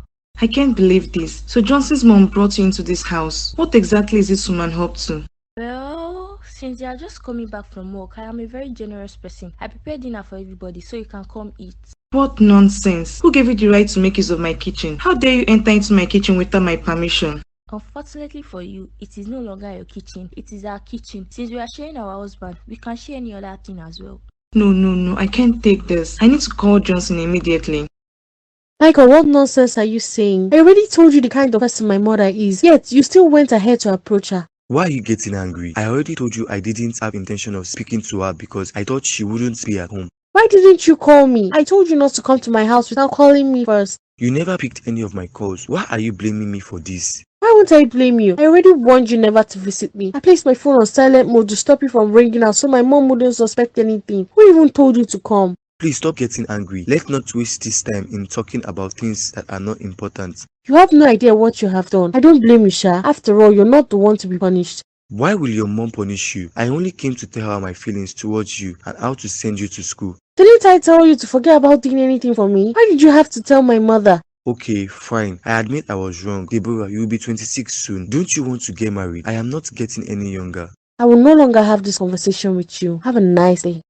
I can't believe this. So Johnson's mom brought you into this house. What exactly is this woman up to? Well, since you are just coming back from work, I am a very generous person. I prepared dinner for everybody so you can come eat. What nonsense. Who gave you the right to make use of my kitchen? How dare you enter into my kitchen without my permission? Unfortunately for you, it is no longer your kitchen. It is our kitchen. Since we are sharing our husband, we can share any other thing as well. No, I can't take this. I need to call Johnson immediately. Michael, what nonsense are you saying? I already told you the kind of person my mother is, yet you still went ahead to approach her. Why are you getting angry? I already told you I didn't have intention of speaking to her because I thought she wouldn't be at home. Why didn't you call me? I told you not to come to my house without calling me first. You never picked any of my calls. Why are you blaming me for this? Why won't I blame you? I already warned you never to visit me. I placed my phone on silent mode to stop you from ringing out so my mom wouldn't suspect anything. Who even told you to come? Please stop getting angry. Let's not waste this time in talking about things that are not important. You have no idea what you have done. I don't blame you, Sha. After all, you're not the one to be punished. Why will your mom punish you? I only came to tell her my feelings towards you and how to send you to school. Didn't I tell you to forget about doing anything for me? Why did you have to tell my mother? Okay, fine. I admit I was wrong. Deborah, you will be 26 soon. Don't you want to get married? I am not getting any younger. I will no longer have this conversation with you. Have a nice day.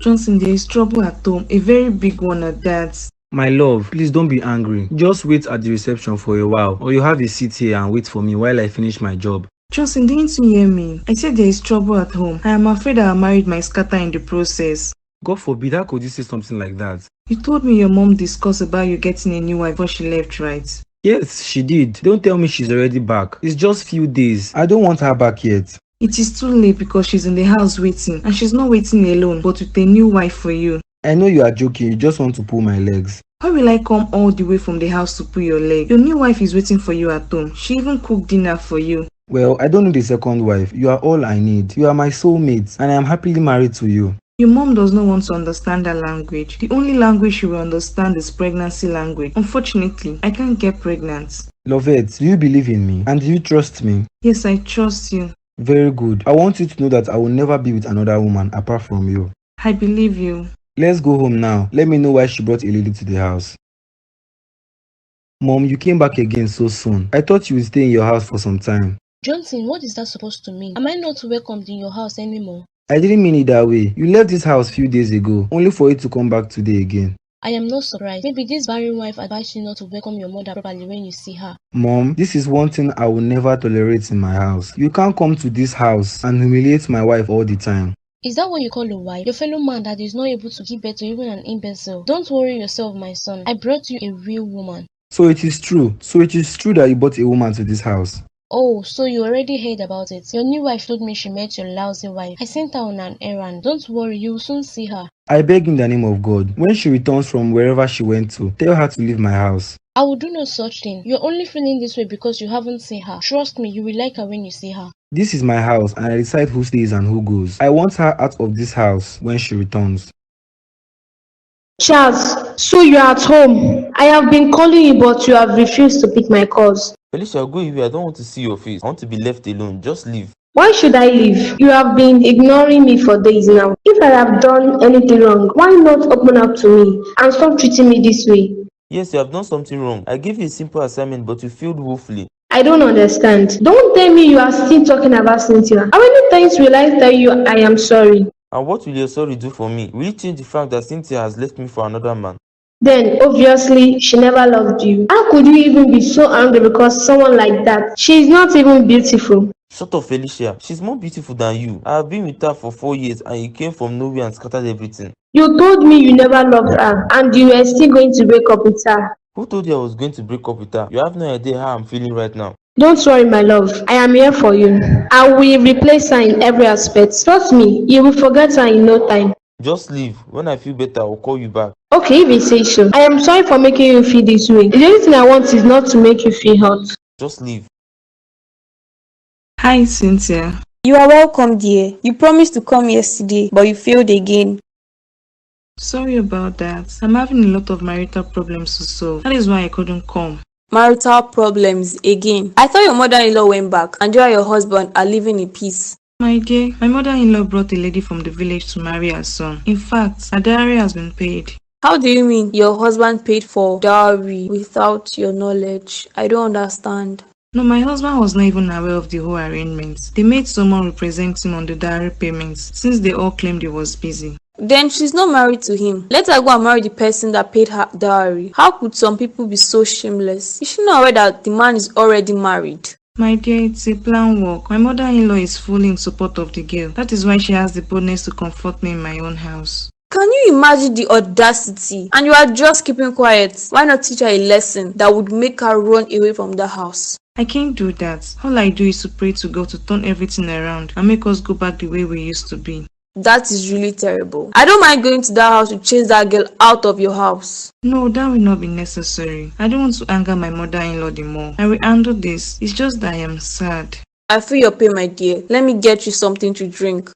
Johnson, there is trouble at home. A very big one at that. My love, please don't be angry. Just wait at the reception for a while, or you have a seat here and wait for me while I finish my job. Johnson, didn't you hear me? I said there is trouble at home. I am afraid I married my scatter in the process. God forbid, how could you say something like that? You told me your mom discussed about you getting a new wife before she left, right? Yes, she did. Don't tell me she's already back. It's just few days. I don't want her back yet. It is too late because she's in the house waiting, and she's not waiting alone, but with a new wife for you. I know you are joking. You just want to pull my legs. Why will I come all the way from the house to pull your leg? Your new wife is waiting for you at home. She even cooked dinner for you. Well, I don't need a second wife. You are all I need. You are my soulmate, and I am happily married to you. Your mom does not want to understand that language. The only language she will understand is pregnancy language. Unfortunately, I can't get pregnant. Lovette, do you believe in me? And do you trust me? Yes, I trust you. Very good. I want you to know that I will never be with another woman apart from you. I believe you. Let's go home now. Let me know why she brought a lady to the house. Mom, you came back again so soon. I thought you would stay in your house for some time. Johnson, what is that supposed to mean? Am I not welcomed in your house anymore? I didn't mean it that way. You left this house few days ago, only for it to come back today again. I am not surprised. Maybe this barren wife advised you not to welcome your mother properly when you see her. Mom, this is one thing I will never tolerate in my house. You can't come to this house and humiliate my wife all the time. Is that what you call a wife? Your fellow man that is not able to give birth to even an imbecile. Don't worry yourself, my son. I brought you a real woman. So it is true. So it is true that you brought a woman to this house. Oh, so you already heard about it. Your new wife told me she met your lousy wife. I sent her on an errand. Don't worry, you will soon see her. I beg in the name of God, when she returns from wherever she went to, tell her to leave my house. I will do no such thing. You're only feeling this way because you haven't seen her. Trust me, you will like her when you see her. This is my house and I decide who stays and who goes. I want her out of this house when she returns. Charles, so you're at home. I have been calling you, but you have refused to pick my calls. Felicia, go away. I don't want to see your face. I want to be left alone. Just leave. Why should I leave? You have been ignoring me for days now. If I have done anything wrong, why not open up to me and stop treating me this way? Yes, you have done something wrong. I gave you a simple assignment, but you failed woefully. I don't understand. Don't tell me you are still talking about Cynthia. How many times will I tell you I am sorry? And what will your sorry do for me? Will it change the fact that Cynthia has left me for another man? Then, obviously, she never loved you. How could you even be so angry because someone like that? She is not even beautiful. Shut up, Felicia. She's more beautiful than you. I have been with her for 4 years and you came from nowhere and scattered everything. You told me you never loved her and you were still going to break up with her. Who told you I was going to break up with her? You have no idea how I'm feeling right now. Don't worry, my love. I am here for you. I will replace her in every aspect. Trust me, you will forget her in no time. Just leave. When I feel better, I'll call you back. Okay, if you say so. I am sorry for making you feel this way. The only thing I want is not to make you feel hurt. Just leave. Hi, Cynthia. You are welcome, dear. You promised to come yesterday, but you failed again. Sorry about that. I'm having a lot of marital problems to solve. That is why I couldn't come. Marital problems again. I thought your mother-in-law went back and you and your husband are living in peace. My dear, my mother-in-law brought a lady from the village to marry her son. In fact, her dowry has been paid. How do you mean your husband paid for dowry without your knowledge? I don't understand. No, my husband was not even aware of the whole arrangement. They made someone represent him on the dowry payments since they all claimed he was busy. Then she's not married to him. Let her go and marry the person that paid her dowry. How could some people be so shameless? Is she not aware that the man is already married? My dear, it's a plan work. My mother-in-law is fully in support of the girl. That is why she has the boldness to comfort me in my own house. Can you imagine the audacity? And you are just keeping quiet. Why not teach her a lesson that would make her run away from the house? I can't do that. All I do is to pray to God to turn everything around and make us go back the way we used to be. That is really terrible. I don't mind going to that house to chase that girl out of your house. No, that will not be necessary. I don't want to anger my mother-in-law the more. I will handle this. It's just that I am sad. I feel your pain, my dear. Let me get you something to drink.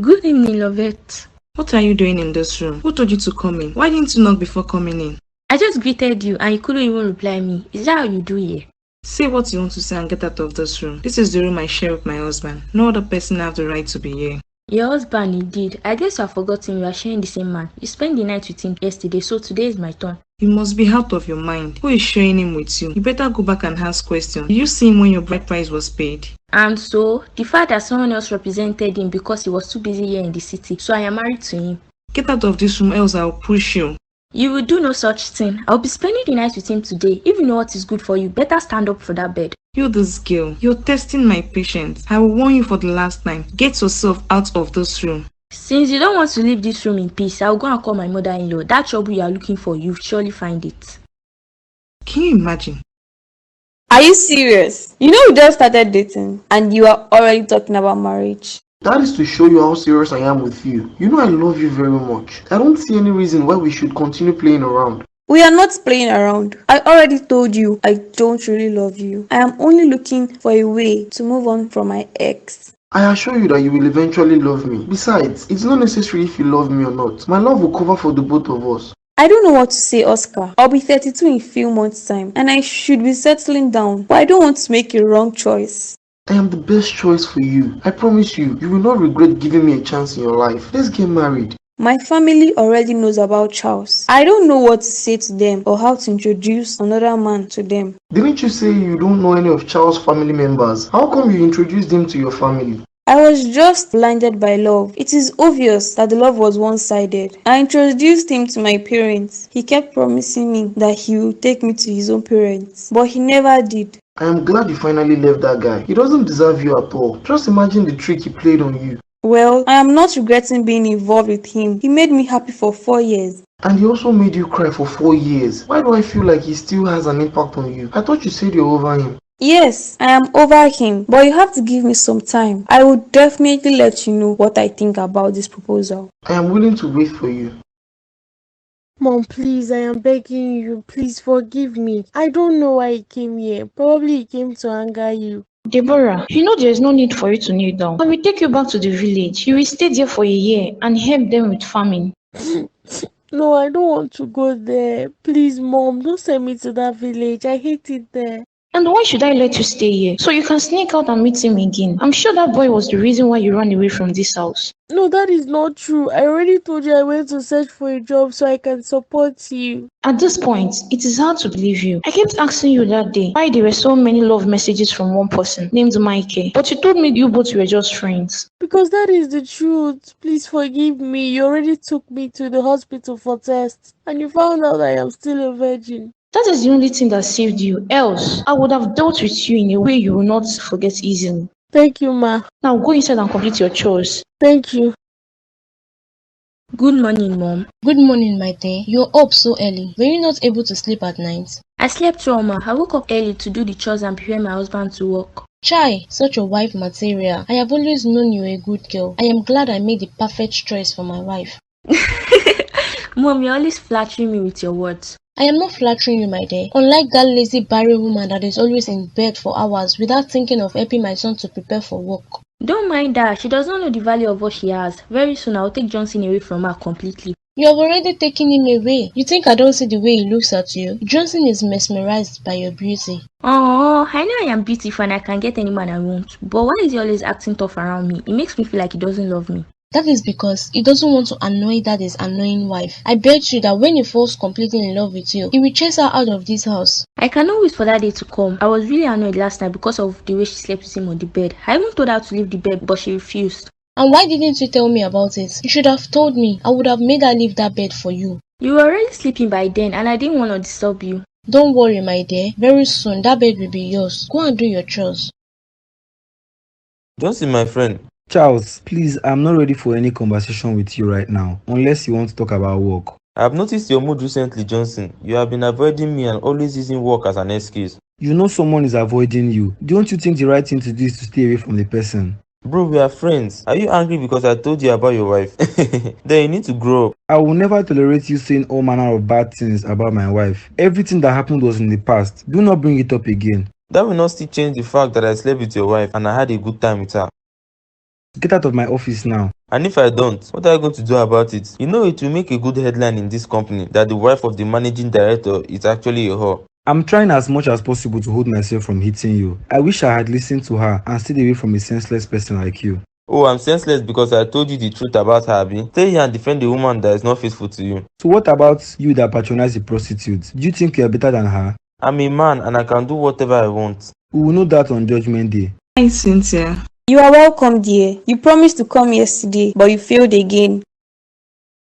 Good evening, Lovette. What are you doing in this room? Who told you to come in? Why didn't you knock before coming in? I just greeted you and you couldn't even reply me. Is that how you do here? Say what you want to say and get out of this room. This is the room I share with my husband. No other person have the right to be here. Your husband, indeed. I guess you have forgotten we are sharing the same man. You spent the night with him yesterday, so today is my turn. You must be out of your mind. Who is sharing him with you? You better go back and ask questions. Did you see him when your bride price was paid? And so, the fact that someone else represented him because he was too busy here in the city, so I am married to him. Get out of this room, else I'll push you. You will do no such thing. I'll be spending the night with him today. If you know what is good for you, better stand up for that bed. You this girl, you're testing my patience. I will warn you for the last time. Get yourself out of this room. Since you don't want to leave this room in peace, I'll go and call my mother-in-law. That trouble you are looking for, you'll surely find it. Can you imagine? Are you serious? You know we just started dating and you are already talking about marriage. That is to show you how serious I am with you. You know I love you very much. I don't see any reason why we should continue playing around. We are not playing around. I already told you I don't really love you. I am only looking for a way to move on from my ex. I assure you that you will eventually love me. Besides, it's not necessary if you love me or not. My love will cover for the both of us. I don't know what to say, Oscar. I'll be 32 in a few months' time and I should be settling down, but I don't want to make a wrong choice. I am the best choice for you. I promise you, you will not regret giving me a chance in your life. Let's get married. My family already knows about Charles. I don't know what to say to them or how to introduce another man to them. Didn't you say you don't know any of Charles' family members? How come you introduced them to your family? I was just blinded by love. It is obvious that the love was one-sided. I introduced him to my parents. He kept promising me that he would take me to his own parents, but he never did. I am glad you finally left that guy. He doesn't deserve you at all. Just imagine the trick he played on you. Well, I am not regretting being involved with him. He made me happy for 4 years. And he also made you cry for 4 years. Why do I feel like he still has an impact on you? I thought you said you're over him. Yes, I am over him, but you have to give me some time. I will definitely let you know what I think about this proposal. I am willing to wait for you. Mom, please, I am begging you. Please forgive me. I don't know why he came here. Probably he came to anger you. Deborah, you know there is no need for you to kneel down. When we take you back to the village, you will stay there for a year and help them with farming. No, I don't want to go there. Please, Mom, don't send me to that village. I hate it there. And why should I let you stay here? So you can sneak out and meet him again. I'm sure that boy was the reason why you ran away from this house. No, that is not true. I already told you I went to search for a job so I can support you. At this point, it is hard to believe you. I kept asking you that day why there were so many love messages from one person named Mikey, but you told me you both were just friends. Because that is the truth. Please forgive me. You already took me to the hospital for tests and you found out I am still a virgin. That is the only thing that saved you. Else, I would have dealt with you in a way you will not forget easily. Thank you, ma. Now go inside and complete your chores. Thank you. Good morning, Mom. Good morning, my dear. You're up so early. Were you not able to sleep at night? I slept well, Ma. I woke up early to do the chores and prepare my husband to work. Chai, such a wife material. I have always known you a good girl. I am glad I made the perfect choice for my wife. Mom, you're always flattering me with your words. I am not flattering you, my dear. Unlike that lazy barren woman that is always in bed for hours without thinking of helping my son to prepare for work. Don't mind her. She does not know the value of what she has. Very soon I'll take Johnson away from her completely. You have already taken him away. You think I don't see the way he looks at you? Johnson is mesmerized by your beauty. Oh, I know I am beautiful and I can get any man I want. But why is he always acting tough around me? It makes me feel like he doesn't love me. That is because he doesn't want to annoy Daddy's annoying wife. I bet you that when he falls completely in love with you, he will chase her out of this house. I cannot wait for that day to come. I was really annoyed last night because of the way she slept with him on the bed. I even told her to leave the bed, but she refused. And why didn't you tell me about it? You should have told me. I would have made her leave that bed for you. You were already sleeping by then and I didn't want to disturb you. Don't worry, my dear. Very soon that bed will be yours. Go and do your chores. Johnson, my friend. Charles, please, I'm not ready for any conversation with you right now, unless you want to talk about work. I have noticed your mood recently, Johnson. You have been avoiding me and always using work as an excuse. You know someone is avoiding you. Don't you think the right thing to do is to stay away from the person? Bro, we are friends. Are you angry because I told you about your wife? Then you need to grow up. I will never tolerate you saying all manner of bad things about my wife. Everything that happened was in the past. Do not bring it up again. That will not still change the fact that I slept with your wife and I had a good time with her. Get out of my office now. And if I don't, what are you going to do about it? You know it will make a good headline in this company that the wife of the managing director is actually a whore. I'm trying as much as possible to hold myself from hitting you. I wish I had listened to her and stayed away from a senseless person like you. Oh, I'm senseless because I told you the truth about her, Abi. Stay here and defend a woman that is not faithful to you. So what about you that patronize a prostitute? Do you think you're better than her? I'm a man and I can do whatever I want. We will know that on Judgment Day. Hi, Cynthia. You are welcome, dear. You promised to come yesterday, but you failed again.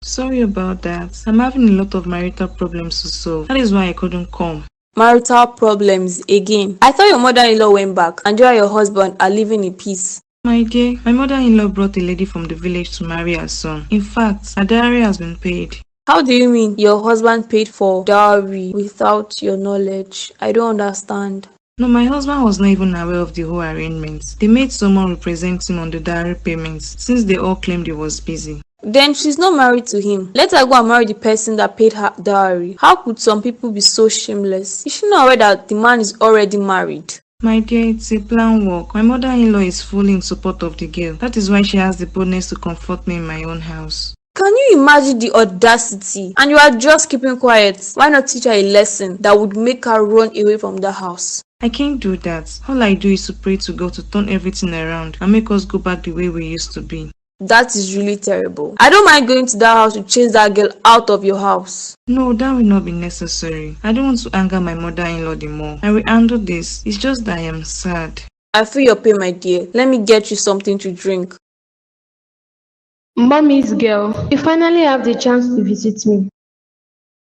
Sorry about that. I'm having a lot of marital problems to solve. That is why I couldn't come. Marital problems again. I thought your mother-in-law went back and you and your husband are living in peace. My dear, my mother-in-law brought a lady from the village to marry her son. In fact, her dowry has been paid. How do you mean your husband paid for dowry without your knowledge? I don't understand. No, my husband was not even aware of the whole arrangement. They made someone represent him on the dowry payments since they all claimed he was busy. Then she's not married to him. Let her go and marry the person that paid her dowry. How could some people be so shameless? Is she not aware that the man is already married? My dear, it's a plan work. My mother-in-law is fully in support of the girl. That is why she has the boldness to comfort me in my own house. Can you imagine the audacity? And you are just keeping quiet. Why not teach her a lesson that would make her run away from the house? I can't do that. All I do is to pray to God to turn everything around and make us go back the way we used to be. That is really terrible. I don't mind going to that house to chase that girl out of your house. No, that will not be necessary. I don't want to anger my mother-in-law the more. I will handle this. It's just that I am sad. I feel your pain, my dear. Let me get you something to drink. Mommy's girl, you finally have the chance to visit me.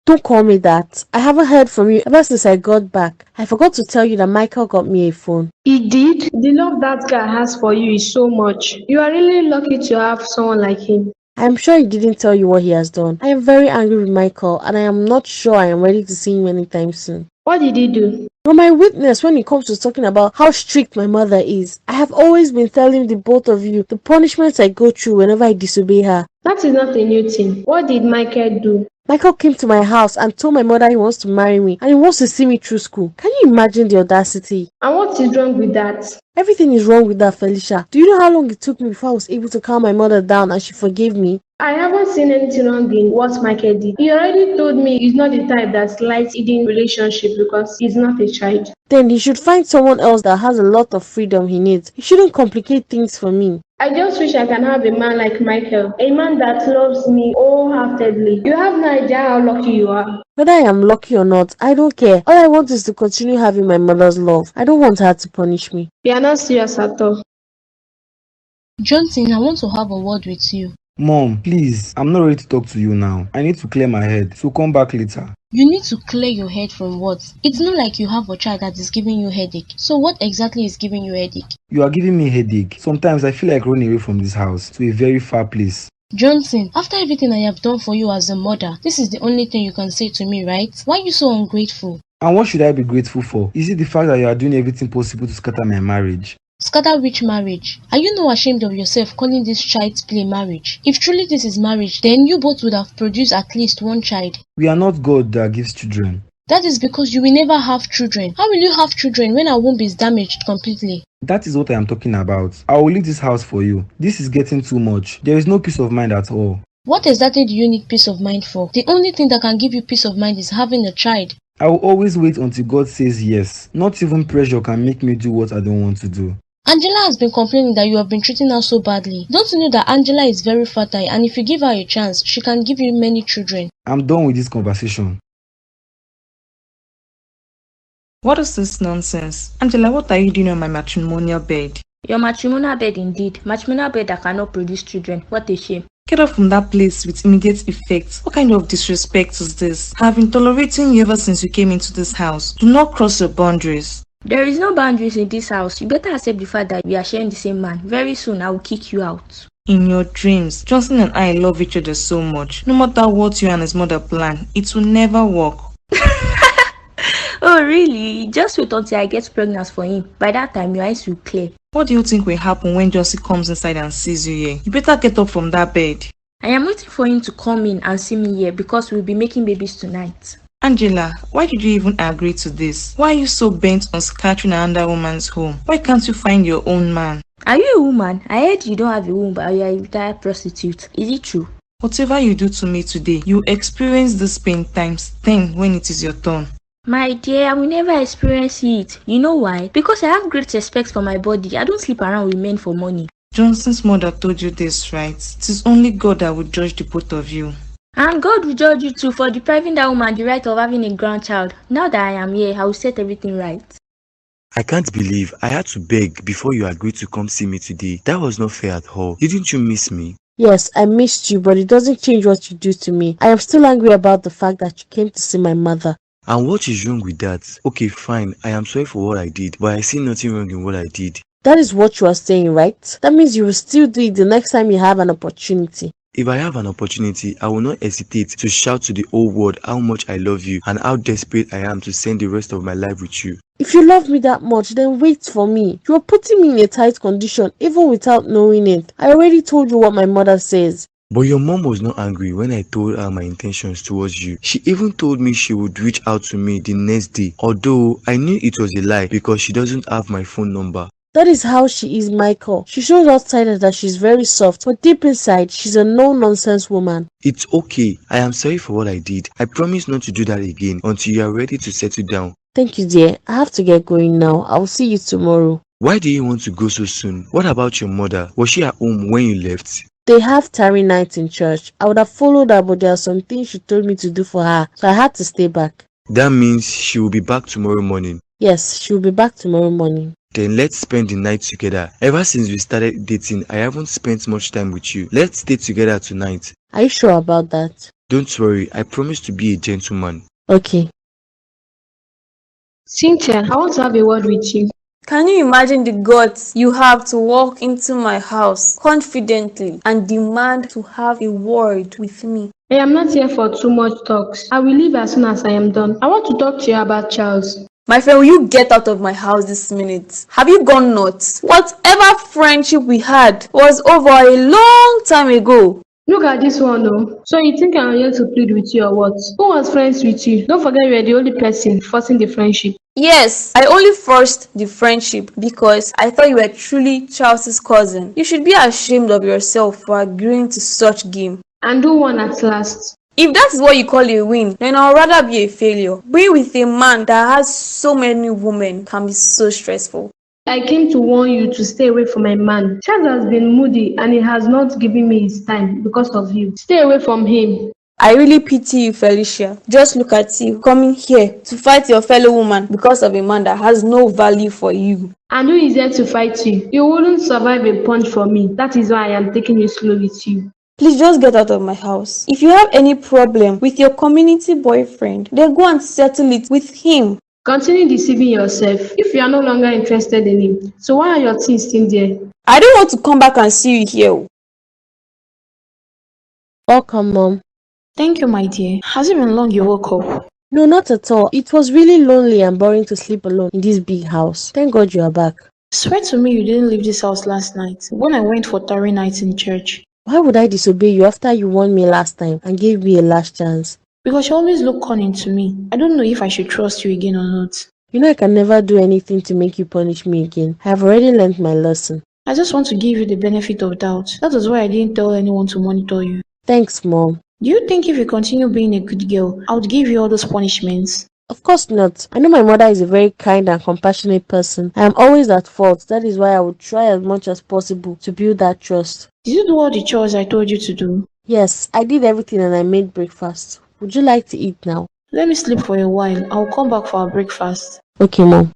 Don't call me that. I haven't heard from you ever since I got back. I forgot to tell you that Michael got me a phone. He did? The love that guy has for you is so much. You are really lucky to have someone like him. I am sure he didn't tell you what he has done. I am very angry with Michael and I am not sure I am ready to see him anytime soon. What did he do? You're my witness when it comes to talking about how strict my mother is. I have always been telling the both of you the punishments I go through whenever I disobey her. That is not a new thing. What did Michael do? Michael came to my house and told my mother he wants to marry me and he wants to see me through school. Can you imagine the audacity? And what is wrong with that? Everything is wrong with that, Felicia. Do you know how long it took me before I was able to calm my mother down and she forgave me? I haven't seen anything wrong in what Michael did. He already told me he's not the type that likes hidden relationship because he's not a child. Then he should find someone else that has a lot of freedom he needs. He shouldn't complicate things for me. I just wish I can have a man like Michael, a man that loves me wholeheartedly. You have no idea how lucky you are. Whether I am lucky or not, I don't care. All I want is to continue having my mother's love. I don't want her to punish me. You are not serious at all. Johnson, I want to have a word with you. Mom, please, I'm not ready to talk to you now. I need to clear my head, so come back later. You need to clear your head from what? It's not like you have a child that is giving you headache. So what exactly is giving you headache? You are giving me headache. Sometimes I feel like running away from this house to a very far place. Johnson, after everything I have done for you as a mother, this is the only thing you can say to me, right? Why are you so ungrateful? And what should I be grateful for? Is it the fact that you are doing everything possible to scatter my marriage? Scatter which marriage? Are you not ashamed of yourself calling this child's play marriage? If truly this is marriage, then you both would have produced at least one child. We are not God that gives children. That is because you will never have children. How will you have children when our womb is damaged completely? That is what I am talking about. I will leave this house for you. This is getting too much. There is no peace of mind at all. What exactly do you need peace of mind for? The only thing that can give you peace of mind is having a child. I will always wait until God says yes. Not even pressure can make me do what I don't want to do. Angela has been complaining that you have been treating her so badly. Don't you know that Angela is very fertile, and if you give her a chance, she can give you many children? I'm done with this conversation. What is this nonsense? Angela, what are you doing on my matrimonial bed? Your matrimonial bed indeed. Matrimonial bed that cannot produce children. What a shame. Get off from that place with immediate effect. What kind of disrespect is this? I have been tolerating you ever since you came into this house. Do not cross your boundaries. There is no boundaries in this house. You better accept the fact that we are sharing the same man. Very soon I will kick you out. In your dreams, Johnson and I love each other so much. No matter what you and his mother plan, it will never work. Oh really? Just wait until I get pregnant for him. By that time your eyes will clear. What do you think will happen when Johnson comes inside and sees you here? You better get up from that bed. I am waiting for him to come in and see me here because we'll be making babies tonight. Angela, why did you even agree to this? Why are you so bent on scattering another woman's home? Why can't you find your own man? Are you a woman? I heard you don't have a womb, but you are a retired prostitute. Is it true? Whatever you do to me today, you experience this pain times 10 when it is your turn. My dear, I will never experience it. You know why? Because I have great respect for my body. I don't sleep around with men for money. Johnson's mother told you this, right? It is only God that will judge the both of you. And God will judge you too for depriving that woman the right of having a grandchild. Now that I am here, I will set everything right. I can't believe I had to beg before you agreed to come see me today. That was not fair at all. Didn't you miss me? Yes, I missed you, but it doesn't change what you do to me. I am still angry about the fact that you came to see my mother. And what is wrong with that? Okay, fine. I am sorry for what I did, but I see nothing wrong in what I did. That is what you are saying, right? That means you will still do it the next time you have an opportunity. If I have an opportunity, I will not hesitate to shout to the whole world how much I love you and how desperate I am to spend the rest of my life with you. If you love me that much, then wait for me. You are putting me in a tight condition even without knowing it. I already told you what my mother says. But your mom was not angry when I told her my intentions towards you. She even told me she would reach out to me the next day, although I knew it was a lie because she doesn't have my phone number. That is how she is, Michael. She shows outside that she's very soft, but deep inside, she's a no-nonsense woman. It's okay. I am sorry for what I did. I promise not to do that again until you are ready to settle down. Thank you, dear. I have to get going now. I will see you tomorrow. Why do you want to go so soon? What about your mother? Was she at home when you left? They have tarry night in church. I would have followed her, but there are some things she told me to do for her, so I had to stay back. That means she will be back tomorrow morning. Yes, she will be back tomorrow morning. Then let's spend the night together. Ever since we started dating, I haven't spent much time with you. Let's stay together tonight. Are you sure about that? Don't worry, I promise to be a gentleman. Okay. Cynthia, I want to have a word with you. Can you imagine the guts you have to walk into my house confidently and demand to have a word with me? I am not here for too much talks. I will leave as soon as I am done. I want to talk to you about Charles. My friend, will you get out of my house this minute? Have you gone nuts? Whatever friendship we had was over a long time ago. Look at this one though. So you think I'm here to plead with you or what? Who was friends with you? Don't forget you are the only person forcing the friendship. Yes, I only forced the friendship because I thought you were truly Charles's cousin. You should be ashamed of yourself for agreeing to such game. and do one at last. If that is what you call a win, then I'd rather be a failure. Being with a man that has so many women can be so stressful. I came to warn you to stay away from my man. Charles has been moody and he has not given me his time because of you. Stay away from him. I really pity you, Felicia. Just look at you coming here to fight your fellow woman because of a man that has no value for you. And who is there to fight you? You wouldn't survive a punch from me. That is why I am taking it slow with you. Please just get out of my house. If you have any problem with your community boyfriend, then go and settle it with him. Continue deceiving yourself if you are no longer interested in him. So why are your things still there? I don't want to come back and see you here. Welcome, Mom. Thank you, my dear. Has it been long you woke up? No, not at all. It was really lonely and boring to sleep alone in this big house. Thank God you are back. Swear to me you didn't leave this house last night when I went for tarry night in church. Why would I disobey you after you warned me last time and gave me a last chance? Because you always look cunning to me. I don't know if I should trust you again or not. You know I can never do anything to make you punish me again. I have already learned my lesson. I just want to give you the benefit of doubt. That is why I didn't tell anyone to monitor you. Thanks, Mom. Do you think if you continue being a good girl, I would give you all those punishments? Of course not. I know my mother is a very kind and compassionate person. I am always at fault. That is why I would try as much as possible to build that trust. Did you do all the chores I told you to do? Yes, I did everything and I made breakfast. Would you like to eat now? Let me sleep for a while. I'll come back for our breakfast. Okay, Mom.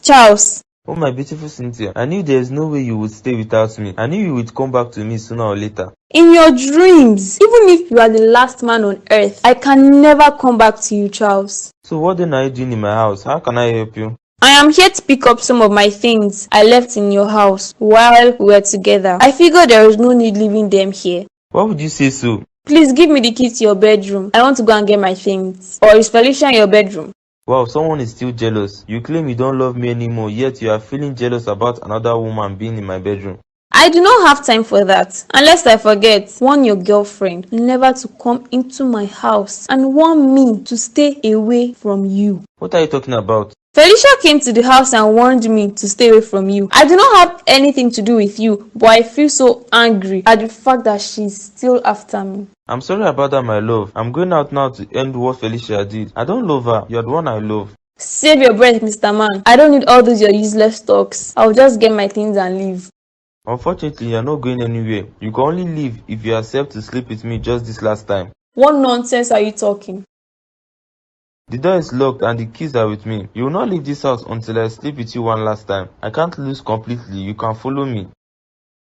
Charles. Oh, my beautiful Cynthia, I knew there's no way you would stay without me. I knew you would come back to me sooner or later. In your dreams, even if you are the last man on earth, I can never come back to you, Charles. So what then are you doing in my house? How can I help you? I am here to pick up some of my things I left in your house while we were together. I figured there is no need leaving them here. Why would you say so? Please give me the key to your bedroom. I want to go and get my things. Or is Felicia in your bedroom? Wow, someone is still jealous. You claim you don't love me anymore, yet you are feeling jealous about another woman being in my bedroom. I do not have time for that. Unless I forget, warn your girlfriend never to come into my house and warn me to stay away from you. What are you talking about? Felicia came to the house and warned me to stay away from you. I do not have anything to do with you, but I feel so angry at the fact that she's still after me. I'm sorry about that, my love. I'm going out now to end what Felicia did. I don't love her. You're the one I love. Save your breath, Mr. Man. I don't need all those your useless talks. I'll just get my things and leave. Unfortunately, you're not going anywhere. You can only leave if you accept to sleep with me just this last time. What nonsense are you talking? The door is locked and the keys are with me. You will not leave this house until I sleep with you one last time. I can't lose completely. You can follow me.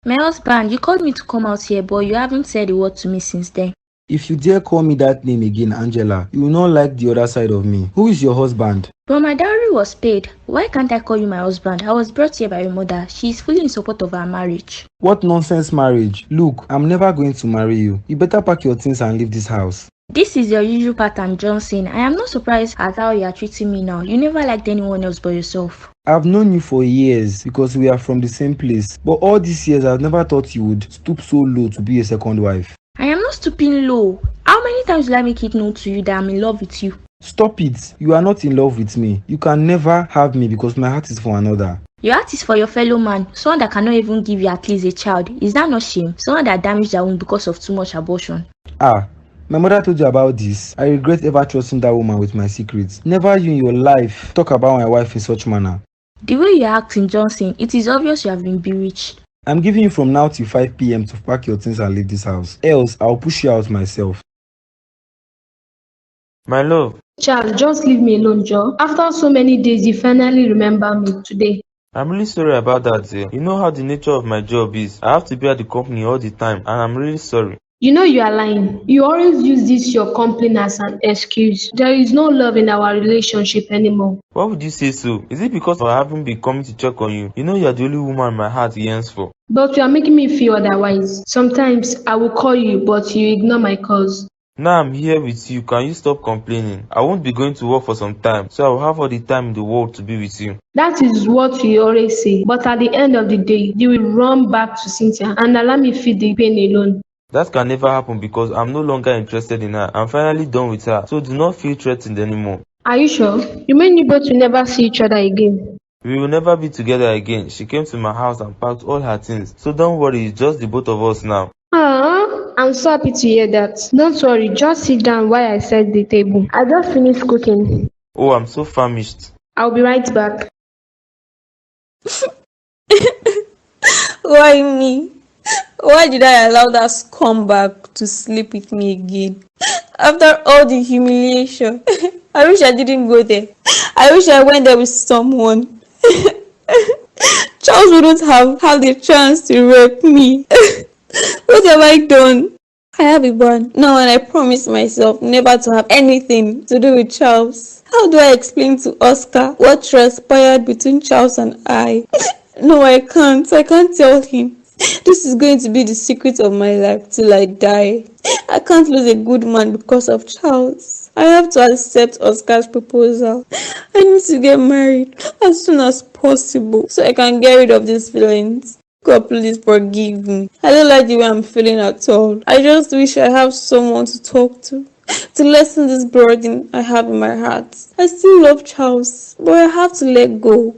My husband, you called me to come out here, but you haven't said a word to me since then. If you dare call me that name again, Angela, you will not like the other side of me. Who is your husband? But my dowry was paid. Why can't I call you my husband? I was brought here by your mother. She is fully in support of our marriage. What nonsense marriage? Look, I'm never going to marry you. You better pack your things and leave this house. This is your usual pattern, Johnson. I am not surprised at how you are treating me now. You never liked anyone else but yourself. I've known you for years because we are from the same place. But all these years, I've never thought you would stoop so low to be a second wife. I am not stooping low. How many times will I make it known to you that I'm in love with you? Stop it. You are not in love with me. You can never have me because my heart is for another. Your heart is for your fellow man, someone that cannot even give you at least a child. Is that not shame? Someone that damaged their womb because of too much abortion. My mother told you about this. I regret ever trusting that woman with my secrets. Never you in your life talk about my wife in such manner. The way you are acting, Johnson, it is obvious you have been bewitched. I'm giving you from now till 5 p.m. to pack your things and leave this house. Else, I'll push you out myself. My love. Charles, just leave me alone, Joe. After so many days, you finally remember me today. I'm really sorry about that. You know how the nature of my job is. I have to be at the company all the time and I'm really sorry. You know you are lying. You always use this your complaint as an excuse. There is no love in our relationship anymore. Why would you say so? Is it because I haven't been coming to check on you? You know you're the only woman my heart yearns for. But you are making me feel otherwise. Sometimes I will call you, but you ignore my calls. Now I'm here with you. Can you stop complaining? I won't be going to work for some time, so I will have all the time in the world to be with you. That is what you always say. But at the end of the day, you will run back to Cynthia and allow me feel the pain alone. That can never happen because I'm no longer interested in her. I'm finally done with her, so do not feel threatened anymore. Are you sure? You mean you both will never see each other again? We will never be together again. She came to my house and packed all her things. So don't worry, it's just the both of us now. I'm so happy to hear that. Don't worry, just sit down while I set the table. I just finished cooking. Oh, I'm so famished. I'll be right back. Why me? Why did I allow that scumbag to sleep with me again? After all the humiliation, I wish I didn't go there. I wish I went there with someone. Charles wouldn't have had the chance to rape me. What have I done? I have a ban now, and I promise myself never to have anything to do with Charles. How do I explain to Oscar what transpired between Charles and I? No, I can't. I can't tell him. This is going to be the secret of my life till I die. I can't lose a good man because of Charles. I have to accept Oscar's proposal. I need to get married as soon as possible so I can get rid of these feelings. God, please forgive me. I don't like the way I'm feeling at all. I just wish I have someone to talk to lessen this burden I have in my heart. I still love Charles, but I have to let go.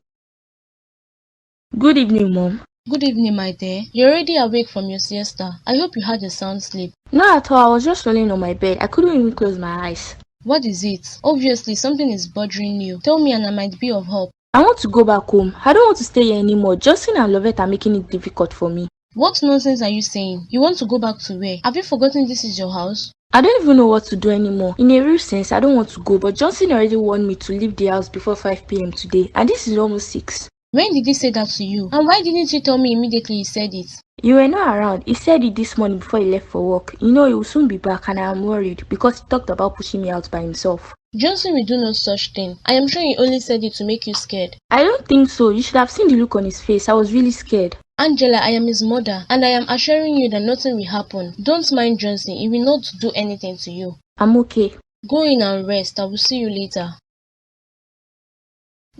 Good evening, Mom. Good evening, my dear. You're already awake from your siesta. I hope you had a sound sleep. Not at all. I was just rolling on my bed. I couldn't even close my eyes. What is it? Obviously, something is bothering you. Tell me and I might be of help. I want to go back home. I don't want to stay here anymore. Justin and Lovette are making it difficult for me. What nonsense are you saying? You want to go back to where? Have you forgotten this is your house? I don't even know what to do anymore. In a real sense, I don't want to go, but Johnson already warned me to leave the house before 5 p.m. today, and this is almost 6. When did he say that to you? And why didn't you tell me immediately he said it? You were not around. He said it this morning before he left for work. You know he will soon be back, and I am worried because he talked about pushing me out by himself. Johnson will do no such thing. I am sure he only said it to make you scared. I don't think so. You should have seen the look on his face. I was really scared. Angela, I am his mother, and I am assuring you that nothing will happen. Don't mind Johnson. He will not do anything to you. I'm okay. Go in and rest. I will see you later.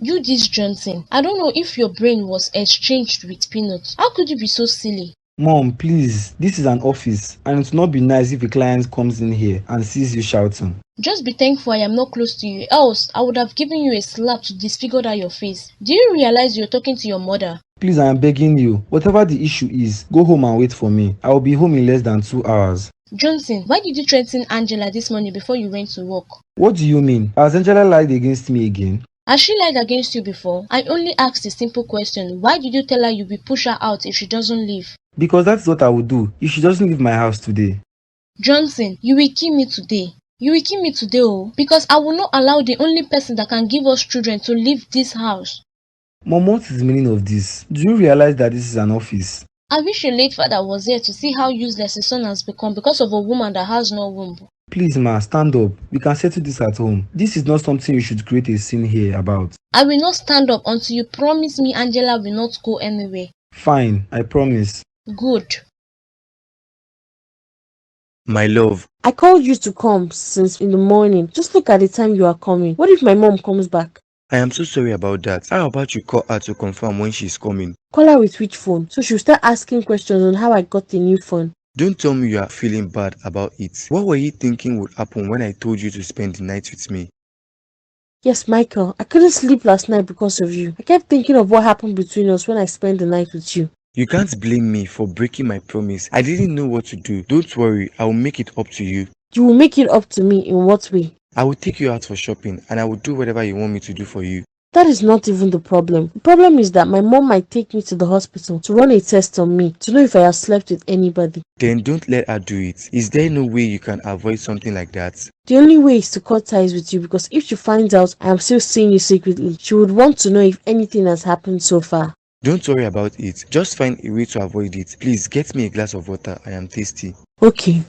You this Johnson. I don't know if your brain was exchanged with peanuts. How could you be so silly? Mom, please. This is an office, and it will not be nice if a client comes in here and sees you shouting. Just be thankful I am not close to you, else I would have given you a slap to disfigure that your face. Do you realize you're talking to your mother? Please, I am begging you. Whatever the issue is, go home and wait for me. I will be home in less than 2 hours. Johnson, why did you threaten Angela this morning before you went to work? What do you mean? Has Angela lied against me again? Has she lied against you before? I only asked a simple question. Why did you tell her you will push her out if she doesn't leave? Because that's what I would do if she doesn't leave my house today. Johnson, you will kill me today. You will kill me today, oh, because I will not allow the only person that can give us children to leave this house. Mom, what is the meaning of this? Do you realize that this is an office? I wish your late father was here to see how useless his son has become because of a woman that has no womb. Please, ma, stand up. We can settle this at home. This is not something you should create a scene here about. I will not stand up until you promise me Angela will not go anywhere. Fine, I promise. Good. My love. I called you to come since in the morning. Just look at the time you are coming. What if my mom comes back? I am so sorry about that. How about you call her to confirm when she's coming? Call her with which phone? So she'll start asking questions on how I got the new phone. Don't tell me you are feeling bad about it. What were you thinking would happen when I told you to spend the night with me? Yes, Michael. I couldn't sleep last night because of you. I kept thinking of what happened between us when I spent the night with you. You can't blame me for breaking my promise. I didn't know what to do. Don't worry, I will make it up to you. You will make it up to me in what way? I will take you out for shopping and I will do whatever you want me to do for you. That is not even the problem. The problem is that my mom might take me to the hospital to run a test on me to know if I have slept with anybody. Then don't let her do it. Is there no way you can avoid something like that? The only way is to cut ties with you because if she finds out I am still seeing you secretly, she would want to know if anything has happened so far. Don't worry about it. Just find a way to avoid it. Please get me a glass of water. I am thirsty. Okay.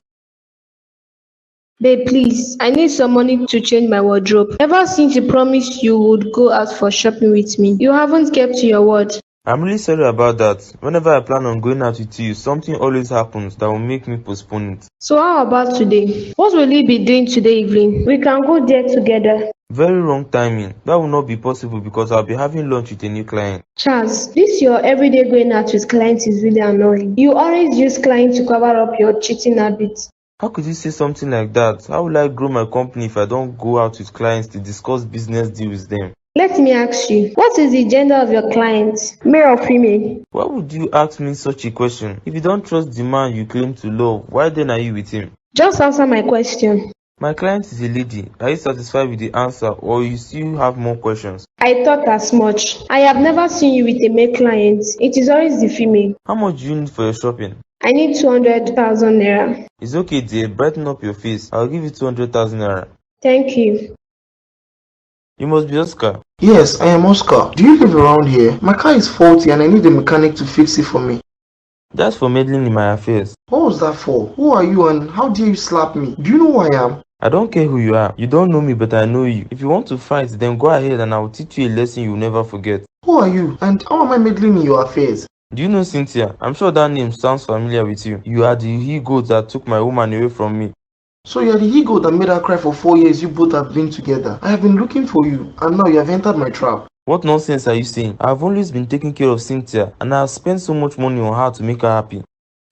Babe, please, I need some money to change my wardrobe. Ever since you promised you would go out for shopping with me, you haven't kept to your word. I'm really sorry about that. Whenever I plan on going out with you, something always happens that will make me postpone it. So how about today? What will you be doing today evening? We can go there together. Very wrong timing. That will not be possible because I'll be having lunch with a new client. Charles, this your everyday going out with clients is really annoying. You always use clients to cover up your cheating habits. How could you say something like that? How will I grow my company if I don't go out with clients to discuss business deals with them? Let me ask you, what is the gender of your client, male or female? Why would you ask me such a question? If you don't trust the man you claim to love, why then are you with him? Just answer my question. My client is a lady. Are you satisfied with the answer or you still have more questions? I thought as much. I have never seen you with a male client. It is always the female. How much do you need for your shopping? I need 200,000 naira. It's okay, dear. Brighten up your face. I'll give you 200,000 naira. Thank you. You must be Oscar. Yes, I am Oscar. Do you live around here? My car is faulty and I need a mechanic to fix it for me. That's for meddling in my affairs. What was that for? Who are you and how dare you slap me? Do you know who I am? I don't care who you are. You don't know me, but I know you. If you want to fight, then go ahead and I will teach you a lesson you will never forget. Who are you and how am I meddling in your affairs? Do you know Cynthia? I'm sure that name sounds familiar with you. You are the he-goat that took my woman away from me. So you're the he-goat that made her cry for 4 years you both have been together. I have been looking for you and now you have entered my trap. What nonsense are you saying? I've always been taking care of Cynthia and I have spent so much money on her to make her happy.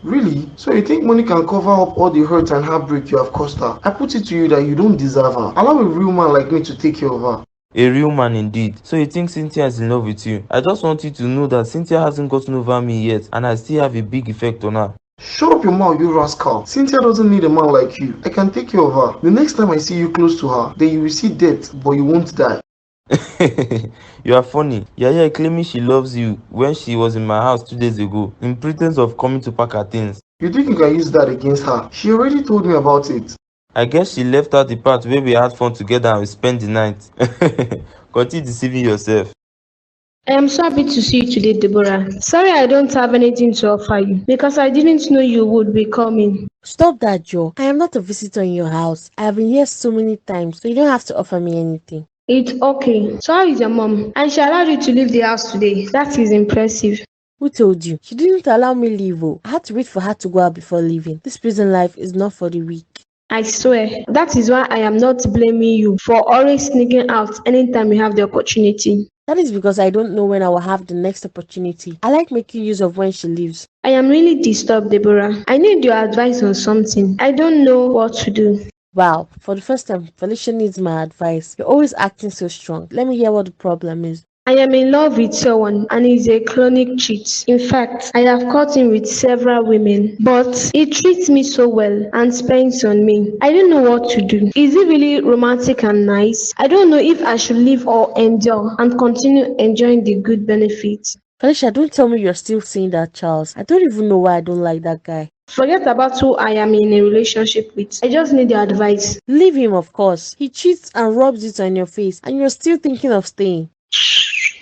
Really? So you think money can cover up all the hurt and heartbreak you have caused her? I put it to you that you don't deserve her. Allow a real man like me to take care of her. A real man indeed. So you think Cynthia is in love with you? I just want you to know that Cynthia hasn't gotten over me yet and I still have a big effect on her. Shut up your mouth, you rascal. Cynthia doesn't need a man like you. I can take care of her. The next time I see you close to her, then you will see death, but you won't die. You are funny. Yaya claiming she loves you when she was in my house 2 days ago in pretense of coming to pack her things. You think you can use that against her? She already told me about it. I guess she left out the part where we had fun together and we spent the night. Continue deceiving yourself. I am so happy to see you today, Deborah. Sorry I don't have anything to offer you because I didn't know you would be coming. Stop that, Joe. I am not a visitor in your house. I have been here so many times, so you don't have to offer me anything. It's okay. So how is your mom? And she allowed you to leave the house today. That is impressive. Who told you? She didn't allow me leave. Oh. I had to wait for her to go out before leaving. This prison life is not for the weak. I swear. That is why I am not blaming you for always sneaking out anytime you have the opportunity. That is because I don't know when I will have the next opportunity. I like making use of when she leaves. I am really disturbed, Deborah. I need your advice on something. I don't know what to do. Wow, for the first time, Felicia needs my advice. You're always acting so strong. Let me hear what the problem is. I am in love with someone and he's a chronic cheat. In fact, I have caught him with several women, but he treats me so well and spends on me. I don't know what to do. Is he really romantic and nice? I don't know if I should leave or endure and continue enjoying the good benefits. Felicia, don't tell me you're still seeing that Charles. I don't even know why I don't like that guy. Forget about who I am in a relationship with. I just need your advice. Leave him, of course. He cheats and rubs it on your face and you're still thinking of staying.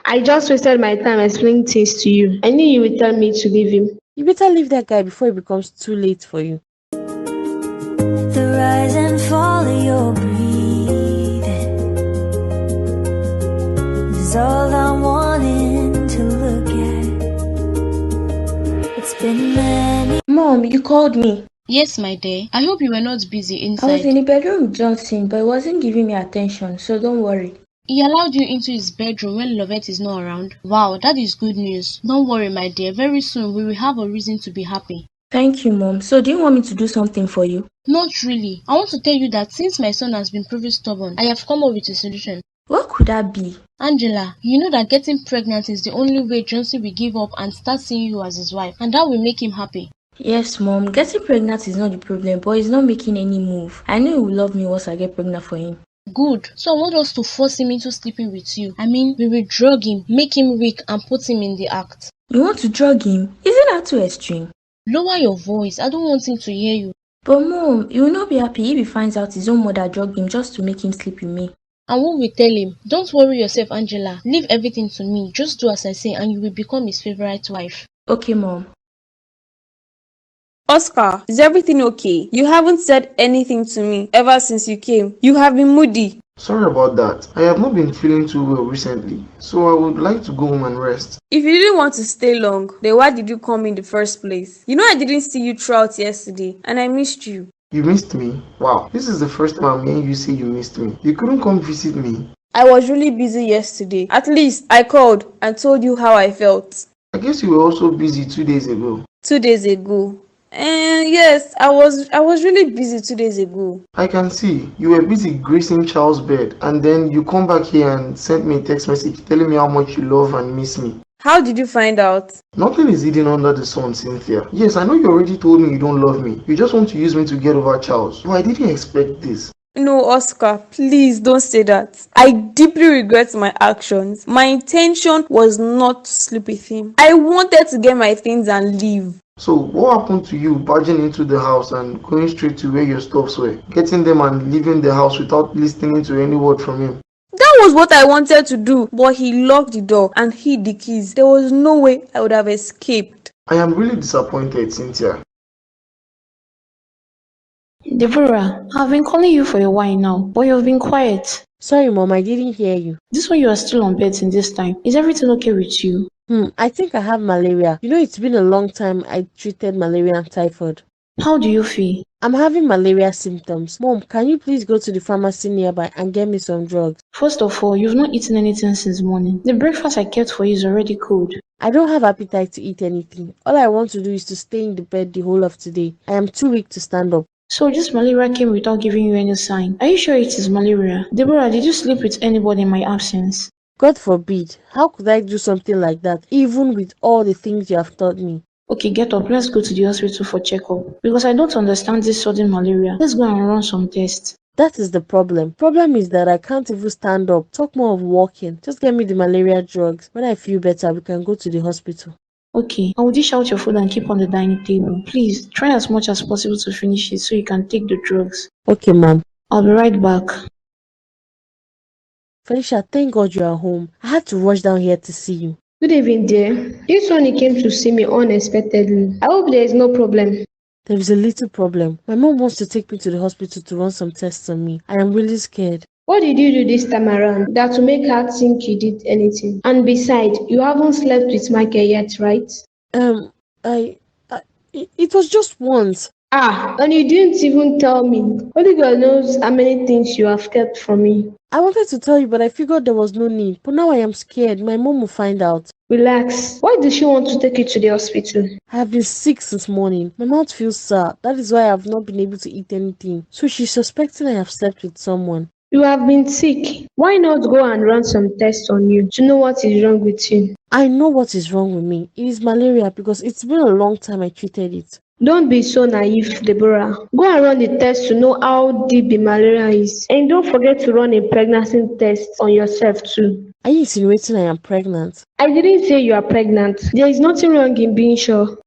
I just wasted my time explaining things to you. I knew you would tell me to leave him. You better leave that guy before it becomes too late for you. The rise and fall of your breathing is all I'm wanting to look at. It's been many. Mom, you called me. Yes, my dear. I hope you were not busy inside. I was in the bedroom with Johnson, but he wasn't giving me attention, so don't worry. He allowed you into his bedroom when Lovette is not around? Wow, that is good news. Don't worry, my dear. Very soon we will have a reason to be happy. Thank you, Mom. So do you want me to do something for you? Not really. I want to tell you that since my son has been proving stubborn, I have come up with a solution. What could that be? Angela, you know that getting pregnant is the only way Johnson will give up and start seeing you as his wife, and that will make him happy. Yes, Mom. Getting pregnant is not the problem, but he's not making any move. I know he will love me once I get pregnant for him. Good. So I want us to force him into sleeping with you. I mean, we will drug him, make him weak, and put him in the act. You want to drug him? Isn't that too extreme? Lower your voice. I don't want him to hear you. But Mom, he will not be happy if he finds out his own mother drugged him just to make him sleep with me. And what will tell him? Don't worry yourself, Angela. Leave everything to me. Just do as I say and you will become his favorite wife. Okay, Mom. Oscar, is everything okay? You haven't said anything to me ever since you came. You have been moody. Sorry about that. I have not been feeling too well recently, so I would like to go home and rest. If you didn't want to stay long, then why did you come in the first place? You know I didn't see you throughout yesterday, and I missed you. You missed me? Wow, this is the first time I'm hearing you say you missed me. You couldn't come visit me. I was really busy yesterday. At least I called and told you how I felt. I guess you were also busy 2 days ago. 2 days ago. Yes, I was really busy 2 days ago. I can see you were busy gracing Charles' bed, and then you come back here and send me a text message telling me how much you love and miss me. How did you find out? Nothing is hidden under the sun, Cynthia. Yes, I know you already told me you don't love me. You just want to use me to get over Charles. But I didn't expect this. No, Oscar, please don't say that. I deeply regret my actions. My intention was not to sleep with him. I wanted to get my things and leave. So, what happened to you barging into the house and going straight to where your stuffs were, getting them and leaving the house without listening to any word from him? That was what I wanted to do, but he locked the door and hid the keys. There was no way I would have escaped. I am really disappointed, Cynthia. Deborah, I've been calling you for a while now, but you've been quiet. Sorry, Mom, I didn't hear you. This one you are still on bed in this time. Is everything okay with you? I think I have malaria. You know, it's been a long time I treated malaria and typhoid. How do you feel? I'm having malaria symptoms. Mom, can you please go to the pharmacy nearby and get me some drugs? First of all, you've not eaten anything since morning. The breakfast I kept for you is already cold. I don't have appetite to eat anything. All I want to do is to stay in the bed the whole of today. I am too weak to stand up. So this malaria came without giving you any sign. Are you sure it is malaria? Deborah, did you sleep with anybody in my absence? God forbid. How could I do something like that, even with all the things you have taught me? Okay, get up. Let's go to the hospital for checkup. Because I don't understand this sudden malaria. Let's go and run some tests. That is the problem. Problem is that I can't even stand up. Talk more of walking. Just get me the malaria drugs. When I feel better, we can go to the hospital. Okay, I will dish out your food and keep on the dining table. Please, try as much as possible to finish it so you can take the drugs. Okay, Mom. I'll be right back. Felicia, thank God you are home. I had to rush down here to see you. Good evening, dear. This one he came to see me unexpectedly. I hope there is no problem. There is a little problem. My mom wants to take me to the hospital to run some tests on me. I am really scared. What did you do this time around that will make her think you did anything? And besides, you haven't slept with Michael yet, right? It was just once. And you didn't even tell me. Only God knows how many things you have kept from me. I wanted to tell you, but I figured there was no need. But now I am scared. My mom will find out. Relax. Why does she want to take you to the hospital? I have been sick since morning. My mouth feels sour. That is why I have not been able to eat anything. So she's suspecting I have slept with someone. You have been sick. Why not go and run some tests on you to know what is wrong with you? I know what is wrong with me. It is malaria because it's been a long time I treated it. Don't be so naive, Deborah. Go and run the test to know how deep the malaria is. And don't forget to run a pregnancy test on yourself too. Are you insinuating I am pregnant? I didn't say you are pregnant. There is nothing wrong in being sure.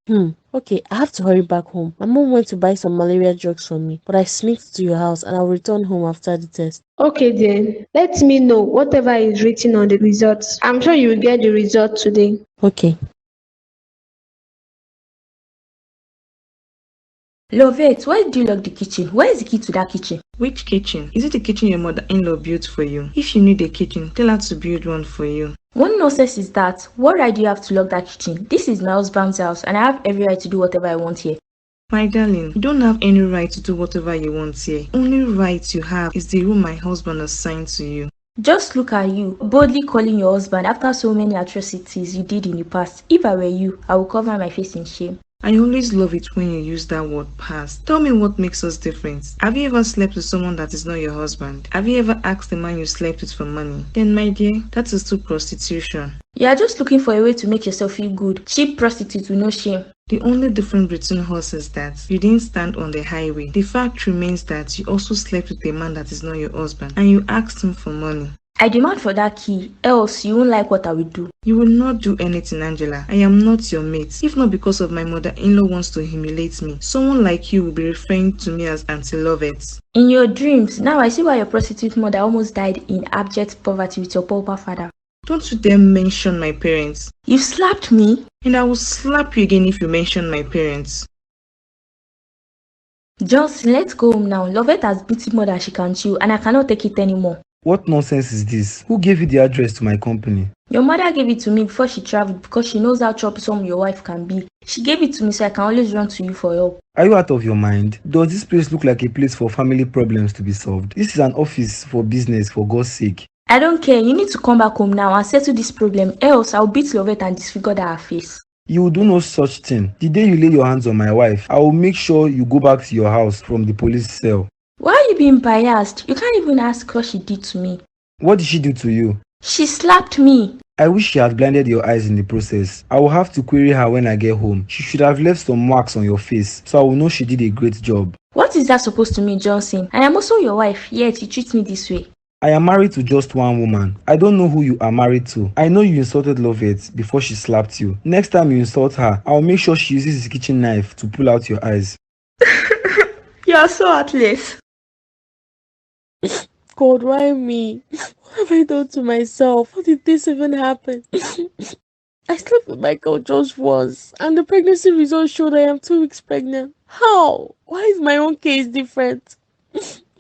Okay, I have to hurry back home. My mom went to buy some malaria drugs for me, but I sneaked to your house and I'll return home after the test. Okay then. Let me know whatever is written on the results. I'm sure you will get the result today. Okay. Lovette, why did you lock the kitchen? Where is the key to that kitchen? Which kitchen? Is it the kitchen your mother-in-law built for you? If you need a kitchen, tell her to build one for you. What nonsense is that? What right do you have to lock that kitchen? This is my husband's house and I have every right to do whatever I want here. My darling, you don't have any right to do whatever you want here. Only right you have is the room my husband assigned to you. Just look at you, boldly calling your husband after so many atrocities you did in the past. If I were you, I would cover my face in shame. I always love it when you use that word past. Tell me what makes us different. Have you ever slept with someone that is not your husband? Have you ever asked the man you slept with for money? Then my dear, that is still prostitution. You are just looking for a way to make yourself feel good. Cheap prostitute with no shame. The only difference between us is that you didn't stand on the highway. The fact remains that you also slept with a man that is not your husband and you asked him for money. I demand for that key, else you won't like what I will do. You will not do anything, Angela. I am not your mate. If not because of my mother-in-law wants to humiliate me, someone like you will be referring to me as Auntie Lovett. In your dreams, now I see why your prostitute mother almost died in abject poverty with your pauper father. Don't you dare mention my parents. You slapped me? And I will slap you again if you mention my parents. Johnson, let's go home now. Lovett has beaten more than she can chew and I cannot take it anymore. What nonsense is this? Who gave you the address to my company? Your mother gave it to me before she traveled because she knows how troublesome your wife can be. She gave it to me so I can always run to you for help. Are you out of your mind? Does this place look like a place for family problems to be solved? This is an office for business, for God's sake. I don't care. You need to come back home now and settle this problem, else I'll beat Lovett and disfigure her face. You will do no such thing. The day you lay your hands on my wife, I will make sure you go back to your house from the police cell. Why are you being biased? You can't even ask what she did to me. What did she do to you? She slapped me. I wish she had blinded your eyes in the process. I will have to query her when I get home. She should have left some marks on your face, so I will know she did a great job. What is that supposed to mean, Johnson? I am also your wife, yet you treat me this way. I am married to just one woman. I don't know who you are married to. I know you insulted Lovett before she slapped you. Next time you insult her, I will make sure she uses his kitchen knife to pull out your eyes. You are so heartless. God, why me? What have I done to myself? How did this even happen? I slept with Michael just once, and the pregnancy results showed I am 2 weeks pregnant. How? Why is my own case different?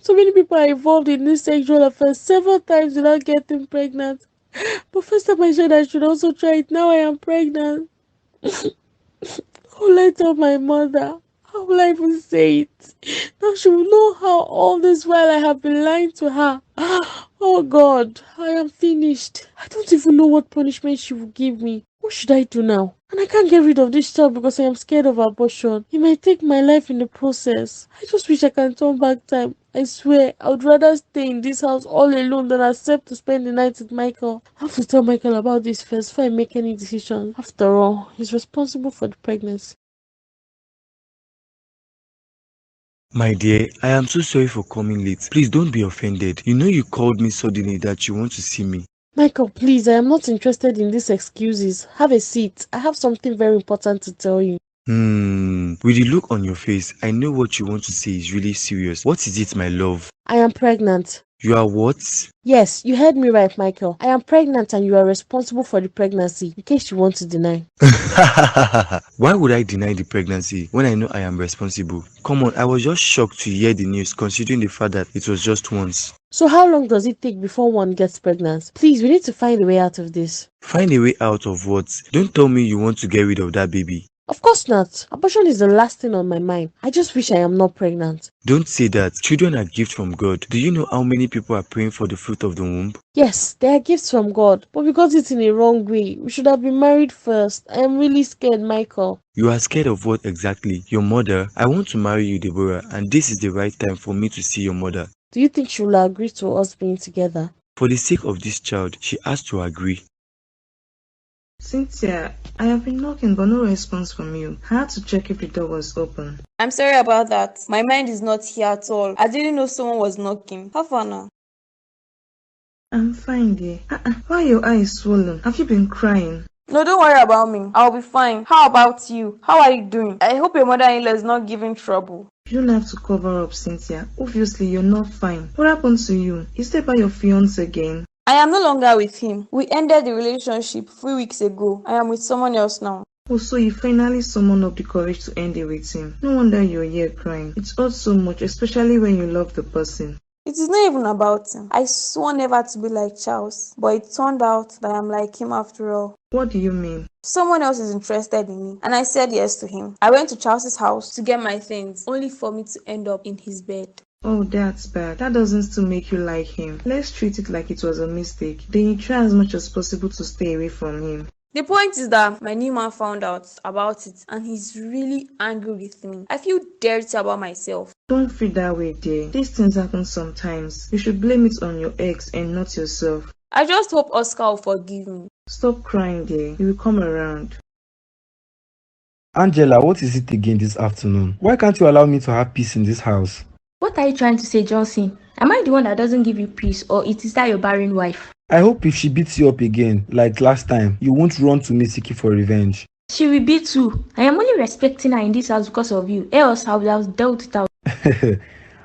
So many people are involved in this sexual affair several times without getting pregnant. But first time I said I should also try it, now I am pregnant. How will I tell my mother? How will I even say it? Now she will know how all this while I have been lying to her. Oh God, I am finished. I don't even know what punishment she will give me. What should I do now? And I can't get rid of this child because I am scared of abortion. It might take my life in the process. I just wish I can turn back time. I swear, I would rather stay in this house all alone than accept to spend the night with Michael. I have to tell Michael about this first before I make any decision. After all, he's responsible for the pregnancy. My dear, I am so sorry for coming late. Please don't be offended. You know you called me suddenly that you want to see me. Michael, please, I am not interested in these excuses. Have a seat. I have something very important to tell you. With the look on your face, I know what you want to say is really serious. What is it, my love? I am pregnant. You are what? Yes, you heard me right, Michael. I am pregnant and you are responsible for the pregnancy, in case you want to deny. Why would I deny the pregnancy when I know I am responsible? Come on, I was just shocked to hear the news considering the fact that it was just once. So how long does it take before one gets pregnant? Please, we need to find a way out of this. Find a way out of what? Don't tell me you want to get rid of that baby. Of course not. Abortion is the last thing on my mind. I just wish I am not pregnant. Don't say that. Children are gifts from God. Do you know how many people are praying for the fruit of the womb? Yes, they are gifts from God, but we got it in a wrong way. We should have been married first. I am really scared, Michael. You are scared of what exactly? Your mother? I want to marry you, Deborah, and this is the right time for me to see your mother. Do you think she will agree to us being together? For the sake of this child, she has to agree. Cynthia, I have been knocking but no response from you. I had to check if the door was open. I'm sorry about that. My mind is not here at all. I didn't know someone was knocking. How far now? I'm fine, dear. Why are your eyes swollen? Have you been crying? No, don't worry about me. I'll be fine. How about you? How are you doing? I hope your mother-in-law is not giving trouble. You don't have to cover up, Cynthia. Obviously, you're not fine. What happened to you? You stayed by your fiancé again? I am no longer with him. We ended the relationship 3 weeks ago. I am with someone else now. Oh, so you finally summoned up the courage to end it with him. No wonder you're here crying. It hurts so much, especially when you love the person. It is not even about him. I swore never to be like Charles, but it turned out that I'm like him after all. What do you mean? Someone else is interested in me, and I said yes to him. I went to Charles's house to get my things, only for me to end up in his bed. Oh, that's bad. That doesn't still make you like him. Let's treat it like it was a mistake. Then you try as much as possible to stay away from him. The point is that my new man found out about it and he's really angry with me. I feel dirty about myself. Don't feel that way, dear. These things happen sometimes. You should blame it on your ex and not yourself. I just hope Oscar will forgive me. Stop crying, dear. He will come around. Angela, what is it again this afternoon? Why can't you allow me to have peace in this house? What are you trying to say, Johnson? Am I the one that doesn't give you peace, or it is that your barren wife? I hope if she beats you up again, like last time, you won't run to me seeking for revenge. She will beat you. I am only respecting her in this house because of you. Else I would have dealt it out.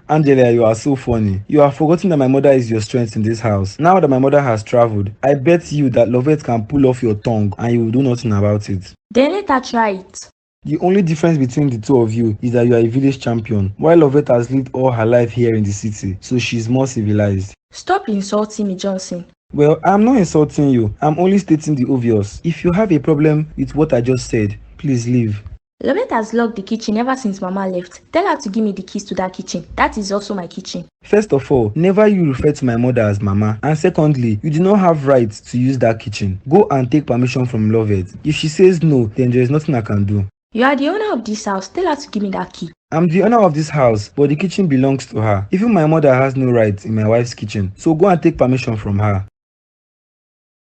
Angela, you are so funny. You have forgotten that my mother is your strength in this house. Now that my mother has traveled, I bet you that Lovett can pull off your tongue and you will do nothing about it. Then let her try it. The only difference between the two of you is that you are a village champion, while Lovett has lived all her life here in the city, so she's more civilized. Stop insulting me, Johnson. Well, I'm not insulting you. I'm only stating the obvious. If you have a problem with what I just said, please leave. Lovett has locked the kitchen ever since Mama left. Tell her to give me the keys to that kitchen. That is also my kitchen. First of all, never you refer to my mother as Mama. And secondly, you do not have rights to use that kitchen. Go and take permission from Lovett. If she says no, then there is nothing I can do. You are the owner of this house. Tell her to give me that key. I'm the owner of this house, but the kitchen belongs to her. Even my mother has no rights in my wife's kitchen. So go and take permission from her.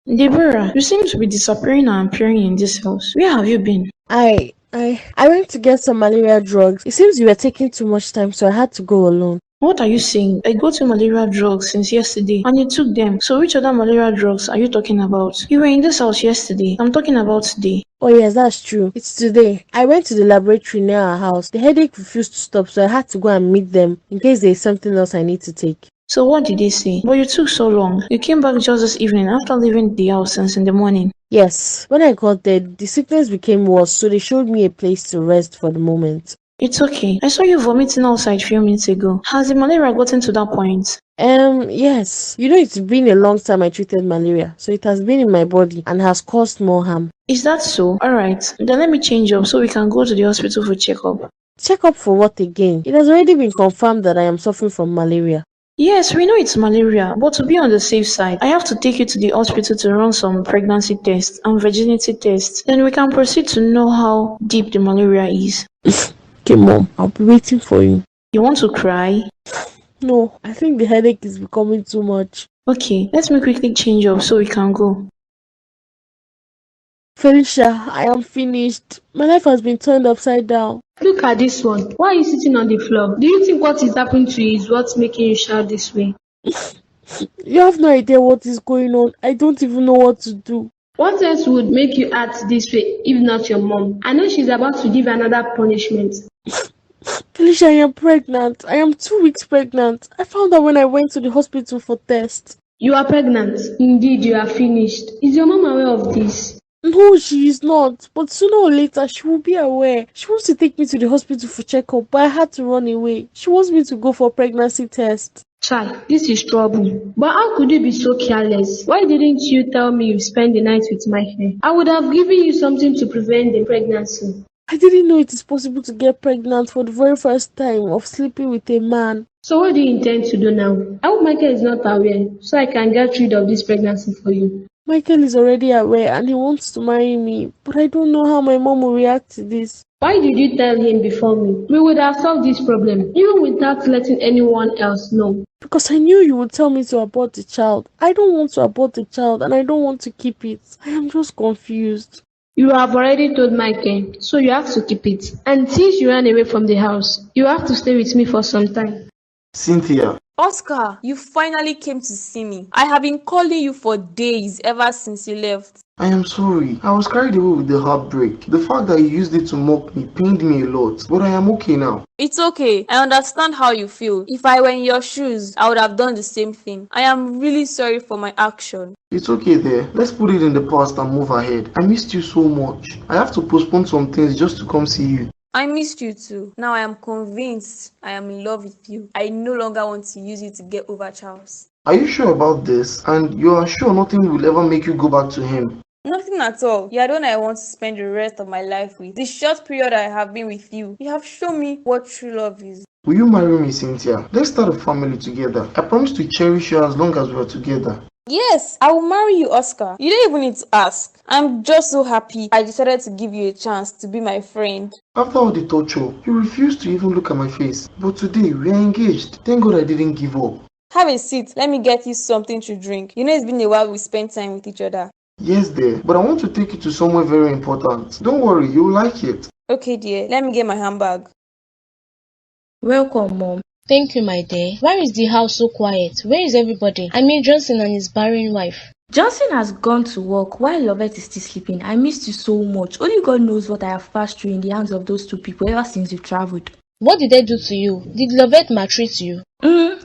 Deborah, you seem to be disappearing and appearing in this house. Where have you been? I went to get some malaria drugs. It seems you were taking too much time, so I had to go alone. What are you saying? I got you malaria drugs since yesterday and you took them. So which other malaria drugs are you talking about? You were in this house yesterday. I'm talking about today. Oh yes, that's true. It's today. I went to the laboratory near our house. The headache refused to stop, so I had to go and meet them in case there is something else I need to take. So what did they say? But you took so long. You came back just this evening after leaving the house since in the morning. Yes, when I got there, the sickness became worse, so they showed me a place to rest for the moment. It's okay. I saw you vomiting outside a few minutes ago. Has the malaria gotten to that point? Yes. You know, it's been a long time I treated malaria, so it has been in my body and has caused more harm. Is that so? Alright, then let me change up so we can go to the hospital for checkup. Checkup for what again? It has already been confirmed that I am suffering from malaria. Yes, we know it's malaria, but to be on the safe side, I have to take you to the hospital to run some pregnancy tests and virginity tests. Then we can proceed to know how deep the malaria is. Okay, Mom, I'll be waiting for you. You want to cry? No, I think the headache is becoming too much. Okay, let me quickly change up so we can go. Felicia, I am finished. My life has been turned upside down. Look at this one. Why are you sitting on the floor? Do you think what is happening to you is what's making you shout this way? You have no idea what is going on. I don't even know what to do. What else would make you act this way if not your mom? I know she's about to give another punishment. Felicia, I am pregnant. I am 2 weeks pregnant. I found out when I went to the hospital for tests. You are pregnant. Indeed, you are finished. Is your mom aware of this? No, she is not. But sooner or later, she will be aware. She wants to take me to the hospital for checkup, but I had to run away. She wants me to go for a pregnancy test. Child, this is trouble. But how could you be so careless? Why didn't you tell me you spent the night with my hair? I would have given you something to prevent the pregnancy. I didn't know it is possible to get pregnant for the very first time of sleeping with a man. So what do you intend to do now? I hope Michael is not aware, so I can get rid of this pregnancy for you. Michael is already aware and he wants to marry me, but I don't know how my mom will react to this. Why did you tell him before me? We would have solved this problem, even without letting anyone else know. Because I knew you would tell me to abort the child. I don't want to abort the child and I don't want to keep it. I am just confused. You have already told Michael, so you have to keep it. And since you ran away from the house, you have to stay with me for some time. Cynthia. Oscar, you finally came to see me. I have been calling you for days ever since you left. I am sorry. I was carried away with the heartbreak. The fact that you used it to mock me pained me a lot, but I am okay now. It's okay. I understand how you feel. If I were in your shoes, I would have done the same thing. I am really sorry for my action. It's okay there. Let's put it in the past and move ahead. I missed you so much. I have to postpone some things just to come see you. I missed you too. Now I am convinced I am in love with you. I no longer want to use you to get over Charles. Are you sure about this? And you are sure nothing will ever make you go back to him? Nothing at all. You are the one I want to spend the rest of my life with. The short period I have been with you, you have shown me what true love is. Will you marry me, Cynthia? Let's start a family together. I promise to cherish you as long as we are together. Yes, I will marry you, Oscar. You don't even need to ask. I'm just so happy I decided to give you a chance to be my friend. After all the torture, you refused to even look at my face. But today, we are engaged. Thank God I didn't give up. Have a seat. Let me get you something to drink. You know it's been a while we spent time with each other. Yes, dear. But I want to take you to somewhere very important. Don't worry, you'll like it. Okay, dear. Let me get my handbag. Welcome, Mom. Thank you, my dear. Why is the house so quiet? Where is everybody? I mean Johnson and his barren wife. Johnson has gone to work while Lovett is still sleeping. I missed you so much. Only God knows what I have passed through in the hands of those two people ever since you've traveled. What did they do to you? Did Lovett maltreat you?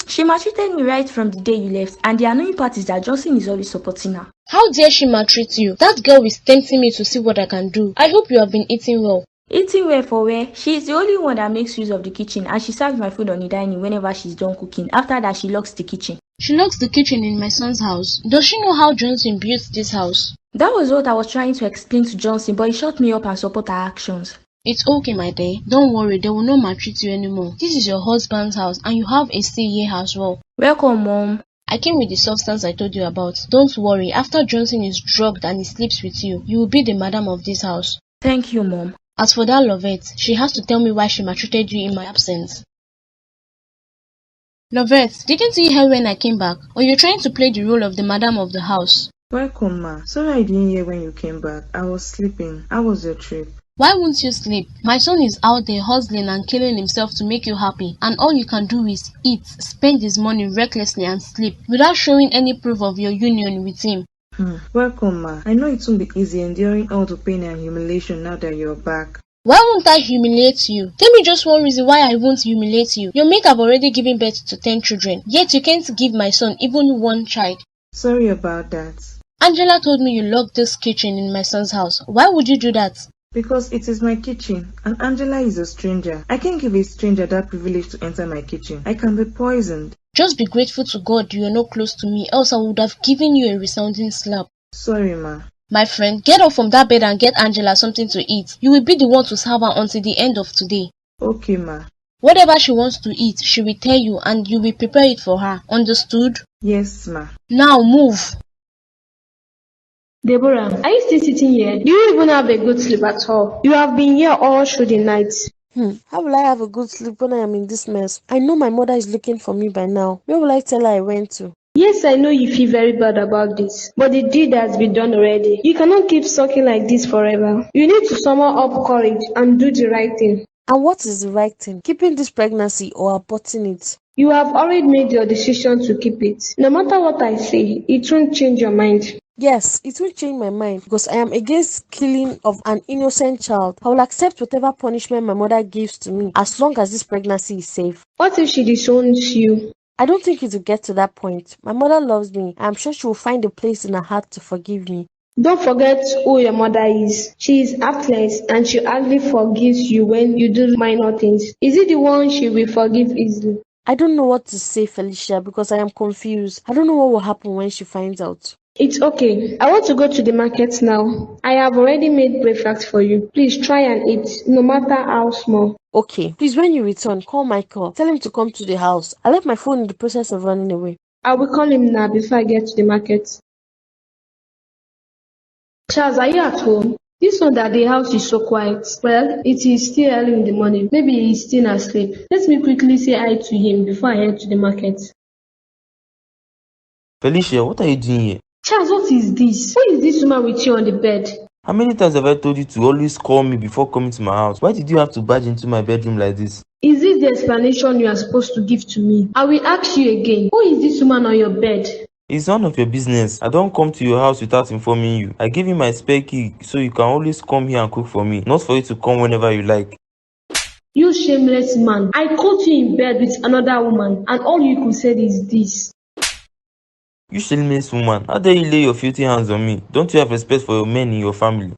She maltreated me right from the day you left, and the annoying part is that Johnson is always supporting her. How dare she maltreat you? That girl is tempting me to see what I can do. I hope you have been eating well. Eating well for where? She is the only one that makes use of the kitchen, and she serves my food on the dining whenever she's done cooking. After that, she locks the kitchen. She locks the kitchen in my son's house. Does she know how Johnson built this house? That was what I was trying to explain to Johnson, but he shut me up and support her actions. It's okay, my dear. Don't worry, they will not maltreat you anymore. This is your husband's house and you have a say here as well. Welcome, Mom. I came with the substance I told you about. Don't worry, after Johnson is drugged and he sleeps with you, you will be the madam of this house. Thank you, Mom. As for that Lovette, she has to tell me why she maltreated you in my absence. Lovette, didn't you hear when I came back? Or you're trying to play the role of the madam of the house? Welcome, ma. Sorry I didn't hear when you came back. I was sleeping. How was your trip? Why won't you sleep? My son is out there hustling and killing himself to make you happy, and all you can do is eat, spend his money recklessly and sleep, without showing any proof of your union with him. Welcome, ma. I know it won't be easy enduring all the pain and humiliation now that you're back. Why won't I humiliate you? Tell me just one reason why I won't humiliate you. Your mate have already given birth to 10 children, yet you can't give my son even one child. Sorry about that. Angela told me you locked this kitchen in my son's house. Why would you do that? Because it is my kitchen, and Angela is a stranger. I can't give a stranger that privilege to enter my kitchen. I can be poisoned. Just be grateful to God you are not close to me, else I would have given you a resounding slap. Sorry, ma. My friend, get up from that bed and get Angela something to eat. You will be the one to serve her until the end of today. Okay, ma. Whatever she wants to eat, she will tell you and you will prepare it for her. Understood? Yes, ma. Now move. Deborah, are you still sitting here? Do you even have a good sleep at all? You have been here all through the night. How will I have a good sleep when I am in this mess? I know my mother is looking for me by now. Where will I tell her I went to? Yes, I know you feel very bad about this, but the deed has been done already. You cannot keep sucking like this forever. You need to summon up courage and do the right thing. And what is the right thing? Keeping this pregnancy or aborting it? You have already made your decision to keep it. No matter what I say, it won't change your mind. Yes, it will change my mind because I am against killing of an innocent child. I will accept whatever punishment my mother gives to me as long as this pregnancy is safe. What if she disowns you? I don't think it will get to that point. My mother loves me. I am sure she will find a place in her heart to forgive me. Don't forget who your mother is. She is heartless and she hardly forgives you when you do minor things. Is it the one she will forgive easily? I don't know what to say, Felicia, because I am confused. I don't know what will happen when she finds out. It's okay. I want to go to the market now. I have already made breakfast for you. Please try and eat, no matter how small. Okay. Please, when you return, call Michael. Tell him to come to the house. I left my phone in the process of running away. I will call him now before I get to the market. Charles, are you at home? This one that the house is so quiet. Well, it is still early in the morning. Maybe he is still asleep. Let me quickly say hi to him before I head to the market. Felicia, what are you doing here? Charles, what is this? Who is this woman with you on the bed? How many times have I told you to always call me before coming to my house? Why did you have to barge into my bedroom like this? Is this the explanation you are supposed to give to me? I will ask you again. Who is this woman on your bed? It's none of your business. I don't come to your house without informing you. I give you my spare key so you can always come here and cook for me, not for you to come whenever you like. You shameless man. I caught you in bed with another woman and all you could say is this. You shameless woman, how dare you lay your filthy hands on me? Don't you have respect for your men in your family?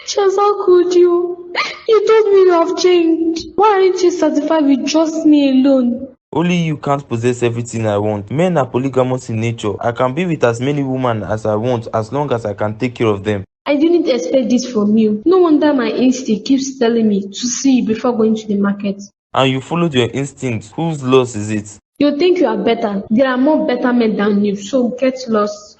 Charles, how could you? You told me you have changed. Why aren't you satisfied with just me alone? Only you can't possess everything I want. Men are polygamous in nature. I can be with as many women as I want as long as I can take care of them. I didn't expect this from you. No wonder my instinct keeps telling me to see you before going to the market. And you followed your instinct. Whose loss is it? You think you are better. There are more better men than you, so get lost.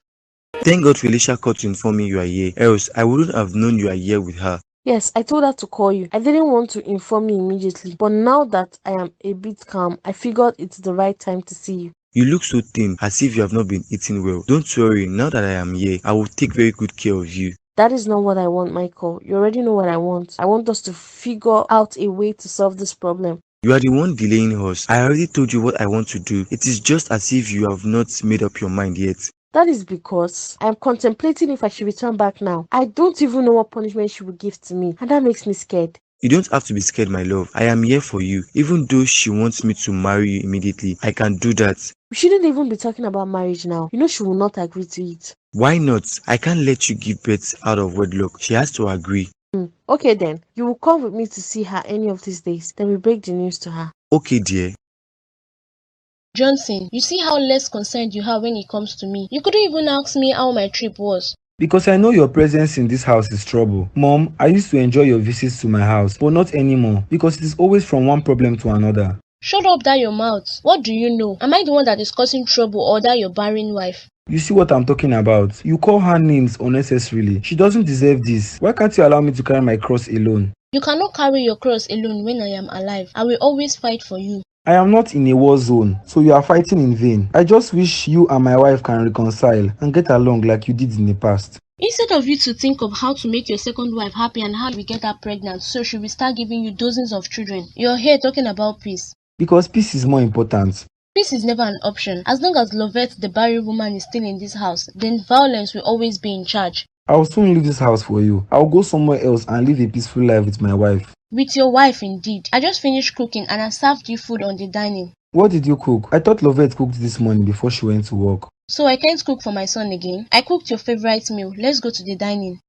Thank God Felicia called to inform me you are here, else I wouldn't have known you are here with her. Yes, I told her to call you. I didn't want to inform you immediately, but now that I am a bit calm, I figured it's the right time to see you. You look so thin, as if you have not been eating well. Don't worry, now that I am here, I will take very good care of you. That is not what I want, Michael. You already know what I want. I want us to figure out a way to solve this problem. You are the one delaying us. I already told you what I want to do. It is just as if you have not made up your mind yet. That is because I am contemplating if I should return back now. I don't even know what punishment she will give to me, and that makes me scared. You don't have to be scared, my love. I am here for you. Even though she wants me to marry you immediately, I can do that. We shouldn't even be talking about marriage now. You know she will not agree to it. Why not? I can't let you give birth out of wedlock. She has to agree. Okay then, you will come with me to see her any of these days. Then we break the news to her. Okay, dear. Johnson, you see how less concerned you are when it comes to me. You couldn't even ask me how my trip was. Because I know your presence in this house is trouble. Mom, I used to enjoy your visits to my house, but not anymore because it is always from one problem to another. Shut up that your mouth. What do you know? Am I the one that is causing trouble or that your barren wife? You see what I'm talking about? You call her names unnecessarily. She doesn't deserve this. Why can't you allow me to carry my cross alone? You cannot carry your cross alone when I am alive. I will always fight for you. I am not in a war zone, so you are fighting in vain. I just wish you and my wife can reconcile and get along like you did in the past. Instead of you to think of how to make your second wife happy and how we get her pregnant so she will start giving you dozens of children, you're here talking about peace. Because peace is more important. Peace is never an option. As long as Lovette, the barren woman, is still in this house, then violence will always be in charge. I'll soon leave this house for you. I'll go somewhere else and live a peaceful life with my wife. With your wife, indeed. I just finished cooking and I served you food on the dining. What did you cook? I thought Lovette cooked this morning before she went to work. So I can't cook for my son again? I cooked your favorite meal. Let's go to the dining.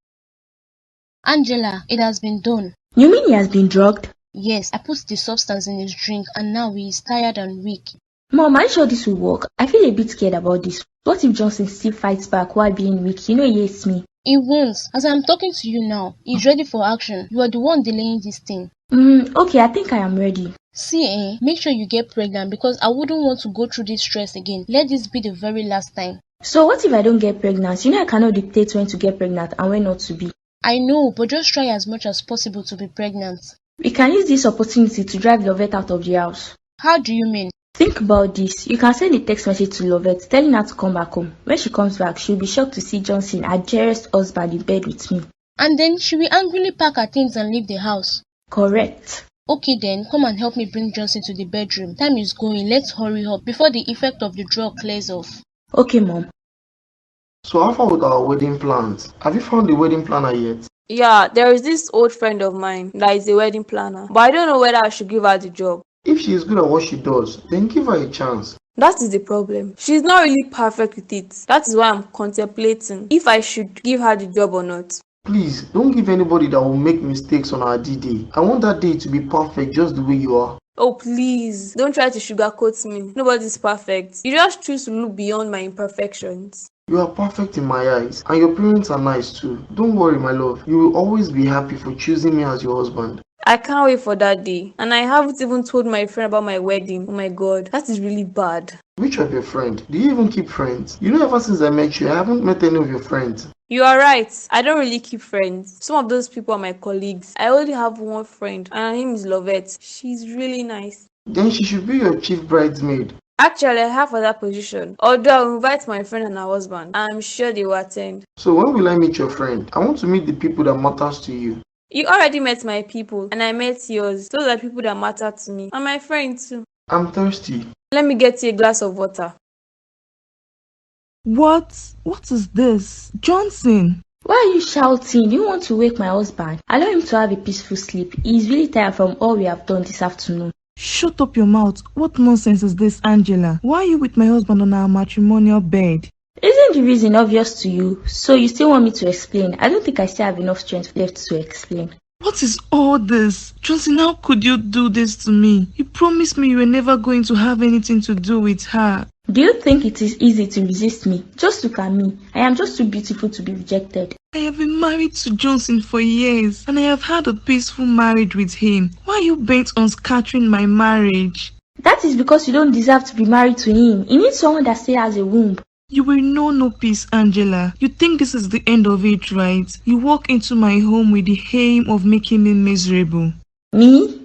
Angela, it has been done. You mean he has been drugged? Yes, I put the substance in his drink and now he is tired and weak. Mom, I'm sure this will work. I feel a bit scared about this. What if Johnson still fights back while being weak? You know he hates me. He won't. As I'm talking to you now, he's ready for action. You are the one delaying this thing. Okay, I think I am ready. See, make sure you get pregnant because I wouldn't want to go through this stress again. Let this be the very last time. So what if I don't get pregnant? You know I cannot dictate when to get pregnant and when not to be. I know, but just try as much as possible to be pregnant. We can use this opportunity to drive Lovette out of the house. How do you mean? Think about this. You can send a text message to Lovette telling her to come back home. When she comes back, she'll be shocked to see Johnson, her dearest husband, in bed with me. And then she will angrily pack her things and leave the house. Correct. Okay then, come and help me bring Johnson to the bedroom. Time is going, let's hurry up before the effect of the drug clears off. Okay, Mom. So how far with our wedding plans? Have you found the wedding planner yet? Yeah, there is this old friend of mine that is a wedding planner, but I don't know whether I should give her the job. If she is good at what she does, then give her a chance. That is the problem. She's not really perfect with it. That is why I'm contemplating if I should give her the job or not. Please, don't give anybody that will make mistakes on our D-Day. I want that day to be perfect just the way you are. Oh, please, don't try to sugarcoat me. Nobody's perfect. You just choose to look beyond my imperfections. You are perfect in my eyes, and your parents are nice too. Don't worry, my love. You will always be happy for choosing me as your husband. I can't wait for that day. And I haven't even told my friend about my wedding. Oh my god, that is really bad. Which of your friends? Do you even keep friends? You know, ever since I met you, I haven't met any of your friends. You are right. I don't really keep friends. Some of those people are my colleagues. I only have one friend, and her name is Lovette. She's really nice. Then she should be your chief bridesmaid. Actually, I have for that position. Although I'll invite my friend and her husband. I'm sure they will attend. So when will I meet your friend? I want to meet the people that matters to you. You already met my people, and I met yours. Those are people that matter to me. And my friend too. I'm thirsty. Let me get you a glass of water. What? What is this? Johnson! Why are you shouting? You want to wake my husband? Allow him to have a peaceful sleep. He is really tired from all we have done this afternoon. Shut up your mouth. What nonsense is this, Angela? Why are you with my husband on our matrimonial bed? Isn't the reason obvious to you? So you still want me to explain? I don't think I still have enough strength left to explain. What is all this? Johnson, how could you do this to me? You promised me you were never going to have anything to do with her. Do you think it is easy to resist me? Just look at me. I am just too beautiful to be rejected. I have been married to Johnson for years, and I have had a peaceful marriage with him. Why are you bent on scattering my marriage? That is because you don't deserve to be married to him. He needs someone that still has a womb. You will know no peace, Angela. You think this is the end of it, right? You walk into my home with the aim of making me miserable. Me?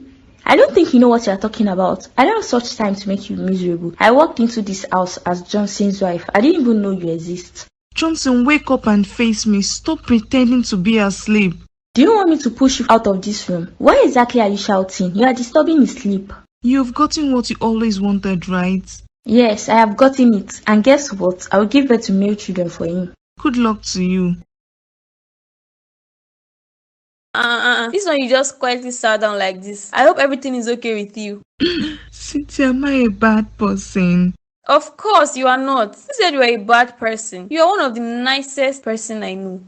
I don't think you know what you are talking about. I don't have such time to make you miserable. I walked into this house as Johnson's wife. I didn't even know you exist. Johnson, wake up and face me. Stop pretending to be asleep. Do you want me to push you out of this room? Why exactly are you shouting? You are disturbing his sleep. You've gotten what you always wanted, right? Yes, I have gotten it. And guess what? I will give birth to male children for him. Good luck to you. This one you just quietly sat down like this. I hope everything is okay with you. Cynthia, am I a bad person? Of course you are not. You said you are a bad person. You are one of the nicest person I know.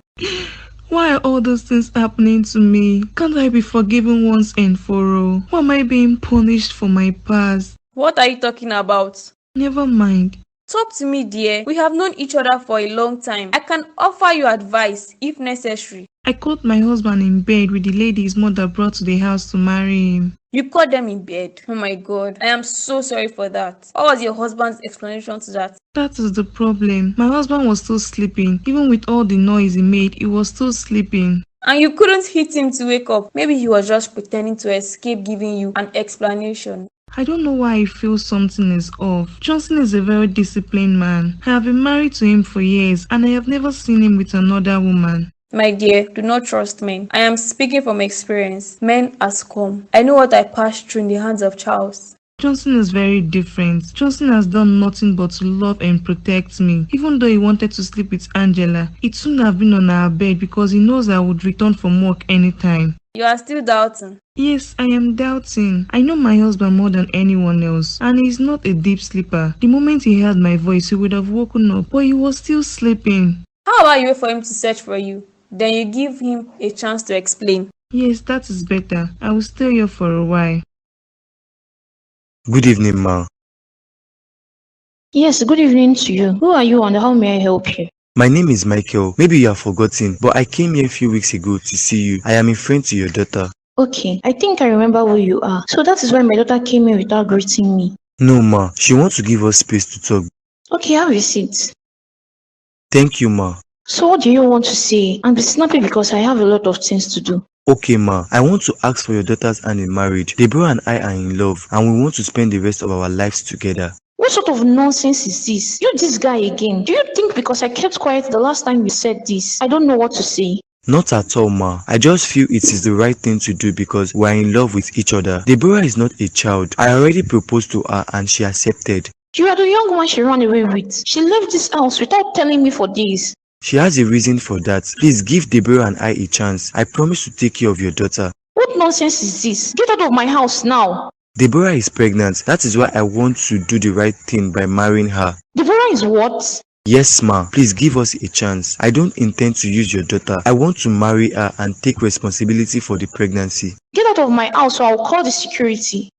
Why are all those things happening to me? Can't I be forgiven once and for all? Why am I being punished for my past? What are you talking about? Never mind. Talk to me, dear. We have known each other for a long time. I can offer you advice if necessary. I caught my husband in bed with the lady his mother brought to the house to marry him. You caught them in bed. Oh my God. I am so sorry for that. What was your husband's explanation to that? That is the problem. My husband was still sleeping. Even with all the noise he made, he was still sleeping. And you couldn't hit him to wake up. Maybe he was just pretending to escape giving you an explanation. I don't know why I feel something is off. Johnson is a very disciplined man. I have been married to him for years and I have never seen him with another woman. My dear, do not trust men. I am speaking from experience. Men has come. I know what I passed through in the hands of Charles. Johnson is very different. Johnson has done nothing but to love and protect me. Even though he wanted to sleep with Angela, it shouldn't have been on our bed because he knows I would return from work anytime. You are still doubting? Yes, I am doubting. I know my husband more than anyone else, and he is not a deep sleeper. The moment he heard my voice, he would have woken up, but he was still sleeping. How about you wait for him to search for you? Then you give him a chance to explain. Yes, that is better. I will stay here for a while. Good evening, ma. Yes, good evening to you. Who are you and how may I help you? My name is Michael. Maybe you have forgotten, but I came here a few weeks ago to see you. I am a friend to your daughter. Okay, I think I remember who you are. So that is why my daughter came here without greeting me. No, ma. She wants to give us space to talk. Okay, have a seat. Thank you, ma. So what do you want to say? And be snappy because I have a lot of things to do. Okay, ma. I want to ask for your daughter's hand in marriage. Deborah and I are in love, and we want to spend the rest of our lives together. What sort of nonsense is this? You this guy again. Do you think because I kept quiet the last time you said this, I don't know what to say? Not at all, ma. I just feel it is the right thing to do because we are in love with each other. Deborah is not a child. I already proposed to her and she accepted. You are the young one she ran away with. She left this house without telling me for days. She has a reason for that. Please give Deborah and I a chance. I promise to take care of your daughter. What nonsense is this? Get out of my house now. Deborah is pregnant. That is why I want to do the right thing by marrying her. Deborah is what? Yes, ma. Please give us a chance. I don't intend to use your daughter. I want to marry her and take responsibility for the pregnancy. Get out of my house or I'll call the security.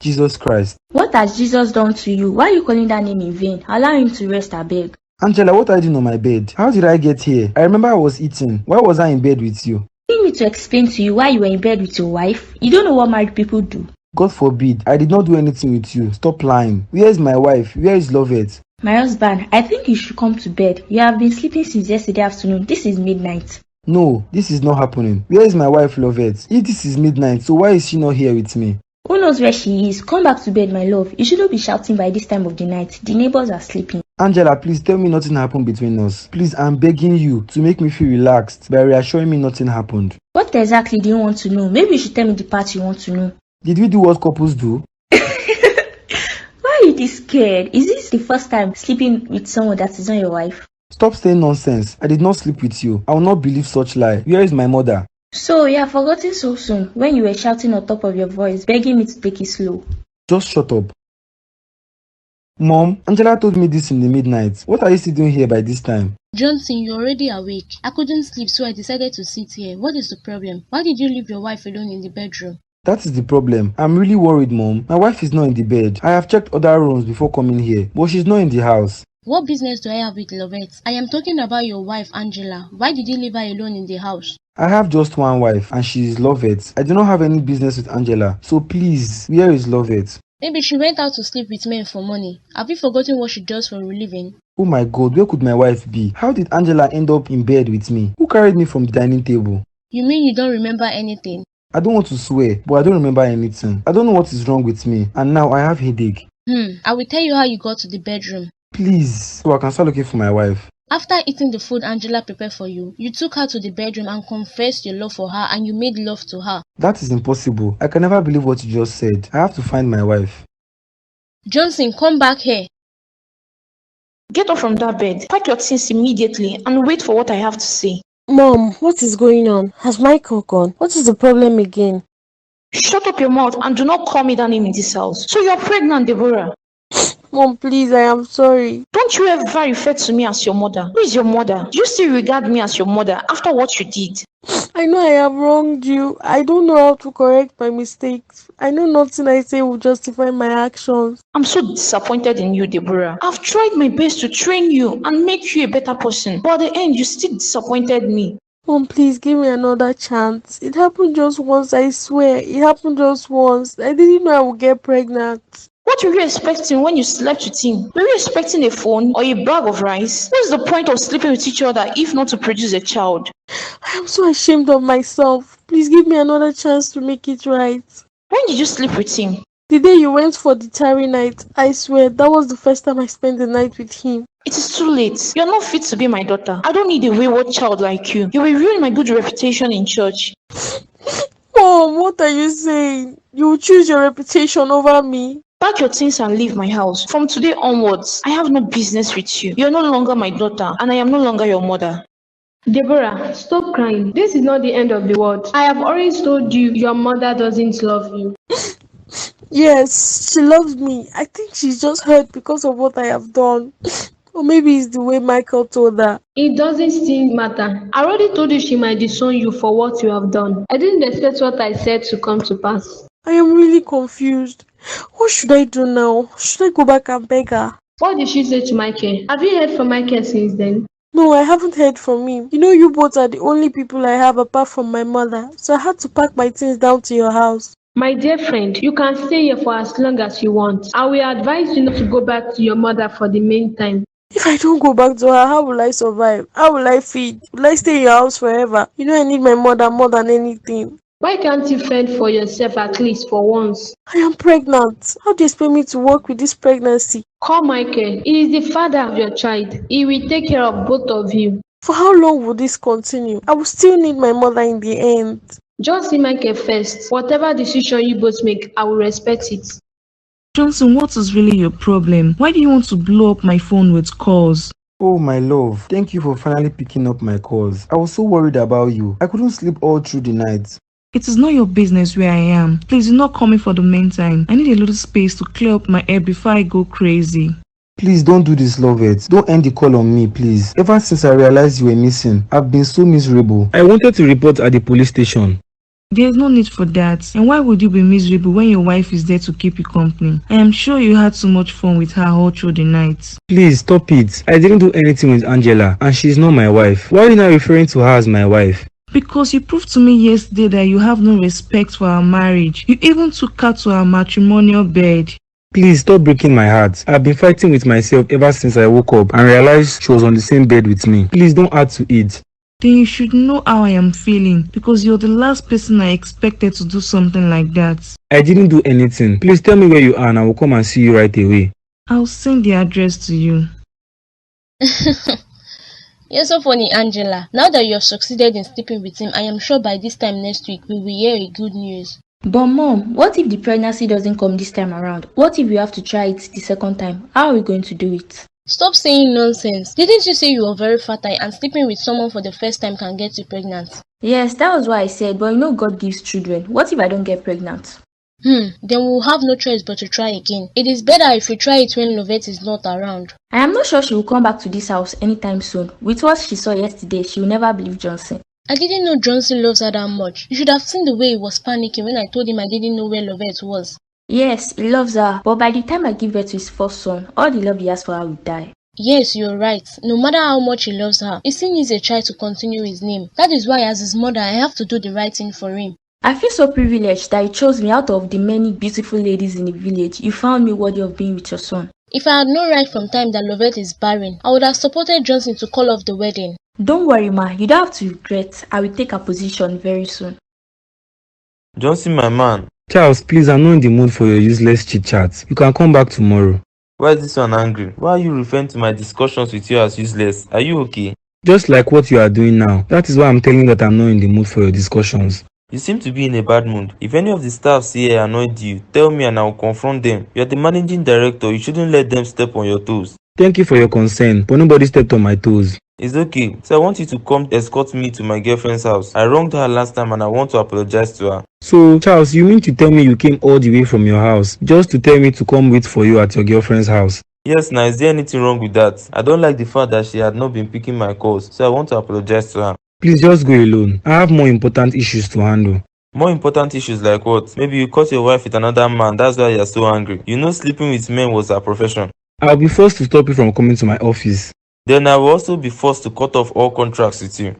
Jesus Christ. What has Jesus done to you? Why are you calling that name in vain? Allow him to rest, abeg. Angela, what are you doing on my bed? How did I get here? I remember I was eating. Why was I in bed with you? You need me to explain to you why you were in bed with your wife? You don't know what married people do. God forbid. I did not do anything with you. Stop lying. Where is my wife? Where is Lovett? My husband, I think you should come to bed. You have been sleeping since yesterday afternoon. This is midnight. No, this is not happening. Where is my wife, Lovett? If this is midnight, so why is she not here with me? Who knows where she is? Come back to bed, my love. You shouldn't be shouting by this time of the night. The neighbors are sleeping. Angela, please tell me nothing happened between us. Please, I'm begging you to make me feel relaxed by reassuring me nothing happened. What exactly do you want to know? Maybe you should tell me the part you want to know. Did we do what couples do? Why are you this scared? Is this the first time sleeping with someone that is not your wife? Stop saying nonsense. I did not sleep with you. I will not believe such lie. Where is my mother? So, you have forgotten so soon when you were shouting on top of your voice, begging me to take it slow. Just shut up. Mom, Angela told me this in the midnight. What are you still doing here by this time? Johnson, you're already awake. I couldn't sleep, so I decided to sit here. What is the problem? Why did you leave your wife alone in the bedroom? That is the problem. I'm really worried, Mom. My wife is not in the bed. I have checked other rooms before coming here, but she's not in the house. What business do I have with Lovett? I am talking about your wife, Angela. Why did you leave her alone in the house? I have just one wife, and she is Lovett. I do not have any business with Angela. So please, where is Lovett? Maybe she went out to sleep with men for money. Have you forgotten what she does for a living? Oh my God, where could my wife be? How did Angela end up in bed with me? Who carried me from the dining table? You mean you don't remember anything? I don't want to swear, but I don't remember anything. I don't know what is wrong with me, and now I have headache. I will tell you how you got to the bedroom. Please, so I can start looking for my wife. After eating the food Angela prepared for you, you took her to the bedroom and confessed your love for her and you made love to her. That is impossible. I can never believe what you just said. I have to find my wife. Johnson, come back here. Get up from that bed. Pack your things immediately and wait for what I have to say. Mom, what is going on? Has Michael gone? What is the problem again? Shut up your mouth and do not call me that name in this house. So you're pregnant, Deborah. Mom, please, I am sorry. Don't you ever refer to me as your mother. Who is your mother? Do you still regard me as your mother after what you did? I know I have wronged you. I don't know how to correct my mistakes. I know nothing I say will justify my actions. I'm so disappointed in you, Deborah. I've tried my best to train you and make you a better person, but at the end, you still disappointed me. Mom, please give me another chance. It happened just once, I swear. It happened just once. I didn't know I would get pregnant. What were you expecting when you slept with him? Were you expecting a phone or a bag of rice? What's the point of sleeping with each other if not to produce a child? I'm so ashamed of myself. Please give me another chance to make it right. When did you sleep with him? The day you went for the tarry night, I swear that was the first time I spent the night with him. It is too late. You're not fit to be my daughter. I don't need a wayward child like you. You will ruin my good reputation in church. Mom, what are you saying? You will choose your reputation over me? Pack your things and leave my house. From today onwards, I have no business with you. You're no longer my daughter, and I am no longer your mother. Deborah, stop crying. This is not the end of the world. I have already told you your mother doesn't love you. Yes, she loves me. I think she's just hurt because of what I have done. Or maybe it's the way Michael told her. It doesn't still matter. I already told you she might disown you for what you have done. I didn't expect what I said to come to pass. I am really confused. What should I do now? Should I go back and beg her? What did she say to Michael? Have you heard from Michael since then? No, I haven't heard from him. You know, you both are the only people I have apart from my mother, so I had to pack my things down to your house. My dear friend, you can stay here for as long as you want. I will advise you not to go back to your mother for the meantime. If I don't go back to her, how will I survive? How will I feed? Will I stay in your house forever? You know I need my mother more than anything. Why can't you fend for yourself at least for once? I am pregnant. How do you expect me to work with this pregnancy? Call Michael. He is the father of your child. He will take care of both of you. For how long will this continue? I will still need my mother in the end. Just see Michael first. Whatever decision you both make, I will respect it. Johnson, what is really your problem? Why do you want to blow up my phone with calls? Oh, my love, thank you for finally picking up my calls. I was so worried about you. I couldn't sleep all through the night. It is not your business where I am. Please do not call me for the meantime. I need a little space to clear up my head before I go crazy. Please don't do this, Lovett. Don't end the call on me, please. Ever since I realized you were missing, I've been so miserable. I wanted to report at the police station. There is no need for that. And why would you be miserable when your wife is there to keep you company? I am sure you had so much fun with her all through the night. Please, stop it. I didn't do anything with Angela, and she's not my wife. Why are you not referring to her as my wife? Because you proved to me yesterday that you have no respect for our marriage. You even took her to our matrimonial bed. Please stop breaking my heart. I've been fighting with myself ever since I woke up and realized she was on the same bed with me. Please don't add to it. Then you should know how I am feeling, because you're the last person I expected to do something like that. I didn't do anything. Please tell me where you are and I will come and see you right away. I'll send the address to you. You're so funny, Angela. Now that you have succeeded in sleeping with him, I am sure by this time next week we will hear a good news. But Mom, what if the pregnancy doesn't come this time around? What if we have to try it the second time? How are we going to do it? Stop saying nonsense. Didn't you say you were very fertile and sleeping with someone for the first time can get you pregnant? Yes, that was what I said, but you know God gives children. What if I don't get pregnant? Then we'll have no choice but to try again. It is better if we try it when Lovette is not around. I am not sure she will come back to this house anytime soon. With what she saw yesterday, she will never believe Johnson. I didn't know Johnson loves her that much. You should have seen the way he was panicking when I told him I didn't know where Lovette was. Yes, he loves her, but by the time I give birth to his first son, all the love he has for her will die. Yes, you're right. No matter how much he loves her, he still needs a child to continue his name. That is why as his mother, I have to do the right thing for him. I feel so privileged that you chose me out of the many beautiful ladies in the village. You found me worthy of being with your son. If I had known right from time that Lovette is barren, I would have supported Johnson to call off the wedding. Don't worry, Ma. You don't have to regret. I will take a position very soon. Johnson, my man. Charles, please, I'm not in the mood for your useless chit-chat. You can come back tomorrow. Why is this one angry? Why are you referring to my discussions with you as useless? Are you okay? Just like what you are doing now. That is why I'm telling you that I'm not in the mood for your discussions. You seem to be in a bad mood. If any of the staffs here annoyed you, tell me and I will confront them. You are the managing director. You shouldn't let them step on your toes. Thank you for your concern, but nobody stepped on my toes. It's okay. So I want you to come escort me to my girlfriend's house. I wronged her last time and I want to apologize to her. So, Charles, you mean to tell me you came all the way from your house just to tell me to come wait for you at your girlfriend's house? Yes, now is there anything wrong with that? I don't like the fact that she had not been picking my calls, so I want to apologize to her. Please just go alone. I have more important issues to handle. More important issues like what? Maybe you caught your wife with another man, that's why you're so angry. You know sleeping with men was her profession. I'll be forced to stop you from coming to my office. Then I will also be forced to cut off all contracts with you.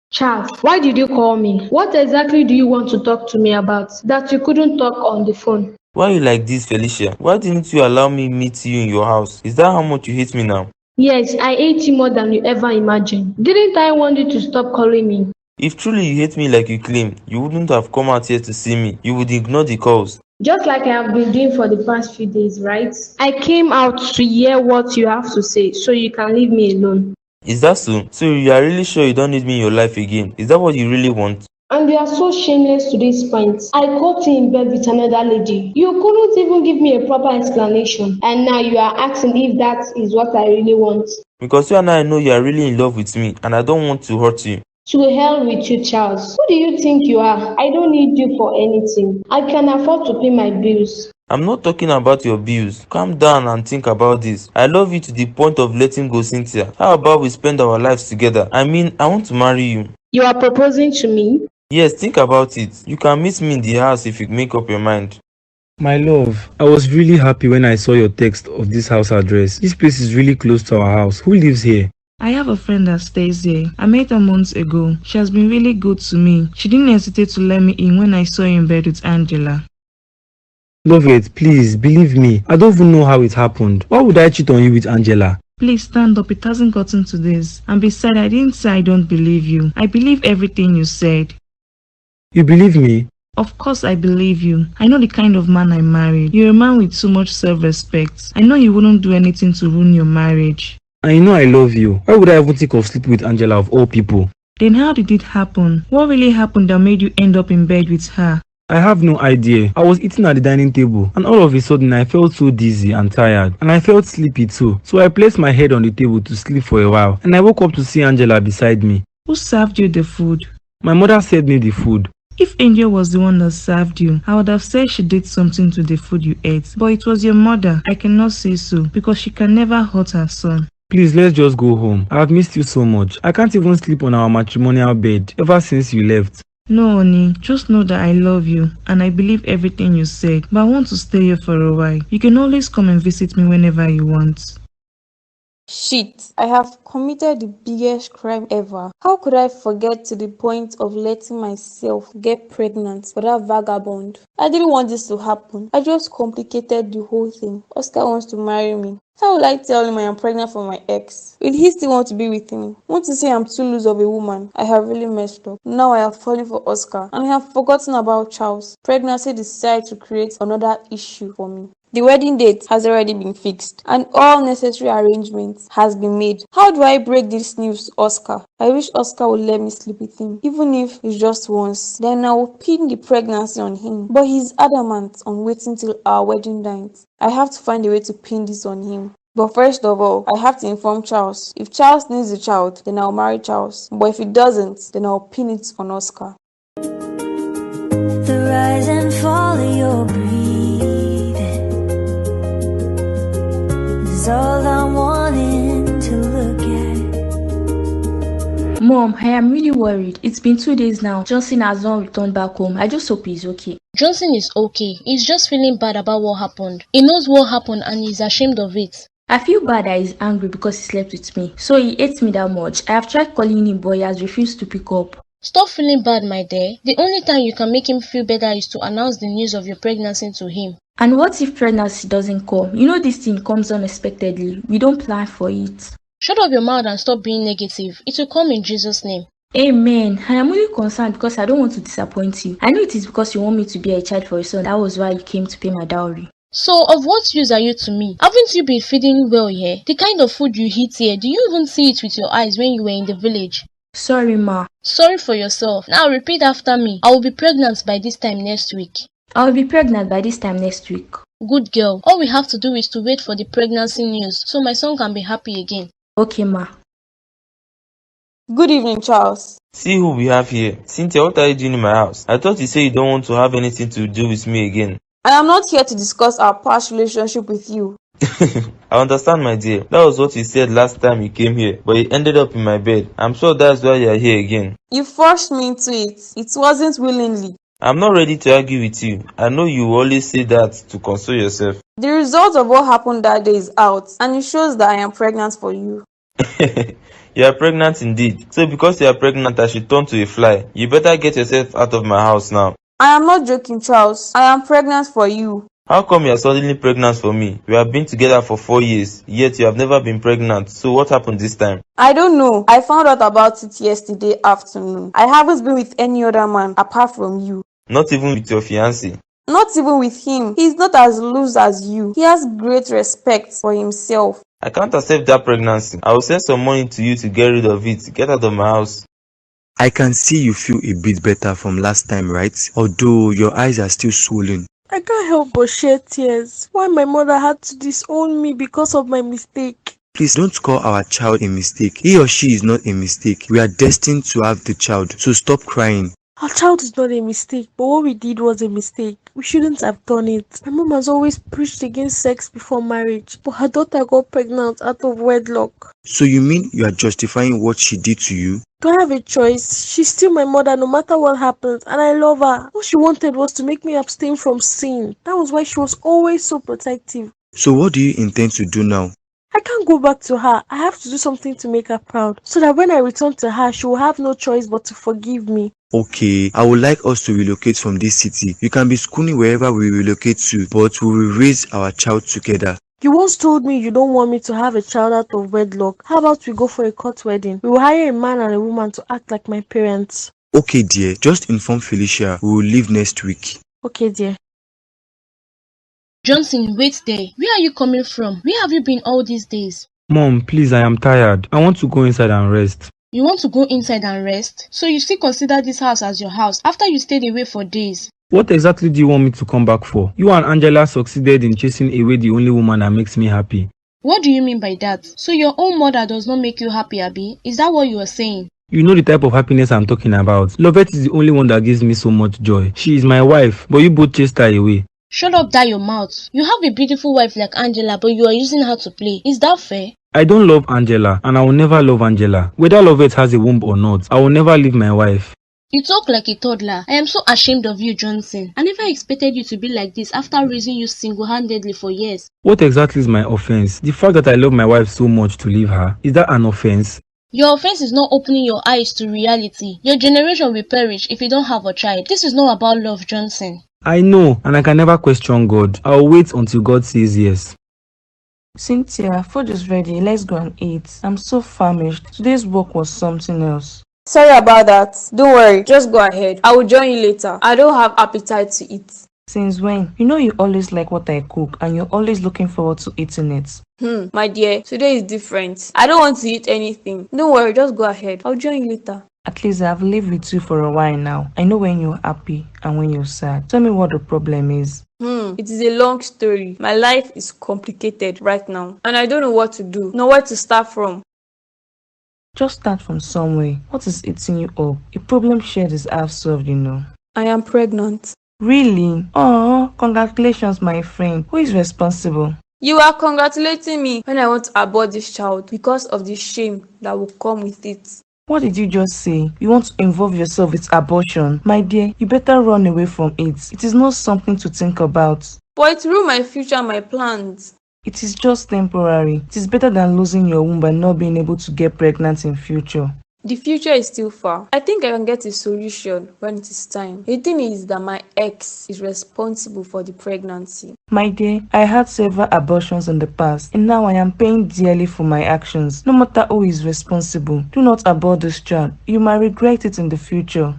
Charles, why did you call me? What exactly do you want to talk to me about that you couldn't talk on the phone? Why are you like this, Felicia? Why didn't you allow me meet you in your house? Is that how much you hate me now? Yes, I hate you more than you ever imagined. Didn't I want you to stop calling me? If truly you hate me like you claim, you wouldn't have come out here to see me. You would ignore the calls. Just like I have been doing for the past few days, right? I came out to hear what you have to say so you can leave me alone. Is that so? So you are really sure you don't need me in your life again? Is that what you really want? And you are so shameless to this point. I caught you in bed with another lady. You couldn't even give me a proper explanation. And now you are asking if that is what I really want. Because you and I know you are really in love with me and I don't want to hurt you. To hell with you, Charles. Who do you think you are? I don't need you for anything. I can afford to pay my bills. I'm not talking about your bills. Calm down and think about this. I love you to the point of letting go, Cynthia. How about we spend our lives together? I mean, I want to marry you. You are proposing to me? Yes, think about it. You can meet me in the house if you make up your mind. My love, I was really happy when I saw your text of this house address. This place is really close to our house. Who lives here? I have a friend that stays here. I met her months ago. She has been really good to me. She didn't hesitate to let me in when I saw you in bed with Angela. Love it, please, believe me. I don't even know how it happened. Why would I cheat on you with Angela? Please stand up, it hasn't gotten to this. And besides, I didn't say I don't believe you. I believe everything you said. You believe me? Of course I believe you. I know the kind of man I married. You're a man with too much self-respect. I know you wouldn't do anything to ruin your marriage. And you know I love you. Why would I even think of sleeping with Angela of all people? Then how did it happen? What really happened that made you end up in bed with her? I have no idea. I was eating at the dining table and all of a sudden I felt so dizzy and tired and I felt sleepy too. So I placed my head on the table to sleep for a while and I woke up to see Angela beside me. Who served you the food? My mother served me the food. If Angel was the one that served you, I would have said she did something to the food you ate. But it was your mother. I cannot say so because she can never hurt her son. Please, let's just go home. I have missed you so much. I can't even sleep on our matrimonial bed ever since you left. No, honey, just know that I love you and I believe everything you said, but I want to stay here for a while. You can always come and visit me whenever you want. Shit, I have committed the biggest crime ever. How could I forget to the point of letting myself get pregnant for that vagabond? I didn't want this to happen. I just complicated the whole thing. Oscar wants to marry me. How will I tell him I am pregnant for my ex? Will he still want to be with me? Want to say I'm too loose of a woman? I have really messed up. Now I have fallen for Oscar and I have forgotten about Charles. Pregnancy decided to create another issue for me. The wedding date has already been fixed and all necessary arrangements has been made. How do I break this news to Oscar? I wish Oscar would let me sleep with him, even if it's just once. Then I will pin the pregnancy on him. But he's adamant on waiting till our wedding night. I have to find a way to pin this on him. But first of all, I have to inform Charles. If Charles needs a child, then I'll marry Charles. But if he doesn't, then I'll pin it on Oscar. The rise and fall of your breathing is all I'm wanting to look at. Mom, I am really worried. It's been 2 days now. Johnson has not returned back home. I just hope he's okay. Johnson is okay. He's just feeling bad about what happened. He knows what happened and he's ashamed of it. I feel bad that he's angry because he slept with me. So he hates me that much. I have tried calling him, but he has refused to pick up. Stop feeling bad, my dear. The only time you can make him feel better is to announce the news of your pregnancy to him. And what if pregnancy doesn't come? You know this thing comes unexpectedly. We don't plan for it. Shut up your mouth and stop being negative. It will come in Jesus' name. Amen. I am really concerned because I don't want to disappoint you. I know it is because you want me to be a child for your son. That was why you came to pay my dowry. So, of what use are you to me? Haven't you been feeding well here? The kind of food you eat here, do you even see it with your eyes when you were in the village? Sorry, Ma. Sorry for yourself. Now repeat after me. I will be pregnant by this time next week. I will be pregnant by this time next week. Good girl. All we have to do is to wait for the pregnancy news so my son can be happy again. Okay, Ma. Good evening, Charles. See who we have here. Cynthia, what are you doing in my house? I thought you said you don't want to have anything to do with me again. I am not here to discuss our past relationship with you. I understand, my dear. That was what you said last time you came here, but you ended up in my bed. I'm sure that's why you're here again. You forced me into it. It wasn't willingly. I'm not ready to argue with you. I know you always say that to console yourself. The result of what happened that day is out, and it shows that I am pregnant for you. You are pregnant indeed. So because you are pregnant, I should turn to a fly. You better get yourself out of my house now. I am not joking, Charles. I am pregnant for you. How come you are suddenly pregnant for me? We have been together for 4 years, yet you have never been pregnant. So what happened this time? I don't know. I found out about it yesterday afternoon. I haven't been with any other man apart from you. Not even with your fiancé? Not even with him. He's not as loose as you. He has great respect for himself. I can't accept that pregnancy. I will send some money to you to get rid of it. Get out of my house. I can see you feel a bit better from last time, right? Although your eyes are still swollen. I can't help but shed tears. Why my mother had to disown me because of my mistake. Please don't call our child a mistake. He or she is not a mistake. We are destined to have the child, so stop crying. Our child is not a mistake, but what we did was a mistake. We shouldn't have done it. My mom has always preached against sex before marriage, but her daughter got pregnant out of wedlock. So you mean you are justifying what she did to you? Do I have a choice? She's still my mother no matter what happens, and I love her. All she wanted was to make me abstain from sin. That was why she was always so protective. So what do you intend to do now? I can't go back to her. I have to do something to make her proud, so that when I return to her, she will have no choice but to forgive me. Okay, I would like us to relocate from this city. You can be schooling wherever we relocate to, but we will raise our child together. You once told me you don't want me to have a child out of wedlock. How about we go for a court wedding? We will hire a man and a woman to act like my parents. Okay dear, just inform Felicia. We will leave next week. Okay dear. Johnson, wait there. Where are you coming from? Where have you been all these days? Mom, please, I am tired. I want to go inside and rest. You want to go inside and rest? So you still consider this house as your house after you stayed away for days? What exactly do you want me to come back for? You and Angela succeeded in chasing away the only woman that makes me happy. What do you mean by that? So your own mother does not make you happy, Abby? Is that what you are saying? You know the type of happiness I'm talking about. Lovette is the only one that gives me so much joy. She is my wife, but you both chased her away. Shut up, that your mouth. You have a beautiful wife like Angela, but you are using her to play. Is that fair? I don't love Angela, and I will never love Angela. Whether Lovette has a womb or not, I will never leave my wife. You talk like a toddler. I am so ashamed of you, Johnson. I never expected you to be like this after raising you single-handedly for years. What exactly is my offense? The fact that I love my wife so much to leave her, is that an offense? Your offense is not opening your eyes to reality. Your generation will perish if you don't have a child. This is not about love, Johnson. I know, and I can never question God. I'll wait until God says yes. Cynthia, food is ready. Let's go and eat. I'm so famished. Today's work was something else. Sorry about that. Don't worry. Just go ahead. I will join you later. I don't have appetite to eat. Since when? You know you always like what I cook and you're always looking forward to eating it. My dear, today is different. I don't want to eat anything. Don't worry, just go ahead. I'll join you later. At least I've lived with you for a while now. I know when you're happy and when you're sad. Tell me what the problem is. It is a long story. My life is complicated right now, and I don't know what to do, nor where to start from. Just start from somewhere. What is eating you up? A problem shared is half solved, you know. I am pregnant. Really? Oh, congratulations, my friend. Who is responsible? You are congratulating me when I want to abort this child because of the shame that will come with it. What did you just say? You want to involve yourself with abortion? My dear, you better run away from it. It is not something to think about. But it ruined my future and my plans. It is just temporary. It is better than losing your womb and not being able to get pregnant in future. The future is still far. I think I can get a solution when it is time. The thing is that my ex is responsible for the pregnancy. My dear, I had several abortions in the past and now I am paying dearly for my actions. No matter who is responsible, do not abort this child. You might regret it in the future.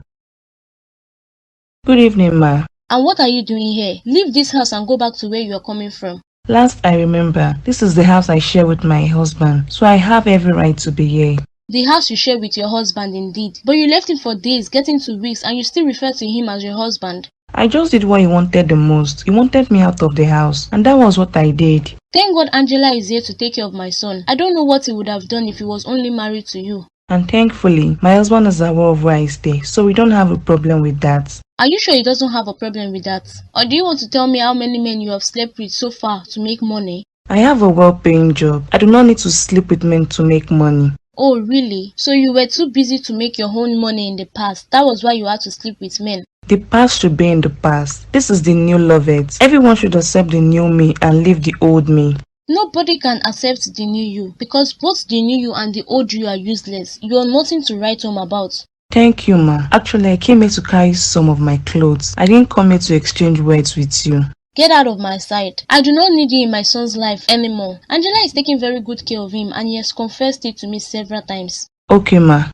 Good evening, ma. And what are you doing here? Leave this house and go back to where you are coming from. Last I remember, this is the house I share with my husband, so I have every right to be here. The house you share with your husband indeed. But you left him for days, getting to weeks, and you still refer to him as your husband. I just did what he wanted the most. He wanted me out of the house, and that was what I did. Thank God Angela is here to take care of my son. I don't know what he would have done if he was only married to you. And thankfully, my husband is aware of where I stay, so we don't have a problem with that. Are you sure he doesn't have a problem with that? Or do you want to tell me how many men you have slept with so far to make money? I have a well-paying job. I do not need to sleep with men to make money. Oh, really? So you were too busy to make your own money in the past. That was why you had to sleep with men. The past should be in the past. This is the new Lovett. Everyone should accept the new me and leave the old me. Nobody can accept the new you because both the new you and the old you are useless. You are nothing to write home about. Thank you, ma. Actually, I came here to carry some of my clothes. I didn't come here to exchange words with you. Get out of my sight. I do not need you in my son's life anymore. Angela is taking very good care of him and he has confessed it to me several times. Okay, ma.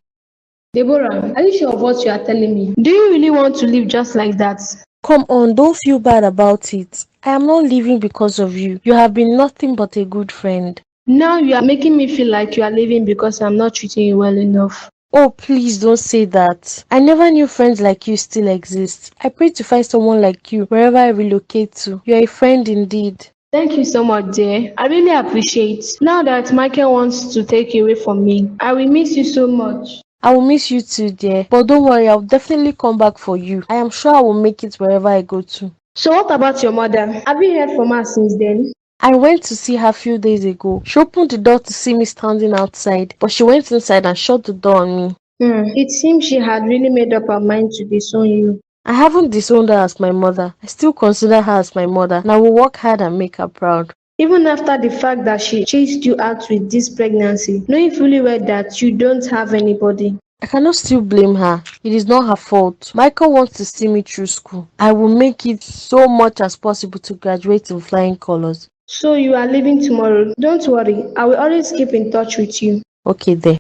Deborah, are you sure of what you are telling me? Do you really want to live just like that? Come on, don't feel bad about it. I am not leaving because of you. You have been nothing but a good friend. Now you are making me feel like you are leaving because I'm not treating you well enough. Oh, please don't say that. I never knew friends like you still exist. I pray to find someone like you wherever I relocate to. You are a friend indeed. Thank you so much, dear. I really appreciate. Now that Michael wants to take you away from me, I will miss you so much. I will miss you too, dear. But don't worry, I'll definitely come back for you. I am sure I will make it wherever I go to. So what about your mother? Have you heard from her since then? I went to see her a few days ago. She opened the door to see me standing outside, but she went inside and shut the door on me. It seems she had really made up her mind to disown you. I haven't disowned her as my mother. I still consider her as my mother, and I will work hard and make her proud. Even after the fact that she chased you out with this pregnancy, knowing fully well that you don't have anybody. I cannot still blame her. It is not her fault. Michael wants to see me through school. I will make it so much as possible to graduate in flying colors. So you are leaving tomorrow. Don't worry, I will always keep in touch with you. Okay then.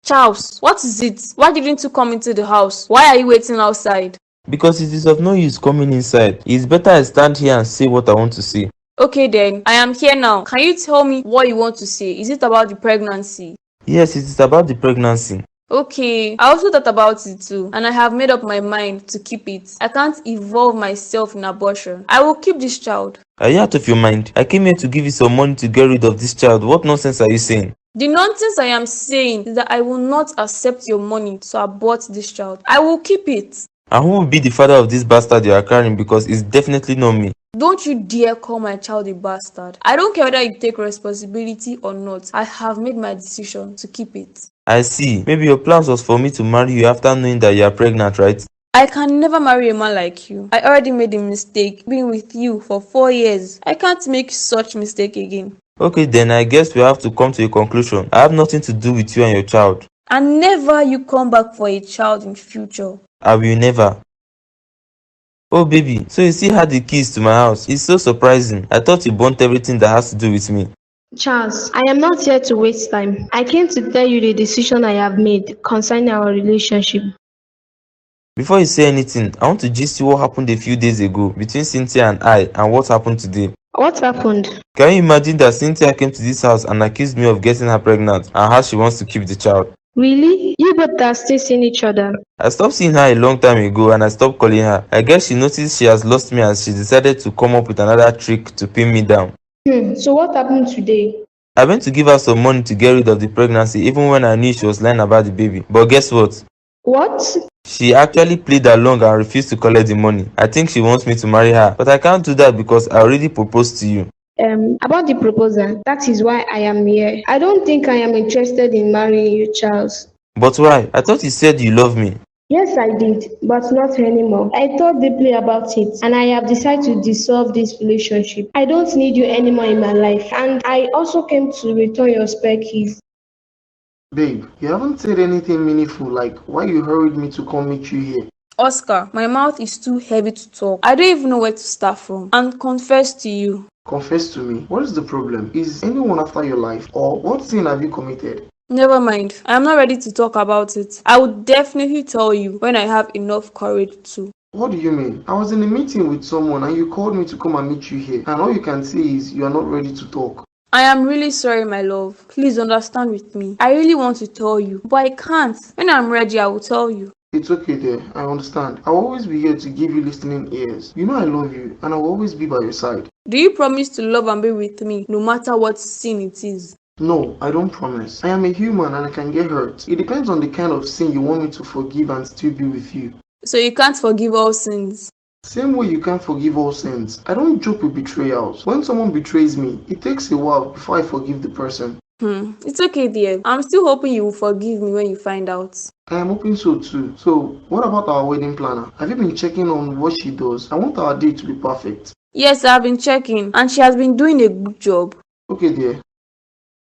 Charles, what is it? Why didn't you come into the house? Why are you waiting outside? Because it is of no use coming inside. It is better I stand here and say what I want to say. Okay then, I am here now. Can you tell me what you want to say? Is it about the pregnancy? Yes, it is about the pregnancy. Okay, I also thought about it too, and I have made up my mind to keep it. I can't involve myself in abortion. I will keep this child. Are you out of your mind? I came here to give you some money to get rid of this child. What nonsense are you saying? The nonsense I am saying is that I will not accept your money to abort this child. I will keep it. And who will be the father of this bastard you are carrying, because it's definitely not me. Don't you dare call my child a bastard. I don't care whether you take responsibility or not. I have made my decision to keep it. I see. Maybe your plans was for me to marry you after knowing that you are pregnant, right? I can never marry a man like you. I already made a mistake being with you for 4 years. I can't make such mistake again. Okay, then I guess we have to come to a conclusion. I have nothing to do with you and your child. And never you come back for a child in future. I will never. Oh baby, so you still had the keys to my house. It's so surprising. I thought you burnt everything that has to do with me. Charles, I am not here to waste time. I came to tell you the decision I have made concerning our relationship. Before you say anything, I want to gist you what happened a few days ago between Cynthia and I and what happened today. What happened? Can you imagine that Cynthia came to this house and accused me of getting her pregnant and how she wants to keep the child? Really? You both are still seeing each other? I stopped seeing her a long time ago and I stopped calling her. I guess she noticed she has lost me and she decided to come up with another trick to pin me down. So what happened today? I went to give her some money to get rid of the pregnancy even when I knew she was lying about the baby. But guess what? What? She actually played along and refused to collect the money. I think she wants me to marry her, but I can't do that because I already proposed to you. About the proposal, that is why I am here. I don't think I am interested in marrying you, Charles. But why? I thought you said you love me. Yes, I did, but not anymore. I thought deeply about it, and I have decided to dissolve this relationship. I don't need you anymore in my life, and I also came to return your spare keys. Babe, you haven't said anything meaningful like why you hurried me to come meet you here. Oscar, my mouth is too heavy to talk. I don't even know where to start from and confess to you. Confess to me. What is the problem? Is anyone after your life? Or what sin have you committed? Never mind. I am not ready to talk about it. I will definitely tell you when I have enough courage to. What do you mean? I was in a meeting with someone and you called me to come and meet you here. And all you can say is you are not ready to talk. I am really sorry, my love. Please understand with me. I really want to tell you, but I can't. When I'm ready, I will tell you. It's okay there. I understand. I'll always be here to give you listening ears. You know I love you and I will always be by your side. Do you promise to love and be with me no matter what sin it is? No, I don't promise. I am a human and I can get hurt. It depends on the kind of sin you want me to forgive and still be with you. So you can't forgive all sins? Same way you can't forgive all sins. I don't joke with betrayals. When someone betrays me, it takes a while before I forgive the person. It's okay, dear. I'm still hoping you will forgive me when you find out. I am hoping so too. So, what about our wedding planner? Have you been checking on what she does? I want our date to be perfect. Yes, I've been checking, and she has been doing a good job. Okay, dear.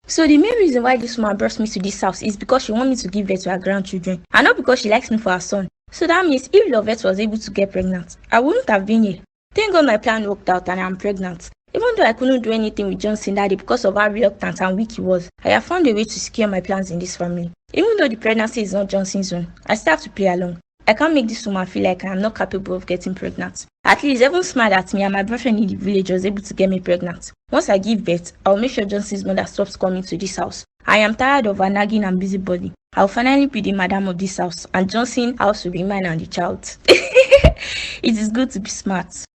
So the main reason why this woman brought me to this house is because she wants me to give birth to her grandchildren, and not because she likes me for her son. So that means if Lovette was able to get pregnant, I wouldn't have been here. Thank God my plan worked out and I'm pregnant. Even though I couldn't do anything with Johnson that day because of how reluctant and weak he was, I have found a way to secure my plans in this family. Even though the pregnancy is not Johnson's own, I still have to play along. I can't make this woman feel like I am not capable of getting pregnant. At least Evan smiled at me and my boyfriend in the village was able to get me pregnant. Once I give birth, I'll make sure Johnson's mother stops coming to this house. I am tired of her nagging and busybody. I'll finally be the madam of this house, and Johnson's house will be mine and the child. It is good to be smart.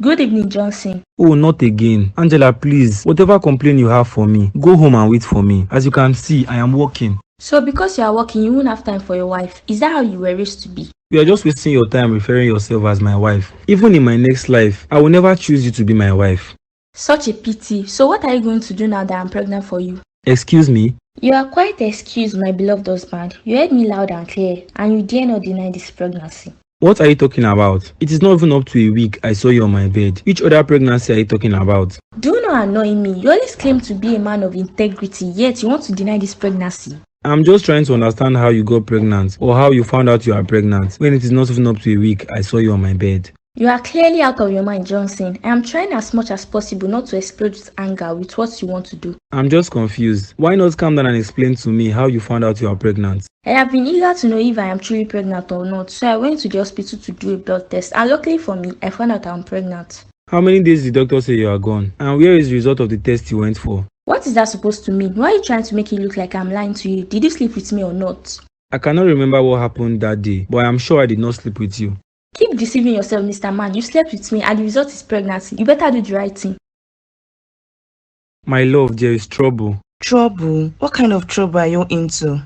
Good evening, Johnson. Oh, not again. Angela, please, whatever complaint you have for me, go home and wait for me. As you can see, I am working. So because you are working, you won't have time for your wife. Is that how you were raised to be? You are just wasting your time referring yourself as my wife. Even in my next life, I will never choose you to be my wife. Such a pity. So what are you going to do now that I'm pregnant for you? Excuse me? You are quite excused, my beloved husband. You heard me loud and clear, and you dare not deny this pregnancy. What are you talking about? It is not even up to a week I saw you on my bed. Which other pregnancy are you talking about? Do not annoy me. You always claim to be a man of integrity, yet you want to deny this pregnancy. I'm just trying to understand how you got pregnant or how you found out you are pregnant when it is not even up to a week I saw you on my bed. You are clearly out of your mind, Johnson. I am trying as much as possible not to explode with anger with what you want to do. I'm just confused. Why not calm down and explain to me how you found out you are pregnant? I have been eager to know if I am truly pregnant or not, so I went to the hospital to do a blood test, and luckily for me, I found out I'm pregnant. How many days did the doctor say you are gone? And where is the result of the test you went for? What is that supposed to mean? Why are you trying to make it look like I'm lying to you? Did you sleep with me or not? I cannot remember what happened that day, but I am sure I did not sleep with you. Keep deceiving yourself, Mr. Man. You slept with me and the result is pregnancy. You better do the right thing. My love, there is trouble. Trouble? What kind of trouble are you into?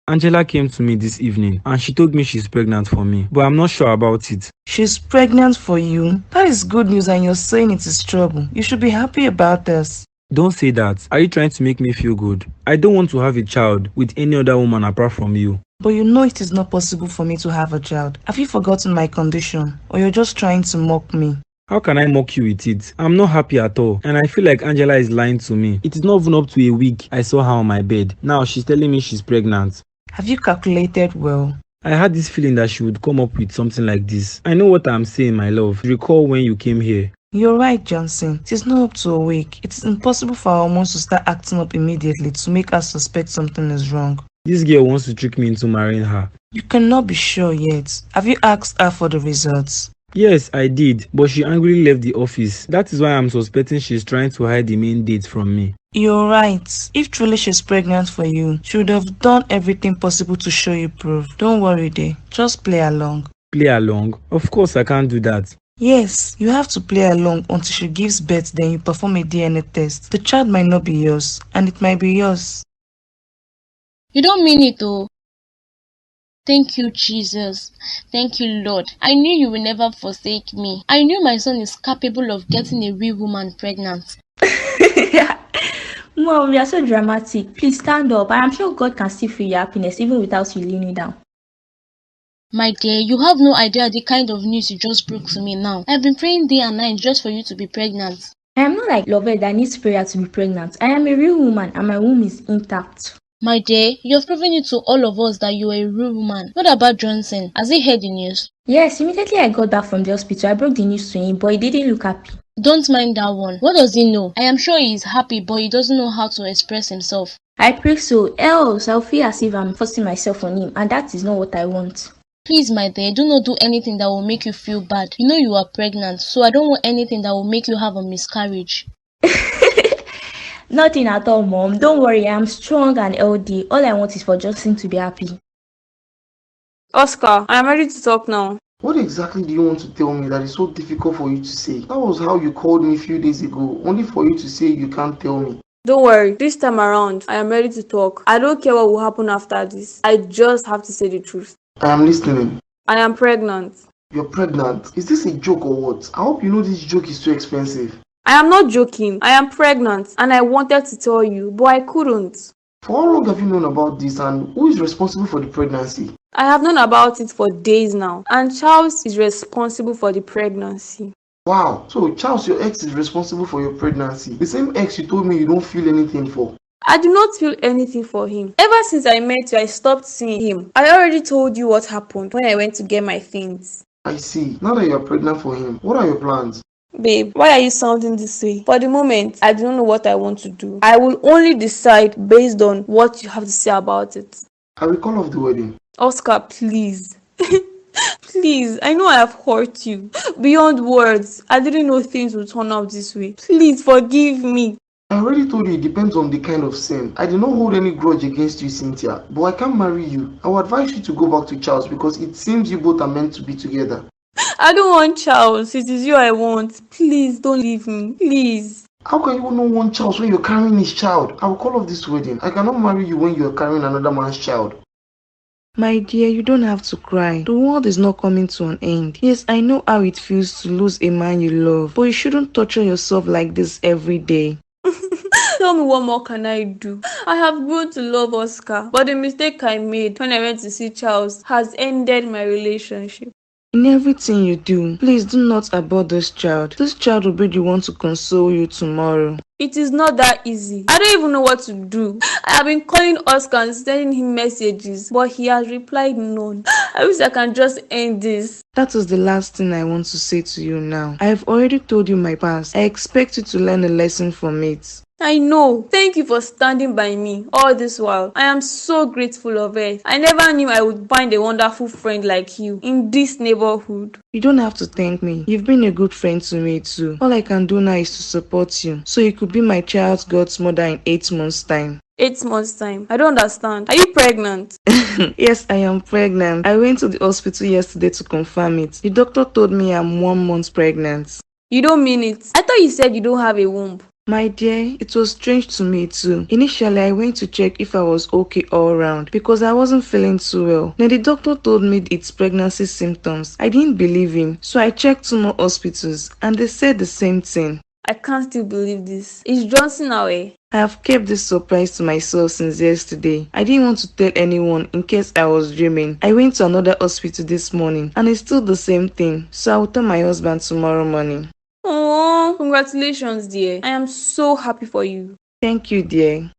Angela came to me this evening and she told me she's pregnant for me, but I'm not sure about it. She's pregnant for you? That is good news and you're saying it is trouble. You should be happy about this. Don't say that. Are you trying to make me feel good? I don't want to have a child with any other woman apart from you. But you know it is not possible for me to have a child. Have you forgotten my condition? Or you're just trying to mock me? How can I mock you with it? I'm not happy at all. And I feel like Angela is lying to me. It is not even up to a week I saw her on my bed. Now she's telling me she's pregnant. Have you calculated well? I had this feeling that she would come up with something like this. I know what I'm saying, my love. Recall when you came here. You're right, Johnson. It is not up to a week. It is impossible for our hormones to start acting up immediately to make us suspect something is wrong. This girl wants to trick me into marrying her. You cannot be sure yet. Have you asked her for the results? Yes, I did, but she angrily left the office. That is why I'm suspecting she's trying to hide the main date from me. You're right. If truly she's pregnant for you, she would have done everything possible to show you proof. Don't worry, dear. Just play along. Play along? Of course I can't do that. Yes, you have to play along until she gives birth, then you perform a DNA test. The child might not be yours, and it might be yours. You don't mean it, though. Thank you, Jesus. Thank you, Lord. I knew you will never forsake me. I knew my son is capable of getting a real woman pregnant. Mom, you are so dramatic. Please stand up. I am sure God can still feel your happiness even without you leaning down. My dear, you have no idea the kind of news you just broke to me now. I've been praying day and night just for you to be pregnant. I am not like Lovette that needs prayer to be pregnant. I am a real woman and my womb is intact. My dear, you have proven it to all of us that you are a real woman. What about Johnson? Has he heard the news? Yes, immediately I got back from the hospital, I broke the news to him, but he didn't look happy. Don't mind that one. What does he know? I am sure he is happy, but he doesn't know how to express himself. I pray so, else I'll feel as if I'm forcing myself on him, and that is not what I want. Please, my dear, do not do anything that will make you feel bad. You know you are pregnant, so I don't want anything that will make you have a miscarriage. Nothing at all, Mom. Don't worry, I'm strong and healthy. All I want is for Johnson to be happy. Oscar, I am ready to talk now. What exactly do you want to tell me that is so difficult for you to say? That was how you called me a few days ago, only for you to say you can't tell me. Don't worry, this time around, I am ready to talk. I don't care what will happen after this. I just have to say the truth. I am listening. I am pregnant. You're pregnant? Is this a joke or what? I hope you know this joke is too expensive. I am not joking. I am pregnant and I wanted to tell you, but I couldn't. For how long have you known about this and who is responsible for the pregnancy? I have known about it for days now, and Charles is responsible for the pregnancy. Wow, so Charles, your ex, is responsible for your pregnancy. The same ex you told me you don't feel anything for. I do not feel anything for him. Ever since I met you, I stopped seeing him. I already told you what happened when I went to get my things. I see. Now that you're pregnant for him, what are your plans? Babe, why are you sounding this way? For the moment, I do not know what I want to do. I will only decide based on what you have to say about it. I will call off the wedding. Oscar, please. Please, I know I have hurt you. Beyond words, I didn't know things would turn out this way. Please forgive me. I already told you it depends on the kind of sin. I did not hold any grudge against you, Cynthia, but I can't marry you. I would advise you to go back to Charles because it seems you both are meant to be together. I don't want Charles. It is you I want. Please don't leave me. Please. How can you not want Charles when you're carrying his child? I will call off this wedding. I cannot marry you when you're carrying another man's child. My dear, you don't have to cry. The world is not coming to an end. Yes, I know how it feels to lose a man you love, but you shouldn't torture yourself like this every day. Tell me, what more can I do? I have grown to love Oscar, but the mistake I made when I went to see Charles has ended my relationship. In everything you do, please do not abort this child. This child will be the one to console you tomorrow. It is not that easy. I don't even know what to do. I have been calling Oscar and sending him messages, but he has replied none. I wish I can just end this. That is the last thing I want to say to you now. I have already told you my past. I expect you to learn a lesson from it. I know. Thank you for standing by me all this while. I am so grateful of it. I never knew I would find a wonderful friend like you in this neighborhood. You don't have to thank me. You've been a good friend to me too. All I can do now is to support you, so you could be my child's godmother in 8 months' time. 8 months' time? I don't understand. Are you pregnant? Yes, I am pregnant. I went to the hospital yesterday to confirm it. The doctor told me I'm 1 month pregnant. You don't mean it. I thought you said you don't have a womb. My dear, it was strange to me too. Initially, I went to check if I was okay all around because I wasn't feeling too well. Then the doctor told me it's pregnancy symptoms. I didn't believe him, so I checked 2 more hospitals and they said the same thing. I can't still believe this. Is Johnson away? I have kept this surprise to myself since yesterday. I didn't want to tell anyone in case I was dreaming. I went to another hospital this morning and it's still the same thing, so I will tell my husband tomorrow morning. Oh, congratulations, dear. I am so happy for you. Thank you, dear.